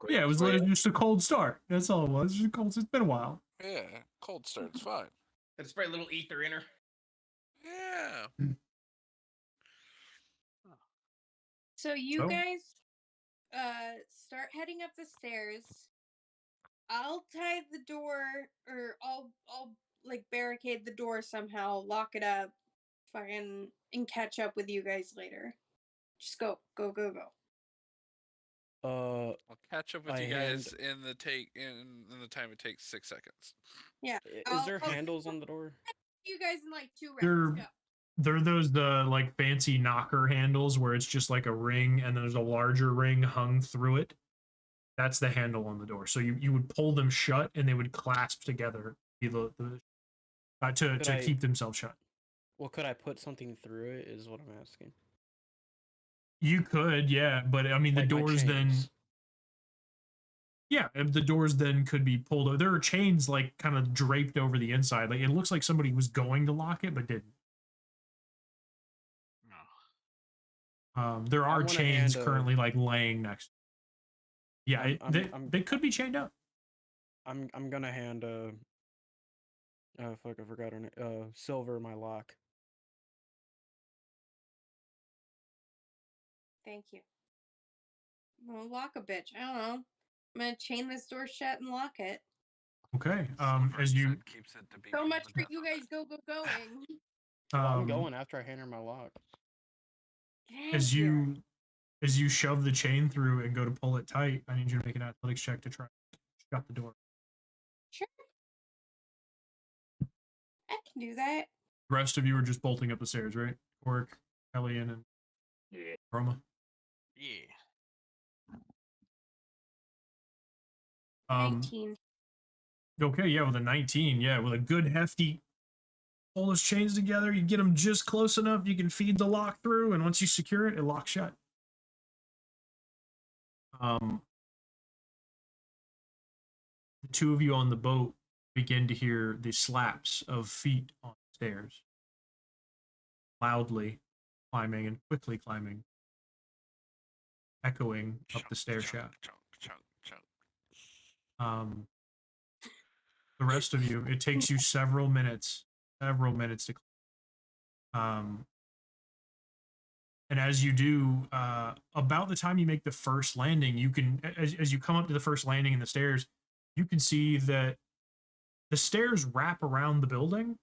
Speaker 1: Yeah, it was literally just a cold start. That's all it was. Just a cold. It's been a while.
Speaker 9: Yeah, cold start's fine.
Speaker 3: Gotta spray a little ether in her.
Speaker 9: Yeah.
Speaker 4: So you
Speaker 1: So?
Speaker 4: guys start heading up the stairs. I'll tie the door, or I'll like barricade the door somehow, lock it up, fucking, and catch up with you guys later. Just go.
Speaker 9: I'll catch up with
Speaker 6: I
Speaker 9: you guys in the time it takes 6 seconds.
Speaker 4: Yeah.
Speaker 6: Is there
Speaker 4: I'll
Speaker 6: handles on the door?
Speaker 4: you guys in like 2 rounds. Go.
Speaker 1: They're those the like fancy knocker handles where it's just like a ring and there's a larger ring hung through it. That's the handle on the door. So you would pull them shut, and they would clasp together to keep themselves shut.
Speaker 6: Well, could I put something through it? Is what I'm asking.
Speaker 1: You could, yeah, but I mean,
Speaker 6: Like
Speaker 1: the
Speaker 6: my
Speaker 1: doors then.
Speaker 6: chains.
Speaker 1: Yeah, the doors then could be pulled over. There are chains like kind of draped over the inside. Like it looks like somebody was going to lock it but didn't.
Speaker 7: No.
Speaker 1: There
Speaker 6: I
Speaker 1: are
Speaker 6: wanna
Speaker 1: chains
Speaker 6: hand a-
Speaker 1: currently like laying next. Yeah,
Speaker 6: I'm
Speaker 1: they could be chained up.
Speaker 6: I'm gonna hand fuck, I forgot her name. Silver my lock.
Speaker 4: Thank you. Well, lock a bitch. I don't know. I'm gonna chain this door shut and lock it.
Speaker 1: Okay.
Speaker 9: Silver
Speaker 1: As you
Speaker 9: said keeps it to be
Speaker 4: So
Speaker 9: from
Speaker 4: much
Speaker 9: the
Speaker 4: for
Speaker 9: death
Speaker 4: you
Speaker 9: of
Speaker 4: guys
Speaker 9: it.
Speaker 4: going.
Speaker 6: Well, I'm going after I hand her my lock.
Speaker 4: Thank you.
Speaker 1: as you shove the chain through and go to pull it tight, I need you to make an athletics check to try and shut the door.
Speaker 4: Sure. I can do that.
Speaker 1: The rest of you are just bolting up the stairs, right? Orc, Elian, and
Speaker 5: Yeah.
Speaker 1: Roma.
Speaker 7: Yeah.
Speaker 4: 19.
Speaker 1: Okay, yeah, with a 19, yeah, with a good hefty pull those chains together, you get them just close enough, you can feed the lock through, and once you secure it, it locks shut. The two of you on the boat begin to hear the slaps of feet on the stairs, loudly climbing and quickly climbing, echoing up the stair shaft.
Speaker 9: Chunk, chunk, chunk.
Speaker 1: The rest of you, it takes you several minutes to and as you do, about the time you make the first landing, you can, as you come up to the first landing in the stairs, you can see that the stairs wrap around the building.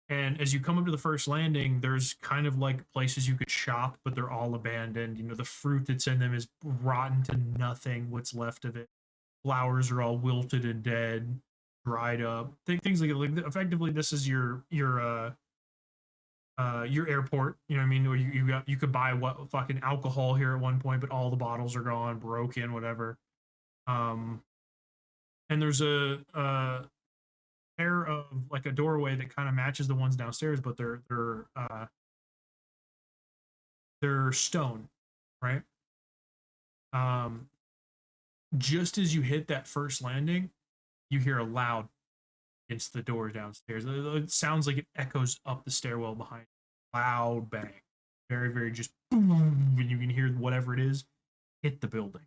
Speaker 1: And as you come up to the first landing, there's kind of like places you could shop, but they're all abandoned. You know, the fruit that's in them is rotten to nothing, what's left of it. Flowers are all wilted and dead, dried up. Things like effectively, this is your airport, you know what I mean? Where you could buy what fucking alcohol here at one point, but all the bottles are gone, broken, whatever. And there's a pair of like a doorway that kind of matches the ones downstairs, but they're stone, right? Just as you hit that first landing, you hear a loud against the door downstairs. It sounds like it echoes up the stairwell behind you. Loud bang. Very, very just boom, and you can hear whatever it is hit the building.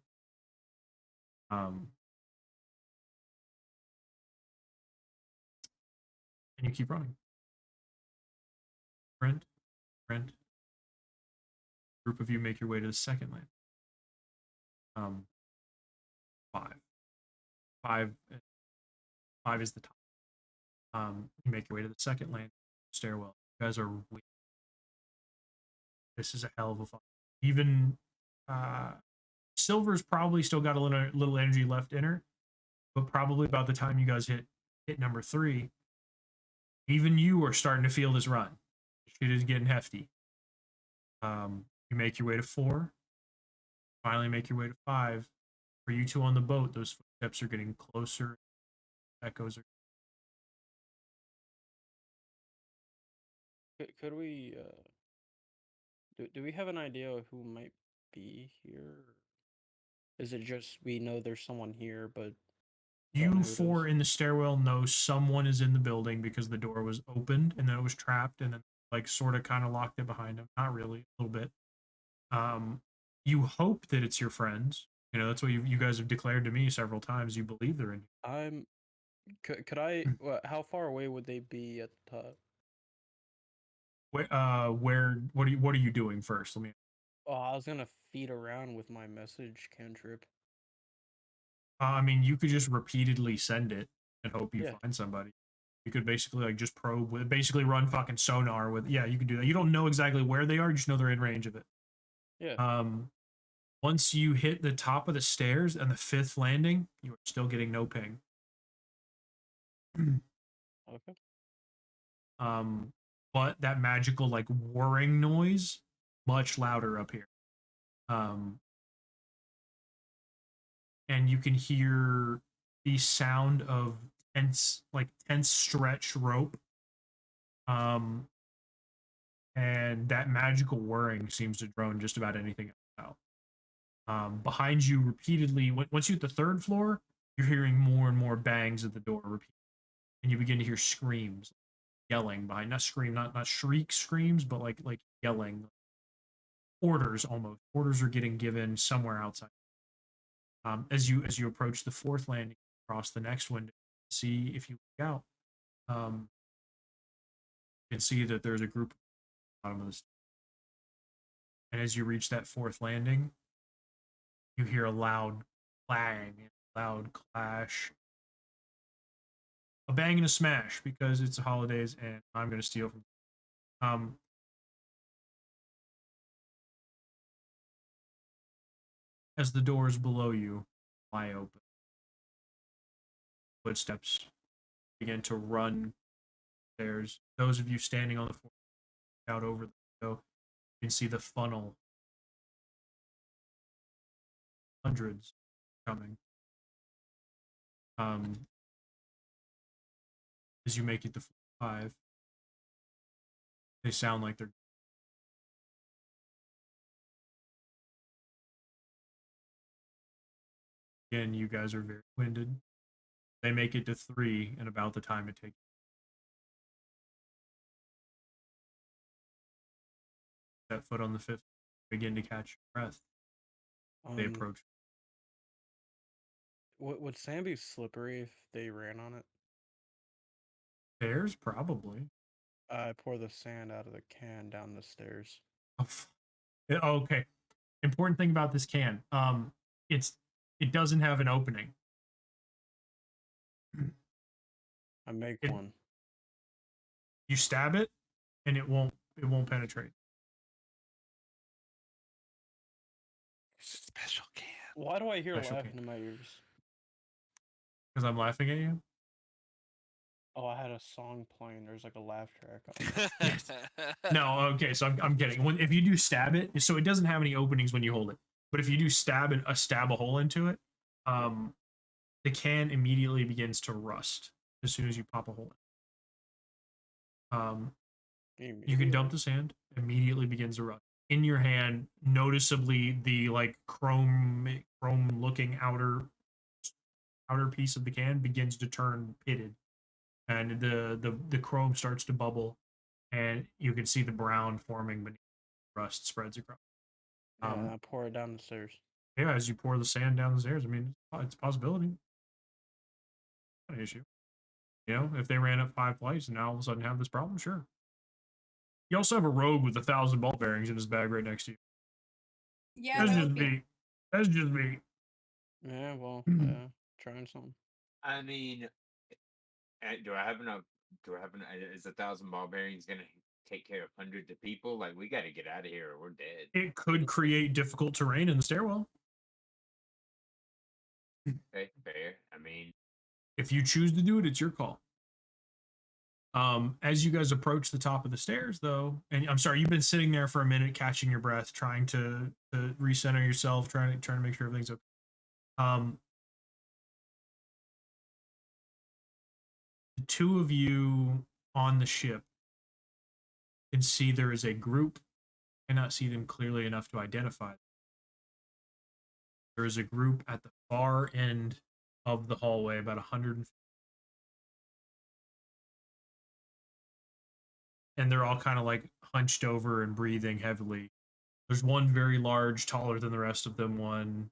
Speaker 1: And you keep running. Brent, group of you make your way to the second land. Five is the top. You make your way to the second land stairwell. You guys are weak. This is a hell of a fun. Even Silver's probably still got a little energy left in her, but probably about the time you guys hit number 3, even you are starting to feel this run. Shit is getting hefty. You make your way to 4. Finally make your way to 5. For you two on the boat, those footsteps are getting closer. Echoes are.
Speaker 6: Could we do we have an idea of who might be here? Is it just we know there's someone here, but don't know
Speaker 1: You
Speaker 6: who it
Speaker 1: 4
Speaker 6: is?
Speaker 1: in the stairwell know someone is in the building because the door was opened and then it was trapped and then like sort of kind of locked it behind them. Not really, a little bit. You hope that it's your friends. You know, that's what you guys have declared to me several times. You believe they're in.
Speaker 6: Could I? How far away would they be at the top?
Speaker 1: What are you doing first? Let me.
Speaker 6: Oh, I was gonna feed around with my message cantrip.
Speaker 1: I mean, you could just repeatedly send it and hope you
Speaker 6: Yeah.
Speaker 1: find somebody. You could basically like just probe with, basically run fucking sonar with. Yeah, you can do that. You don't know exactly where they are. You just know they're in range of it.
Speaker 6: Yeah.
Speaker 1: Once you hit the top of the stairs and the 5th landing, you are still getting no ping.
Speaker 6: Okay.
Speaker 1: But that magical like whirring noise, much louder up here. and you can hear the sound of tense stretched rope. And that magical whirring seems to drone just about anything out. Behind you, repeatedly, once you hit the third floor, you're hearing more and more bangs at the door, and you begin to hear screams, yelling behind. Not shriek screams, but like yelling. Orders almost. Orders are getting given somewhere outside. As you approach the fourth landing, across the next window, see if you look out. You can see that there's a group at the bottom of the stairs. And as you reach that fourth landing, you hear a loud clang, a loud clash, a bang and a smash because it's the holidays, and I'm going to steal from. As the doors below you fly open, footsteps begin to run stairs. Those of you standing on the floor, out over the window, you can see the funnel. Hundreds coming. As you make it to 5, they sound like they're. Again, you guys are very winded. They make it to 3 and about the time it takes. That foot on the 5th, begin to catch your breath. They approach.
Speaker 6: Would sand be slippery if they ran on it?
Speaker 1: Stairs, probably.
Speaker 6: I pour the sand out of the can down the stairs.
Speaker 1: Okay. Important thing about this can. It doesn't have an opening.
Speaker 6: I make one.
Speaker 1: You stab it, and it won't penetrate.
Speaker 9: It's a special can.
Speaker 6: Why do I hear
Speaker 1: Special
Speaker 6: laughing
Speaker 1: can.
Speaker 6: in my ears?
Speaker 1: Because I'm laughing at you.
Speaker 6: Oh, I had a song playing. There's like a laugh track on it.
Speaker 1: No, okay, so I'm kidding. If you do stab it, so it doesn't have any openings when you hold it. But if you do stab a hole into it, the can immediately begins to rust as soon as you pop a hole in. You can dump the sand, immediately begins to rust. In your hand, noticeably the like chrome looking outer piece of the can begins to turn pitted. And the chrome starts to bubble, and you can see the brown forming beneath. Rust spreads across.
Speaker 6: And I pour it down the stairs.
Speaker 1: Yeah, as you pour the sand down the stairs, I mean, it's a possibility. Not an issue. You know, if they ran up 5 flights and now all of a sudden have this problem, sure. You also have a rogue with 1,000 ball bearings in his bag right next to you.
Speaker 4: Yeah,
Speaker 1: That's
Speaker 4: that
Speaker 1: just
Speaker 4: would be.
Speaker 1: me. That's just me.
Speaker 6: Yeah, well, yeah, trying something.
Speaker 5: I mean, do I have enough? Is 1,000 ball bearings gonna take care of hundreds of people? Like, we got to get out of here or we're dead.
Speaker 1: It could create difficult terrain in the stairwell.
Speaker 5: Okay, fair. I mean,
Speaker 1: if you choose to do it, it's your call. As you guys approach the top of the stairs, though, and I'm sorry, you've been sitting there for a minute, catching your breath, trying to recenter yourself, trying to make sure everything's okay. The 2 of you on the ship can see there is a group. Cannot see them clearly enough to identify them. There is a group at the far end of the hallway, about 100. And they're all kind of like hunched over and breathing heavily. There's one very large, taller than the rest of them. One,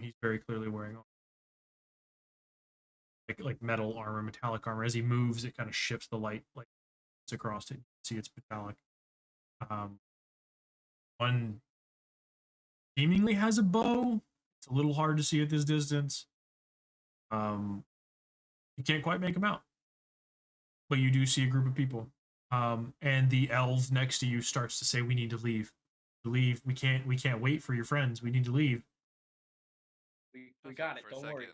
Speaker 1: he's very clearly wearing like metal armor, metallic armor. As he moves, it kind of shifts the light like it's across it. You see, it's metallic. One seemingly has a bow. It's a little hard to see at this distance. You can't quite make them out, but you do see a group of people. And the elf next to you starts to say, "We need to leave. Leave. We can't wait for your friends. We need to leave."
Speaker 3: We got it.
Speaker 2: For a
Speaker 3: Don't
Speaker 2: second,
Speaker 3: worry.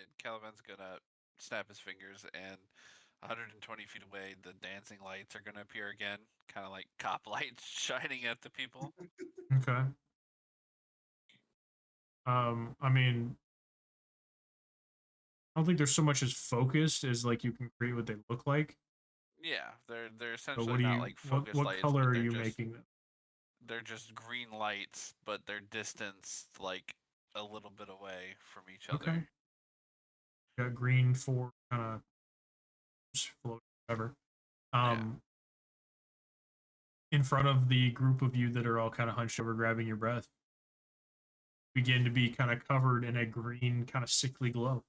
Speaker 2: and Caliban's gonna snap his fingers, and 120 feet away, the dancing lights are gonna appear again, kind of like cop lights shining at the people.
Speaker 1: Okay. I mean, don't think there's so much as focused as like you can create what they look like.
Speaker 2: Yeah, they're
Speaker 1: But
Speaker 2: essentially
Speaker 1: what do
Speaker 2: not
Speaker 1: you
Speaker 2: like focus
Speaker 1: what
Speaker 2: lights,
Speaker 1: color
Speaker 2: but
Speaker 1: are
Speaker 2: they're
Speaker 1: you
Speaker 2: just
Speaker 1: making them?
Speaker 2: they're just green lights, but they're distanced like a little bit away from each
Speaker 1: Okay.
Speaker 2: other.
Speaker 1: Got green for kind of float, whatever. In front of the group of you that are all kind of hunched over, grabbing your breath, begin to be kind of covered in a green, kind of sickly glow.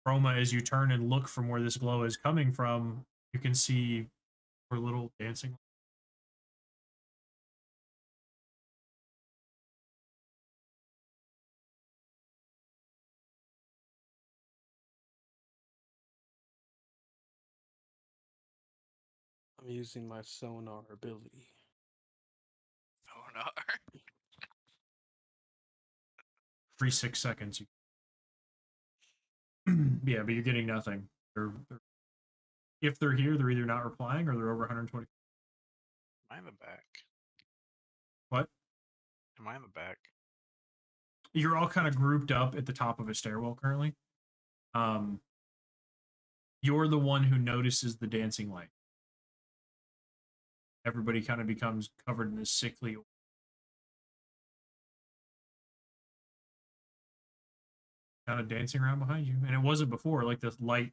Speaker 1: Roma, as you turn and look from where this glow is coming from, you can see her little dancing.
Speaker 6: I'm using my sonar ability.
Speaker 2: Sonar.
Speaker 1: Every 6 seconds. Yeah, but you're getting nothing. If they're here, they're either not replying or they're over 120.
Speaker 7: Am I in the back?
Speaker 1: What?
Speaker 7: Am I in the back?
Speaker 1: You're all kind of grouped up at the top of a stairwell currently. You're the one who notices the dancing light. Everybody kind of becomes covered in this sickly kind of dancing around behind you. And it wasn't before, like this light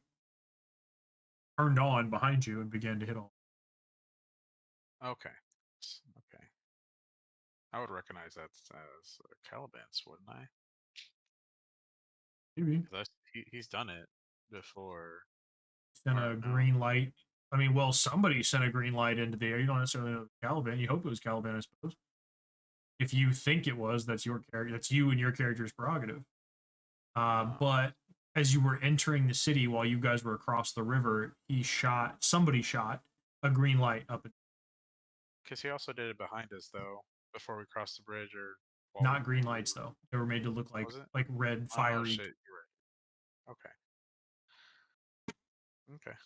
Speaker 1: turned on behind you and began to hit all.
Speaker 7: Okay. Okay. I would recognize that as Caliban's, wouldn't I?
Speaker 1: Maybe.
Speaker 7: He's done it before.
Speaker 1: Sent
Speaker 7: Or
Speaker 1: a
Speaker 7: no.
Speaker 1: green light. I mean, well, somebody sent a green light into the air. You don't necessarily know Caliban. You hope it was Caliban, I suppose. If you think it was, that's your character. That's you and your character's prerogative. But as you were entering the city while you guys were across the river, somebody shot a green light up.
Speaker 7: Because he also did it behind us, though, before we crossed the bridge, or
Speaker 1: Not green lights, though. They were made to look like red, fiery.
Speaker 7: Oh, shit, you're right. Okay. Okay.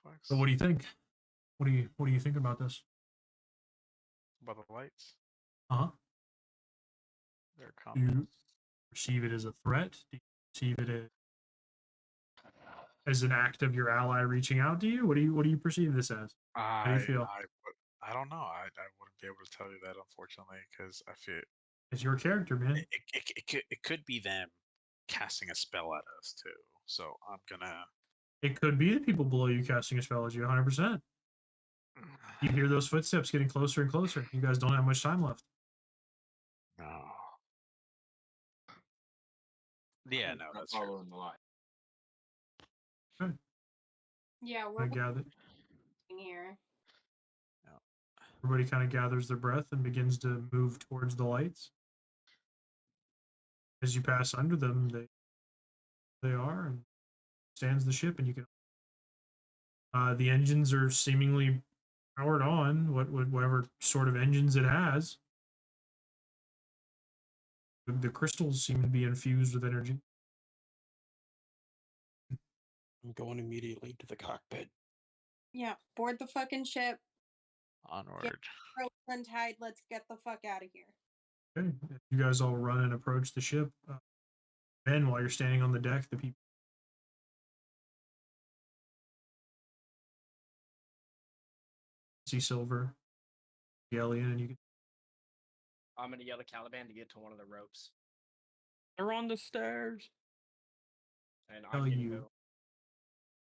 Speaker 7: Flex.
Speaker 1: So what do you think? What do you think about this?
Speaker 7: About the lights?
Speaker 1: Uh-huh.
Speaker 7: They're
Speaker 1: Do
Speaker 7: coming.
Speaker 1: you perceive it as a threat? Do you perceive it as an act of your ally reaching out to you? What do you perceive this as? How do you feel?
Speaker 7: I don't know. I wouldn't be able to tell you that, unfortunately, because I feel
Speaker 1: It's your character, man.
Speaker 7: it could be them casting a spell at us too. So I'm gonna.
Speaker 1: It could be the people below you casting a spell at you. 100%. You hear those footsteps getting closer and closer. You guys don't have much time left.
Speaker 7: No. Yeah, no, that's true.
Speaker 5: Following the light.
Speaker 1: Good.
Speaker 4: Yeah,
Speaker 1: I
Speaker 4: we're
Speaker 1: gather.
Speaker 4: here.
Speaker 1: Everybody kind of gathers their breath and begins to move towards the lights. As you pass under them, they are, and stands the ship, and you can. The engines are seemingly powered on. Whatever sort of engines it has. The crystals seem to be infused with energy.
Speaker 6: I'm going immediately to the cockpit.
Speaker 4: Yeah, board the fucking ship.
Speaker 7: Onward.
Speaker 4: Ropes untied. Let's get the fuck out of here.
Speaker 1: Okay, you guys all run and approach the ship. Ben, while you're standing on the deck, the people see Silver, the alien, and you can.
Speaker 3: I'm gonna yell at Caliban to get to one of the ropes,
Speaker 6: They're on the stairs.
Speaker 3: and
Speaker 1: Tell
Speaker 3: I'm getting
Speaker 1: you.
Speaker 3: to.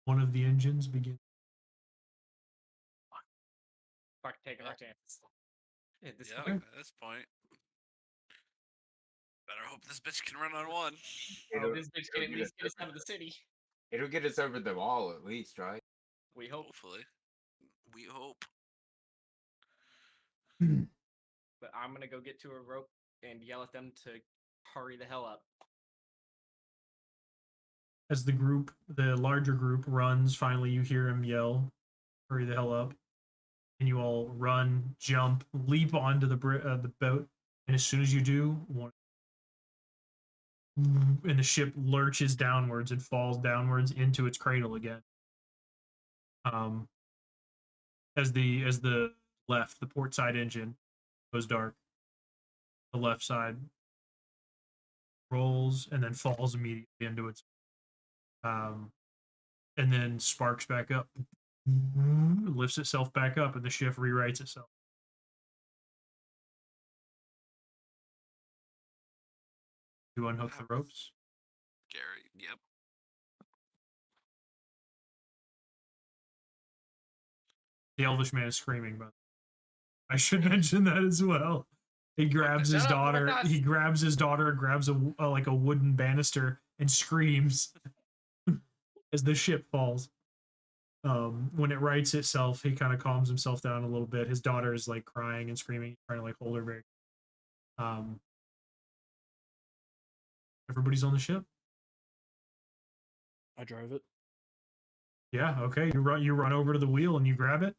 Speaker 1: One of the engines begins.
Speaker 3: Fuck, taking our chances. At this
Speaker 2: Yeah,
Speaker 3: point.
Speaker 2: at this point. Better hope this bitch can run on one.
Speaker 3: Oh, this bitch can at least get us out of the city.
Speaker 5: It'll get us over the wall at least, right?
Speaker 3: We hope.
Speaker 2: Hopefully. We hope.
Speaker 3: But I'm gonna go get to a rope and yell at them to hurry the hell up.
Speaker 1: As the larger group runs, finally you hear him yell, "Hurry the hell up!" And you all run, jump, leap onto the boat, and as soon as you do, and the ship lurches downwards and falls downwards into its cradle again. As the port side engine goes dark, the left side rolls and then falls immediately into its and then sparks back up, lifts itself back up, and the ship rewrites itself. You unhook the ropes.
Speaker 9: Gary, yep.
Speaker 1: The elvish man is screaming, but I should mention that as well. He grabs his
Speaker 3: Shut up,
Speaker 1: daughter.
Speaker 3: Porthos.
Speaker 1: He grabs his daughter, grabs a like a wooden banister, and screams as the ship falls. When it rights itself, he kind of calms himself down a little bit. His daughter is like crying and screaming, trying to like hold her very. Everybody's on the ship.
Speaker 6: I drive it.
Speaker 1: Yeah. Okay. You run over to the wheel and you grab it.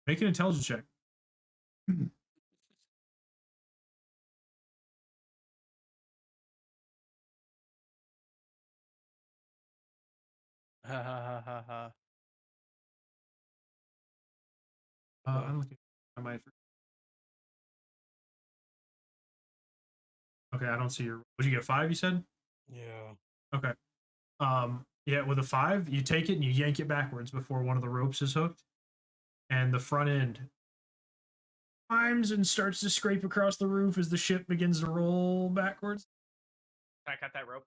Speaker 1: Make an intelligence check.
Speaker 6: Ha ha ha ha ha.
Speaker 1: I don't think I might. Okay, I don't see your. Would you get 5? You said.
Speaker 6: Yeah.
Speaker 1: Okay. Yeah, with a 5, you take it and you yank it backwards before one of the ropes is hooked, and the front end climbs and starts to scrape across the roof as the ship begins to roll backwards.
Speaker 3: Can I cut that rope?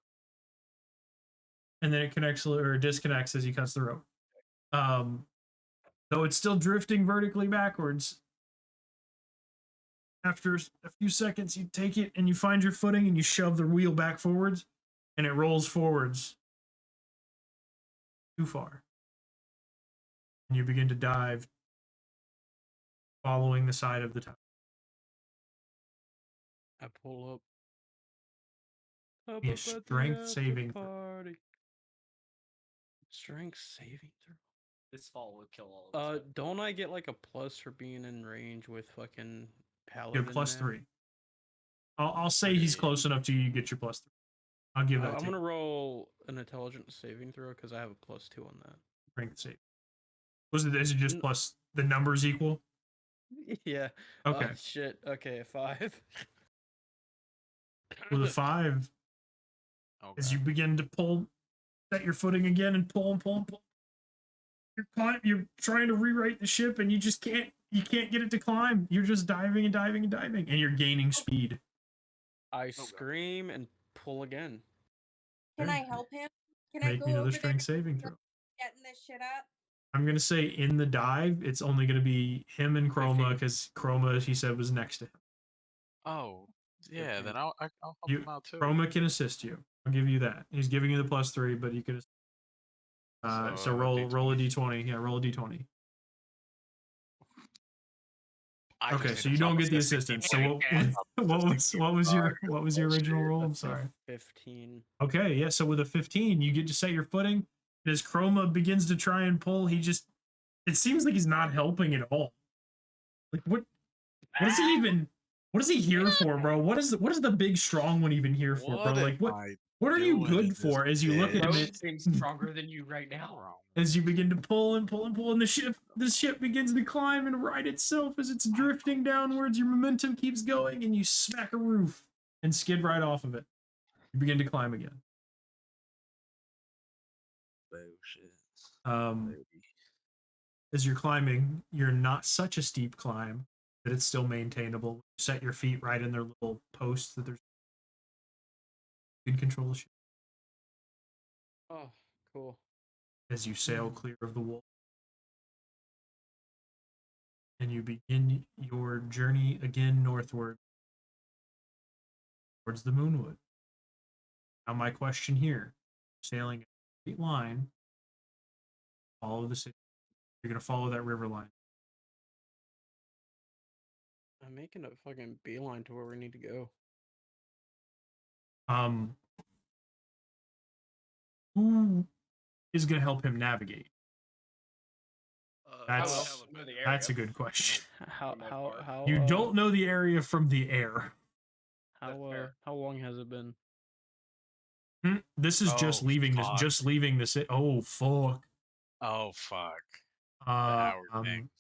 Speaker 1: And then it connects or disconnects as he cuts the rope. Though it's still drifting vertically backwards. After a few seconds, you take it and you find your footing and you shove the wheel back forwards, and it rolls forwards too far. And you begin to dive, following the side of the tower.
Speaker 6: I pull up.
Speaker 1: Be a strength saving throw.
Speaker 6: Party. Strength saving throw.
Speaker 3: This fall will kill all of us.
Speaker 6: Don't I get like a plus for being in range with fucking Paladin?
Speaker 1: You have plus
Speaker 6: man?
Speaker 1: 3. I'll say he's close enough to you. You get your plus 3. I'll give that.
Speaker 6: I'm gonna roll an intelligence saving throw because I have a plus 2 on that.
Speaker 1: Strength save. Is it just plus the numbers equal?
Speaker 6: Yeah.
Speaker 1: Okay.
Speaker 6: Oh, shit. Okay, 5.
Speaker 1: With a 5, as you begin to set your footing again and pull and pull and pull. You're trying to rewrite the ship and you just can't. You can't get it to climb. You're just diving and diving and diving, and you're gaining speed.
Speaker 6: I scream and pull again.
Speaker 4: Can I help him? Can I
Speaker 1: Make
Speaker 4: go
Speaker 1: me another
Speaker 4: over there
Speaker 1: strength saving throw.
Speaker 4: getting this shit up?
Speaker 1: I'm gonna say in the dive, it's only gonna be him and Chroma because Chroma, he said, was next to him.
Speaker 7: Oh, yeah. Then I'll help him out too.
Speaker 1: Chroma can assist you. I'll give you that. He's giving you the plus 3, but you can. So roll a d20. Yeah, roll a d20. Okay, so you don't get the assistance. So what was your original roll? I'm sorry.
Speaker 6: 15.
Speaker 1: Okay, yeah. So with a 15, you get to set your footing. And as Chroma begins to try and pull, it seems like he's not helping at all. Like what is he even? What is he here for, bro? What is the big strong one even here for, bro? Like what are you good for? As you look at him,
Speaker 3: it seems stronger than you right now.
Speaker 1: as you begin to pull and pull and pull, and the ship begins to climb and right itself as it's drifting downwards. Your momentum keeps going, and you smack a roof and skid right off of it. You begin to climb again.
Speaker 7: Oh shit.
Speaker 1: As you're climbing, you're not such a steep climb that it's still maintainable. You set your feet right in their little posts that there's. You can control the ship.
Speaker 6: Oh, cool.
Speaker 1: As you sail clear of the wolf. And you begin your journey again northward towards the Moonwood. Now my question here, sailing a straight line, follow the city. You're going to follow that river line.
Speaker 6: I'm making a fucking beeline to where we need to go.
Speaker 1: Who is going to help him navigate? That's a good question.
Speaker 6: How
Speaker 1: You don't know the area from the air.
Speaker 6: How long has it been?
Speaker 1: This is just leaving the city. Oh fuck.
Speaker 7: Oh fuck. The hour thing.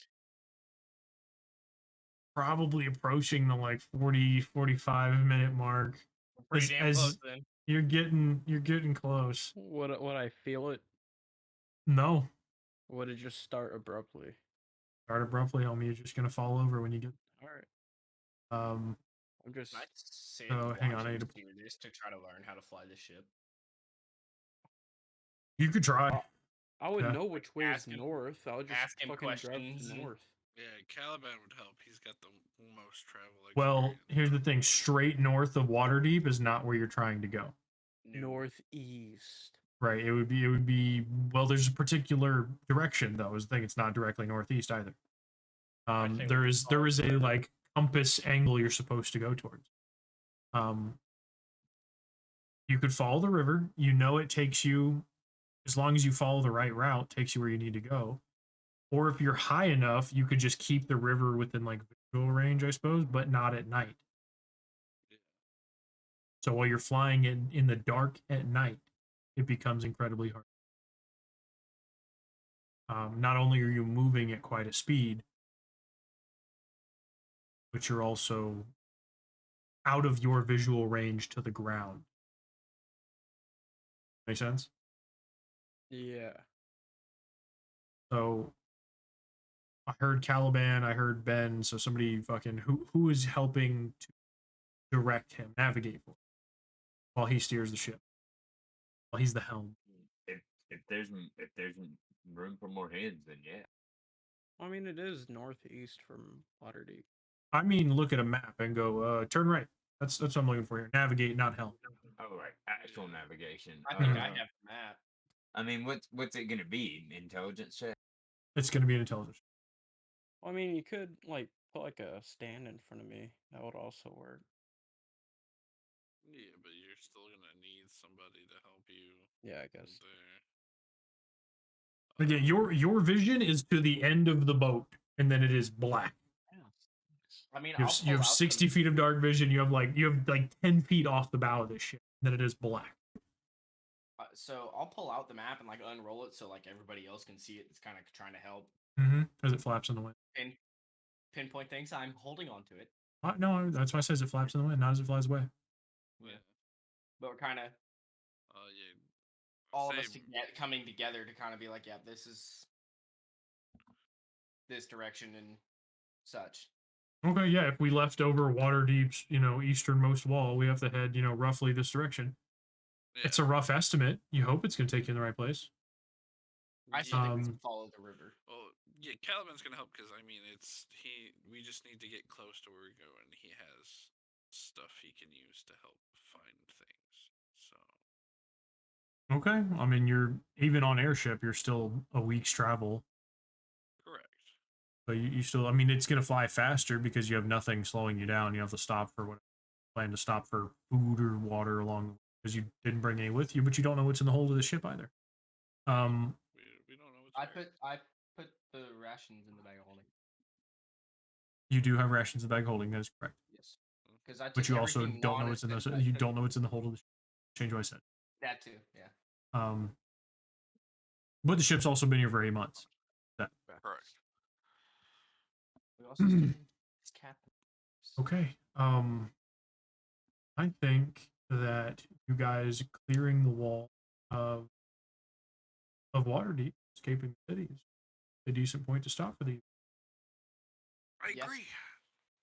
Speaker 1: Probably approaching the like 40-45 minute mark.
Speaker 3: Pretty
Speaker 1: As-
Speaker 3: damn
Speaker 1: as-
Speaker 3: close then.
Speaker 1: You're getting close.
Speaker 6: Would I feel it?
Speaker 1: No.
Speaker 6: Would it just start abruptly?
Speaker 1: Start abruptly, homie. You're just gonna fall over when you get.
Speaker 6: All right.
Speaker 1: Um.
Speaker 6: I'm just.
Speaker 3: I sit
Speaker 1: Oh, hang on, I
Speaker 3: watching
Speaker 1: need to-
Speaker 3: you do this to try to learn how to fly this ship.
Speaker 1: You could try.
Speaker 6: I would
Speaker 1: Yeah.
Speaker 6: know which way is
Speaker 3: Ask him-
Speaker 6: north. I would just
Speaker 3: ask him
Speaker 6: fucking drive
Speaker 3: questions
Speaker 6: to
Speaker 3: and-
Speaker 6: north.
Speaker 9: Yeah, Caliban would help. He's got the most travel experience.
Speaker 1: Well, here's the thing: straight north of Waterdeep is not where you're trying to go.
Speaker 6: Northeast.
Speaker 1: Right? It would be. Well, there's a particular direction though. Is the thing. It's not directly northeast either.
Speaker 3: think
Speaker 1: There
Speaker 3: we
Speaker 1: is
Speaker 3: follow
Speaker 1: a
Speaker 3: the river.
Speaker 1: like compass angle you're supposed to go towards. You could follow the river. You know it takes you, as long as you follow the right route, takes you where you need to go. Or if you're high enough, you could just keep the river within like visual range, I suppose, but not at night. So while you're flying in the dark at night, it becomes incredibly hard. Not only are you moving at quite a speed, but you're also out of your visual range to the ground. Make sense?
Speaker 6: Yeah.
Speaker 1: So I heard Caliban, I heard Ben, so somebody fucking who is helping to direct him, navigate for him, while he steers the ship. While he's the helm.
Speaker 5: If there's room for more hands, then yeah.
Speaker 6: I mean, it is northeast from Waterdeep.
Speaker 1: I mean, look at a map and go, turn right. That's what I'm looking for here. Navigate, not helm.
Speaker 5: Oh, right, actual navigation.
Speaker 3: I think
Speaker 1: Uh,
Speaker 3: I have the map.
Speaker 5: I mean, what's it gonna be? Intelligence check?
Speaker 1: It's going to be an intelligence.
Speaker 6: I mean, you could like put like a stand in front of me. That would also work.
Speaker 9: Yeah, but you're still gonna need somebody to help you
Speaker 6: Yeah, I guess.
Speaker 9: there.
Speaker 1: Again, your vision is to the end of the boat, and then it is black.
Speaker 3: I mean,
Speaker 1: You
Speaker 3: I'll
Speaker 1: have,
Speaker 3: pull
Speaker 1: you have
Speaker 3: out
Speaker 1: 60 feet of dark vision. You have like 10 feet off the bow of this ship. And then it is black.
Speaker 3: So I'll pull out the map and like unroll it so like everybody else can see it. It's kind of trying to help
Speaker 1: As it flaps in the wind.
Speaker 3: pinpoint things. I'm holding on to it.
Speaker 1: No, that's why I says it flaps in the wind, not as it flies away.
Speaker 3: Yeah. But we're kind of
Speaker 9: Yeah.
Speaker 3: all of us
Speaker 9: Same.
Speaker 3: coming together to kind of be like, yeah, this is this direction and such.
Speaker 1: Okay, yeah, if we left over Waterdeep's, easternmost wall, we have to head, roughly this direction.
Speaker 9: Yeah.
Speaker 1: It's a rough estimate. You hope it's going to take you in the right place.
Speaker 3: I still think we
Speaker 1: Um,
Speaker 3: should follow the river.
Speaker 9: Well, yeah, Caliban's gonna help because I mean, we just need to get close to where we're going. He has stuff he can use to help find things. So
Speaker 1: Okay, I mean, you're even on airship, you're still a week's travel.
Speaker 9: correct.
Speaker 1: So you still, I mean, it's going to fly faster because you have nothing slowing you down. You have to stop for what plan to stop for food or water along the way because you didn't bring any with you, but you don't know what's in the hold of the ship either.
Speaker 9: We don't know what's there.
Speaker 3: I put the rations in the bag of holding.
Speaker 1: You do have rations in the bag holding. That is correct.
Speaker 3: Yes, because I.
Speaker 1: But
Speaker 3: took
Speaker 1: you also
Speaker 3: everything
Speaker 1: don't know what's in
Speaker 3: non-essential-
Speaker 1: those.
Speaker 3: I
Speaker 1: You
Speaker 3: took
Speaker 1: don't know what's in the hold of the ship. Change what I said.
Speaker 3: that too. Yeah.
Speaker 1: But the ship's also been here for 8 months.
Speaker 9: Correct.
Speaker 3: We also still need this captain.
Speaker 1: Okay. I think that you guys clearing the wall of Waterdeep, escaping the city, is a decent point to stop for these.
Speaker 9: I
Speaker 3: Yes.
Speaker 9: agree.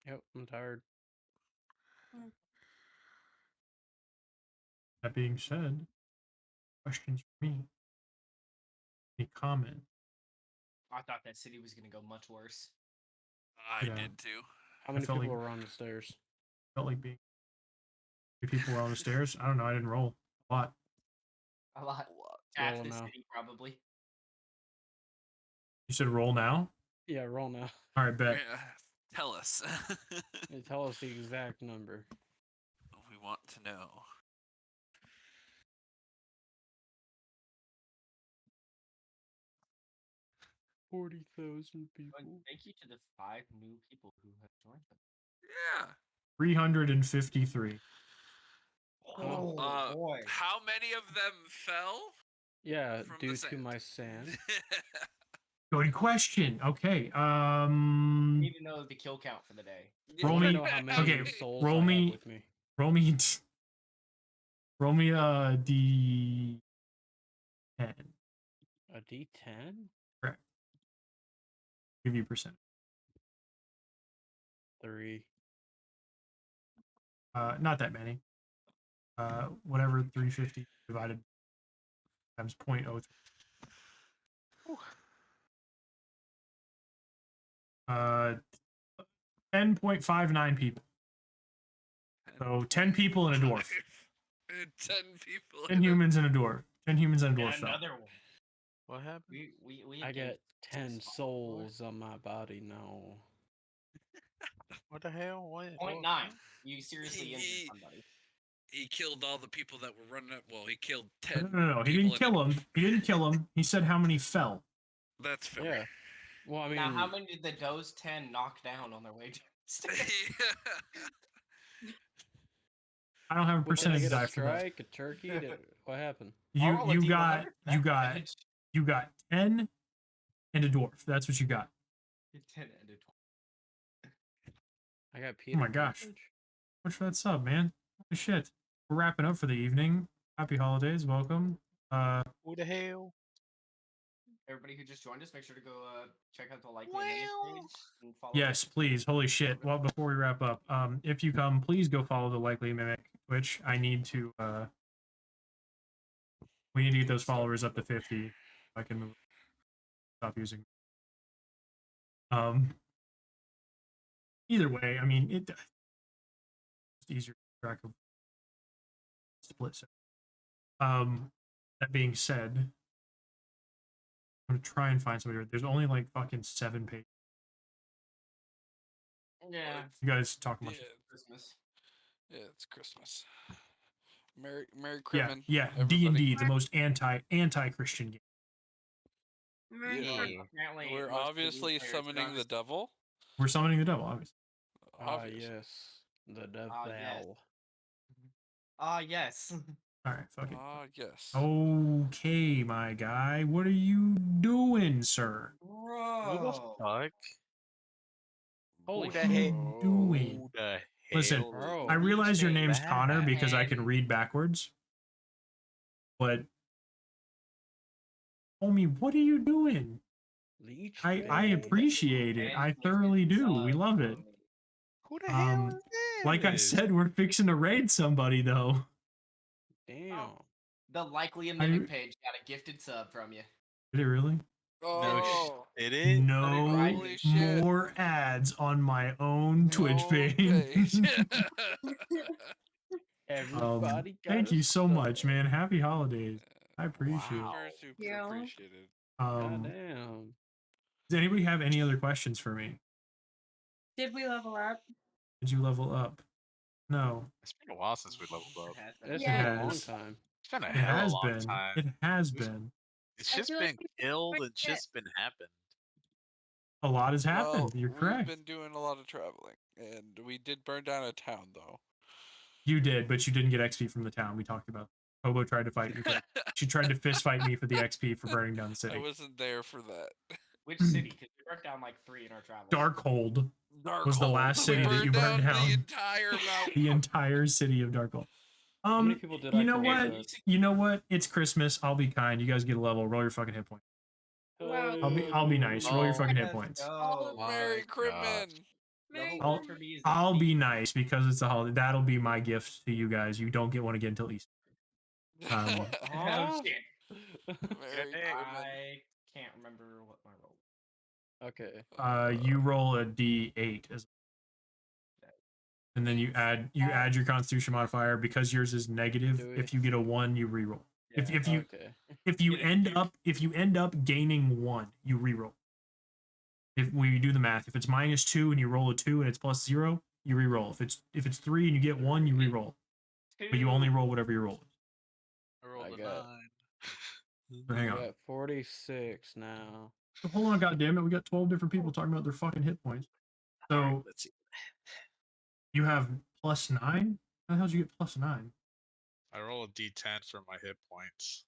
Speaker 6: Yep, I'm tired.
Speaker 1: That being said, questions for me? Any comment?
Speaker 3: I thought that city was gonna go much worse.
Speaker 9: I
Speaker 1: Yeah.
Speaker 9: did too.
Speaker 6: How many
Speaker 1: felt
Speaker 6: people
Speaker 1: like-
Speaker 6: are on the stairs?
Speaker 1: Felt like being. 3 people were on the stairs. I don't know. I didn't roll a lot.
Speaker 3: A lot.
Speaker 9: What?
Speaker 3: Half
Speaker 6: Roll
Speaker 3: the
Speaker 6: now.
Speaker 3: city probably.
Speaker 1: You said roll now.
Speaker 6: Yeah, roll now.
Speaker 1: All right, bet.
Speaker 9: Yeah, tell us.
Speaker 6: Yeah, tell us the exact number.
Speaker 9: We want to know.
Speaker 6: $40,000
Speaker 3: And
Speaker 6: people.
Speaker 3: thank you to the 5 new people who have joined us.
Speaker 9: Yeah.
Speaker 1: 353.
Speaker 3: Oh boy.
Speaker 9: How many of them fell?
Speaker 6: Yeah,
Speaker 9: From the
Speaker 6: due to
Speaker 9: sand.
Speaker 6: my sand.
Speaker 1: Good question. Okay.
Speaker 3: I need to know the kill count for the day.
Speaker 1: Roll
Speaker 6: I wanna
Speaker 1: me-
Speaker 6: know how many
Speaker 1: okay,
Speaker 6: souls
Speaker 1: roll
Speaker 6: I have
Speaker 1: me-
Speaker 6: with me.
Speaker 1: Roll me. Roll me a D10.
Speaker 6: A D10?
Speaker 1: Correct. Give you percent.
Speaker 6: 3.
Speaker 1: Not that many. Whatever 350 divided times 0.03. Uh, 10.59 people. So 10 people and a dwarf.
Speaker 9: 10 people.
Speaker 1: 10 humans and a dwarf. 10 humans and a dwarf.
Speaker 3: And
Speaker 1: fell.
Speaker 3: another one.
Speaker 7: What happened?
Speaker 3: We
Speaker 6: I
Speaker 3: had
Speaker 6: get 10
Speaker 3: six
Speaker 6: souls on my body now.
Speaker 7: What the hell? What?
Speaker 3: 0.9. You seriously injured somebody.
Speaker 9: He killed all the people that were running up. Well, he killed
Speaker 1: No,
Speaker 9: 10.
Speaker 1: no, no. He didn't kill him. He didn't kill him. He said how many fell.
Speaker 9: That's fair.
Speaker 6: Yeah. Well, I mean,
Speaker 3: Now, how many did those 10 knock down on their way downstairs?
Speaker 1: I don't have a
Speaker 6: did I
Speaker 1: percentage
Speaker 6: get
Speaker 1: die
Speaker 6: a
Speaker 1: for that.
Speaker 6: strike, a turkey? What happened?
Speaker 3: I'll roll a
Speaker 1: You
Speaker 3: D100
Speaker 1: got
Speaker 3: for that
Speaker 1: you got 10 and a dwarf. That's what you got.
Speaker 3: 10 and a 20.
Speaker 6: I got Peter.
Speaker 1: Oh my gosh. Much for that sub, man. Holy shit. We're wrapping up for the evening. Happy holidays. Welcome.
Speaker 7: Who the hell?
Speaker 3: Everybody who just joined us, make sure to go check out the LikelyAMimic page and follow.
Speaker 1: Yes, please. Holy shit. Well, before we wrap up, if you come, please go follow the LikelyAMimic Twitch. I need to we need to get those followers up to 50. I can move. Stop using. Either way, I mean it's easier to track of split. That being said, I'm gonna try and find somebody. There's only like fucking 7 pages.
Speaker 3: Yeah.
Speaker 1: You guys talk much.
Speaker 3: Christmas.
Speaker 9: Yeah, it's Christmas. Merry
Speaker 1: Yeah,
Speaker 9: Christmas.
Speaker 1: yeah.
Speaker 9: everybody.
Speaker 1: D&D, the most anti-Christian game.
Speaker 9: Yeah.
Speaker 3: Apparently,
Speaker 9: We're
Speaker 3: most
Speaker 9: obviously
Speaker 3: players
Speaker 9: summoning the
Speaker 3: don't-
Speaker 9: devil.
Speaker 1: We're summoning the devil, obviously.
Speaker 9: Obviously.
Speaker 6: Yes. The devil.
Speaker 3: yes. Yes.
Speaker 1: All right, fuck it.
Speaker 9: Yes.
Speaker 1: Okay, my guy. What are you doing, sir?
Speaker 7: Who the
Speaker 3: Bro.
Speaker 7: fuck?
Speaker 6: Holy
Speaker 7: Who the
Speaker 6: shit.
Speaker 7: hell?
Speaker 1: Doing?
Speaker 7: Who the
Speaker 1: Listen,
Speaker 7: hell
Speaker 6: Bro.
Speaker 1: I realize your
Speaker 7: is
Speaker 1: name's
Speaker 7: that?
Speaker 1: Connor because I can
Speaker 3: And-
Speaker 1: read backwards. But homie, what are you doing?
Speaker 6: Leech
Speaker 1: I
Speaker 6: Blade.
Speaker 1: appreciate it.
Speaker 3: And
Speaker 1: I
Speaker 3: thanks for
Speaker 1: thoroughly
Speaker 3: the
Speaker 1: do. We
Speaker 3: sub,
Speaker 1: love it.
Speaker 3: homie.
Speaker 7: Who the hell is
Speaker 1: Like I
Speaker 7: this?
Speaker 1: said, we're fixing to raid somebody though.
Speaker 6: Damn.
Speaker 3: The LikelyAMimic page got a gifted sub from you.
Speaker 1: Did it really?
Speaker 9: Oh,
Speaker 7: It is.
Speaker 1: No
Speaker 3: Holy
Speaker 9: shit.
Speaker 1: more ads on my own Twitch page.
Speaker 6: Everybody got
Speaker 1: Thank
Speaker 6: a
Speaker 1: you so much,
Speaker 6: sub.
Speaker 1: man. Happy holidays. I appreciate
Speaker 7: Wow.
Speaker 9: super
Speaker 4: Yeah.
Speaker 9: appreciated.
Speaker 1: it.
Speaker 6: Goddamn.
Speaker 1: Does anybody have any other questions for me?
Speaker 4: Did we level up?
Speaker 1: Did you level up? No.
Speaker 7: It's been a while since we leveled up.
Speaker 6: It's
Speaker 4: Yeah.
Speaker 6: been a long
Speaker 1: Yes.
Speaker 6: time.
Speaker 7: It's been a
Speaker 1: It
Speaker 7: hell of
Speaker 1: has
Speaker 7: a long
Speaker 1: been.
Speaker 7: time.
Speaker 1: It has been.
Speaker 7: It's
Speaker 4: I
Speaker 7: just
Speaker 4: feel
Speaker 7: been
Speaker 4: like we
Speaker 7: killed.
Speaker 4: quit
Speaker 7: It's just been happened.
Speaker 1: A lot has happened.
Speaker 9: Well,
Speaker 1: You're correct.
Speaker 9: We've been doing a lot of traveling, and we did burn down a town, though.
Speaker 1: You did, but you didn't get XP from the town. We talked about. Hobo tried to fight me. She tried to fist fight me for the XP for burning down the
Speaker 9: I
Speaker 1: city.
Speaker 9: wasn't there for that.
Speaker 3: Which city? Because we broke down like 3 in our travels.
Speaker 1: Darkhold was the
Speaker 9: Darkhold.
Speaker 1: last
Speaker 9: We
Speaker 1: city that you burned down.
Speaker 9: the entire mountain.
Speaker 1: The entire city of Darkhold.
Speaker 6: How many people did I
Speaker 1: You know
Speaker 6: kill with
Speaker 1: what?
Speaker 6: that?
Speaker 1: You know what? It's Christmas. I'll be kind. You guys get a level. Roll your fucking hit points.
Speaker 4: Wow.
Speaker 1: I'll be nice. Roll your fucking hit
Speaker 3: Let's
Speaker 1: points.
Speaker 3: go.
Speaker 9: Merry
Speaker 7: my
Speaker 9: Christmas.
Speaker 4: Merry
Speaker 1: I'll-
Speaker 3: Walter B is
Speaker 1: I'll
Speaker 3: XP.
Speaker 1: be nice because it's a holiday. That'll be my gift to you guys. You don't get one again until Easter.
Speaker 3: Oh
Speaker 6: Huh?
Speaker 3: shit.
Speaker 9: Merry Christmas.
Speaker 3: I can't remember what my role.
Speaker 6: Okay.
Speaker 1: You roll a D8 and then you add your Constitution modifier because yours is negative.
Speaker 6: Do we-
Speaker 1: If you get a 1, you reroll. If you
Speaker 6: Okay.
Speaker 1: if you
Speaker 3: Get a
Speaker 1: end up gaining 1, you reroll. If we do the math, if it's -2 and you roll a 2 and it's +0, you reroll. If it's 3 and you get 1, you reroll. But you only roll whatever you roll.
Speaker 7: I rolled
Speaker 6: I
Speaker 7: a
Speaker 6: got-
Speaker 7: 9.
Speaker 1: So hang
Speaker 6: I
Speaker 1: on.
Speaker 6: got 46 now.
Speaker 1: Hold on, goddammit. We got 12 different people talking about their fucking hit points. So
Speaker 7: Alright, let's see.
Speaker 1: you have +9? How the hell did you get +9?
Speaker 7: I roll a D10 for my hit points.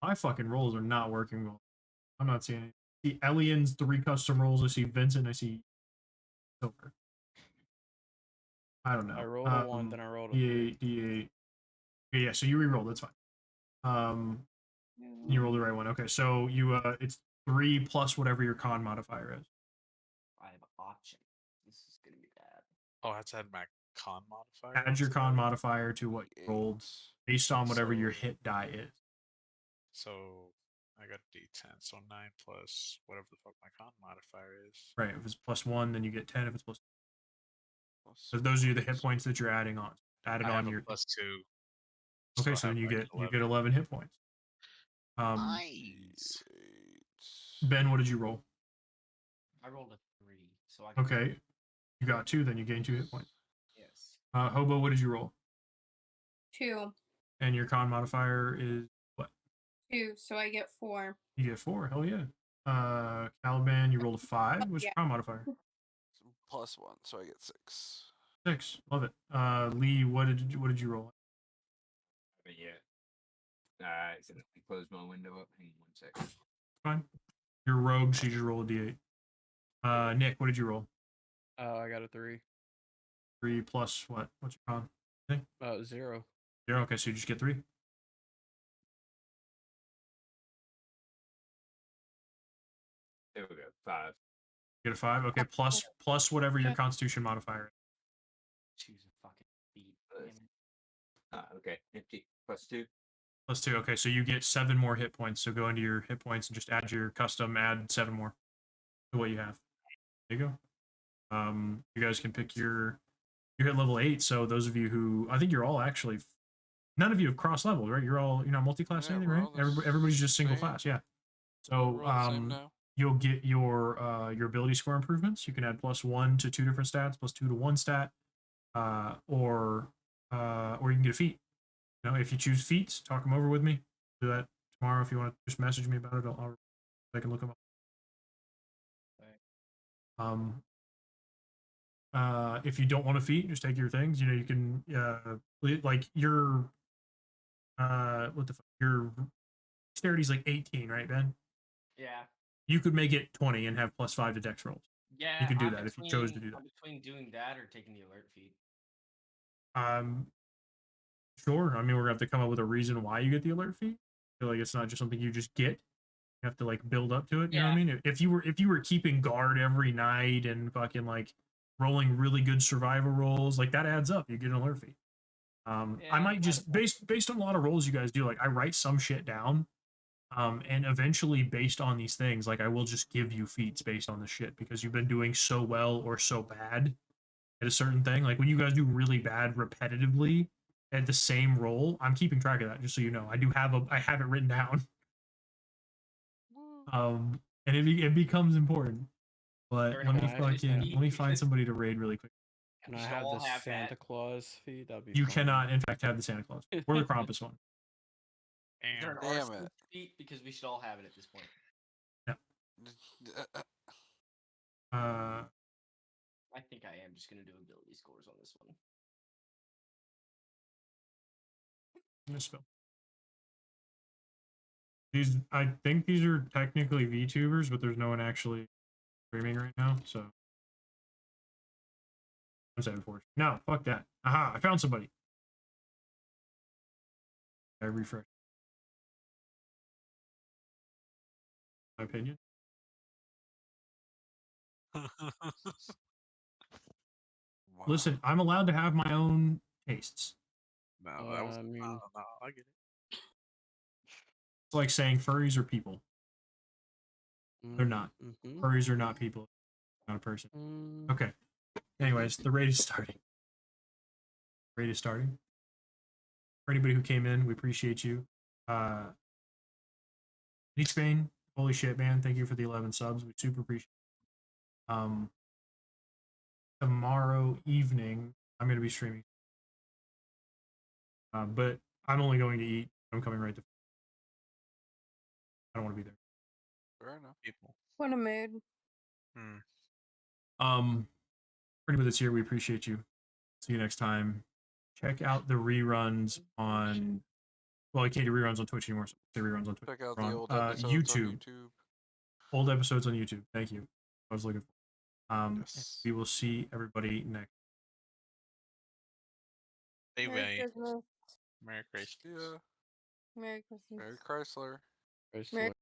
Speaker 1: My fucking rolls are not working well. I'm not seeing it. I see Elian's 3 custom rolls. I see Vincent. I see Silver. I don't know.
Speaker 6: I rolled a 1, then I rolled a 3.
Speaker 1: D8. Yeah, so you re-rolled. That's fine. You rolled the right one. Okay, so you it's 3 plus whatever your con modifier is.
Speaker 3: I have option. This is gonna be bad.
Speaker 7: Oh, I had to add my con modifier.
Speaker 1: Add your
Speaker 7: onto
Speaker 1: con
Speaker 7: that?
Speaker 1: modifier to what you rolled
Speaker 9: D8.
Speaker 1: based on whatever your
Speaker 7: So-
Speaker 1: hit die is.
Speaker 7: So I got D10, so 9 plus whatever the fuck my con modifier is.
Speaker 1: Right. If it's +1, then you get 10. If it's plus,
Speaker 9: Plus
Speaker 1: so those are the hit
Speaker 9: plus-
Speaker 1: points that you're adding on. Added
Speaker 7: I
Speaker 1: on
Speaker 7: have
Speaker 1: your.
Speaker 7: a +2.
Speaker 1: Okay,
Speaker 7: I
Speaker 1: so then
Speaker 7: have,
Speaker 1: you
Speaker 7: like,
Speaker 1: get 11 hit points.
Speaker 7: Nice.
Speaker 9: D8.
Speaker 1: Ben, what did you roll?
Speaker 3: I rolled a 3, so I.
Speaker 1: Okay, you got 2. Then you gain 2 hit points.
Speaker 3: Yes.
Speaker 1: Hobo, what did you roll?
Speaker 4: 2.
Speaker 1: And your con modifier is what?
Speaker 4: 2, so I get 4.
Speaker 1: You get 4. Hell yeah. Caliban, you rolled a 5. What's your con modifier?
Speaker 9: +1, so I get 6.
Speaker 1: 6. Love it. Lee, what did you roll?
Speaker 5: But yeah. So let me close my window up. Hang on 1 second.
Speaker 1: Fine. You're rogue, so you just roll a d8. Nick, what did you roll?
Speaker 6: I got a 3.
Speaker 1: 3 plus what? What's your con?
Speaker 6: 0.
Speaker 1: 0. Okay, so you just get 3.
Speaker 5: There we go. 5.
Speaker 1: You get a 5. Okay, plus whatever your Constitution modifier is.
Speaker 3: Choose a fucking beat.
Speaker 5: Okay. Empty. +2.
Speaker 1: +2. Okay, so you get 7 more hit points. So go into your hit points and just add your custom. Add 7 more to what you have. There you go. You guys can pick you're at level 8. So those of you who I think you're all actually. None of you have cross leveled, right? You're not multi-class
Speaker 9: Yeah,
Speaker 1: anything,
Speaker 9: we're
Speaker 1: right?
Speaker 9: all the
Speaker 1: Everybody's just single
Speaker 9: same.
Speaker 1: class, yeah.
Speaker 9: We're
Speaker 1: So
Speaker 9: all the same now.
Speaker 1: you'll get your ability score improvements. You can add +1 to 2 different stats, +2 to 1 stat, or you can get a feat. You know, if you choose feats, talk them over with me. Do that tomorrow if you want to just message me about it. I can look them up. If you don't want a feat, just take your things. You know, you can like your what the fuck? Your dexterity's like 18, right, Ben?
Speaker 3: Yeah.
Speaker 1: You could make it 20 and have +5 to dex rolls.
Speaker 3: Yeah.
Speaker 1: You could do
Speaker 3: I'm
Speaker 1: that if you chose to do that.
Speaker 3: I'm between doing that or taking the alert feed.
Speaker 1: Sure. I mean, we're gonna have to come up with a reason why you get the alert fee. I feel like it's not just something you just get. You have to like build up to it. You know what I mean? If you were keeping guard every night and fucking like rolling really good survival rolls, like that adds up. You get an alert fee. I might just based on a lot of rolls you guys do, like I write some shit down. And eventually based on these things, like I will just give you feats based on the shit because you've been doing so well or so bad at a certain thing. Like when you guys do really bad repetitively at the same role, I'm keeping track of that just so you know. I have it written down. And it becomes important. But
Speaker 3: Fair
Speaker 1: let me
Speaker 3: enough.
Speaker 1: let me find somebody to raid really quick.
Speaker 6: Can
Speaker 3: We
Speaker 6: I
Speaker 3: should
Speaker 6: have
Speaker 3: all
Speaker 6: the
Speaker 3: have
Speaker 6: Santa
Speaker 3: that.
Speaker 6: Claus feed? That'd be
Speaker 1: You
Speaker 6: fun.
Speaker 1: cannot, in fact, have the Santa Claus or the Krampus one.
Speaker 3: Is there an
Speaker 9: Damn
Speaker 3: arson
Speaker 9: it.
Speaker 3: feat? Because we should all have it at this point. I think I am just gonna do ability scores on this one.
Speaker 1: Misspell. I think these are technically VTubers, but there's no one actually streaming right now, so I'm saying for no, fuck that. Aha, I found somebody. I refresh. My opinion.
Speaker 9: Wow.
Speaker 1: Listen, I'm allowed to have my own tastes.
Speaker 7: No, that was
Speaker 6: I mean-
Speaker 7: no, I get it.
Speaker 1: It's like saying furries are people. They're not.
Speaker 6: Mhm.
Speaker 1: Furries are not people. Not a person.
Speaker 6: Mm.
Speaker 1: Okay. Anyways, the raid is starting. Raid is starting. For anybody who came in, we appreciate you. Spain, holy shit, man! Thank you for the 11 subs. We super appreciate it. Tomorrow evening, I'm going to be streaming. But I'm only going to eat. I'm coming right to. I don't want to be there.
Speaker 9: Fair enough.
Speaker 7: People.
Speaker 4: What a mood.
Speaker 1: For anybody that's here, we appreciate you. See you next time. Check out the reruns on. Well, I can't do reruns on Twitch anymore. So the reruns on Twitch.
Speaker 9: Check out
Speaker 1: On,
Speaker 9: the old episodes
Speaker 1: YouTube.
Speaker 9: on YouTube.
Speaker 1: Old episodes on YouTube. Thank you. I was looking for.
Speaker 9: Yes.
Speaker 1: We will see everybody next.
Speaker 7: Hey,
Speaker 4: Merry
Speaker 7: wait.
Speaker 4: Christmas.
Speaker 7: Merry Christmas.
Speaker 9: Yeah.
Speaker 4: Merry Christmas.
Speaker 9: Mary Chrysler.
Speaker 6: There's
Speaker 4: Merry